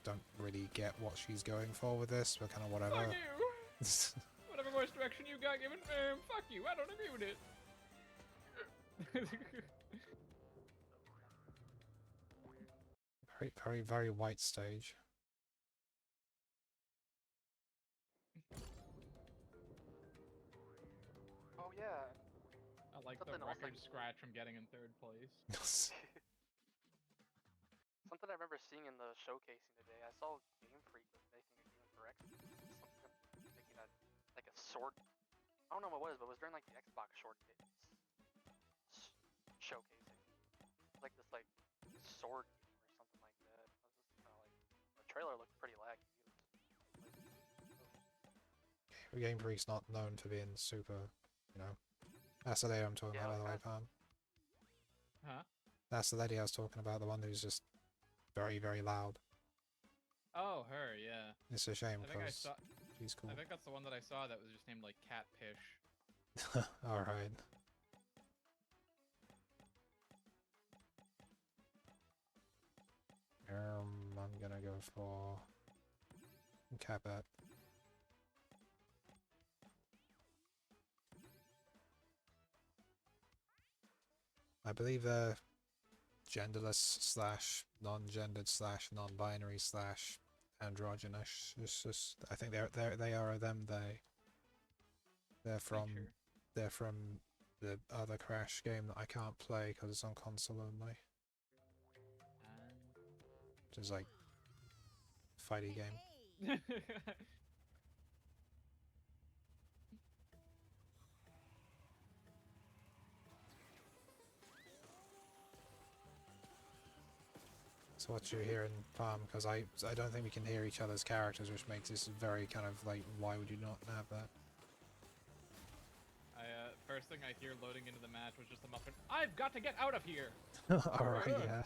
don't really get what she's going for with this, but kind of whatever. Fuck you! Whatever voice direction you got given? Fuck you, I don't agree with it. Very, very, very white stage. Oh yeah. I like Something the else, record like- scratch from getting in 3rd place. Something I remember seeing in the showcasing today, I saw Game Freak was making a game for Xbox. Something making a like a sword. I don't know what it was, but it was during like the Xbox showcasing. Like this like sword game or something like that. I was just kind of like, the trailer looked pretty laggy. Game Freak's not known for being super, you know. That's the lady I'm talking about, by the way, Palm. Huh? That's the lady I was talking about, the one who's just very, very loud. Oh, her, yeah. It's a shame I think I because saw. she's cool. I think that's the one that I saw that was just named like Catfish. Alright. I'm gonna go for Cabot. I believe they're genderless slash non-gendered slash non-binary slash androgynous. It's just, I think they are them they. They're from the other Crash game that I can't play because it's on console only. Which is like fighty game. So what you're hearing, Palm, because I don't think we can hear each other's characters, which makes this very kind of like, why would you not have that? First thing I hear loading into the match was just the muffin. I've got to get out of here. Alright, yeah.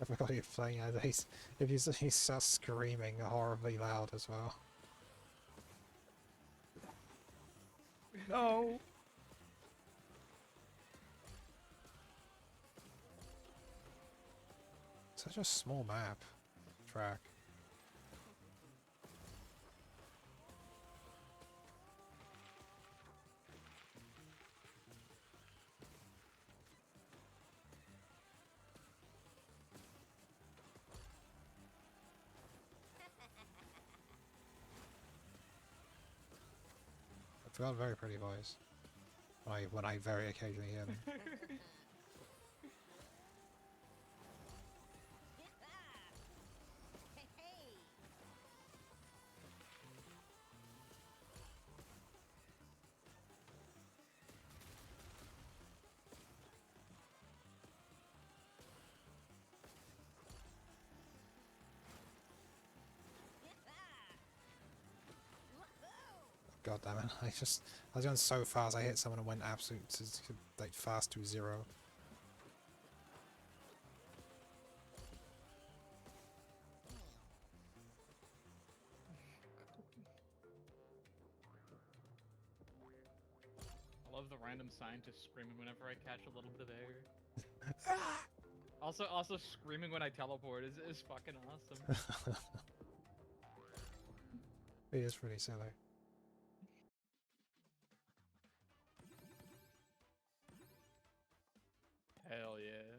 I forgot you're playing as if he starts screaming horribly loud as well. No! Such a small map. Track. I've got a very pretty voice. When I very occasionally hear them. God damn it, I was going so fast I hit someone and went absolute like fast to 0. I love the random scientist screaming whenever I catch a little bit of air. Also screaming when I teleport is fucking awesome. It is pretty silly. Hell yeah.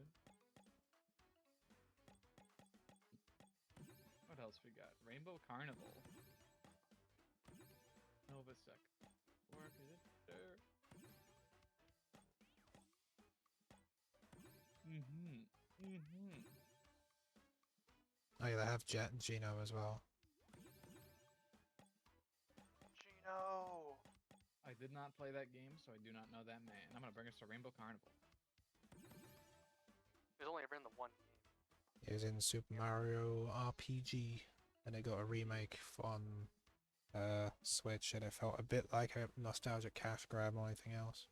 What else we got? Rainbow Carnival. Novasec. Orchid. Oh yeah, they have Jet and Gino as well. Gino! I did not play that game, so I do not know that man. I'm gonna bring us to Rainbow Carnival. He's only ever in the one game. It was in Super Mario RPG, and it got a remake on Switch, and it felt a bit like a nostalgic cash grab or anything else.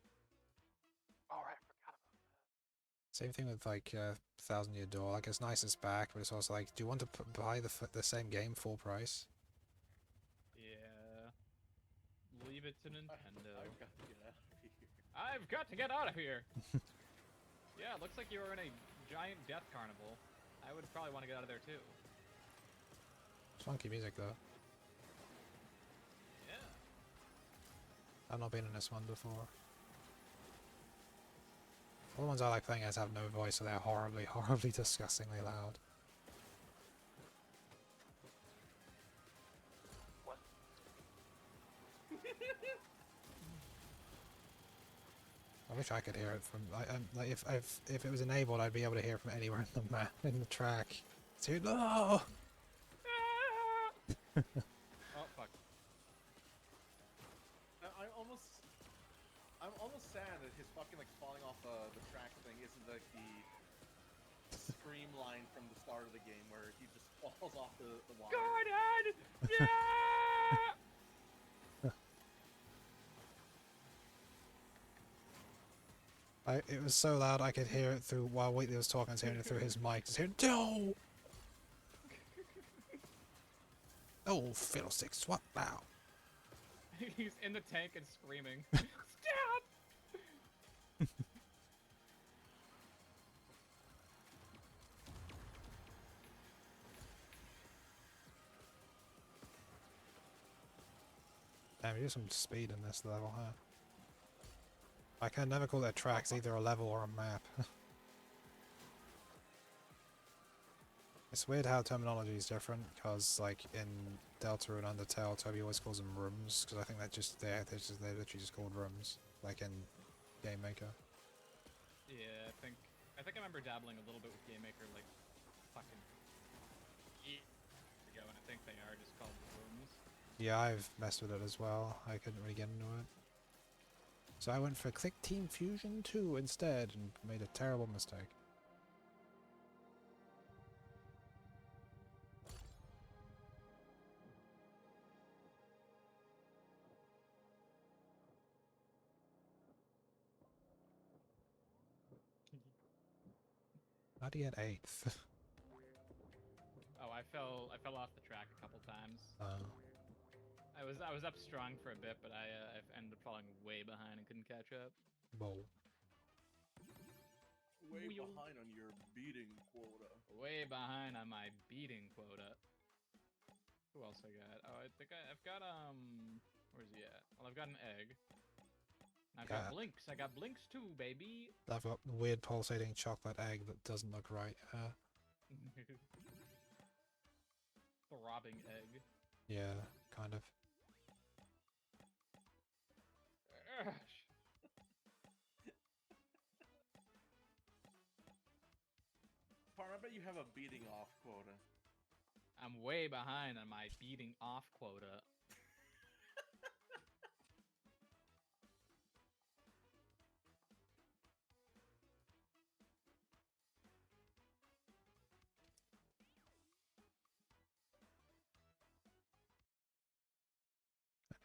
Oh right, I forgot about that. Same thing with like Thousand Year Door. Like it's nice it's back, but it's also like, do you want to buy the same game full price? Yeah. Leave it to Nintendo. I've got to get out of here. I've got to get out of here. Yeah, it looks like you were in a giant death carnival. I would probably want to get out of there too. Funky music though. Yeah. I've not been in this one before. All the ones I like playing as have no voice, so they're horribly, horribly disgustingly loud. What? I wish I could hear it from. Like if it was enabled, I'd be able to hear it from anywhere in the map, in the track. Dude, no! Oh fuck. I'm almost sad that his fucking like falling off the track thing isn't like the scream line from the start of the game where he just falls off the wire. Gordon! Yeah! It was so loud I could hear it through while Wheatley was talking. I was hearing it through his mic. Just hearing, no! Oh, fiddlesticks! What now? He's in the tank and screaming. Stop! Damn, you do some speed in this level, huh? I can never call it a track. It's either a level or a map. It's weird how terminology is different, because like in Delta and Undertale, Toby always calls them rooms, because I think they're literally just called rooms, like in Game Maker. Yeah, I think I remember dabbling a little bit with Game Maker like fucking years ago, and I think they are just called rooms. Yeah, I've messed with it as well. I couldn't really get into it. So I went for Click Team Fusion 2 instead, and made a terrible mistake. How do you get 8th? Oh, I fell off the track a couple times. Oh. I was up strong for a bit, but I ended up falling way behind and couldn't catch up. Whoa. Way behind on your beating quota. Way behind on my beating quota. Who else I got? Oh, I think I've got where's he at? Well, I've got an egg. I've got Blinks. I got Blinks too, baby. I've got weird pulsating chocolate egg that doesn't look right. Throbbing egg. Yeah, kind of. Par, I bet you have a beating off quota. I'm way behind on my beating off quota.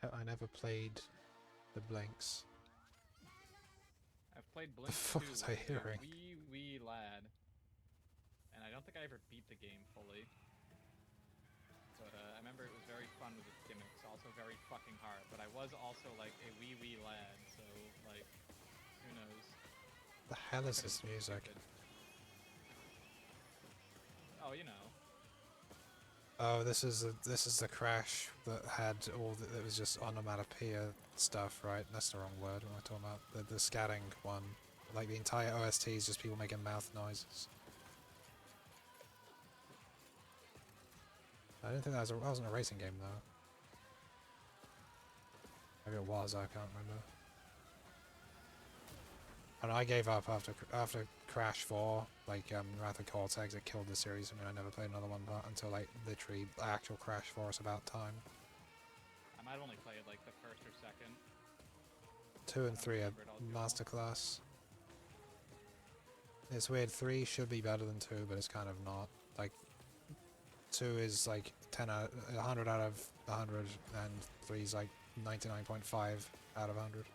I never played the Blinks. I've played The Blinks fuck too. was I hearing? Wee lad. And I don't think I ever beat the game fully. But I remember it was very fun with its gimmicks, also very fucking hard. But I was also like a wee lad, so like, who knows? The hell is this music? Oh, you know. Oh, this is the crash that had all it was just onomatopoeia stuff, right? That's the wrong word. What am I talking about? The scatting one. Like the entire OST is just people making mouth noises. I didn't think that wasn't a racing game though. Maybe it was. I can't remember. And I gave up after Crash 4, like Wrath of Cortex. It killed the series. I mean, I never played another one until like literally actual Crash 4 is about time. I might only played like the first or second. 2 and 3 are masterclass. It's weird. 3 should be better than 2, but it's kind of not. Like 2 is like 100 out of 100, and 3 is like 99.5 out of 100.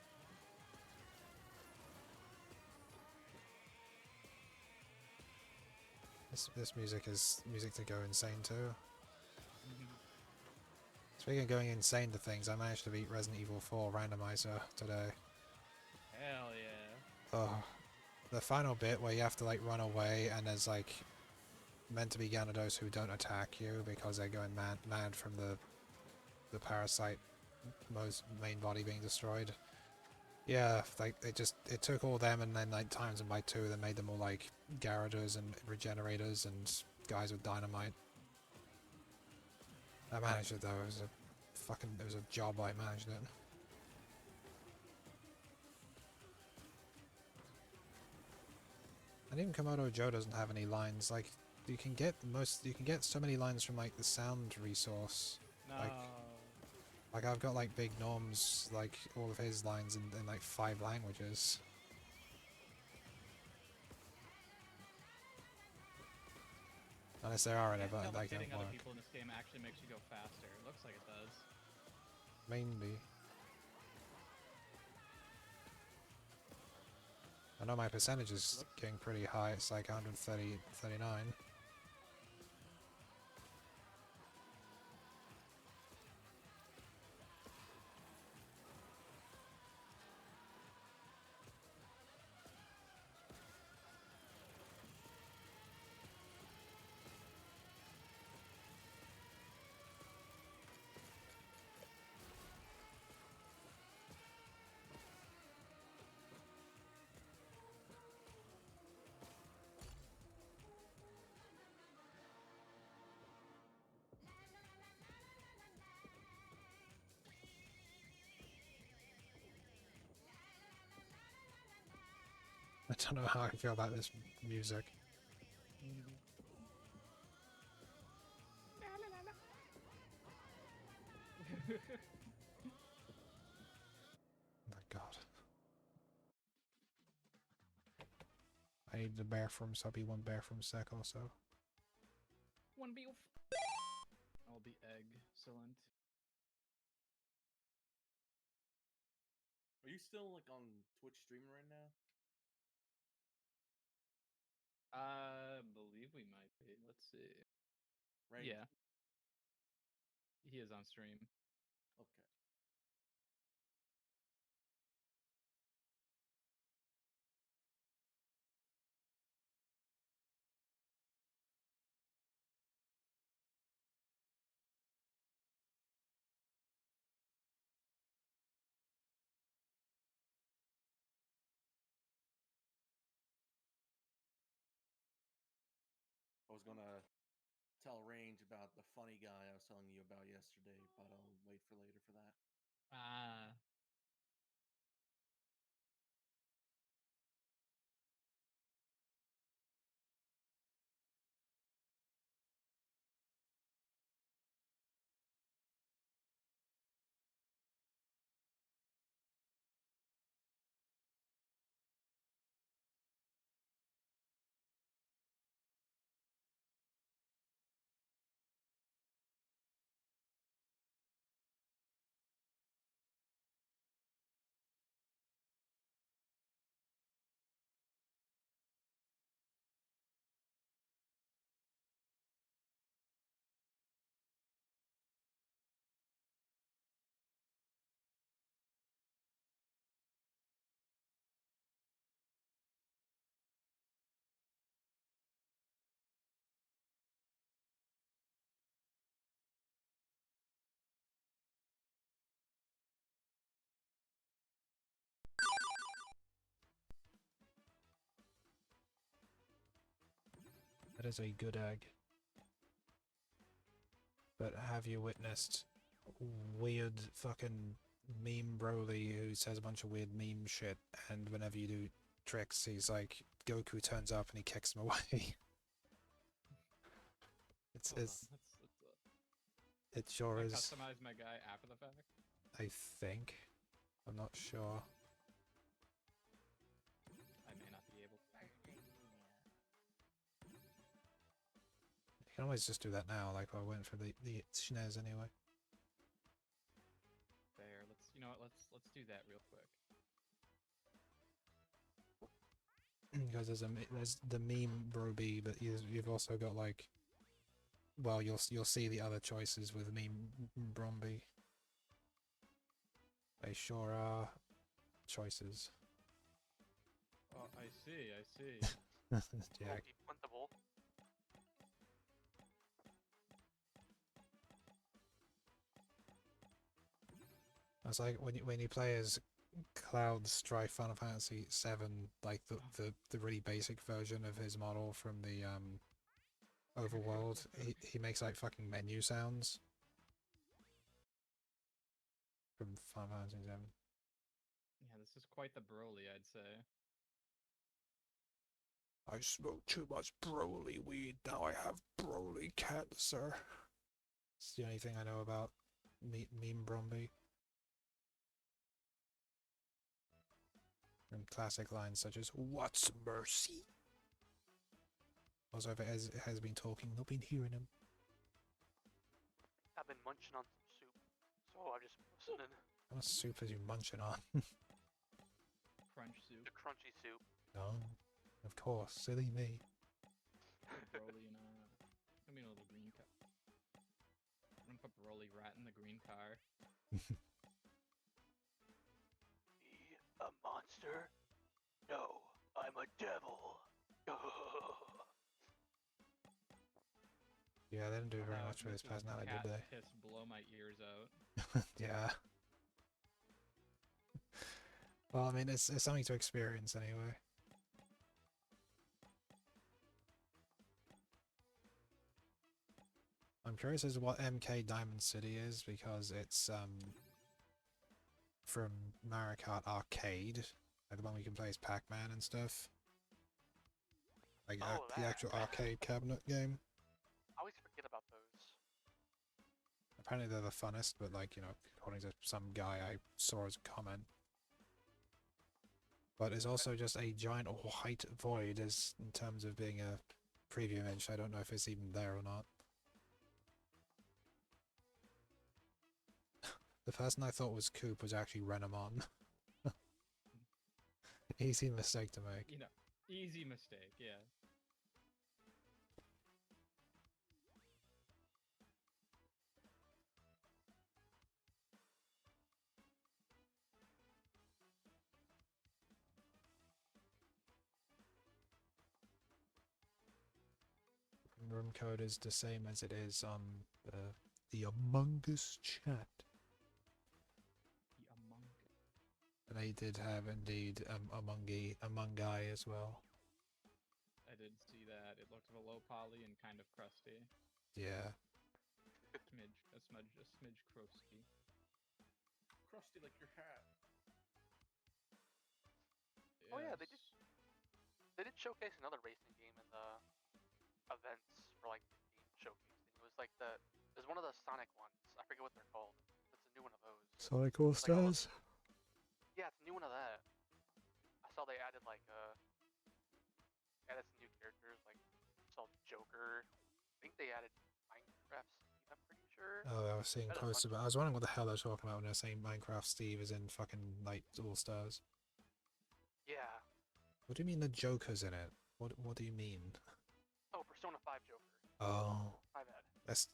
This music is music to go insane to. Speaking of going insane to things, I managed to beat Resident Evil 4 randomizer today. Hell yeah. Oh, the final bit where you have to like run away and there's like meant to be Gyarados who don't attack you because they're going mad from the parasite Mo's main body being destroyed. Yeah, like it took all them and then like times them by 2, then made them all like Garroters and Regenerators and guys with dynamite. I managed it though. It was a job. I managed it. And even Komodo Joe doesn't have any lines. Like you can get so many lines from like the sound resource. No. Like I've got like Big Norm's like all of his lines in like 5 languages. Unless there are any, I can't but tell if like hitting don't other work. people in this game actually makes you go faster. It looks like it does. Maybe. I know my percentage is getting pretty high. It's like 130, 39. I don't know how I feel about this music. Oh my god. I need the bear from Subby, 1 bear from Sec also. One beef. I'll be excellent. Are you still like on Twitch streaming right now? Believe we might be. Let's see. Right. Yeah. He is on stream. Okay. I was gonna tell Range about the funny guy I was telling you about yesterday, but I'll wait for later for that. Ah. That is a good egg. But have you witnessed weird fucking meme Broly who says a bunch of weird meme shit, and whenever you do tricks, he's like, Goku turns up and he kicks him away. It sure Can I is. customize my guy after the fact? I think. I'm not sure. I may not be able to. You can always just do that now, like I went for the SNES anyway. There, you know what, let's do that real quick. Because there's the meme Broby, but you've also got like, well, you'll see the other choices with meme Bromby. They sure are choices. Oh, I see. Yeah. Plentiful. I was like, when you play as Cloud Strife Final Fantasy VII, like the really basic version of his model from the overworld, he makes like fucking menu sounds from Final Fantasy VII. Yeah, this is quite the Broly, I'd say. I smoked too much Broly weed. Now I have Broly cancer. It's the only thing I know about meme Bromby. And classic lines such as "What's mercy?" Also, if it has been talking, they've been hearing him. I've been munching on some soup, so I'm just listening. What soup is you munching on? Crunch soup. The crunchy soup. No, of course, silly me. Broly in a... I mean, a little green car. I'm gonna put Broly right in the green car. Me, a monster? No, I'm a devil. Yeah, they didn't do very Wow, much for his Mrs. personality, Cat did they? Piss blow my ears out. Yeah. Well, I mean, it's something to experience anyway. I'm curious as to what MK Diamond City is, because it's from Mario Kart Arcade, like the one we can play as Pac-Man and stuff. Like the actual arcade cabinet game. I always forget about those. Apparently they're the funnest, but like, you know, according to some guy I saw as a comment. But it's also just a giant white void as in terms of being a preview image. I don't know if it's even there or not. The person I thought was Coop was actually Renamon. Easy mistake to make. You know, easy mistake, yeah. Room code is the same as it is on the Among Us chat. The Among Us. They did have indeed Among Us as well. I did see that. It looked a low poly and kind of crusty. Yeah. A smidge crusty. Crusty like your hat. Yes. Oh yeah, they did showcase another racing game in the events for like the game showcase thing. It was like it was one of the Sonic ones. I forget what they're called. It's a new one of those. Sonic All Stars? Yeah, it's a new one of that. I saw they added added some new characters, like saw Joker. I think they added Minecraft Steve, I'm pretty sure. Oh, I was seeing posts about. I was wondering what the hell they're talking about when they're saying Minecraft Steve is in fucking Night All Stars. Yeah. What do you mean the Joker's in it? What do you mean? Oh, Persona 5 Joker. Oh. My bad.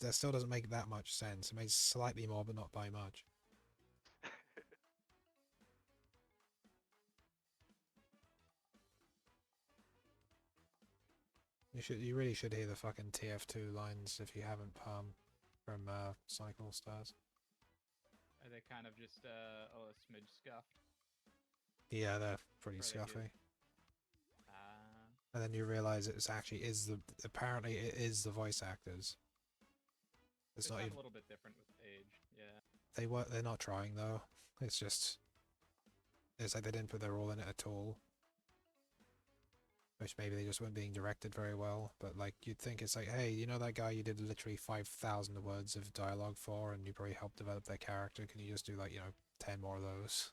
That still doesn't make that much sense. It makes slightly more, but not by much. You really should hear the fucking TF2 lines if you haven't, Palm, from Sonic All Stars. Are they kind of just a smidge scuffed? Yeah, they're pretty scuffy. And then you realize apparently it is the voice actors. It's not even a little bit different with age, yeah. They're not trying though. It's like they didn't put their all in it at all. Which maybe they just weren't being directed very well, but like you'd think it's like, hey, you know that guy you did literally 5,000 words of dialogue for and you probably helped develop their character, can you just do 10 more of those?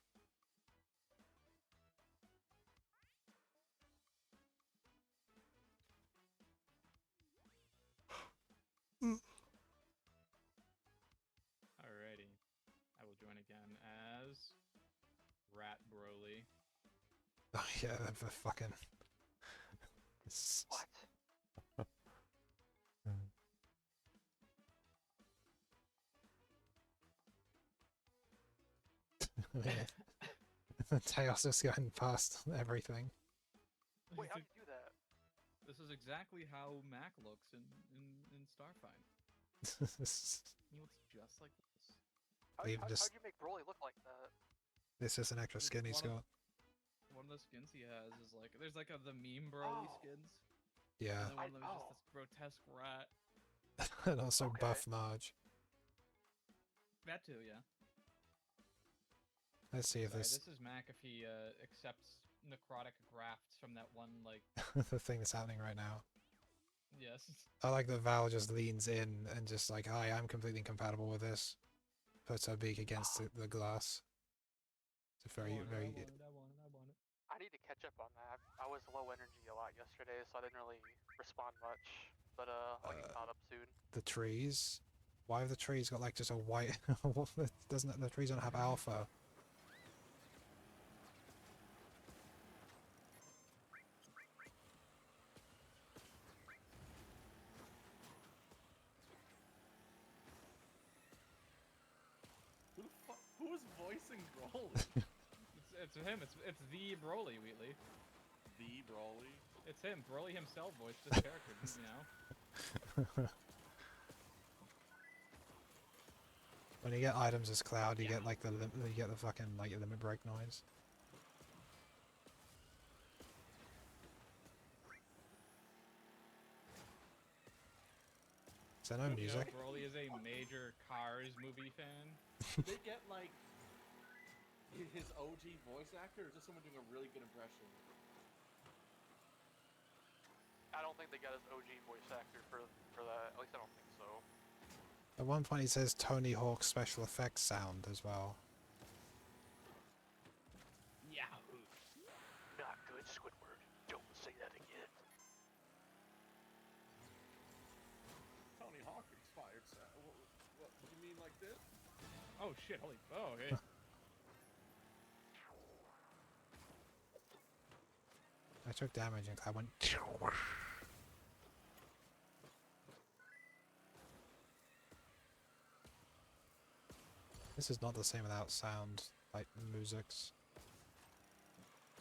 Alrighty. I will join again as Rat Broly. Oh yeah, the fucking... What? Tails is going past everything. Wait, how'd you do that? This is exactly how Mac looks in Starfinder. He looks just like this. Even just How'd you make Broly look like that? this is an extra This is skin he's one of- got. One of the skins he has is like there's like the meme Broly Oh. skins. Yeah, And then one of them is just this grotesque rat. and also Okay. buff Marge. That too, yeah. Let's see if Sorry, this this is Mac if he accepts necrotic grafts from that one like the thing that's happening right now. yes. I like that Val just leans in and just like, hi, I'm completely compatible with this. Puts her beak against the glass. It's a very, very. I want it. I need to catch up on that. I was low energy a lot yesterday, so I didn't really respond much. But I'll get caught up soon. The trees. Why have the trees got like just a white? Doesn't the trees don't have alpha? Who is voicing Broly? It's him. It's the Broly, Wheatley. The Broly? It's him. Broly himself voiced this character, you know. When you get items as Cloud, you get like the you get the fucking like limit break noise. Is there no You know, music? Broly is a major Cars movie fan. They get like his OG voice actor, or just someone doing a really good impression? I don't think they got his OG voice actor for that. At least I don't think so. At one point, he says Tony Hawk's special effects sound as well. Yahoo! Not good, Squidward. Don't say that again. Tony Hawk expired. What do you mean like this? Oh shit! Holy! Oh hey. I took damage and I went. This is not the same without sound, like musics.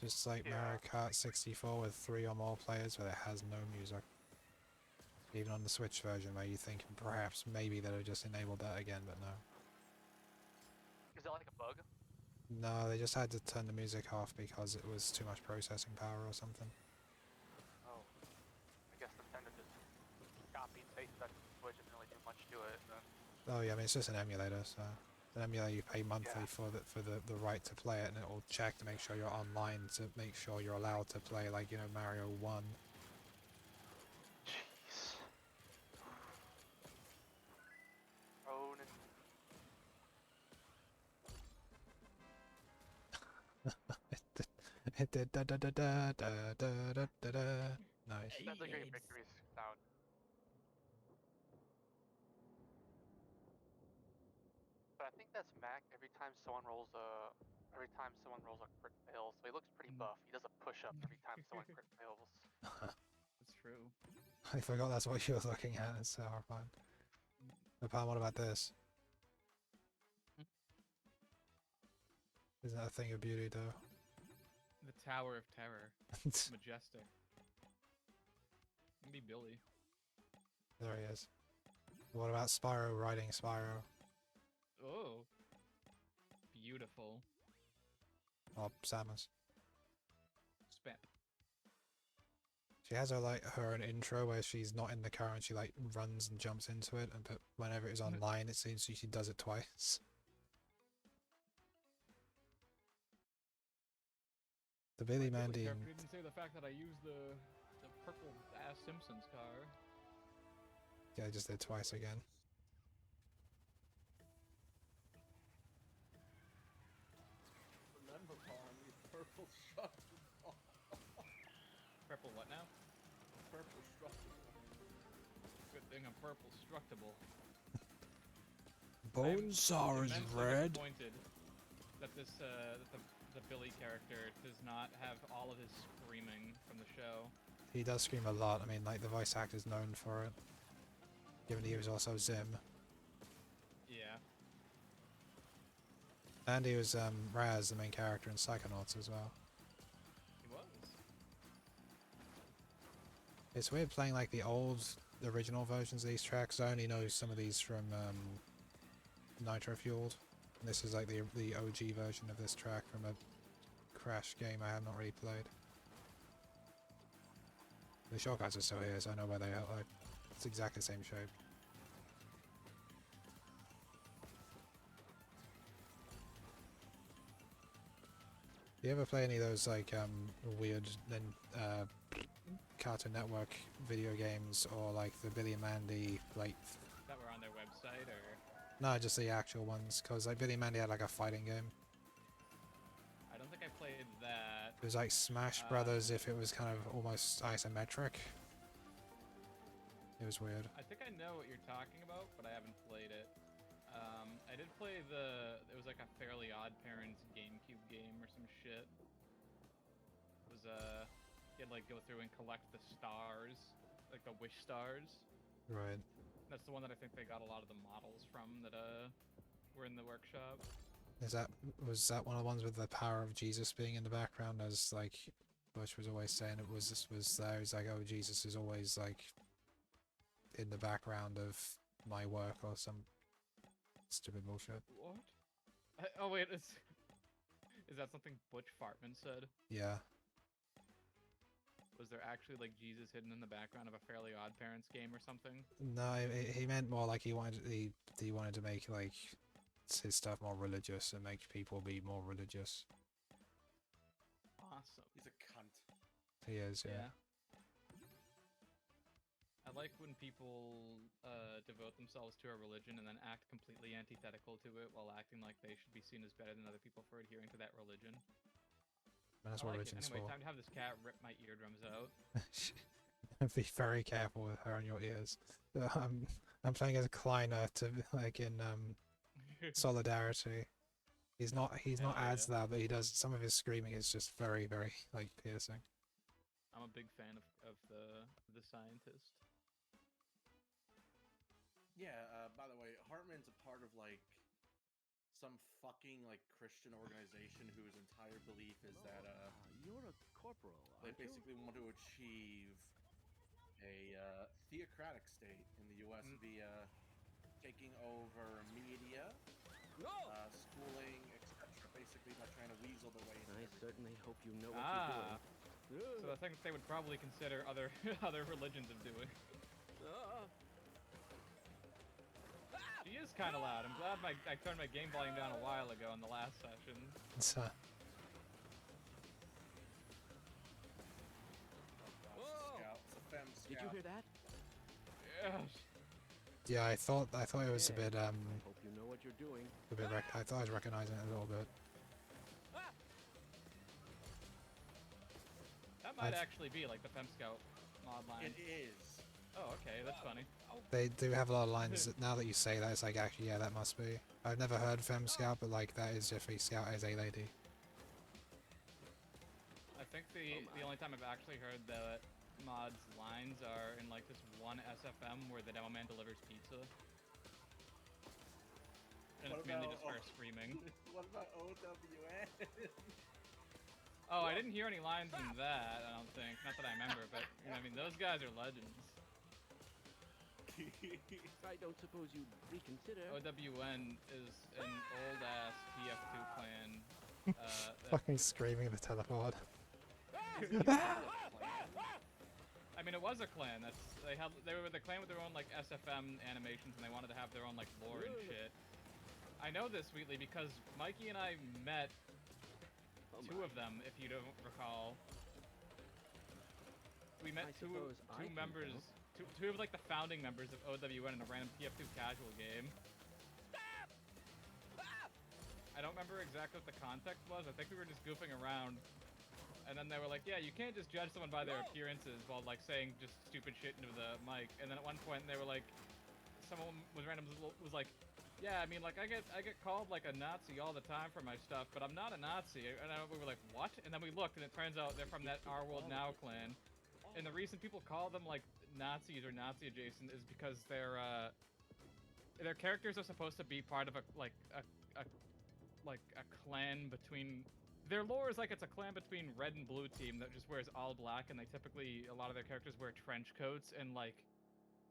Just like Mario Kart 64 with 3 or more players where it has no music. Even on the Switch version where you think perhaps maybe they'll just enabled that again, but no. Is that like a bug? No, they just had to turn the music off because it was too much processing power or something. Oh. I guess Nintendo just copied and pasted that to the Switch and didn't really do much to it then. Oh yeah, I mean it's just an emulator, so an emulator you pay monthly for the right to play it, and it will check to make sure you're online to make sure you're allowed to play, like, you know, Mario 1. Jeez. Ronan. It did da da da da da da da da da. Nice. That's a great victory sound. But I think that's Mac every time someone rolls a crit fail, so he looks pretty buff. He does a push up every time someone crit fails. That's true. I forgot that's what you were looking at. It's so horrifying. But Pam, what about this? Isn't that a thing of beauty, though? The Tower of Terror. Majestic. Maybe Billy. There he is. What about Spyro riding Spyro? Oh. Beautiful. Or Samus? Spam. She has her her own intro where she's not in the car and she like runs and jumps into it, and but whenever it's online, it seems she does it twice. The Billy Mandy. You didn't say the fact that I used the purple ass Simpsons car. Yeah, I just did twice again. Remember, Paul, you purple structable. Purple what now? Purple structable. Good thing I'm purple structable. Bonesaw is immensely red. Disappointed that this that the Billy character does not have all of his screaming from the show. He does scream a lot. I mean, like, the voice actor's known for it. Given he was also Zim. Yeah. And he was Raz, the main character in Psychonauts as well. He was. It's weird playing like the original versions of these tracks. I only know some of these from Nitro Fueled. This is like the OG version of this track from a Crash game I have not really played. The shortcuts are still here, so I know where they are. Like, it's exactly the same shape. Do you ever play any of those like weird Cartoon Network video games, or like the Billy and Mandy like? That were on their website, or? No, just the actual ones. Cause like Billy and Mandy had like a fighting game. I don't think I played that. It was like Smash Brothers if it was kind of almost isometric. It was weird. I think I know what you're talking about, but I haven't played it. I did play it was like a Fairly Odd Parents GameCube game or some shit. It was you had like go through and collect the stars, like the wish stars. Right. That's the one that I think they got a lot of the models from that were in the workshop. Was that one of the ones with the power of Jesus being in the background, as like Bush was always saying it was there? He's like, oh, Jesus is always like in the background of my work or some stupid bullshit. What? Oh wait, is that something Butch Fartman said? Yeah. Was there actually like Jesus hidden in the background of a Fairly Odd Parents game or something? No, he meant more like he wanted to make like his stuff more religious and make people be more religious. Awesome. He's a cunt. He is, yeah. I like when people devote themselves to a religion and then act completely antithetical to it while acting like they should be seen as better than other people for adhering to that religion. And that's what religion's anyway, for. time to have this cat rip my eardrums out. Be very careful with her on your ears. I'm playing as a Kleiner to like in Solidarity. He's not as loud, but he does some of his screaming is just very, very like piercing. I'm a big fan of the scientist. Yeah, by the way, Hartman's a part of like some fucking like Christian organization whose entire belief is that you're a corporal. They basically want to achieve a theocratic state in the U.S. via taking over media, schooling, etc. Basically by trying to weasel the way into everything. Certainly hope you know what you're doing. So I think they would probably consider other other religions of doing. She is kind of loud. I'm glad I turned my game volume down a while ago in the last session. Did you hear that? Yes. Yeah, I thought it was a bit I hope you know what you're doing. I thought I was recognizing it a little bit. That might actually be like the Fem Scout mod line. It is. Oh, okay, that's funny. They do have a lot of lines that, now that you say that, it's like, actually, yeah, that must be. I've never heard Fem Scout, but like, that is definitely Scout as a lady. I think the only time I've actually heard the mod's lines are in like this one SFM where the demo man delivers pizza. And it's mainly just her screaming. What about OWN? Oh, I didn't hear any lines in that, I don't think. Not that I remember, but I mean, those guys are legends. I don't suppose you'd reconsider. OWN is an old-ass TF2 clan. Fucking screaming at the teleport. I mean, it was a clan. They were the clan with their own like SFM animations, and they wanted to have their own like lore and shit. I know this sweetly because Mikey and I met two of them, if you don't recall. We met two members, two of like the founding members of OWN in a random TF2 casual game. I don't remember exactly what the context was. I think we were just goofing around. And then they were like, yeah, you can't just judge someone by their appearances while like saying just stupid shit into the mic. And then at one point they were like, someone was like, yeah, I mean, like I get called like a Nazi all the time for my stuff, but I'm not a Nazi. And we were like, what? And then we looked, and it turns out they're from that Our World Now clan. And the reason people call them like Nazis or Nazi adjacent is because their characters are supposed to be part of a clan between. Their lore is like it's a clan between red and blue team that just wears all black, and they typically, a lot of their characters wear trench coats and like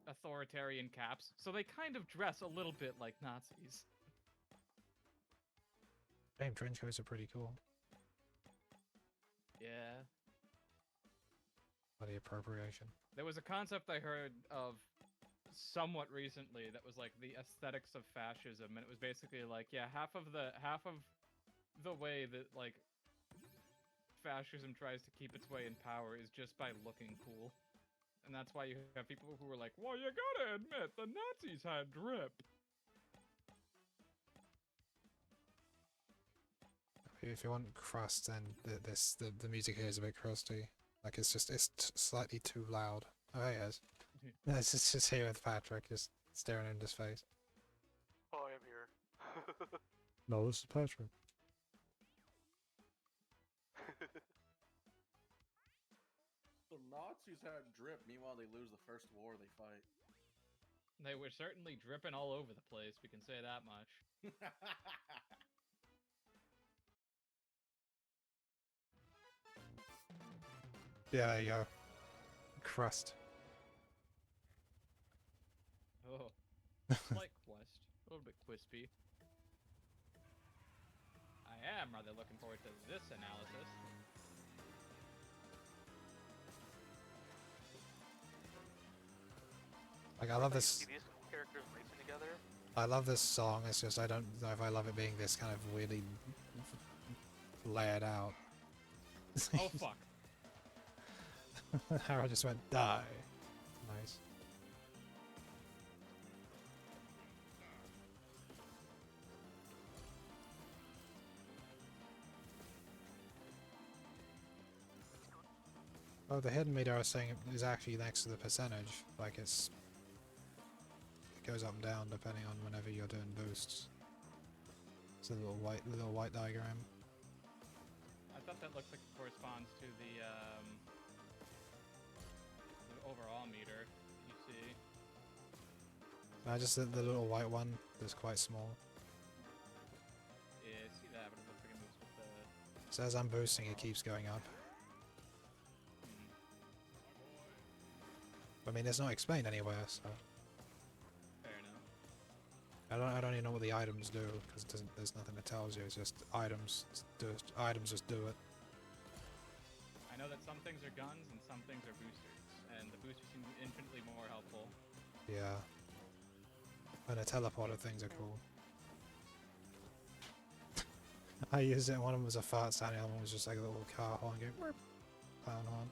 authoritarian caps, so they kind of dress a little bit like Nazis. Damn, trench coats are pretty cool. Yeah. Bloody appropriation. There was a concept I heard of somewhat recently that was like the aesthetics of fascism, and it was basically like, yeah, half of the way that like fascism tries to keep its way in power is just by looking cool. And that's why you have people who are like, well, you gotta admit, the Nazis had drip. If you want crust, then the music here is a bit crusty. Like it's slightly too loud. Oh, hey, yes. It's just here with Patrick, just staring into his face. Oh, I am here. No, this is Patrick. The Nazis had drip, meanwhile they lose the first war they fight. They were certainly dripping all over the place, we can say that much. Yeah, there you go. Crust. Oh, slight quest, a little bit crispy. I am rather looking forward to this analysis. Like, I love this. See these characters racing together? I love this song. It's just I don't know if I love it being this kind of weirdly layered out. Oh fuck! Harold just went die. Nice. Oh, the hidden meter I was saying is actually next to the percentage. Like it goes up and down depending on whenever you're doing boosts. It's a little white diagram. I thought that looks like it corresponds to the overall meter. You see? No, just the little white one that's quite small. Yeah, I see that, but it looks like it moves with the. So as I'm boosting, it keeps going up. I mean, it's not explained anywhere, so. Fair enough. I don't even know what the items do because there's nothing that tells you. It's just items. Items just do it. I know that some things are guns and some things are boosters, and the boosters seem infinitely more helpful. Yeah. And the teleporter things are cool. I used it. One of them was a fart sound. The other one was just like a little car horn going. Clown horn.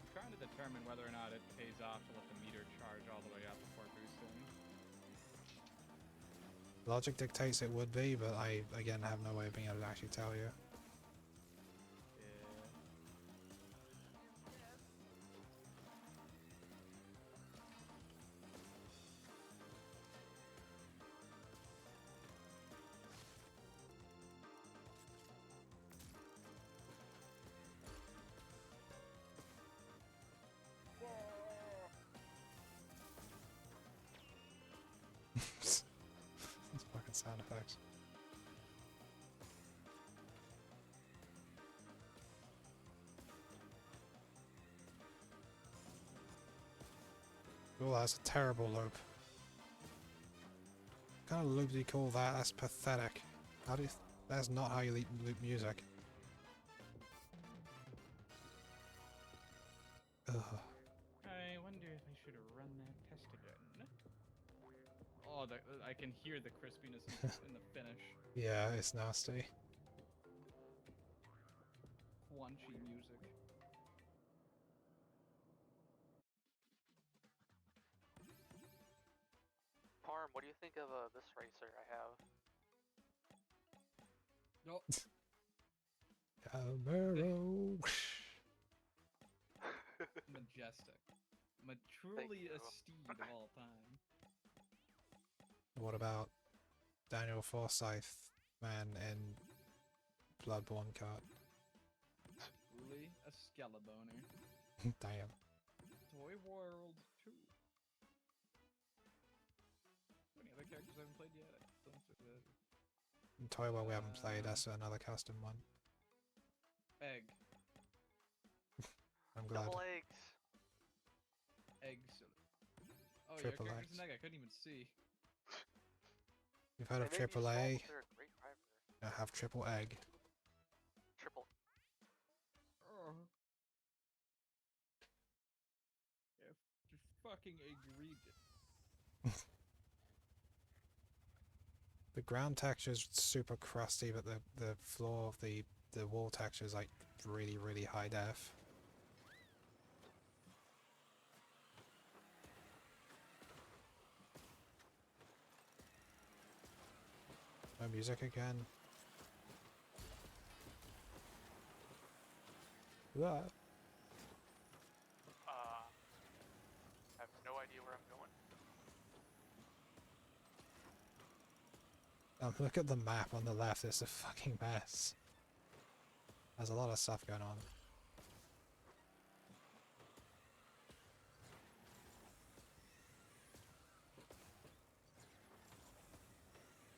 I'm trying to determine whether or not it pays off to let the meter charge all the way up before boosting. Logic dictates it would be, but I again have no way of being able to actually tell you. These fucking sound effects. Oh, that's a terrible loop. What kind of loop do you call that? That's pathetic. How do you... That's not how you loop music. Ugh. I wonder if I should run that test again. Oh, I can hear the crispiness in the finish. Yeah, it's nasty. Crunchy music. Parm, what do you think of this racer I have? Nope. Camaro. Majestic. Truly a steed of all time. What about Daniel Forsyth, man in Bloodborne cart? Truly a skelebaner. Damn. Toy World 2. Any other characters I haven't played yet? Toy World we haven't played, that's another custom one. Egg. I'm glad. Double eggs. Eggs. Oh, Triple your X. character's an egg. I couldn't even see. You've heard of They may be triple small, A? but they're a great driver. I have triple egg. Triple. Yeah, just fucking egregious. The ground texture is super crusty, but the floor of the wall texture is like really, really high def. No music again. What? I have no idea where I'm going. Look at the map on the left. It's a fucking mess. There's a lot of stuff going on.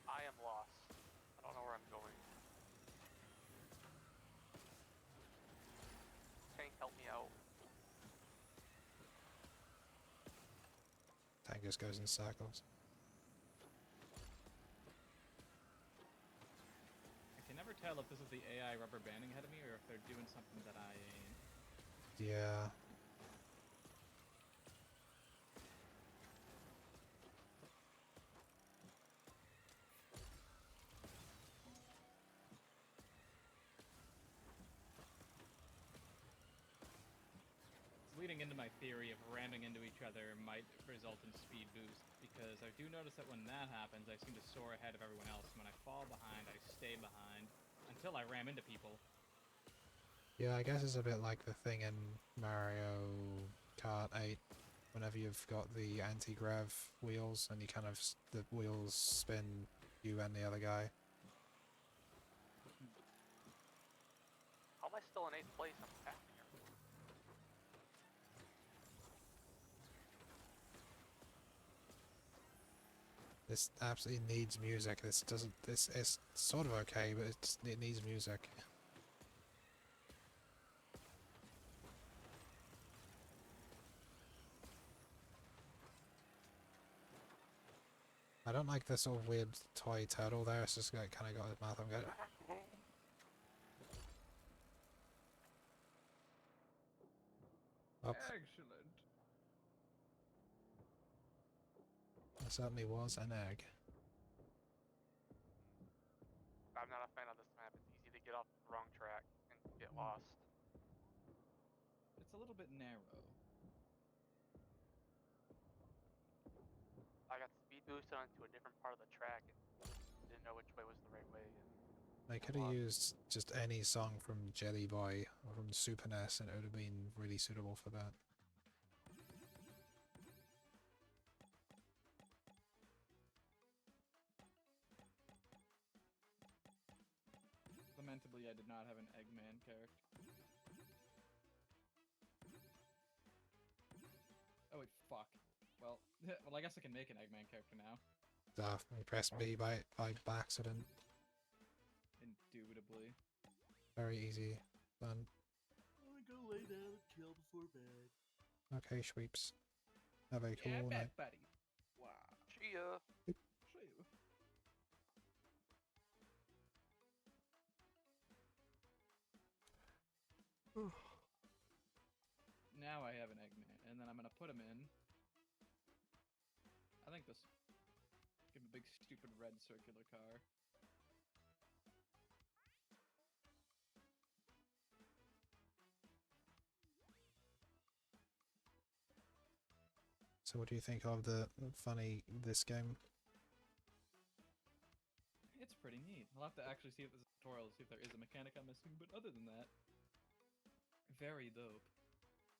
I am lost. I don't know where I'm going. Tank, help me out. Tank just goes in circles. I can never tell if this is the AI rubber banding ahead of me or if they're doing something that I ain't. Yeah. It's leading into my theory of ramming into each other might result in speed boost, because I do notice that when that happens, I seem to soar ahead of everyone else. When I fall behind, I stay behind until I ram into people. Yeah, I guess it's a bit like the thing in Mario Kart 8. Whenever you've got the anti-grav wheels and you kind of the wheels spin you and the other guy. How am I still in 8th place? I'm passing everyone. This absolutely needs music. This doesn't. This is sort of okay, but it needs music. I don't like this sort of weird toy turtle there. It's just like kind of got his mouth. I'm going. Up. Excellent. That certainly was an egg. I'm not a fan of this map. It's easy to get off the wrong track and get lost. It's a little bit narrow. I got speed boosted onto a different part of the track and didn't know which way was the right way. And They could have used just any song from Jelly Boy or from Super NES and it would have been really suitable for that. Lamentably, I did not have an Eggman character. Oh wait, fuck. Well, well, I guess I can make an Eggman character now. You press B by accident. Indubitably. Very easy. Done. I wanna go lay down and chill before bed. Okay, Schweeps. Have a cool Yeah, night. bet, buddy. wow. See ya. See you. Now I have an Eggman, and then I'm gonna put him in. I think this. Give him a big stupid red circular car. So what do you think of this game? It's pretty neat. I'll have to actually see if there's a tutorial to see if there is a mechanic I'm missing, but other than that, very dope.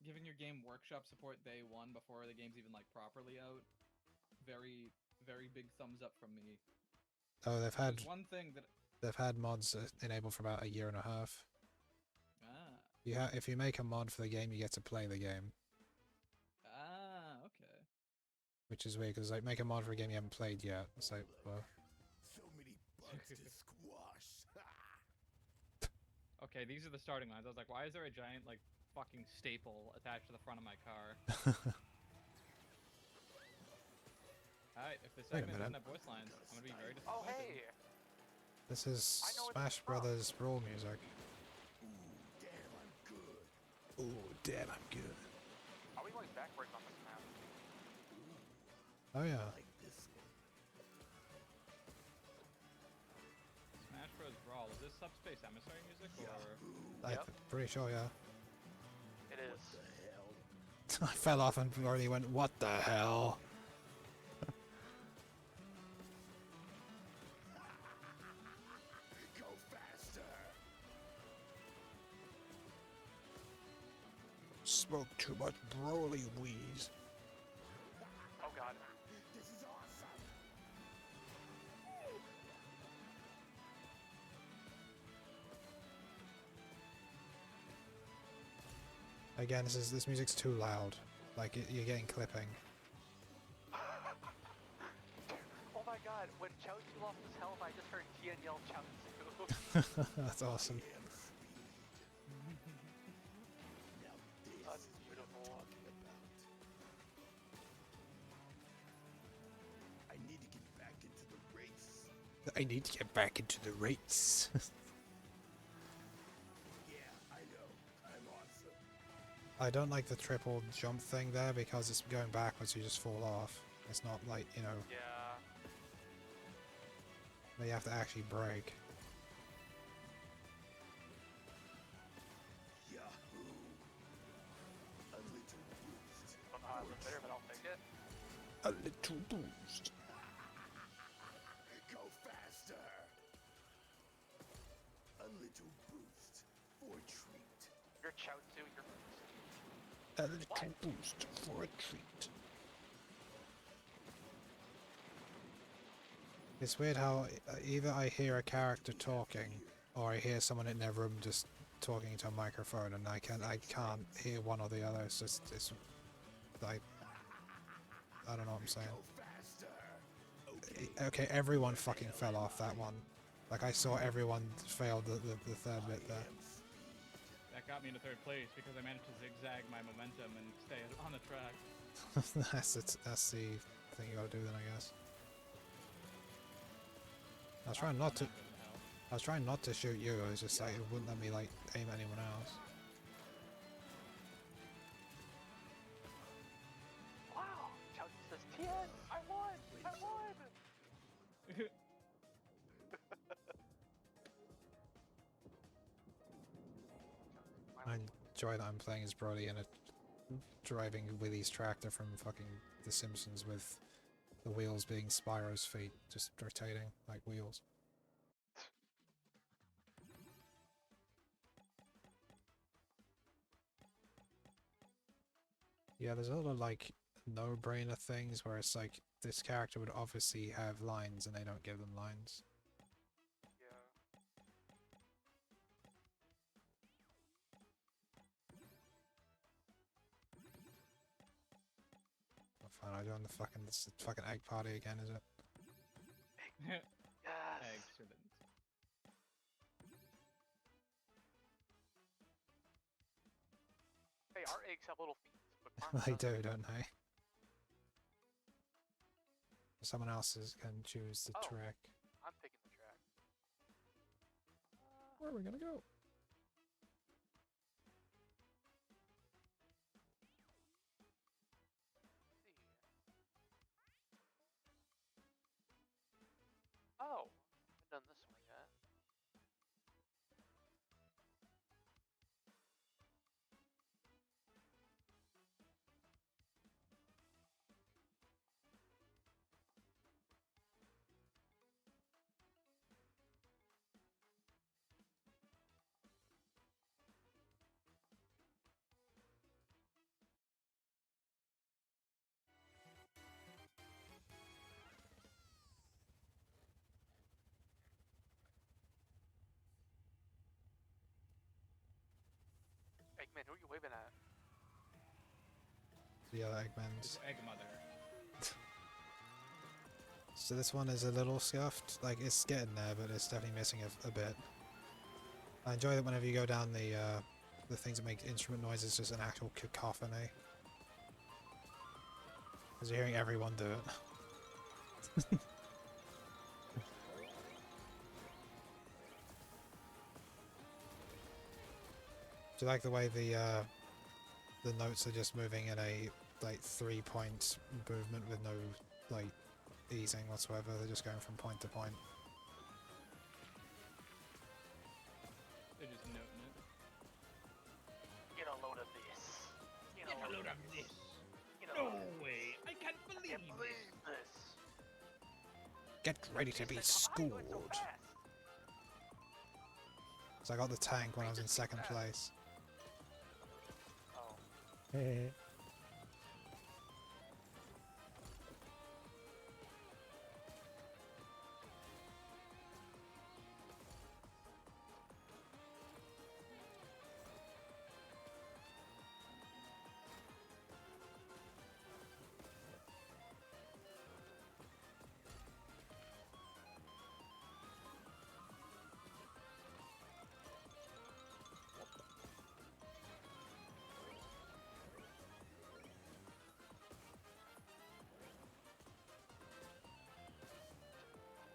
Giving your game workshop support day one before the game's even like properly out. Very, very big thumbs up from me. Oh, they've had There's one thing that mods enabled for about a year and a half. ah If you make a mod for the game, you get to play the game, okay. which is weird because like make a mod for a game you haven't played yet. It's like, well, So many bugs to squash. Okay, these are the starting lines. I was like, why is there a giant like fucking staple attached to the front of my car? Alright, if this Wait a segment minute. doesn't have voice lines, I'm gonna be very Oh, disappointed. hey! This is I know where Smash this is from. Brothers Brawl music. Damn, I'm good. Ooh, damn, I'm good. Are we going backwards on this map? Oh yeah. Like this one. Smash Bros. Brawl. Is this Subspace Emissary music or? I'm pretty sure, yeah. It is. I fell off and already went, what the hell? Go faster. Smoke too much Broly wheeze. Oh god. This is awesome. Again, this music's too loud. Like you're getting clipping. Oh my god, when Chaozu lost his health, I just heard Tian yell Chaozu. That's awesome. That's beautiful. I need to get back into the race. I need to get back into the race. Yeah, I know. I'm awesome. I don't like the triple jump thing there because it's going backwards, you just fall off. It's not like, you know, Yeah. you have to actually brake. Yahoo! A little boost. Don't know how I look better, but I'll take it. A little boost. Go faster. A little boost for a treat. You're Chaozu, you're... A little boost for a treat. It's weird how either I hear a character talking or I hear someone in their room just talking into a microphone, and I can't hear one or the other. It's just like I don't know what I'm saying. Okay, everyone fucking fell off that one. Like I saw everyone fail the third bit there. That got me into third place because I managed to zigzag my momentum and stay on the track. that's the thing you gotta do then, I guess. I was trying not to. I was trying not to shoot you. I was just like it wouldn't let me like aim at anyone else. Wow! Chaozu says, Tian! I won! I won! I enjoy that I'm playing as Brody and driving Willie's tractor from fucking The Simpsons with the wheels being Spyro's feet, just rotating like wheels. Yeah, there's a lot of like no-brainer things where it's like this character would obviously have lines and they don't give them lines. Oh, fine, I joined this fucking egg party again, is it? Yes! Excellent. Hey, our eggs have little feet, but mine They doesn't. do, don't they? Someone else can choose the Oh. track. I'm picking the track. Where are we gonna go? Oh, I haven't done this one yet. Eggman, who are you waving at? The other Eggmans. It's Egg Mother. So this one is a little scuffed. Like it's getting there, but it's definitely missing a bit. I enjoy that whenever you go down the things that make instrument noises, just an actual cacophony. Because you're hearing everyone do it. Do you like the way the notes are just moving in a like 3-point movement with no like easing whatsoever? They're just going from point to point. They're just noting it. Get a load of this. Get a load of this. Get a No load of way! I can't believe this. Get ready to be schooled. So I got the tank when I was in second place. Oh.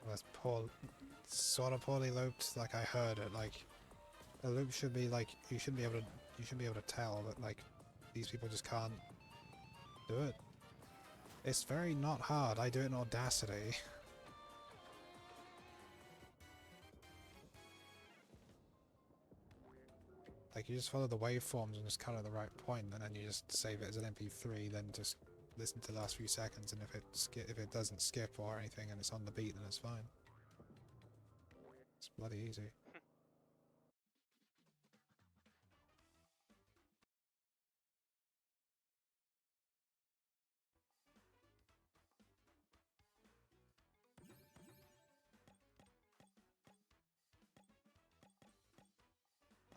That's poor, sort of poorly looped. Like I heard it. Like a loop should be like you should be able to tell, but like these people just can't do it. It's very not hard. I do it in Audacity. Like you just follow the waveforms and just cut at the right point, and then you just save it as an MP3. Then just listen to the last few seconds, and if it doesn't skip or anything, and it's on the beat, then it's fine. It's bloody easy.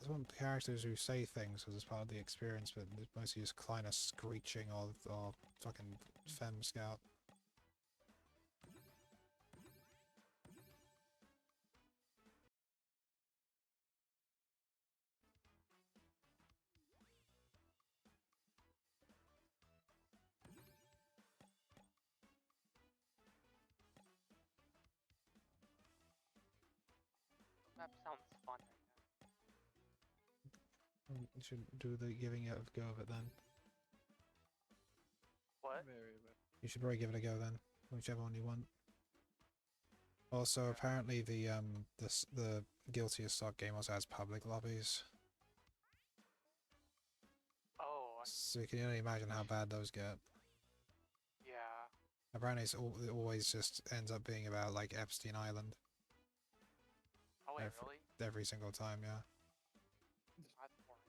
I want characters who say things because it's part of the experience, but it's mostly just Kleiner screeching or fucking Fem Scout. That sounds fun. You should do the giving it a go of it then. What? You should probably give it a go then, whichever one you want. Also, apparently the Guilty as Sock game also has public lobbies. Oh. So you can only imagine how bad those get. Yeah. Apparently it always just ends up being about like Epstein Island. Oh wait, really? Every single time, yeah. That's boring.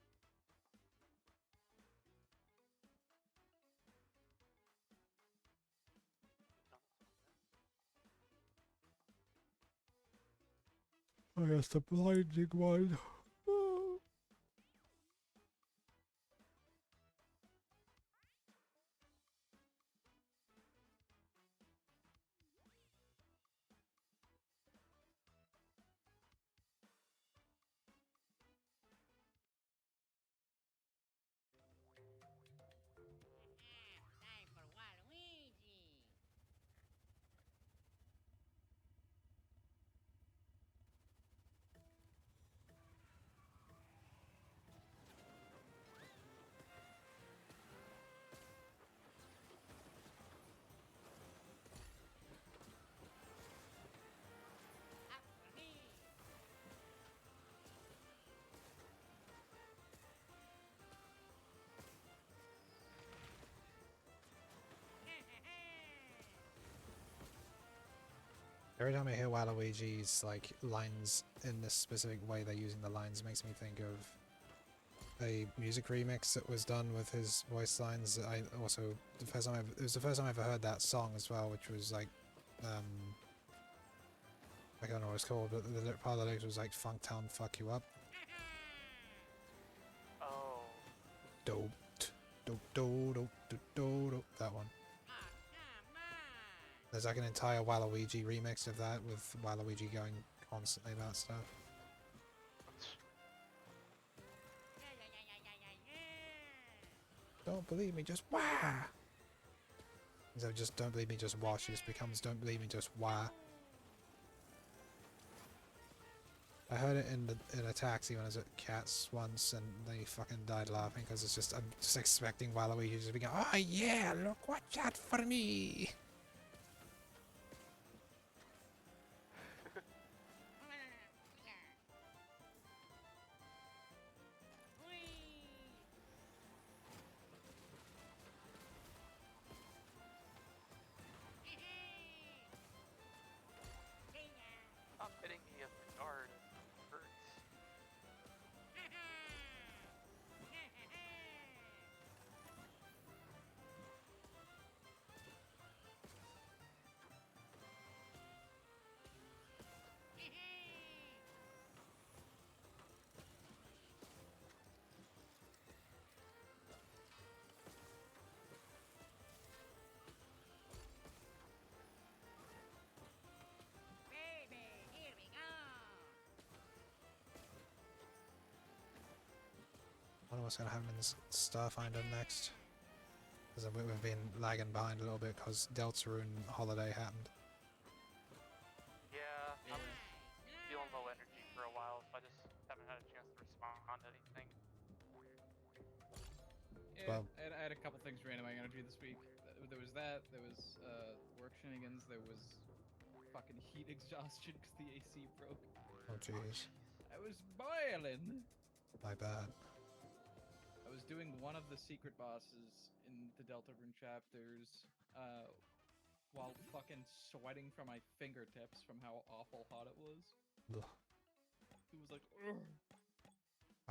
Oh yes, the blinding one. Every time I hear Waluigi's like lines in this specific way they're using the lines, makes me think of a music remix that was done with his voice lines. I also it was the first time I ever heard that song as well, which was like I don't know what it's called, but the part of the lyrics was like "Funktown fuck you up." Oh. Dope, dope, dope, dope, dope, dope. That one. There's like an entire Waluigi remix of that with Waluigi going constantly about stuff. Don't believe me, just wah! So just don't believe me, just watch. It just becomes don't believe me, just why. I heard it in a taxi when I was at Cats once, and they fucking died laughing because it's just I'm just expecting Waluigi to be going, oh yeah, look watch that for me. Stop hitting me with the guard. It hurts. I don't know what's gonna happen in this Starfinder next. Because we've been lagging behind a little bit because Deltarune holiday happened. Yeah, I'm feeling low energy for a while, so I just haven't had a chance to respond to anything. Yeah, Well, I had a couple things drain my energy this week. There was that, there was work shenanigans, there was fucking heat exhaustion because the AC broke. Oh jeez. I was boiling! My bad. I was doing one of the secret bosses in the Deltarune chapters, while fucking sweating from my fingertips from how awful hot it was. Ugh. It was like, ugh.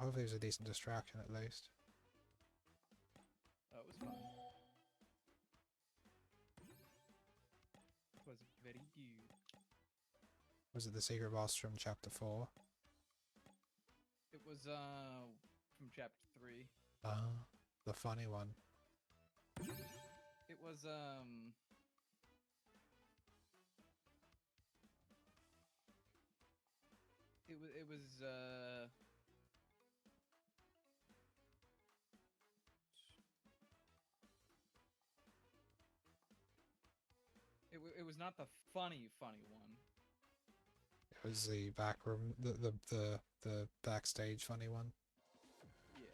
Hopefully it was a decent distraction at least. That was fun. It was very good. Was it the secret boss from chapter 4? It was, from chapter 3. Ah, the funny one. It was, it was, it was not the funny one. It was the back room, the backstage funny one. Yeah.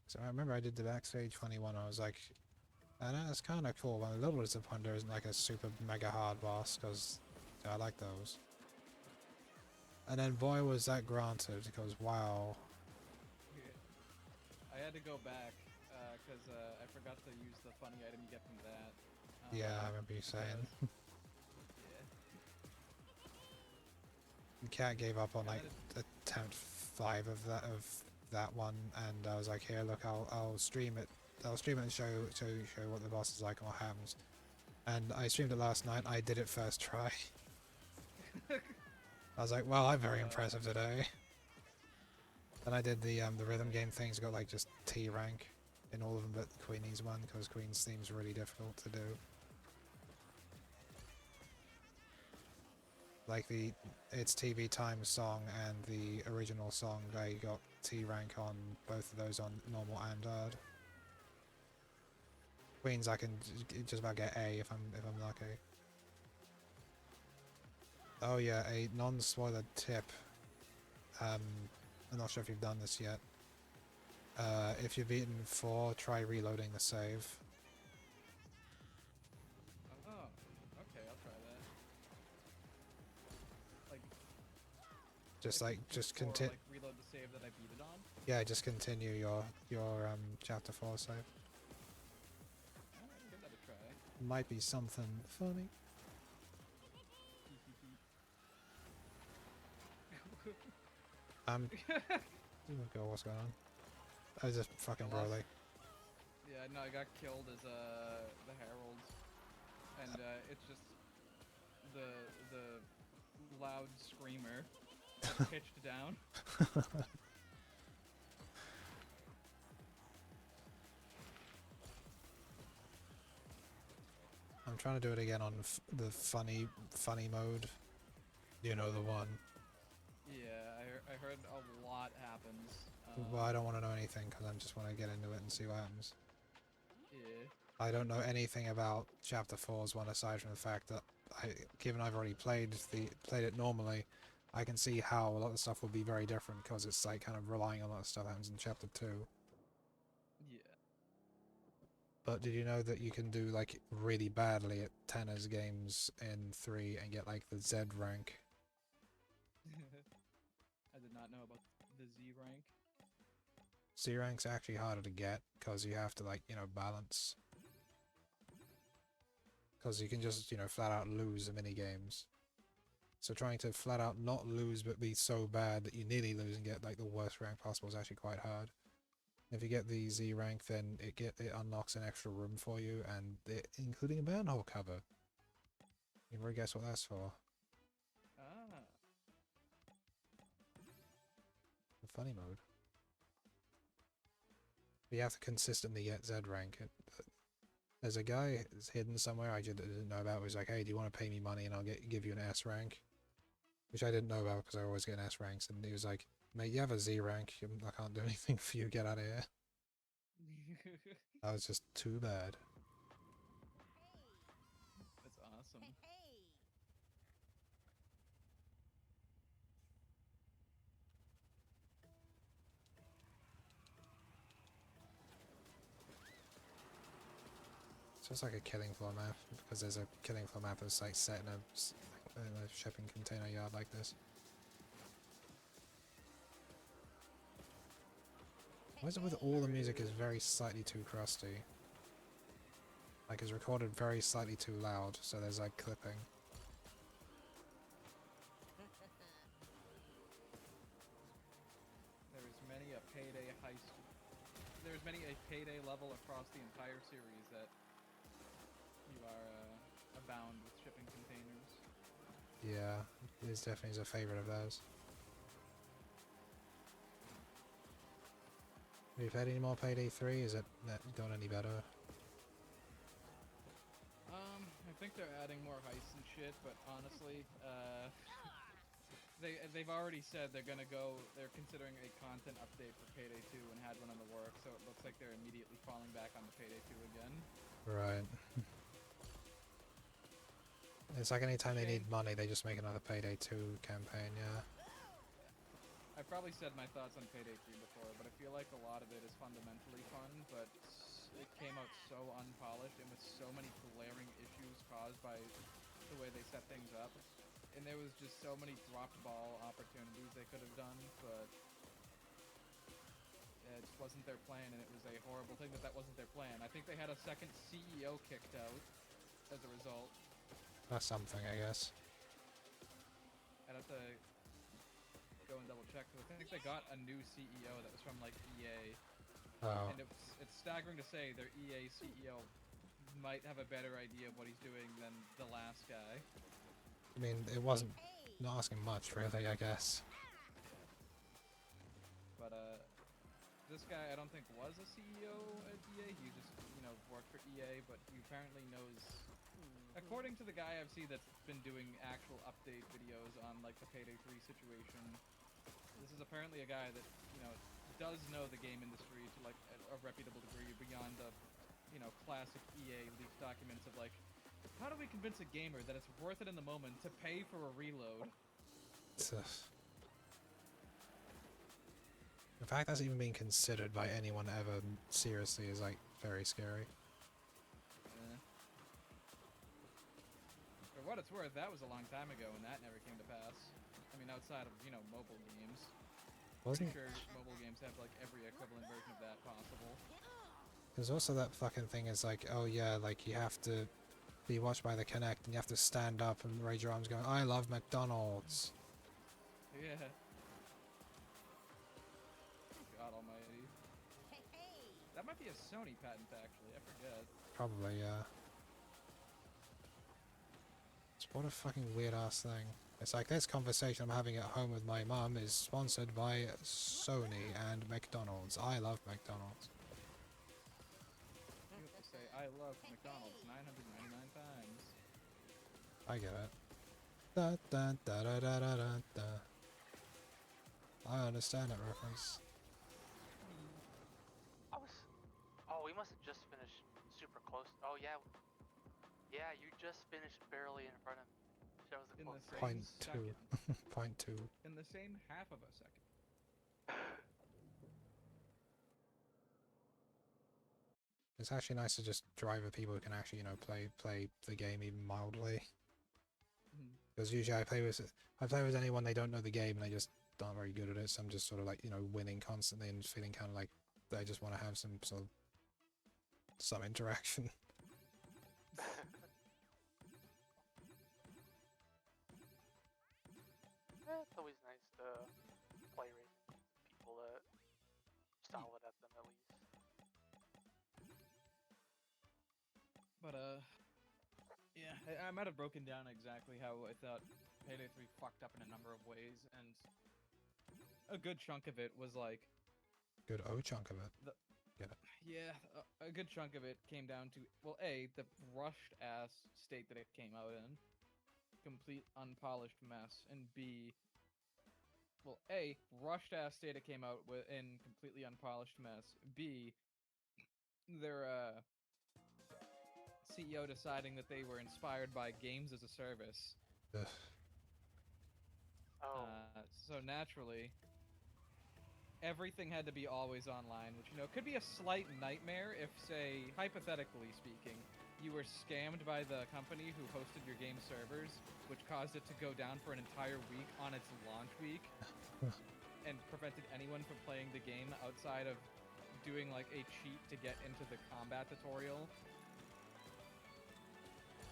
So I remember I did the backstage funny one. I was like, and that's kind of cool. But a little disappointed there isn't like a super mega hard boss because I like those. And then boy was that granted because wow. I had to go back because I forgot to use the funny item you get from that. Yeah, I remember you saying. Yeah. The cat gave up on like attempt 5 of that one, and I was like, here, look, I'll stream it. I'll stream it and show what the boss is like and what happens. And I streamed it last night. I did it first try. I was like, well, I'm very impressive today. Then I did the rhythm game things. Got like just T rank in all of them, but Queenie's one because Queen's theme's really difficult to do. Like it's TV Time song and the original song, I got T rank on both of those on normal and hard. Queens I can just about get A if I'm lucky. Oh yeah, a non-spoiler tip. I'm not sure if you've done this yet. If you've beaten 4, try reloading the save. Oh, okay, I'll try that. Like, Just continue. Like reload the save that I beat it on. Yeah, just continue your chapter 4 save. Alright, give that a try. Might be something funny. Oh god, what's going on? I was just fucking Broly. Yeah, no, I got killed as the Herald, and it's just the loud screamer pitched down. I'm trying to do it again on the funny mode. You know the one. Yeah, I heard a lot happens. Well, I don't want to know anything because I just want to get into it and see what happens. Yeah. I don't know anything about Chapter 4's one aside from the fact that, given I've already played it normally, I can see how a lot of stuff will be very different because it's like kind of relying on a lot of stuff that happens in Chapter 2. Yeah. But did you know that you can do like really badly at tennis games in 3 and get like the Z rank? I did not know about the Z rank. C rank's actually harder to get because you have to like, balance. Because you can just, flat out lose the mini games. So trying to flat out not lose but be so bad that you nearly lose and get like the worst rank possible is actually quite hard. If you get the Z rank, then it unlocks an extra room for you, and including a manhole cover. You can already guess what that's for. Ah. The funny mode. You have to consistently get Z rank. There's a guy hidden somewhere I didn't know about. Who's like, hey, do you want to pay me money and I'll give you an S rank? Which I didn't know about because I always get an S ranks. And he was like, mate, you have a Z rank. I can't do anything for you. Get out of here. That was just too bad. That's awesome. So it's like a killing floor map because there's a killing floor map that's like set in a shipping container yard like this. Why is it with all the music is very slightly too crusty? Like it's recorded very slightly too loud, so there's like clipping. There's many a payday heist. There's many a payday level across the entire series that you are abound with shipping containers. Yeah, this definitely is a favorite of theirs. Have you had any more Payday 3? Is it gone any better? I think they're adding more heists and shit, but honestly, they've already said they're considering a content update for Payday 2 and had one in the works, so it looks like they're immediately falling back on the Payday 2 again. Right. It's like anytime they need money, they just make another Payday 2 campaign, yeah. I've probably said my thoughts on Payday 3 before, but I feel like a lot of it is fundamentally fun, but it came out so unpolished and with so many glaring issues caused by the way they set things up. And there was just so many dropped ball opportunities they could have done, but it just wasn't their plan, and it was a horrible thing that wasn't their plan. I think they had a second CEO kicked out as a result. That's something, I guess. I'd have to go and double check, because I think they got a new CEO that was from, like, EA. Oh. And it's staggering to say their EA CEO might have a better idea of what he's doing than the last guy. I mean, it wasn't not asking much, really, I guess. But, this guy I don't think was a CEO at EA. He just, worked for EA, but he apparently knows... According to the guy I've seen that's been doing actual update videos on, like, the Payday 3 situation, this is apparently a guy that, does know the game industry to, like, a reputable degree beyond the, classic EA leaked documents of, like, how do we convince a gamer that it's worth it in the moment to pay for a reload? The fact that's even being considered by anyone ever seriously is, like, very scary. For what it's worth, that was a long time ago, and that never came to pass. I mean, outside of, mobile games. Wasn't... Pretty sure mobile games have, like, every equivalent version of that possible. There's also that fucking thing is like, oh yeah, like you have to be watched by the Kinect and you have to stand up and raise your arms going, I love McDonald's. Yeah. God almighty. That might be a Sony patent, actually. I forget. Probably, yeah. What a fucking weird ass thing. It's like this conversation I'm having at home with my mum is sponsored by Sony and McDonald's. I love McDonald's. You have to say, I love McDonald's 999 times. I get it. Da da da da da da da. I understand that reference. I was. Oh, we must have just finished super close. Oh yeah, yeah. You just finished barely in front of me. That was a In the close same race. Point 2. second. Point 2. In the same half of a second. It's actually nice to just drive with people who can actually, play the game even mildly. Because usually I play with anyone they don't know the game and they just aren't very good at it. So I'm just sort of like, winning constantly and feeling kind of like they just want to have some sort of some interaction. Yeah, it's always nice to play racing with people that are solid at them at least. But yeah, I might have broken down exactly how I thought Payday 3 fucked up in a number of ways, and a good chunk of it was like Good chunk of it. Get it. Yeah, a good chunk of it came down to, well, A, the rushed ass state that it came out in, complete unpolished mess, and B, well, A, rushed ass state it came out with in completely unpolished mess. B, their CEO deciding that they were inspired by games as a service. Ugh. Oh. So naturally, everything had to be always online, which, could be a slight nightmare if, say, hypothetically speaking, you were scammed by the company who hosted your game servers, which caused it to go down for an entire week on its launch week, and prevented anyone from playing the game outside of doing, like, a cheat to get into the combat tutorial,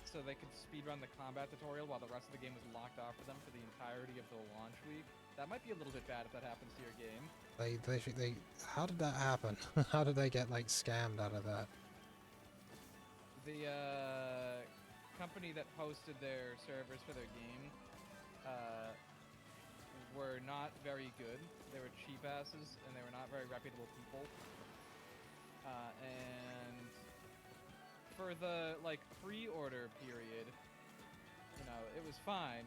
so they could speedrun the combat tutorial while the rest of the game was locked off for them for the entirety of the launch week. That might be a little bit bad if that happens to your game. How did that happen? How did they get, like, scammed out of that? The company that hosted their servers for their game were not very good. They were cheap asses, and they were not very reputable people. And for the, like, pre-order period, it was fine.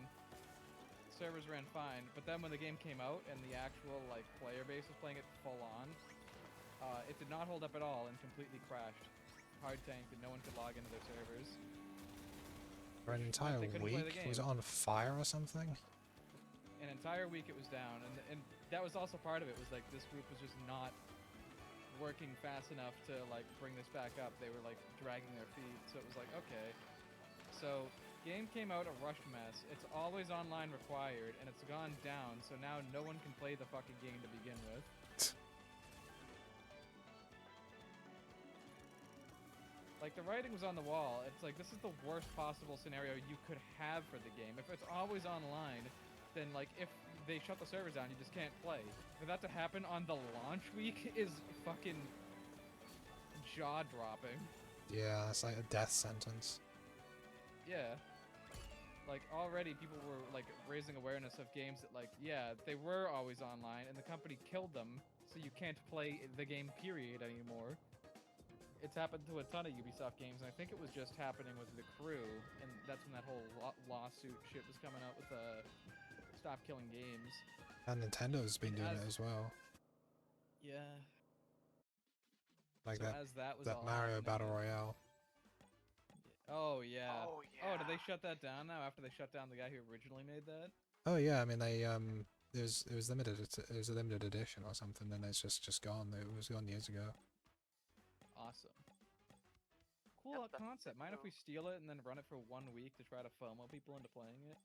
Servers ran fine, but then when the game came out and the actual, like, player base was playing it full on, it did not hold up at all and completely crashed. Hard tanked and no one could log into their servers. For an entire week? Was it on fire or something? An entire week it was down, and that was also part of it, was like this group was just not working fast enough to, like, bring this back up. They were, like, dragging their feet, so it was like, okay. So, game came out a rushed mess, it's always online required, and it's gone down, so now no one can play the fucking game to begin with. Like, the writing was on the wall. It's like, this is the worst possible scenario you could have for the game. If it's always online, then, like, if they shut the servers down, you just can't play. For that to happen on the launch week is fucking jaw-dropping. Yeah, it's like a death sentence. Yeah. Like, already people were, like, raising awareness of games that, like, yeah, they were always online, and the company killed them, so you can't play the game, period, anymore. It's happened to a ton of Ubisoft games, and I think it was just happening with The Crew, and that's when that whole lawsuit shit was coming out with Stop Killing Games. And Nintendo's been doing it as well. Yeah. Like So that, as that was that all Mario happening, Battle Royale. Oh, yeah. Oh, yeah. Oh, did they shut that down now after they shut down the guy who originally made that? Oh yeah, I mean it was limited. It was a limited edition or something, and it's just gone. It was gone years ago. Awesome. Cool concept. Mind if we steal it and then run it for 1 week to try to FOMO people into playing it?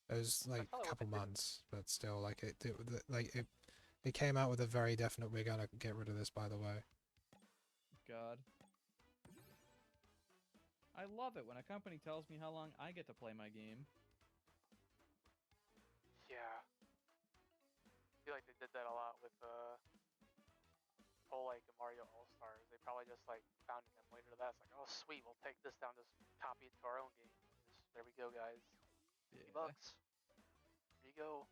It was like a couple months, but still, like it came out with a very definite, we're gonna get rid of this, by the way. God. I love it when a company tells me how long I get to play my game. Yeah. I feel like they did that a lot with whole, like, Mario All-Stars. They probably just, like, found an emulator of that. It's like, oh, sweet, we'll take this down, just copy it to our own game. Just, there we go, guys. Yeah. $50. There you go.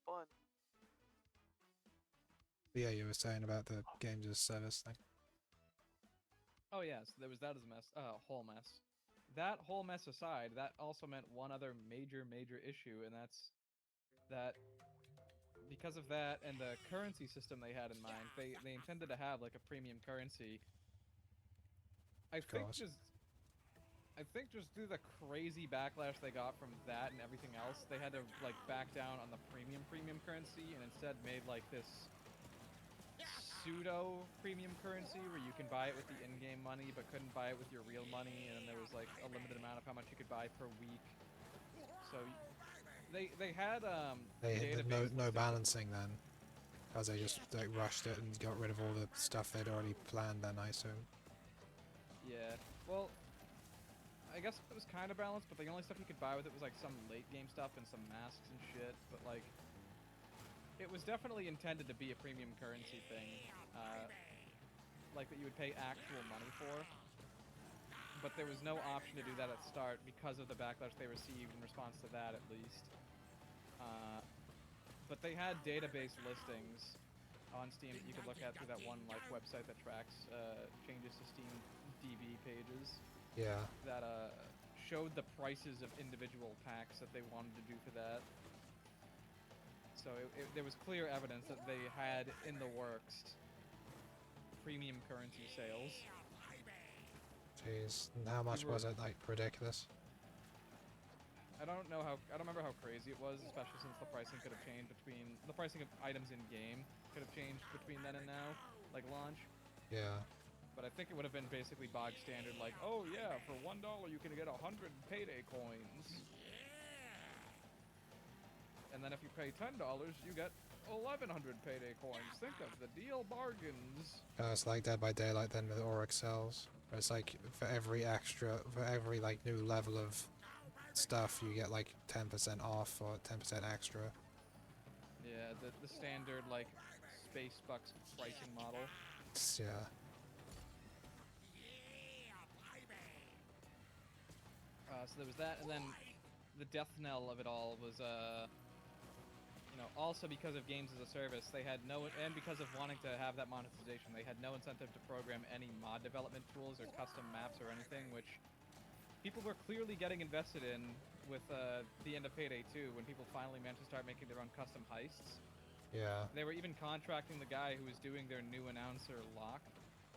Fun. But yeah, you were saying about the games as a service thing. Oh yes, there was that as a mess. Whole mess. That whole mess aside, that also meant one other major issue, and that's that because of that and the currency system they had in mind, they intended to have like a premium currency. I think course. just through the crazy backlash they got from that and everything else, they had to like back down on the premium currency and instead made like this pseudo premium currency where you can buy it with the in-game money but couldn't buy it with your real money, and there was like a limited amount of how much you could buy per week. So they had They had database no listings. balancing then, because they just like rushed it and got rid of all the stuff they'd already planned. Then I assume. Yeah. Well, I guess it was kind of balanced, but the only stuff you could buy with it was like some late game stuff and some masks and shit. But like, it was definitely intended to be a premium currency thing, like that you would pay actual money for. But there was no option to do that at start because of the backlash they received in response to that, at least. But they had database listings on Steam that you could look at through that one like website that tracks changes to Steam DB pages. Yeah. That showed the prices of individual packs that they wanted to do for that. So there was clear evidence that they had in the works premium currency sales. Jeez, and how much was it? Like ridiculous. I don't remember how crazy it was, especially since the pricing could have changed between the pricing of items in game could have changed between then and now, like launch. Yeah. But I think it would have been basically bog standard, like, oh yeah, for $1 you can get 100 payday coins. And then if you pay $10, you get 1,100 payday coins. Think of the deal bargains. It's like Dead by Daylight then with Auric cells. Where it's like for every like new level of stuff, you get like 10% off or 10% extra. Yeah, the standard like space bucks pricing model. Yeah. So there was that, and then the death knell of it all was, also because of games as a service, they had and because of wanting to have that monetization, they had no incentive to program any mod development tools or custom maps or anything, which people were clearly getting invested in with the end of Payday 2, when people finally managed to start making their own custom heists. Yeah. They were even contracting the guy who was doing their new announcer, Locke,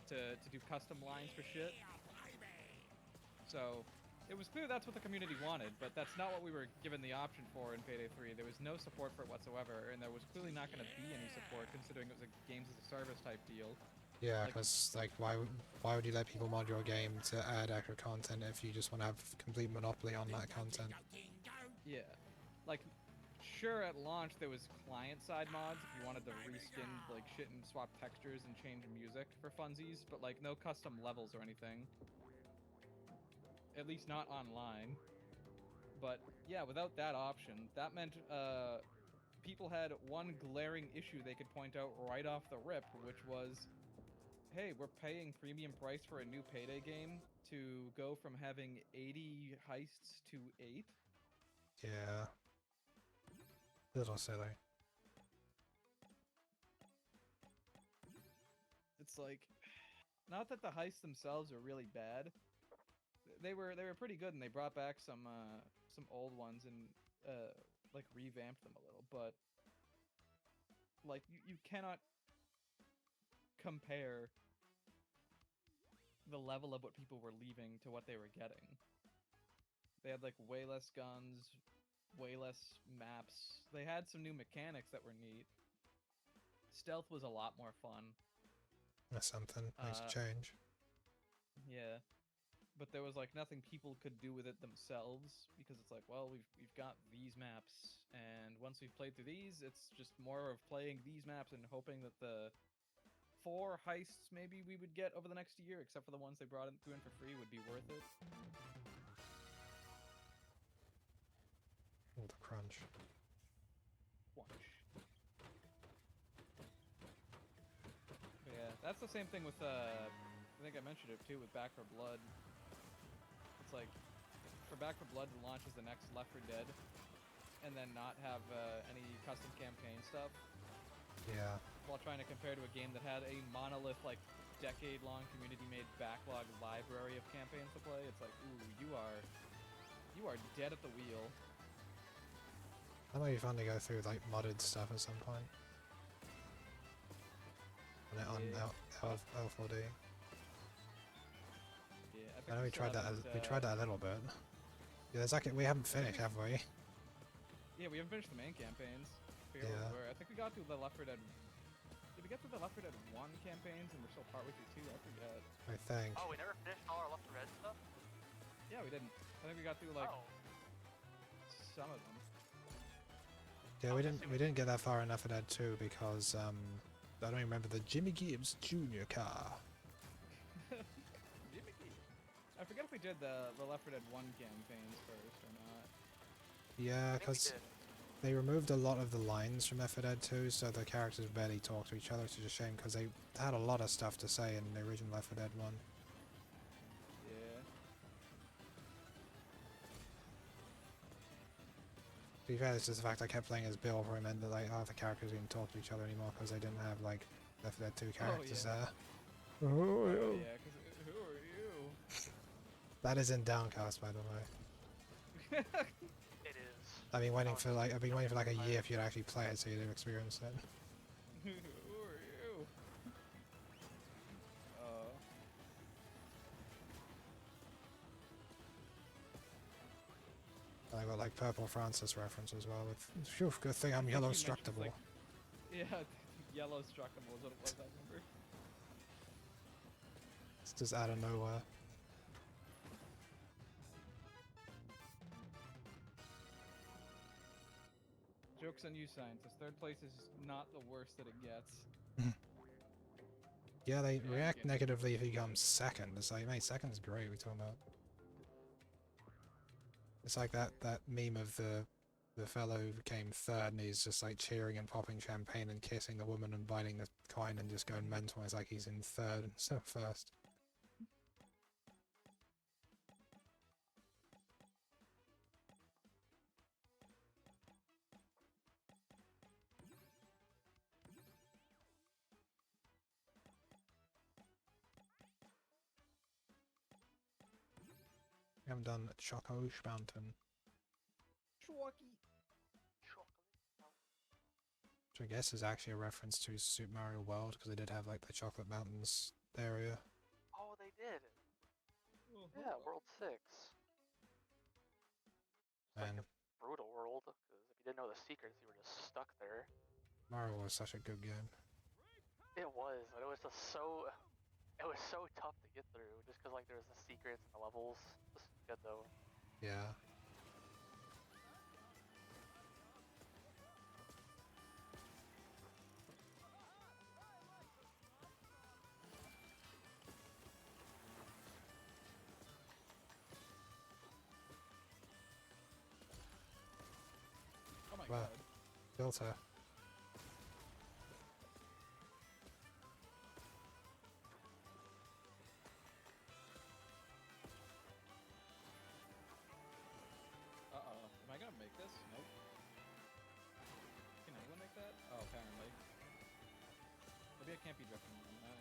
to do custom lines for shit. So it was clear that's what the community wanted, but that's not what we were given the option for in Payday 3. There was no support for it whatsoever, and there was clearly not going to be any support considering it was a games as a service type deal. Yeah, because like why would you let people mod your game to add extra content if you just want to have complete monopoly on that content? Yeah, like sure at launch there was client-side mods if you wanted to reskin like shit and swap textures and change music for funsies, but like no custom levels or anything. At least not online. But yeah, without that option, that meant people had one glaring issue they could point out right off the rip, which was, hey, we're paying premium price for a new Payday game to go from having 80 heists to 8? Yeah. Little silly. It's like, not that the heists themselves are really bad. They were pretty good, and they brought back some old ones and like revamped them a little, but like you cannot compare the level of what people were leaving to what they were getting. They had like way less guns, way less maps. They had some new mechanics that were neat. Stealth was a lot more fun. That's something. Nice change. Yeah. But there was like nothing people could do with it themselves, because it's like, well, we've got these maps, and once we've played through these, it's just more of playing these maps and hoping that the 4 heists maybe we would get over the next year, except for the ones they threw in for free, would be worth it. The crunch. But yeah, that's the same thing with I think I mentioned it too with Back 4 Blood. It's like, for Back 4 Blood to launch as the next Left 4 Dead, and then not have any custom campaign stuff. Yeah. While trying to compare to a game that had a monolith, like, decade-long community-made backlog library of campaigns to play, it's like, ooh, you are dead at the wheel. That might be fun to go through like modded stuff at some point. On L4D. Yeah, I know we tried that. We tried that a little bit. Yeah, there's like we haven't finished, have we? Yeah, we haven't finished the main campaigns. Yeah. I think we got through the Left 4 Dead. Did we get through the Left 4 Dead 1 campaigns and we're still partway through 2? I forget. I think. Oh, we never finished all our Left 4 Dead stuff? Yeah, we didn't. I think we got through like some of them. Yeah, we didn't get that far enough at Ed 2 because I don't even remember the Jimmy Gibbs Jr. car. Jimmy Gibbs. I forget if we did the Left 4 Dead 1 campaigns first or not. Yeah, because they removed a lot of the lines from Left 4 Dead 2, so the characters barely talk to each other, which is a shame because they had a lot of stuff to say in the original Left 4 Dead 1. Yeah. To be fair, it's just the fact I kept playing as Bill for a minute that like half the characters didn't talk to each other anymore because they didn't have like Left 4 Dead 2 characters there. Yeah, because who are you? That is in Downcast, by the way. It is. I've been waiting for like a year for you to actually play it so you'd have experienced it. Who are you? I got like Purple Francis reference as well with phew, good thing I'm yellow structable. Like, yeah, yellow structable is what it was, I remember. It's just out of nowhere. Joke's on you, scientists. Third place is not the worst that it gets. Yeah, they react negatively if you come second. It's like, mate, second is great, we're talking about. It's like that meme of the fellow who came third and he's just like cheering and popping champagne and kissing the woman and biting the coin and just going mental. It's like he's in third instead of first. We haven't done Choco Mountain. Which I guess is actually a reference to Super Mario World because they did have like the Chocolate Mountains area. Oh, they did. Yeah, World 6. It's like And a brutal world, because if you didn't know the secrets, you were just stuck there. Mario was such a good game. It was, but it was just so... It was so tough to get through, just because like there was the secrets and the levels. It was good though. Yeah. Oh my Wow. god. Filter. Uh-oh. Am I gonna make this? Nope. Can anyone make that? Oh, apparently. Maybe I can't be drifting on that.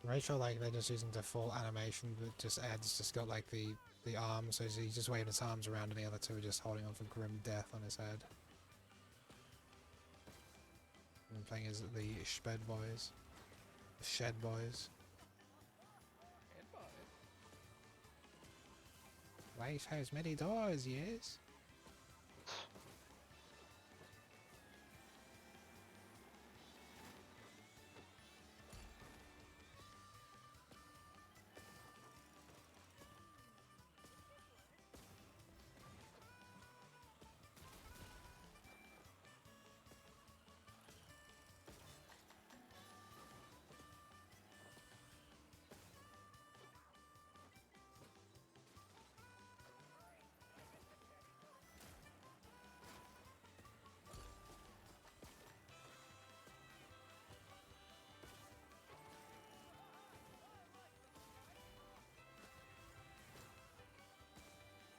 Rachel, like they're just using the full animation, but just Ed's just got like the arm, so he's just waving his arms around, and the other two are just holding on for grim death on his head. And playing as the Sped Boys, the Shed Boys. Life has many doors, yes.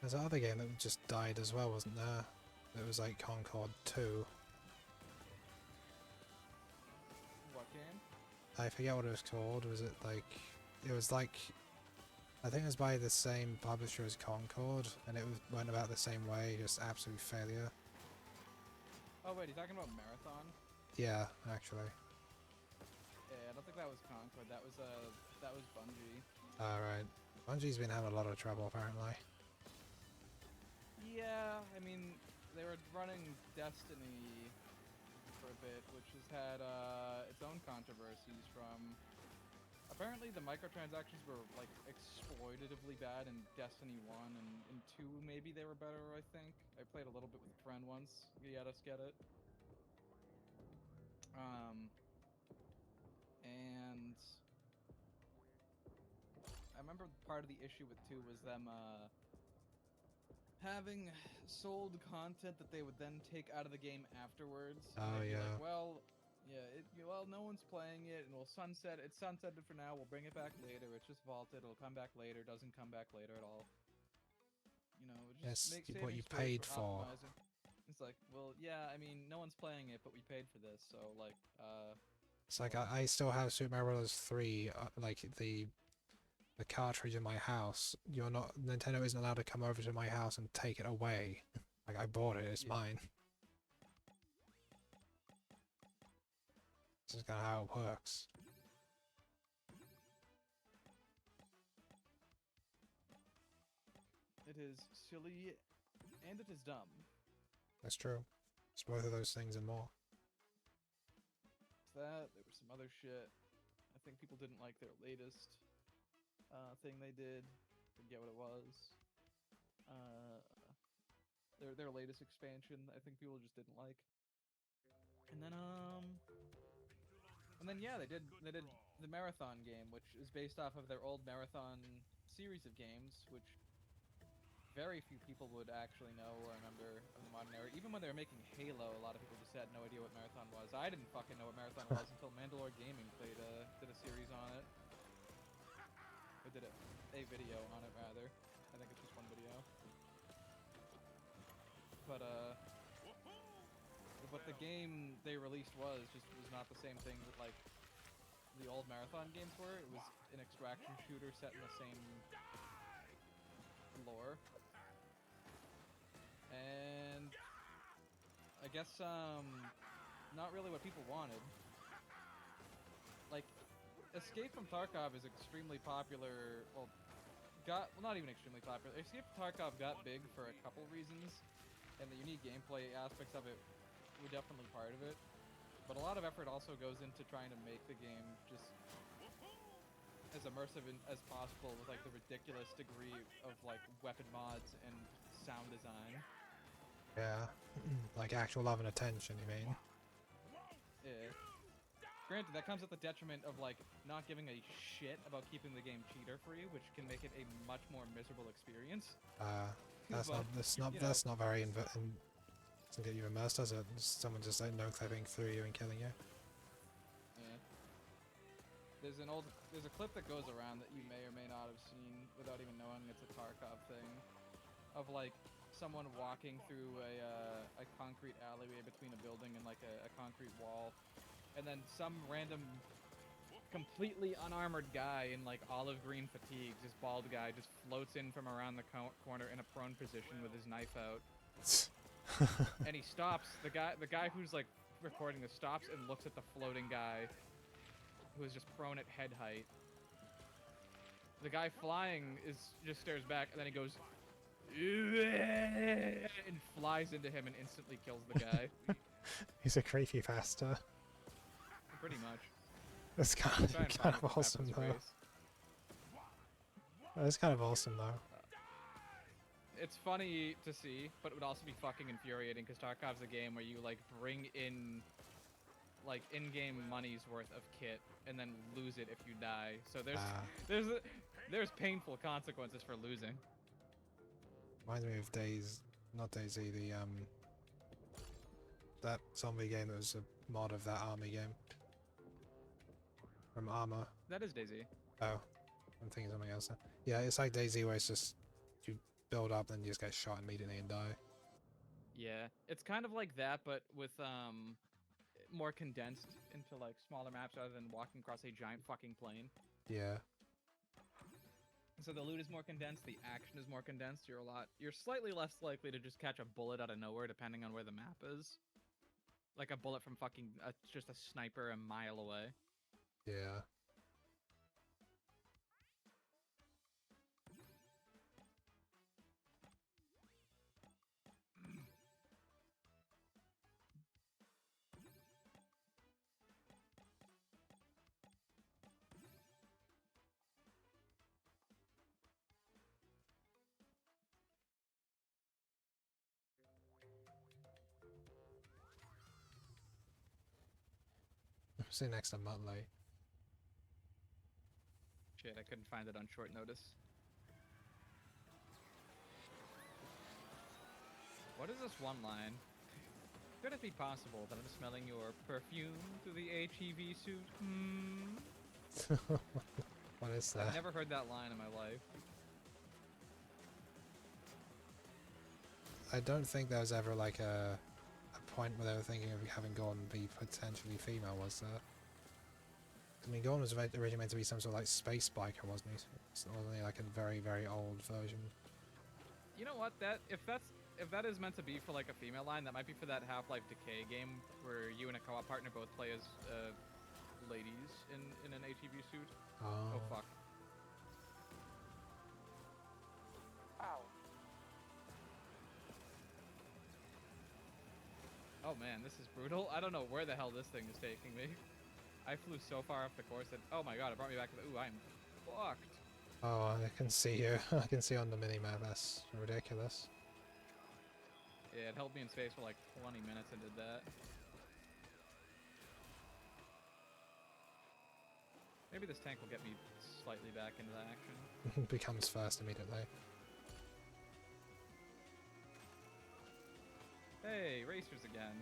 There's another game that just died as well, wasn't there? It was like Concord 2. What game? I forget what it was called. Was it like... It was like... I think it was by the same publisher as Concord, and it went about the same way, just absolute failure. Oh wait, you talking about Marathon? Yeah, actually. Yeah, I don't think that was Concord. That was Bungie. Alright. Bungie's been having a lot of trouble, apparently. Yeah, I mean, they were running Destiny for a bit, which has had its own controversies from... Apparently the microtransactions were, like, exploitatively bad in Destiny 1, and in 2 maybe they were better, I think. I played a little bit with a friend once. He had us get it. And... I remember part of the issue with 2 was them, having sold content that they would then take out of the game afterwards. And Oh, they'd be yeah. like, well, no one's playing it, and we'll sunset. It's sunsetted for now. We'll bring it back later. It's just vaulted. It'll come back later. Doesn't come back later at all. You know, just Yes, make what you saving paid space for. optimizing. It's like, well, yeah, I mean, no one's playing it, but we paid for this, so like, It's like I still have Super Mario Bros. 3, like the cartridge in my house. Nintendo isn't allowed to come over to my house and take it away. Like, I bought it, it's mine. This is kind of how it works. it is silly, and it is dumb. That's true. It's both of those things and more. That, there was some other shit. I think people didn't like their latest thing they did. Forget what it was. Their latest expansion, I think people just didn't like. And then yeah, they did the Marathon game, which is based off of their old Marathon series of games, which very few people would actually know or remember of the modern era. Even when they were making Halo, a lot of people just had no idea what Marathon was. I didn't fucking know what Marathon was until Mandalore Gaming did a series on it. Or did a video on it, rather. I think it's just one video. But the game they released was not the same thing that, like, the old Marathon games were. It was an extraction shooter set in the same lore. And I guess not really what people wanted. Like, Escape from Tarkov is extremely popular. Well, not even extremely popular. Escape from Tarkov got big for a couple reasons, and the unique gameplay aspects of it were definitely part of it. But a lot of effort also goes into trying to make the game just as immersive as possible, with like the ridiculous degree of like weapon mods and sound design. Yeah. Like actual love and attention, you mean? Yeah. Granted, that comes at the detriment of like not giving a shit about keeping the game cheater free, which can make it a much more miserable experience. That's not very doesn't get you immersed, does it? Someone just like no clipping through you and killing you. Yeah. There's a clip that goes around that you may or may not have seen without even knowing it's a Tarkov thing, of like someone walking through a concrete alleyway between a building and like a concrete wall, and then some random completely unarmored guy in like olive green fatigues, this bald guy, just floats in from around the corner in a prone position with his knife out. And he stops. The guy who's like recording this stops and looks at the floating guy who is just prone at head height. The guy flying just stares back, and then he goes and flies into him and instantly kills the guy. He's a creepypasta. Pretty much. That's kind of awesome though. That's kind of awesome though. It's funny to see, but it would also be fucking infuriating because Tarkov's a game where you like bring in like in-game money's worth of kit and then lose it if you die. So there's painful consequences for losing. Reminds me of not DayZ, that zombie game that was a mod of that army game. From Armor. That is DayZ. Oh, I'm thinking something else now. Yeah, it's like DayZ where it's just build up, then you just get shot immediately and die. Yeah, it's kind of like that, but with more condensed into like smaller maps rather than walking across a giant fucking plane. Yeah. So the loot is more condensed, the action is more condensed. You're slightly less likely to just catch a bullet out of nowhere, depending on where the map is. Like a bullet from fucking just a sniper a mile away. Yeah. See next to Muttley. Shit, I couldn't find it on short notice. What is this one line? Could it be possible that I'm smelling your perfume through the HEV suit? What is that? I've never heard that line in my life. I don't think there was ever like a point where they were thinking of having Gordon be potentially female, was there? I mean, Gordon was originally meant to be some sort of like space biker, wasn't he? It's only like a very, very old version. You know what? If that is meant to be for like a female line, that might be for that Half-Life Decay game where you and a co-op partner both play as ladies in an HEV suit. Oh fuck. Ow. Oh man, this is brutal. I don't know where the hell this thing is taking me. I flew so far off the course that, oh my god, it brought me back to the, ooh, I'm fucked. Oh, I can see you. I can see on the minimap. That's ridiculous. Yeah, it held me in space for like 20 minutes and did that. Maybe this tank will get me slightly back into the action. Becomes first immediately. Hey, racers again.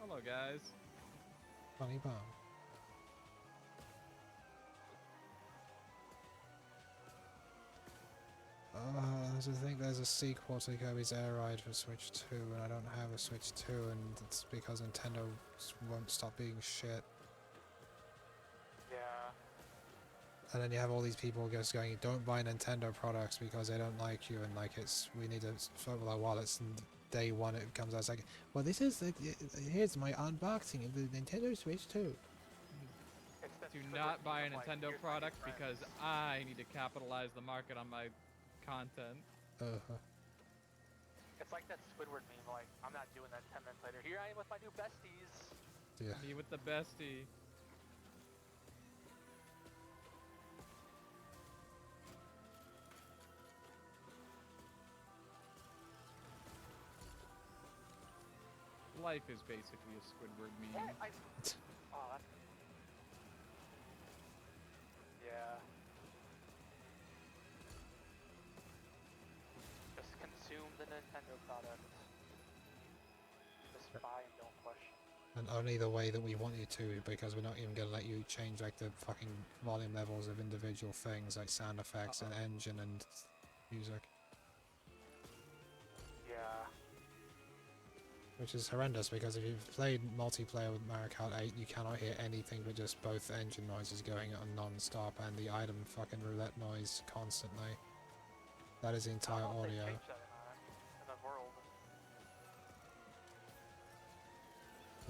Hello, guys. Funny bomb. I think there's a sequel to Kirby's Air Ride for Switch 2, and I don't have a Switch 2, and it's because Nintendo won't stop being shit. Yeah. And then you have all these people just going, don't buy Nintendo products because they don't like you, and like we need to struggle our wallets, and day one it comes out, it's like, well, this is, here's my unboxing of the Nintendo Switch 2. Do not buy a Nintendo product because I need to capitalize the market on my content. It's like that Squidward meme, like, I'm not doing that 10 minutes later. Here I am with my new besties. Yeah. Me with the bestie. Life is basically a Squidward meme. Yeah, oh, that's... Yeah. Just consume the Nintendo product. Just buy and don't question. And only the way that we want you to, because we're not even going to let you change like the fucking volume levels of individual things like sound effects and engine and music. Yeah. Which is horrendous, because if you've played multiplayer with Mario Kart 8, you cannot hear anything but just both engine noises going on non-stop and the item fucking roulette noise constantly. That is the entire audio. In the world.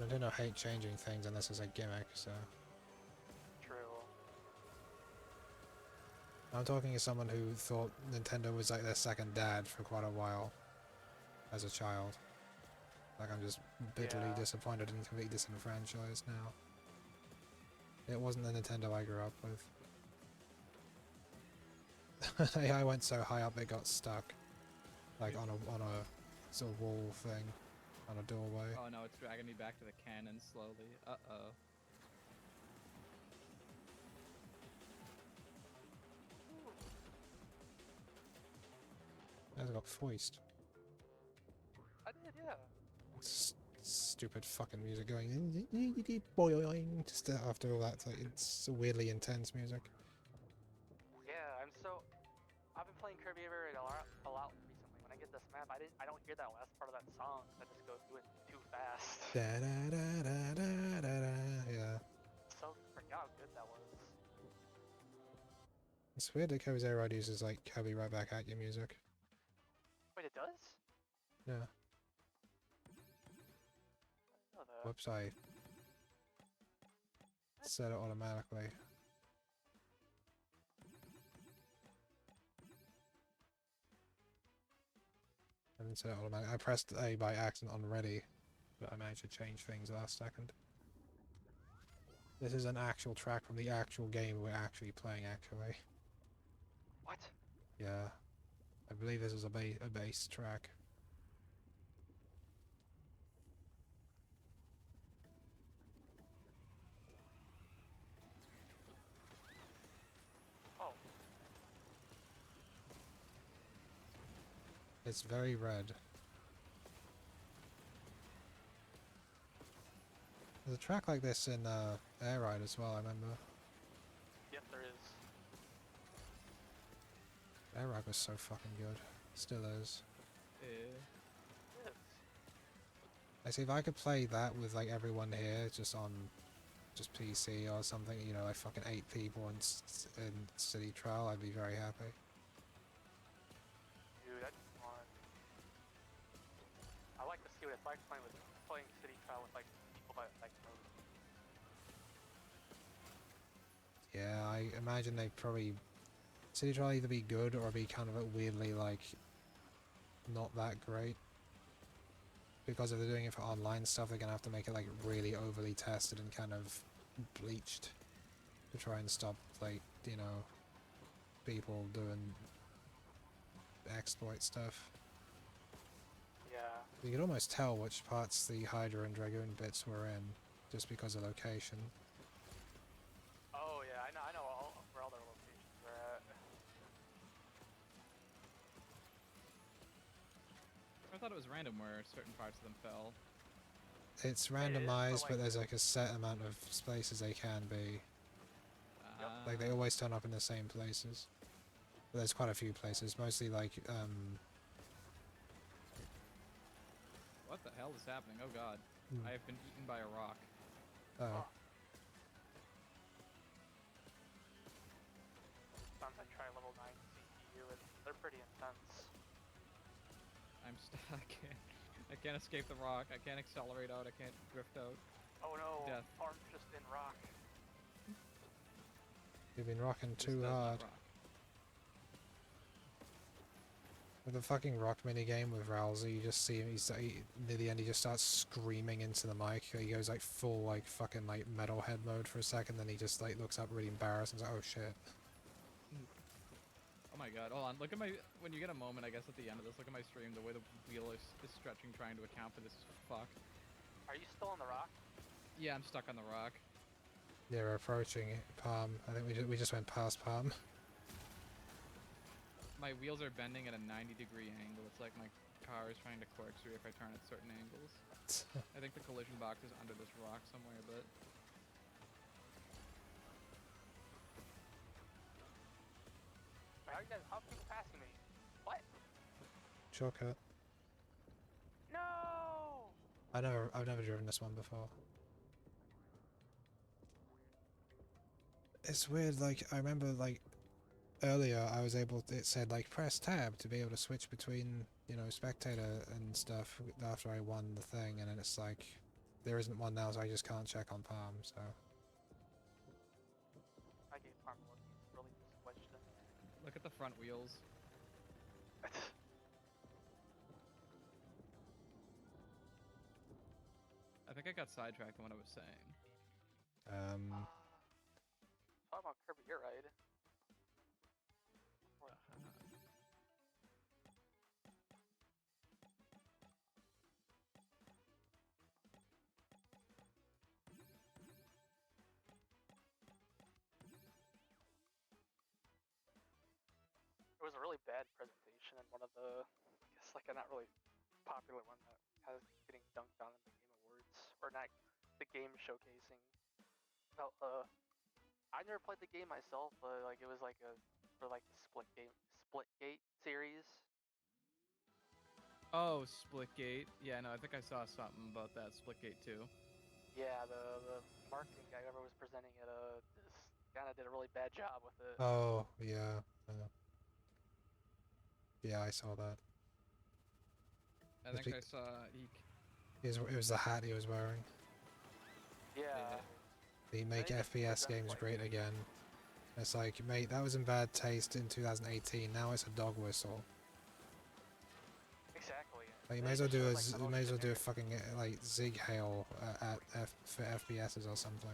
Nintendo hate changing things unless it's a gimmick, so... True. I'm talking as someone who thought Nintendo was like their second dad for quite a while as a child. Like, I'm just bitterly disappointed and completely disenfranchised now. It wasn't the Nintendo I grew up with. I went so high up it got stuck. Like on a sort of wall thing. On a doorway. Oh no, it's dragging me back to the cannon slowly. Uh-oh. I got foist. I did, yeah. Stupid fucking music going just after all that, like, it's weirdly intense music. Yeah, I'm I've been playing Kirby Ever a lot recently. When I get this map, I don't hear that last part of that song. I just go through it too fast. Da da da da da da da. Yeah. So forgot how good that was. It's weird that Kirby's Air Ride uses like Kirby right back at your music. Wait, it does? Yeah. I didn't know that. Whoops, I set it automatically. I didn't set it automatically. I pressed A by accident on ready, but I managed to change things last second. This is an actual track from the actual game we're actually playing, actually. What? Yeah. I believe this is a bass track. Oh. It's very red. There's a track like this in Air Ride as well, I remember. Yep, there is. Air Ride was so fucking good. Still is. Yes. I see if I could play that with like everyone here, just on just PC or something, you know, like fucking 8 people in City Trial, I'd be very happy. Dude, that's fun. I like to see what it's like playing City Trial with like people that like know. Yeah, I imagine they'd probably City Trial either be good or be kind of weirdly like not that great. Because if they're doing it for online stuff, they're gonna have to make it like really overly tested and kind of bleached to try and stop like, you know, people doing exploit stuff. Yeah. You could almost tell which parts the Hydra and Dragoon bits were in, just because of location. Oh yeah, I know where all their locations are at. I thought it was random where certain parts of them fell. It's randomized, but there's like a set amount of places they can be. Like they always turn up in the same places. But there's quite a few places, mostly like What the hell is happening? Oh god. Hmm. I have been eaten by a rock. Oh. Sometimes I try level 9 CPU and they're pretty intense. I'm stuck. I can't escape the rock. I can't accelerate out. I can't drift out. Oh no, Death. arm's just in rock. You've been rocking This too does not hard. rock. With the fucking rock minigame with Rousey, you just see him, near the end he just starts screaming into the mic. He goes like full like fucking like metalhead mode for a second, then he just like looks up really embarrassed and is like, oh shit. Oh my god, hold on, look at my, when you get a moment, I guess at the end of this, look at my stream, the way the wheel is stretching trying to account for this is fucked. Are you still on the rock? Yeah, I'm stuck on the rock. Yeah, we're approaching Palm. I think we just went past Palm. My wheels are bending at a 90-degree angle. It's like my car is trying to corkscrew if I turn at certain angles. I think the collision box is under this rock somewhere, but... How are people passing me? What? Shortcut. No! I've never driven this one before. It's weird, like, I remember, like, earlier I was able to, it said, like, press tab to be able to switch between, you know, spectator and stuff after I won the thing, and then it's like, there isn't one now, so I just can't check on Palm, so... I gave Palm a look, he's really just switched in. Look at the front wheels. I think I got sidetracked on what I was saying. Talking about Kirby, you're right. It was a really bad presentation and one of the, I guess like a not really popular one that has getting dunked on in the Game Awards, or not the game showcasing. I never played the game myself, but like it was like a for like the split Splitgate series. Oh, Splitgate. Yeah, no, I think I saw something about that Splitgate too. Yeah, the marketing guy, whoever was presenting it, kind of did a really bad job with it. Oh, yeah. Yeah, I saw that. I think I saw It was the hat he was wearing. Yeah. They make FPS games great again. It's like, mate, that was in bad taste in 2018. Now it's a dog whistle. Exactly. Like, you may as well do a fucking like Zig Hail for FPSs or something.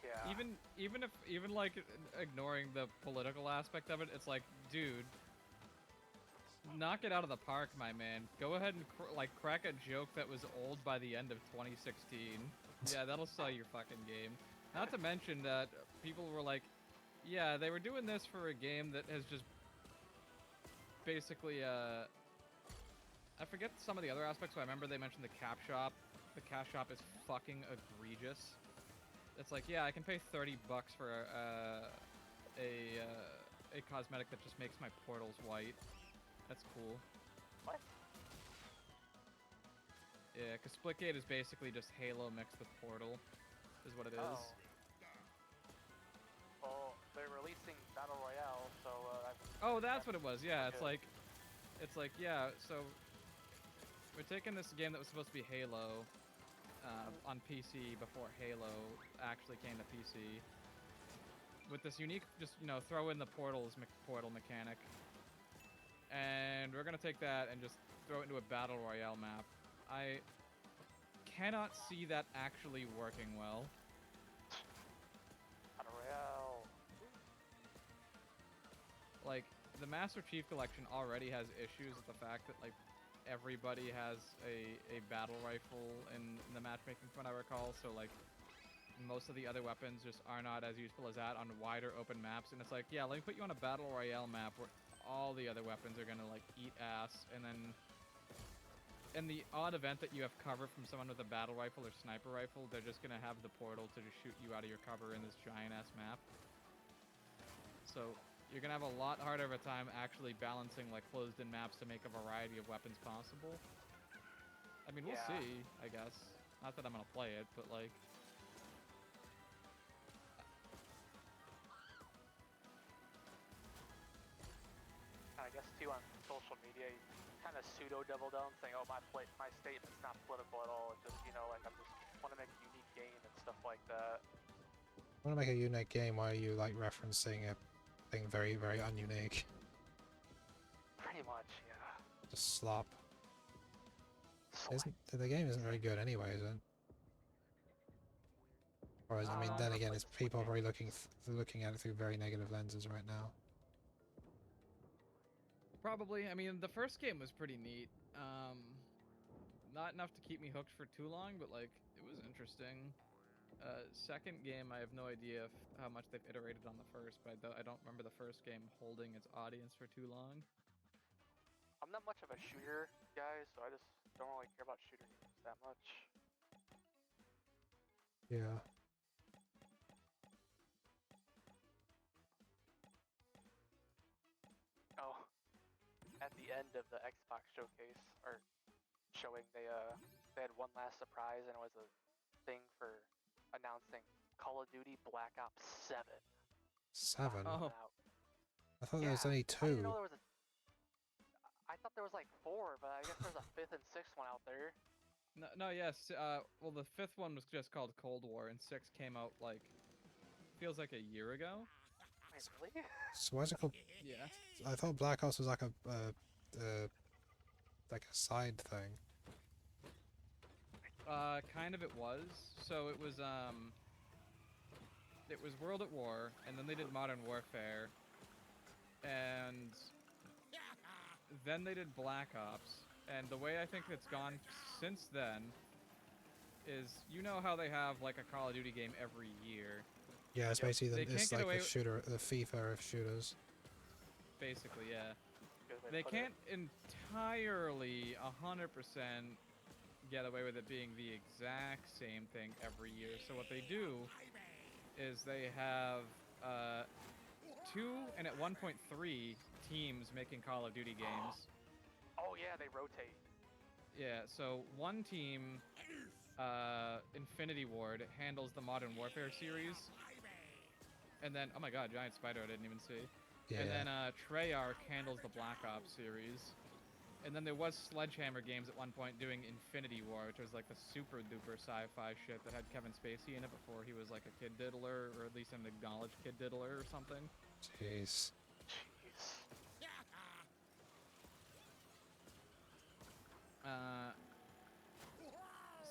Yeah. Even like ignoring the political aspect of it, it's like, dude, knock it out of the park, my man. Go ahead and crack a joke that was old by the end of 2016. Yeah, that'll sell your fucking game. Not to mention that people were like, yeah, they were doing this for a game that has just basically, I forget some of the other aspects, but I remember they mentioned the cap shop. The cap shop is fucking egregious. It's like, yeah, I can pay $30 for a cosmetic that just makes my portals white. That's cool. What? Yeah, because Splitgate is basically just Halo mixed with Portal, is what it is. Well, they're releasing Battle Royale, so Oh, that's what it was. Yeah, it's like, yeah. So we're taking this game that was supposed to be Halo on PC before Halo actually came to PC, with this unique, just throw in the portal mechanic, and we're gonna take that and just throw it into a battle royale map. I cannot see that actually working well. Battle Royale. Like, the Master Chief Collection already has issues with the fact that, like, everybody has a battle rifle in the matchmaking from what I recall, so, like, most of the other weapons just are not as useful as that on wider open maps, and it's like, yeah, let me put you on a battle royale map where all the other weapons are gonna, like, eat ass, and then in the odd event that you have cover from someone with a battle rifle or sniper rifle, they're just gonna have the portal to just shoot you out of your cover in this giant-ass map. So you're gonna have a lot harder of a time actually balancing like closed-in maps to make a variety of weapons possible. I mean, we'll see, I guess. Not that I'm gonna play it, but like... I guess too on social media, you kind of pseudo double down, saying, "Oh, my statement's not political at all. It's just like I just want to make a unique game and stuff like that." I want to make a unique game. Why are you like referencing a thing very, very ununique? Pretty much, yeah. Just slop. The game isn't very good anyway, is it? Or I mean, then again, it's people are probably looking at it through very negative lenses right now. Probably. I mean, the first game was pretty neat. Not enough to keep me hooked for too long, but like, it was interesting. Second game, I have no idea how much they've iterated on the first, but I don't remember the first game holding its audience for too long. I'm not much of a shooter guy, so I just don't really care about shooter games that much. Yeah. Oh, at the end of the Xbox showcase, or showing, they had one last surprise, and it was a thing for announcing Call of Duty Black Ops 7. 7? Oh. I thought there was only 2. I didn't know there was I thought there was like 4, but I guess there's a 5th and 6th one out there. No, yes. Well, the 5th one was just called Cold War, and 6 came out like feels like a year ago. Wait, really? So why's it called? Yeah. I thought Black Ops was like a side thing. Kind of it was. So it was World at War, and then they did Modern Warfare, and then they did Black Ops. And the way I think it's gone since then is, you know how they have like a Call of Duty game every year. Yeah, it's basically it's like the shooter, the FIFA of shooters. Basically, yeah. They can't entirely 100% get away with it being the exact same thing every year. So what they do is they have 2 and at 1.3 teams making Call of Duty games. Oh yeah, they rotate. Yeah, so one team, Infinity Ward, handles the Modern Warfare series. And then, oh my god, giant spider I didn't even see. Yeah. And then Treyarch handles the Black Ops series. And then there was Sledgehammer Games at one point doing Infinity War, which was like the super duper sci-fi shit that had Kevin Spacey in it before he was like a kid diddler, or at least an acknowledged kid diddler or something. Jeez.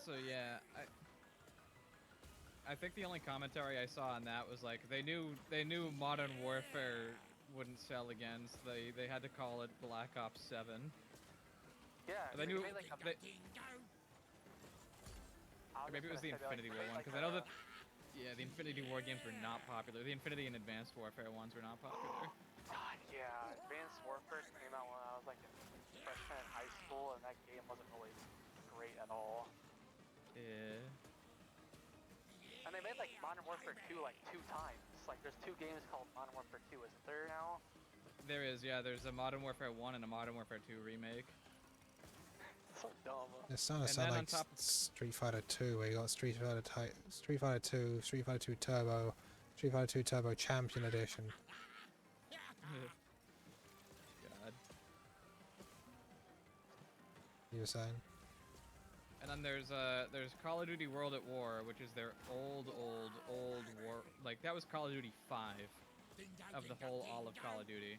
So yeah, I think the only commentary I saw on that was like they knew Modern Warfare wouldn't sell again, so they had to call it Black Ops 7. Yeah, they knew. made, like, Or maybe it was the Infinity War one, because I know that. Yeah, the Infinity War games were not popular. The Infinity and Advanced Warfare ones were not popular. God, yeah, Advanced Warfare came out when I was like a freshman in high school, and that game wasn't really great at all. Yeah. And they made like Modern Warfare 2 like 2 times. Like there's 2 games called Modern Warfare 2, isn't there now? There is, yeah. There's a Modern Warfare 1 and a Modern Warfare 2 remake. So dumb. It's starting to sound like Street Fighter 2, where you got Street Fighter 2, Street Fighter 2 Turbo, Street Fighter 2 Turbo Champion Edition. God. You were saying? And then there's Call of Duty World at War, which is their old war. Like that was Call of Duty 5 of the whole all of Call of Duty.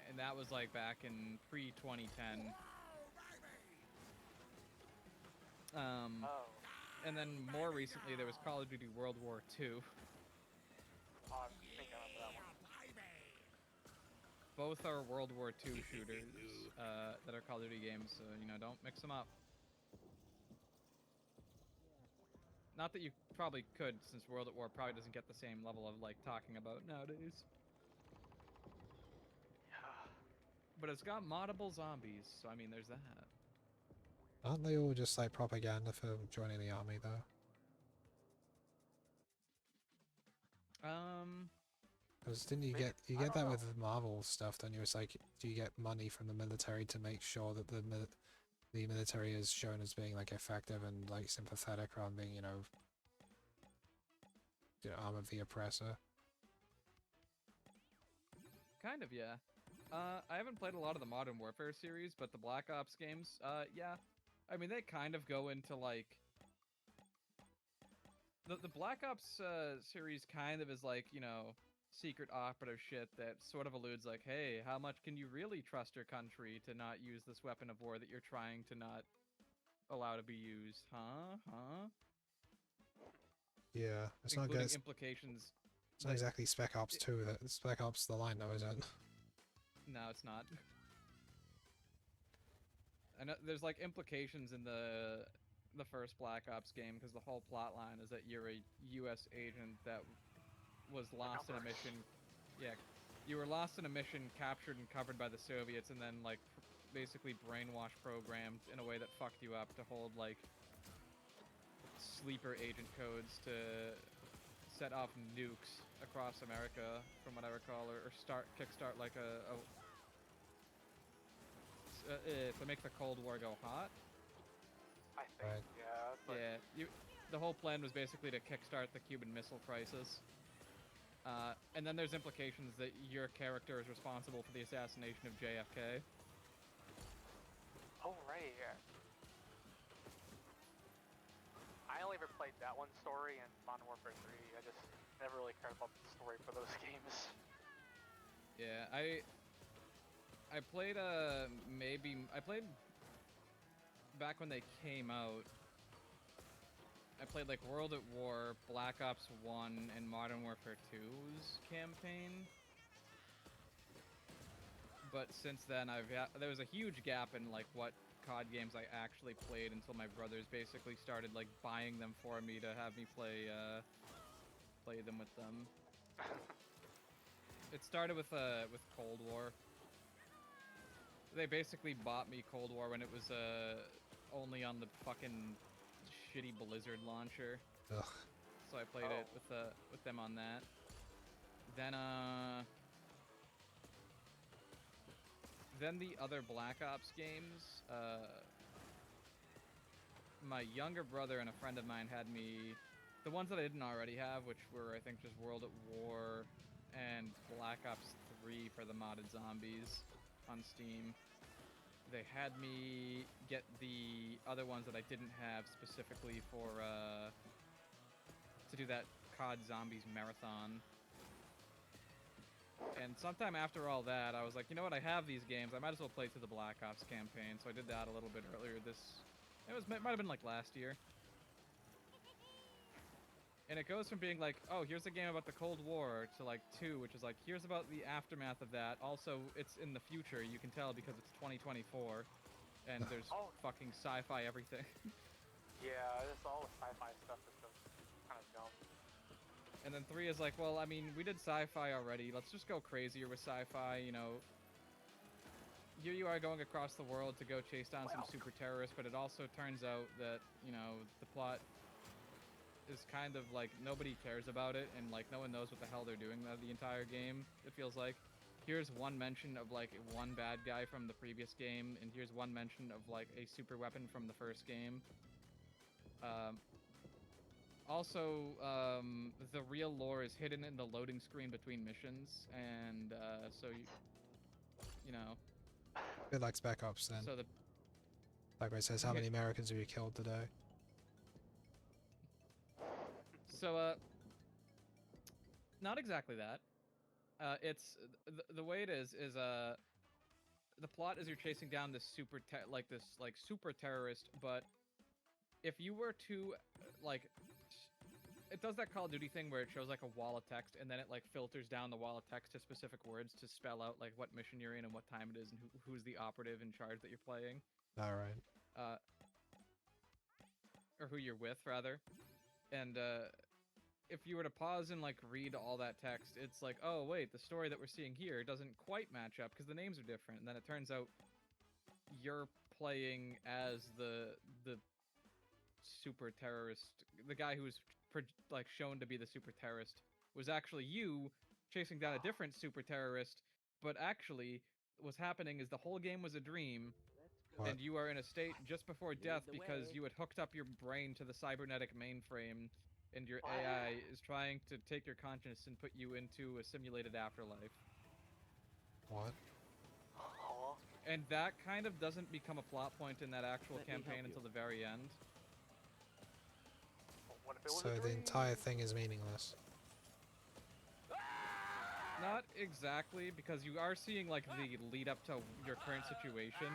And that was like back in pre-2010. And then more recently there was Call of Duty World War II. I think I remember that one. Both are World War II shooters that are Call of Duty games, so you know, don't mix them up. Not that you probably could, since World at War probably doesn't get the same level of like talking about nowadays. But it's got moddable zombies, so I mean, there's that. Aren't they all just like propaganda for joining the army, though? Because didn't you get that with Marvel stuff? Then you was like, do you get money from the military to make sure that the military is shown as being like effective and like sympathetic, rather than being, you know, arm of the oppressor? Kind of, yeah. I haven't played a lot of the Modern Warfare series, but the Black Ops games, yeah. I mean, they kind of go into, like... The Black Ops series kind of is like, you know, secret operative shit that sort of alludes like, hey, how much can you really trust your country to not use this weapon of war that you're trying to not allow to be used? Huh? Yeah, it's including not good. Implications. It's not exactly Spec Ops 2. Spec Ops the line, though, is it? No, it's not. I know there's like implications in the first Black Ops game, because the whole plot line is that you're a U.S. agent that was lost in a mission. Yeah, you were lost in a mission, captured and covered by the Soviets, and then like basically brainwash programmed in a way that fucked you up to hold like sleeper agent codes to set off nukes across America, from what I recall, or kickstart like to make the Cold War go hot. I think, yeah. But... Yeah, the whole plan was basically to kickstart the Cuban Missile Crisis. And then there's implications that your character is responsible for the assassination of JFK. Oh, right, yeah. I only ever played that one story in Modern Warfare 3. I just never really cared about the story for those games. Yeah, I played I played back when they came out. I played like World at War, Black Ops 1, and Modern Warfare 2's campaign. But since then, there was a huge gap in like what COD games I actually played until my brothers basically started like buying them for me to have me play them with them. It started with Cold War. They basically bought me Cold War when it was only on the fucking shitty Blizzard launcher. Ugh. So I played it with them on that. Then the other Black Ops games, my younger brother and a friend of mine had me, the ones that I didn't already have, which were I think just World at War and Black Ops 3 for the modded zombies on Steam. They had me get the other ones that I didn't have specifically for to do that COD Zombies marathon. And sometime after all that, I was like, you know what, I have these games, I might as well play through the Black Ops campaign, so I did that a little bit earlier it might have been like last year. And it goes from being like, oh, here's a game about the Cold War, to like 2, which is like, here's about the aftermath of that. Also, it's in the future, you can tell because it's 2024, and there's fucking sci-fi everything. Yeah, it's all the sci-fi stuff is kind of dumb. And then 3 is like, well, I mean, we did sci-fi already. Let's just go crazier with sci-fi, you know. Here you are going across the world to go chase down some super terrorists, but it also turns out that, you know, the plot is kind of like nobody cares about it, and like no one knows what the hell they're doing the entire game, it feels like. Here's one mention of like one bad guy from the previous game, and here's one mention of like a super weapon from the first game. Also, the real lore is hidden in the loading screen between missions, and so you know. A bit like Spec Ops then. So the like where it says, how many Americans have you killed today? So, not exactly that. It's the way it is the plot is you're chasing down this super terrorist, but if you were to like, it does that Call of Duty thing where it shows like a wall of text and then it like filters down the wall of text to specific words to spell out like what mission you're in and what time it is and who's the operative in charge that you're playing. All right. Or who you're with rather, and if you were to pause and like read all that text, it's like, oh wait, the story that we're seeing here doesn't quite match up because the names are different, and then it turns out you're playing as the super terrorist, the guy who was like shown to be the super terrorist was actually you chasing down a different super terrorist, but actually what's happening is the whole game was a dream. What? And you are in a state just before death because you had hooked up your brain to the cybernetic mainframe, and your AI is trying to take your consciousness and put you into a simulated afterlife. What? And that kind of doesn't become a plot point in that actual campaign until the very end. So the entire thing is meaningless. Not exactly, because you are seeing like the lead up to your current situation.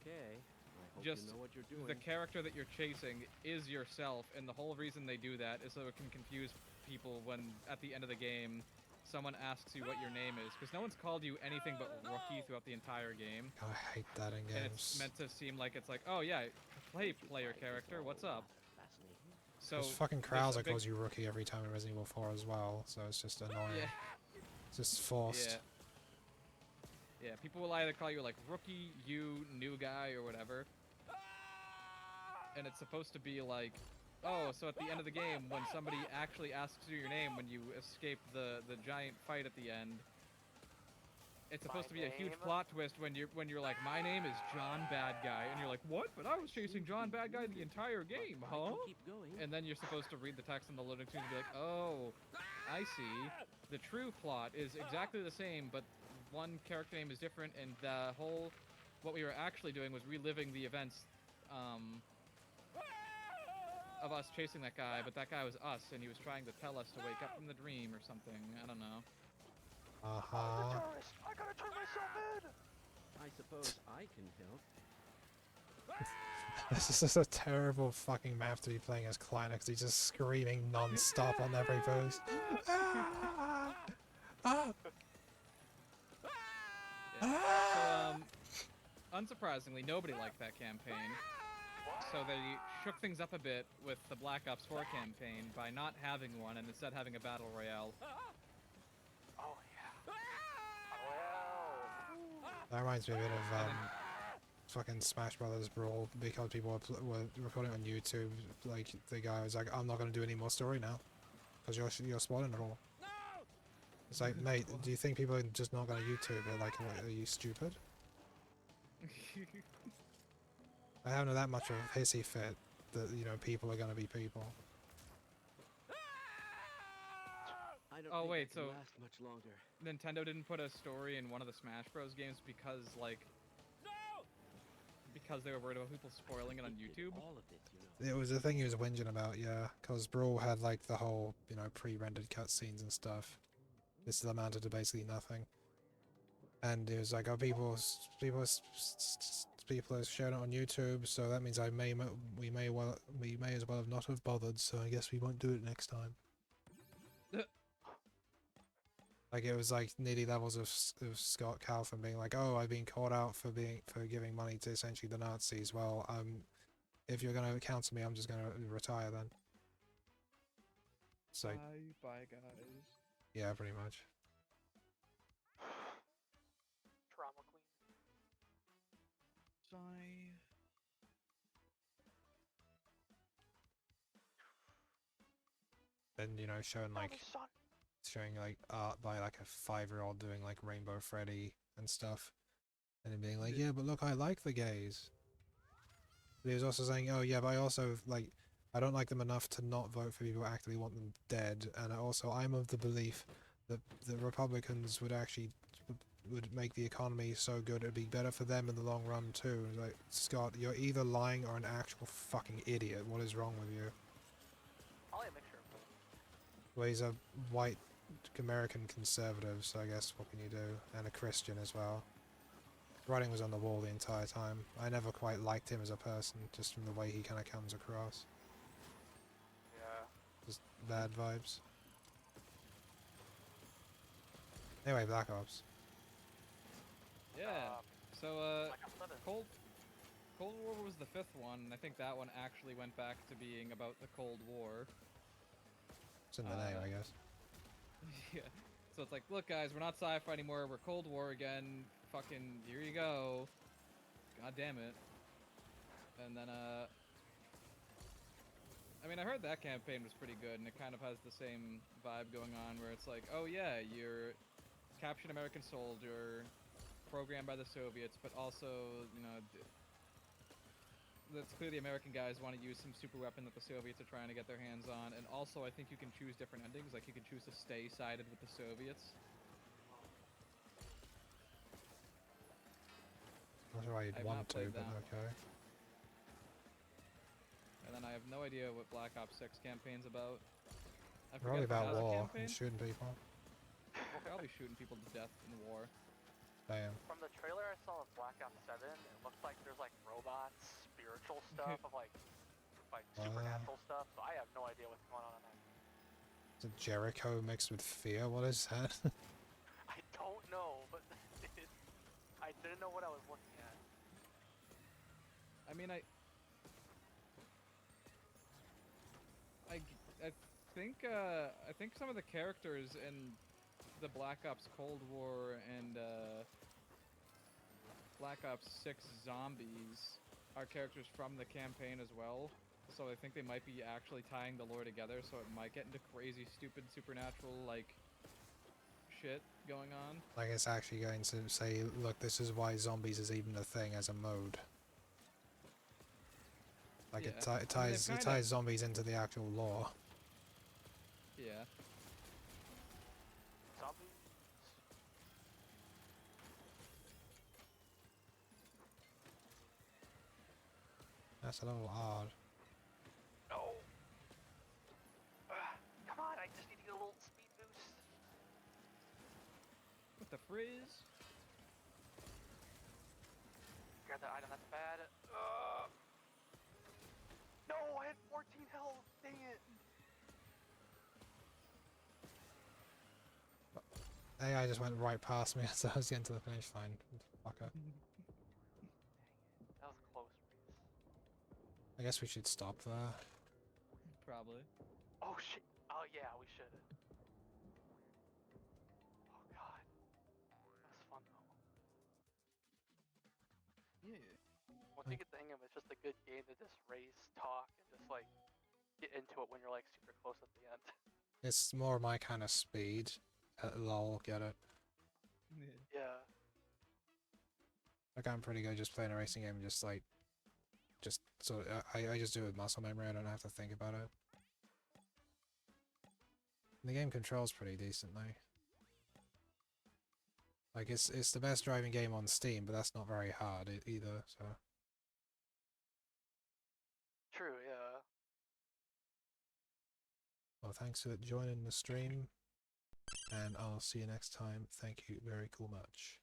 Okay, I hope Just you know what you're doing. the character that you're chasing is yourself, and the whole reason they do that is so it can confuse people when, at the end of the game, someone asks you what your name is, because no one's called you anything but Rookie throughout the entire game. I hate that in games. And it's meant to seem like it's like, oh yeah, play player character, what's up? So There's fucking Krauser calls you Rookie every time in Resident Evil 4 as well, so it's just annoying. Yeah. It's just forced. Yeah. Yeah, people will either call you like Rookie, you, new guy, or whatever. And it's supposed to be like, oh, so at the end of the game, when somebody actually asks you your name when you escape the giant fight at the end, it's supposed to be a huge plot twist when you're like, my name is John Bad Guy, and you're like, what? But I was chasing John Bad Guy the entire game, huh? And then you're supposed to read the text in the loading screen and be like, oh, I see. The true plot is exactly the same, but one character name is different, and the whole, what we were actually doing was reliving the events of us chasing that guy, but that guy was us, and he was trying to tell us to wake up from the dream or something. I don't know. Uh-huh. I gotta turn myself in! I suppose I can help. This is just a terrible fucking map to be playing as Kleiner, because he's just screaming non-stop on every post. So, unsurprisingly, nobody liked that campaign. So they shook things up a bit with the Black Ops 4 campaign by not having one and instead having a battle royale. Oh yeah. That reminds me a bit of fucking Smash Brothers Brawl, because people were recording on YouTube. Like the guy was like, "I'm not gonna do any more story now, because you're spoiling it all." It's like, mate, do you think people are just not gonna YouTube it? Like, what, are you stupid? I haven't that much of a hissy fit that, you know, people are gonna be people. I don't Oh think wait, I can so last much longer. Nintendo didn't put a story in one of the Smash Bros. Games because, like, because they were worried about people spoiling it on YouTube. All of it, you know. It was the thing he was whinging about, yeah, because Brawl had like the whole, you know, pre-rendered cutscenes and stuff. This amounted to basically nothing. And it was like, oh, people are showing it on YouTube, so that means we may as well have not have bothered. So I guess we won't do it next time. Like it was like nearly levels of Scott Calvin being like, oh, I've been caught out for giving money to essentially the Nazis. Well, if you're gonna counsel me, I'm just gonna retire then. So Bye guys. yeah, pretty much. Drama queen. Sigh. Then, you know, showing like art by like a 5-year-old doing like Rainbow Freddy and stuff, and then being like, yeah, but look, I like the gays. But he was also saying, oh yeah, but I also like, I don't like them enough to not vote for people who actively want them dead, and also I'm of the belief that the Republicans would actually would make the economy so good it'd be better for them in the long run too. Like, Scott, you're either lying or an actual fucking idiot. What is wrong with you? Probably a mixture of both. Well, he's a white American conservative, so I guess what can you do? And a Christian as well. Writing was on the wall the entire time. I never quite liked him as a person, just from the way he kind of comes across. Yeah. Just bad vibes. Anyway, Black Ops. Yeah. So Black Ops 7. Cold War was the 5th one, and I think that one actually went back to being about the Cold War. It's in the name, I guess. Yeah. So it's like, look guys, we're not sci-fi anymore, we're Cold War again. Fucking, here you go. God damn it. And then, I mean, I heard that campaign was pretty good, and it kind of has the same vibe going on, where it's like, oh yeah, you're captured American soldier, programmed by the Soviets, but also, you know, that's clear the American guys want to use some super weapon that the Soviets are trying to get their hands on, and also I think you can choose different endings, like you can choose to stay sided with the Soviets. Not sure why you'd want to, but okay. And then I have no idea what Black Ops 6 campaign's about. I Probably forget if it about has a war campaign. and shooting people. We'll probably shooting people to death in war. Damn. From the trailer I saw of Black Ops 7, it looks like there's like robots, spiritual stuff, of like supernatural stuff, so I have no idea what's going on in that. Is it Jericho mixed with fear? What is that? I don't know, but I didn't know what I was looking at. I mean, I think some of the characters in the Black Ops Cold War and Black Ops 6 Zombies are characters from the campaign as well. So I think they might be actually tying the lore together, so it might get into crazy, stupid, supernatural, like, shit going on. Like it's actually going to say, look, this is why zombies is even a thing as a mode. Like Yeah. it ties zombies into the actual lore. Yeah. Zombies. That's a little odd. No. Come on, I just need to get a little speed boost. What the frizz? Grab that item, that's bad. No, I had 14 health. Dang it. AI just went right past me as I was getting to the finish line. Fucker. That was close. I guess we should stop there. Probably. Oh shit. Oh yeah, we should. Oh god. That was fun though. Yeah. Once you get the hang of it, it's just a good game to just race, talk, and just like get into it when you're like super close at the end. It's more my kind of speed. Lol, get it. Yeah. Like I'm pretty good just playing a racing game, just like, I just do it with muscle memory. I don't have to think about it. And the game controls pretty decently. Like it's the best driving game on Steam, but that's not very hard either. So. True. Yeah. Well, thanks for joining the stream, and I'll see you next time. Thank you very cool much.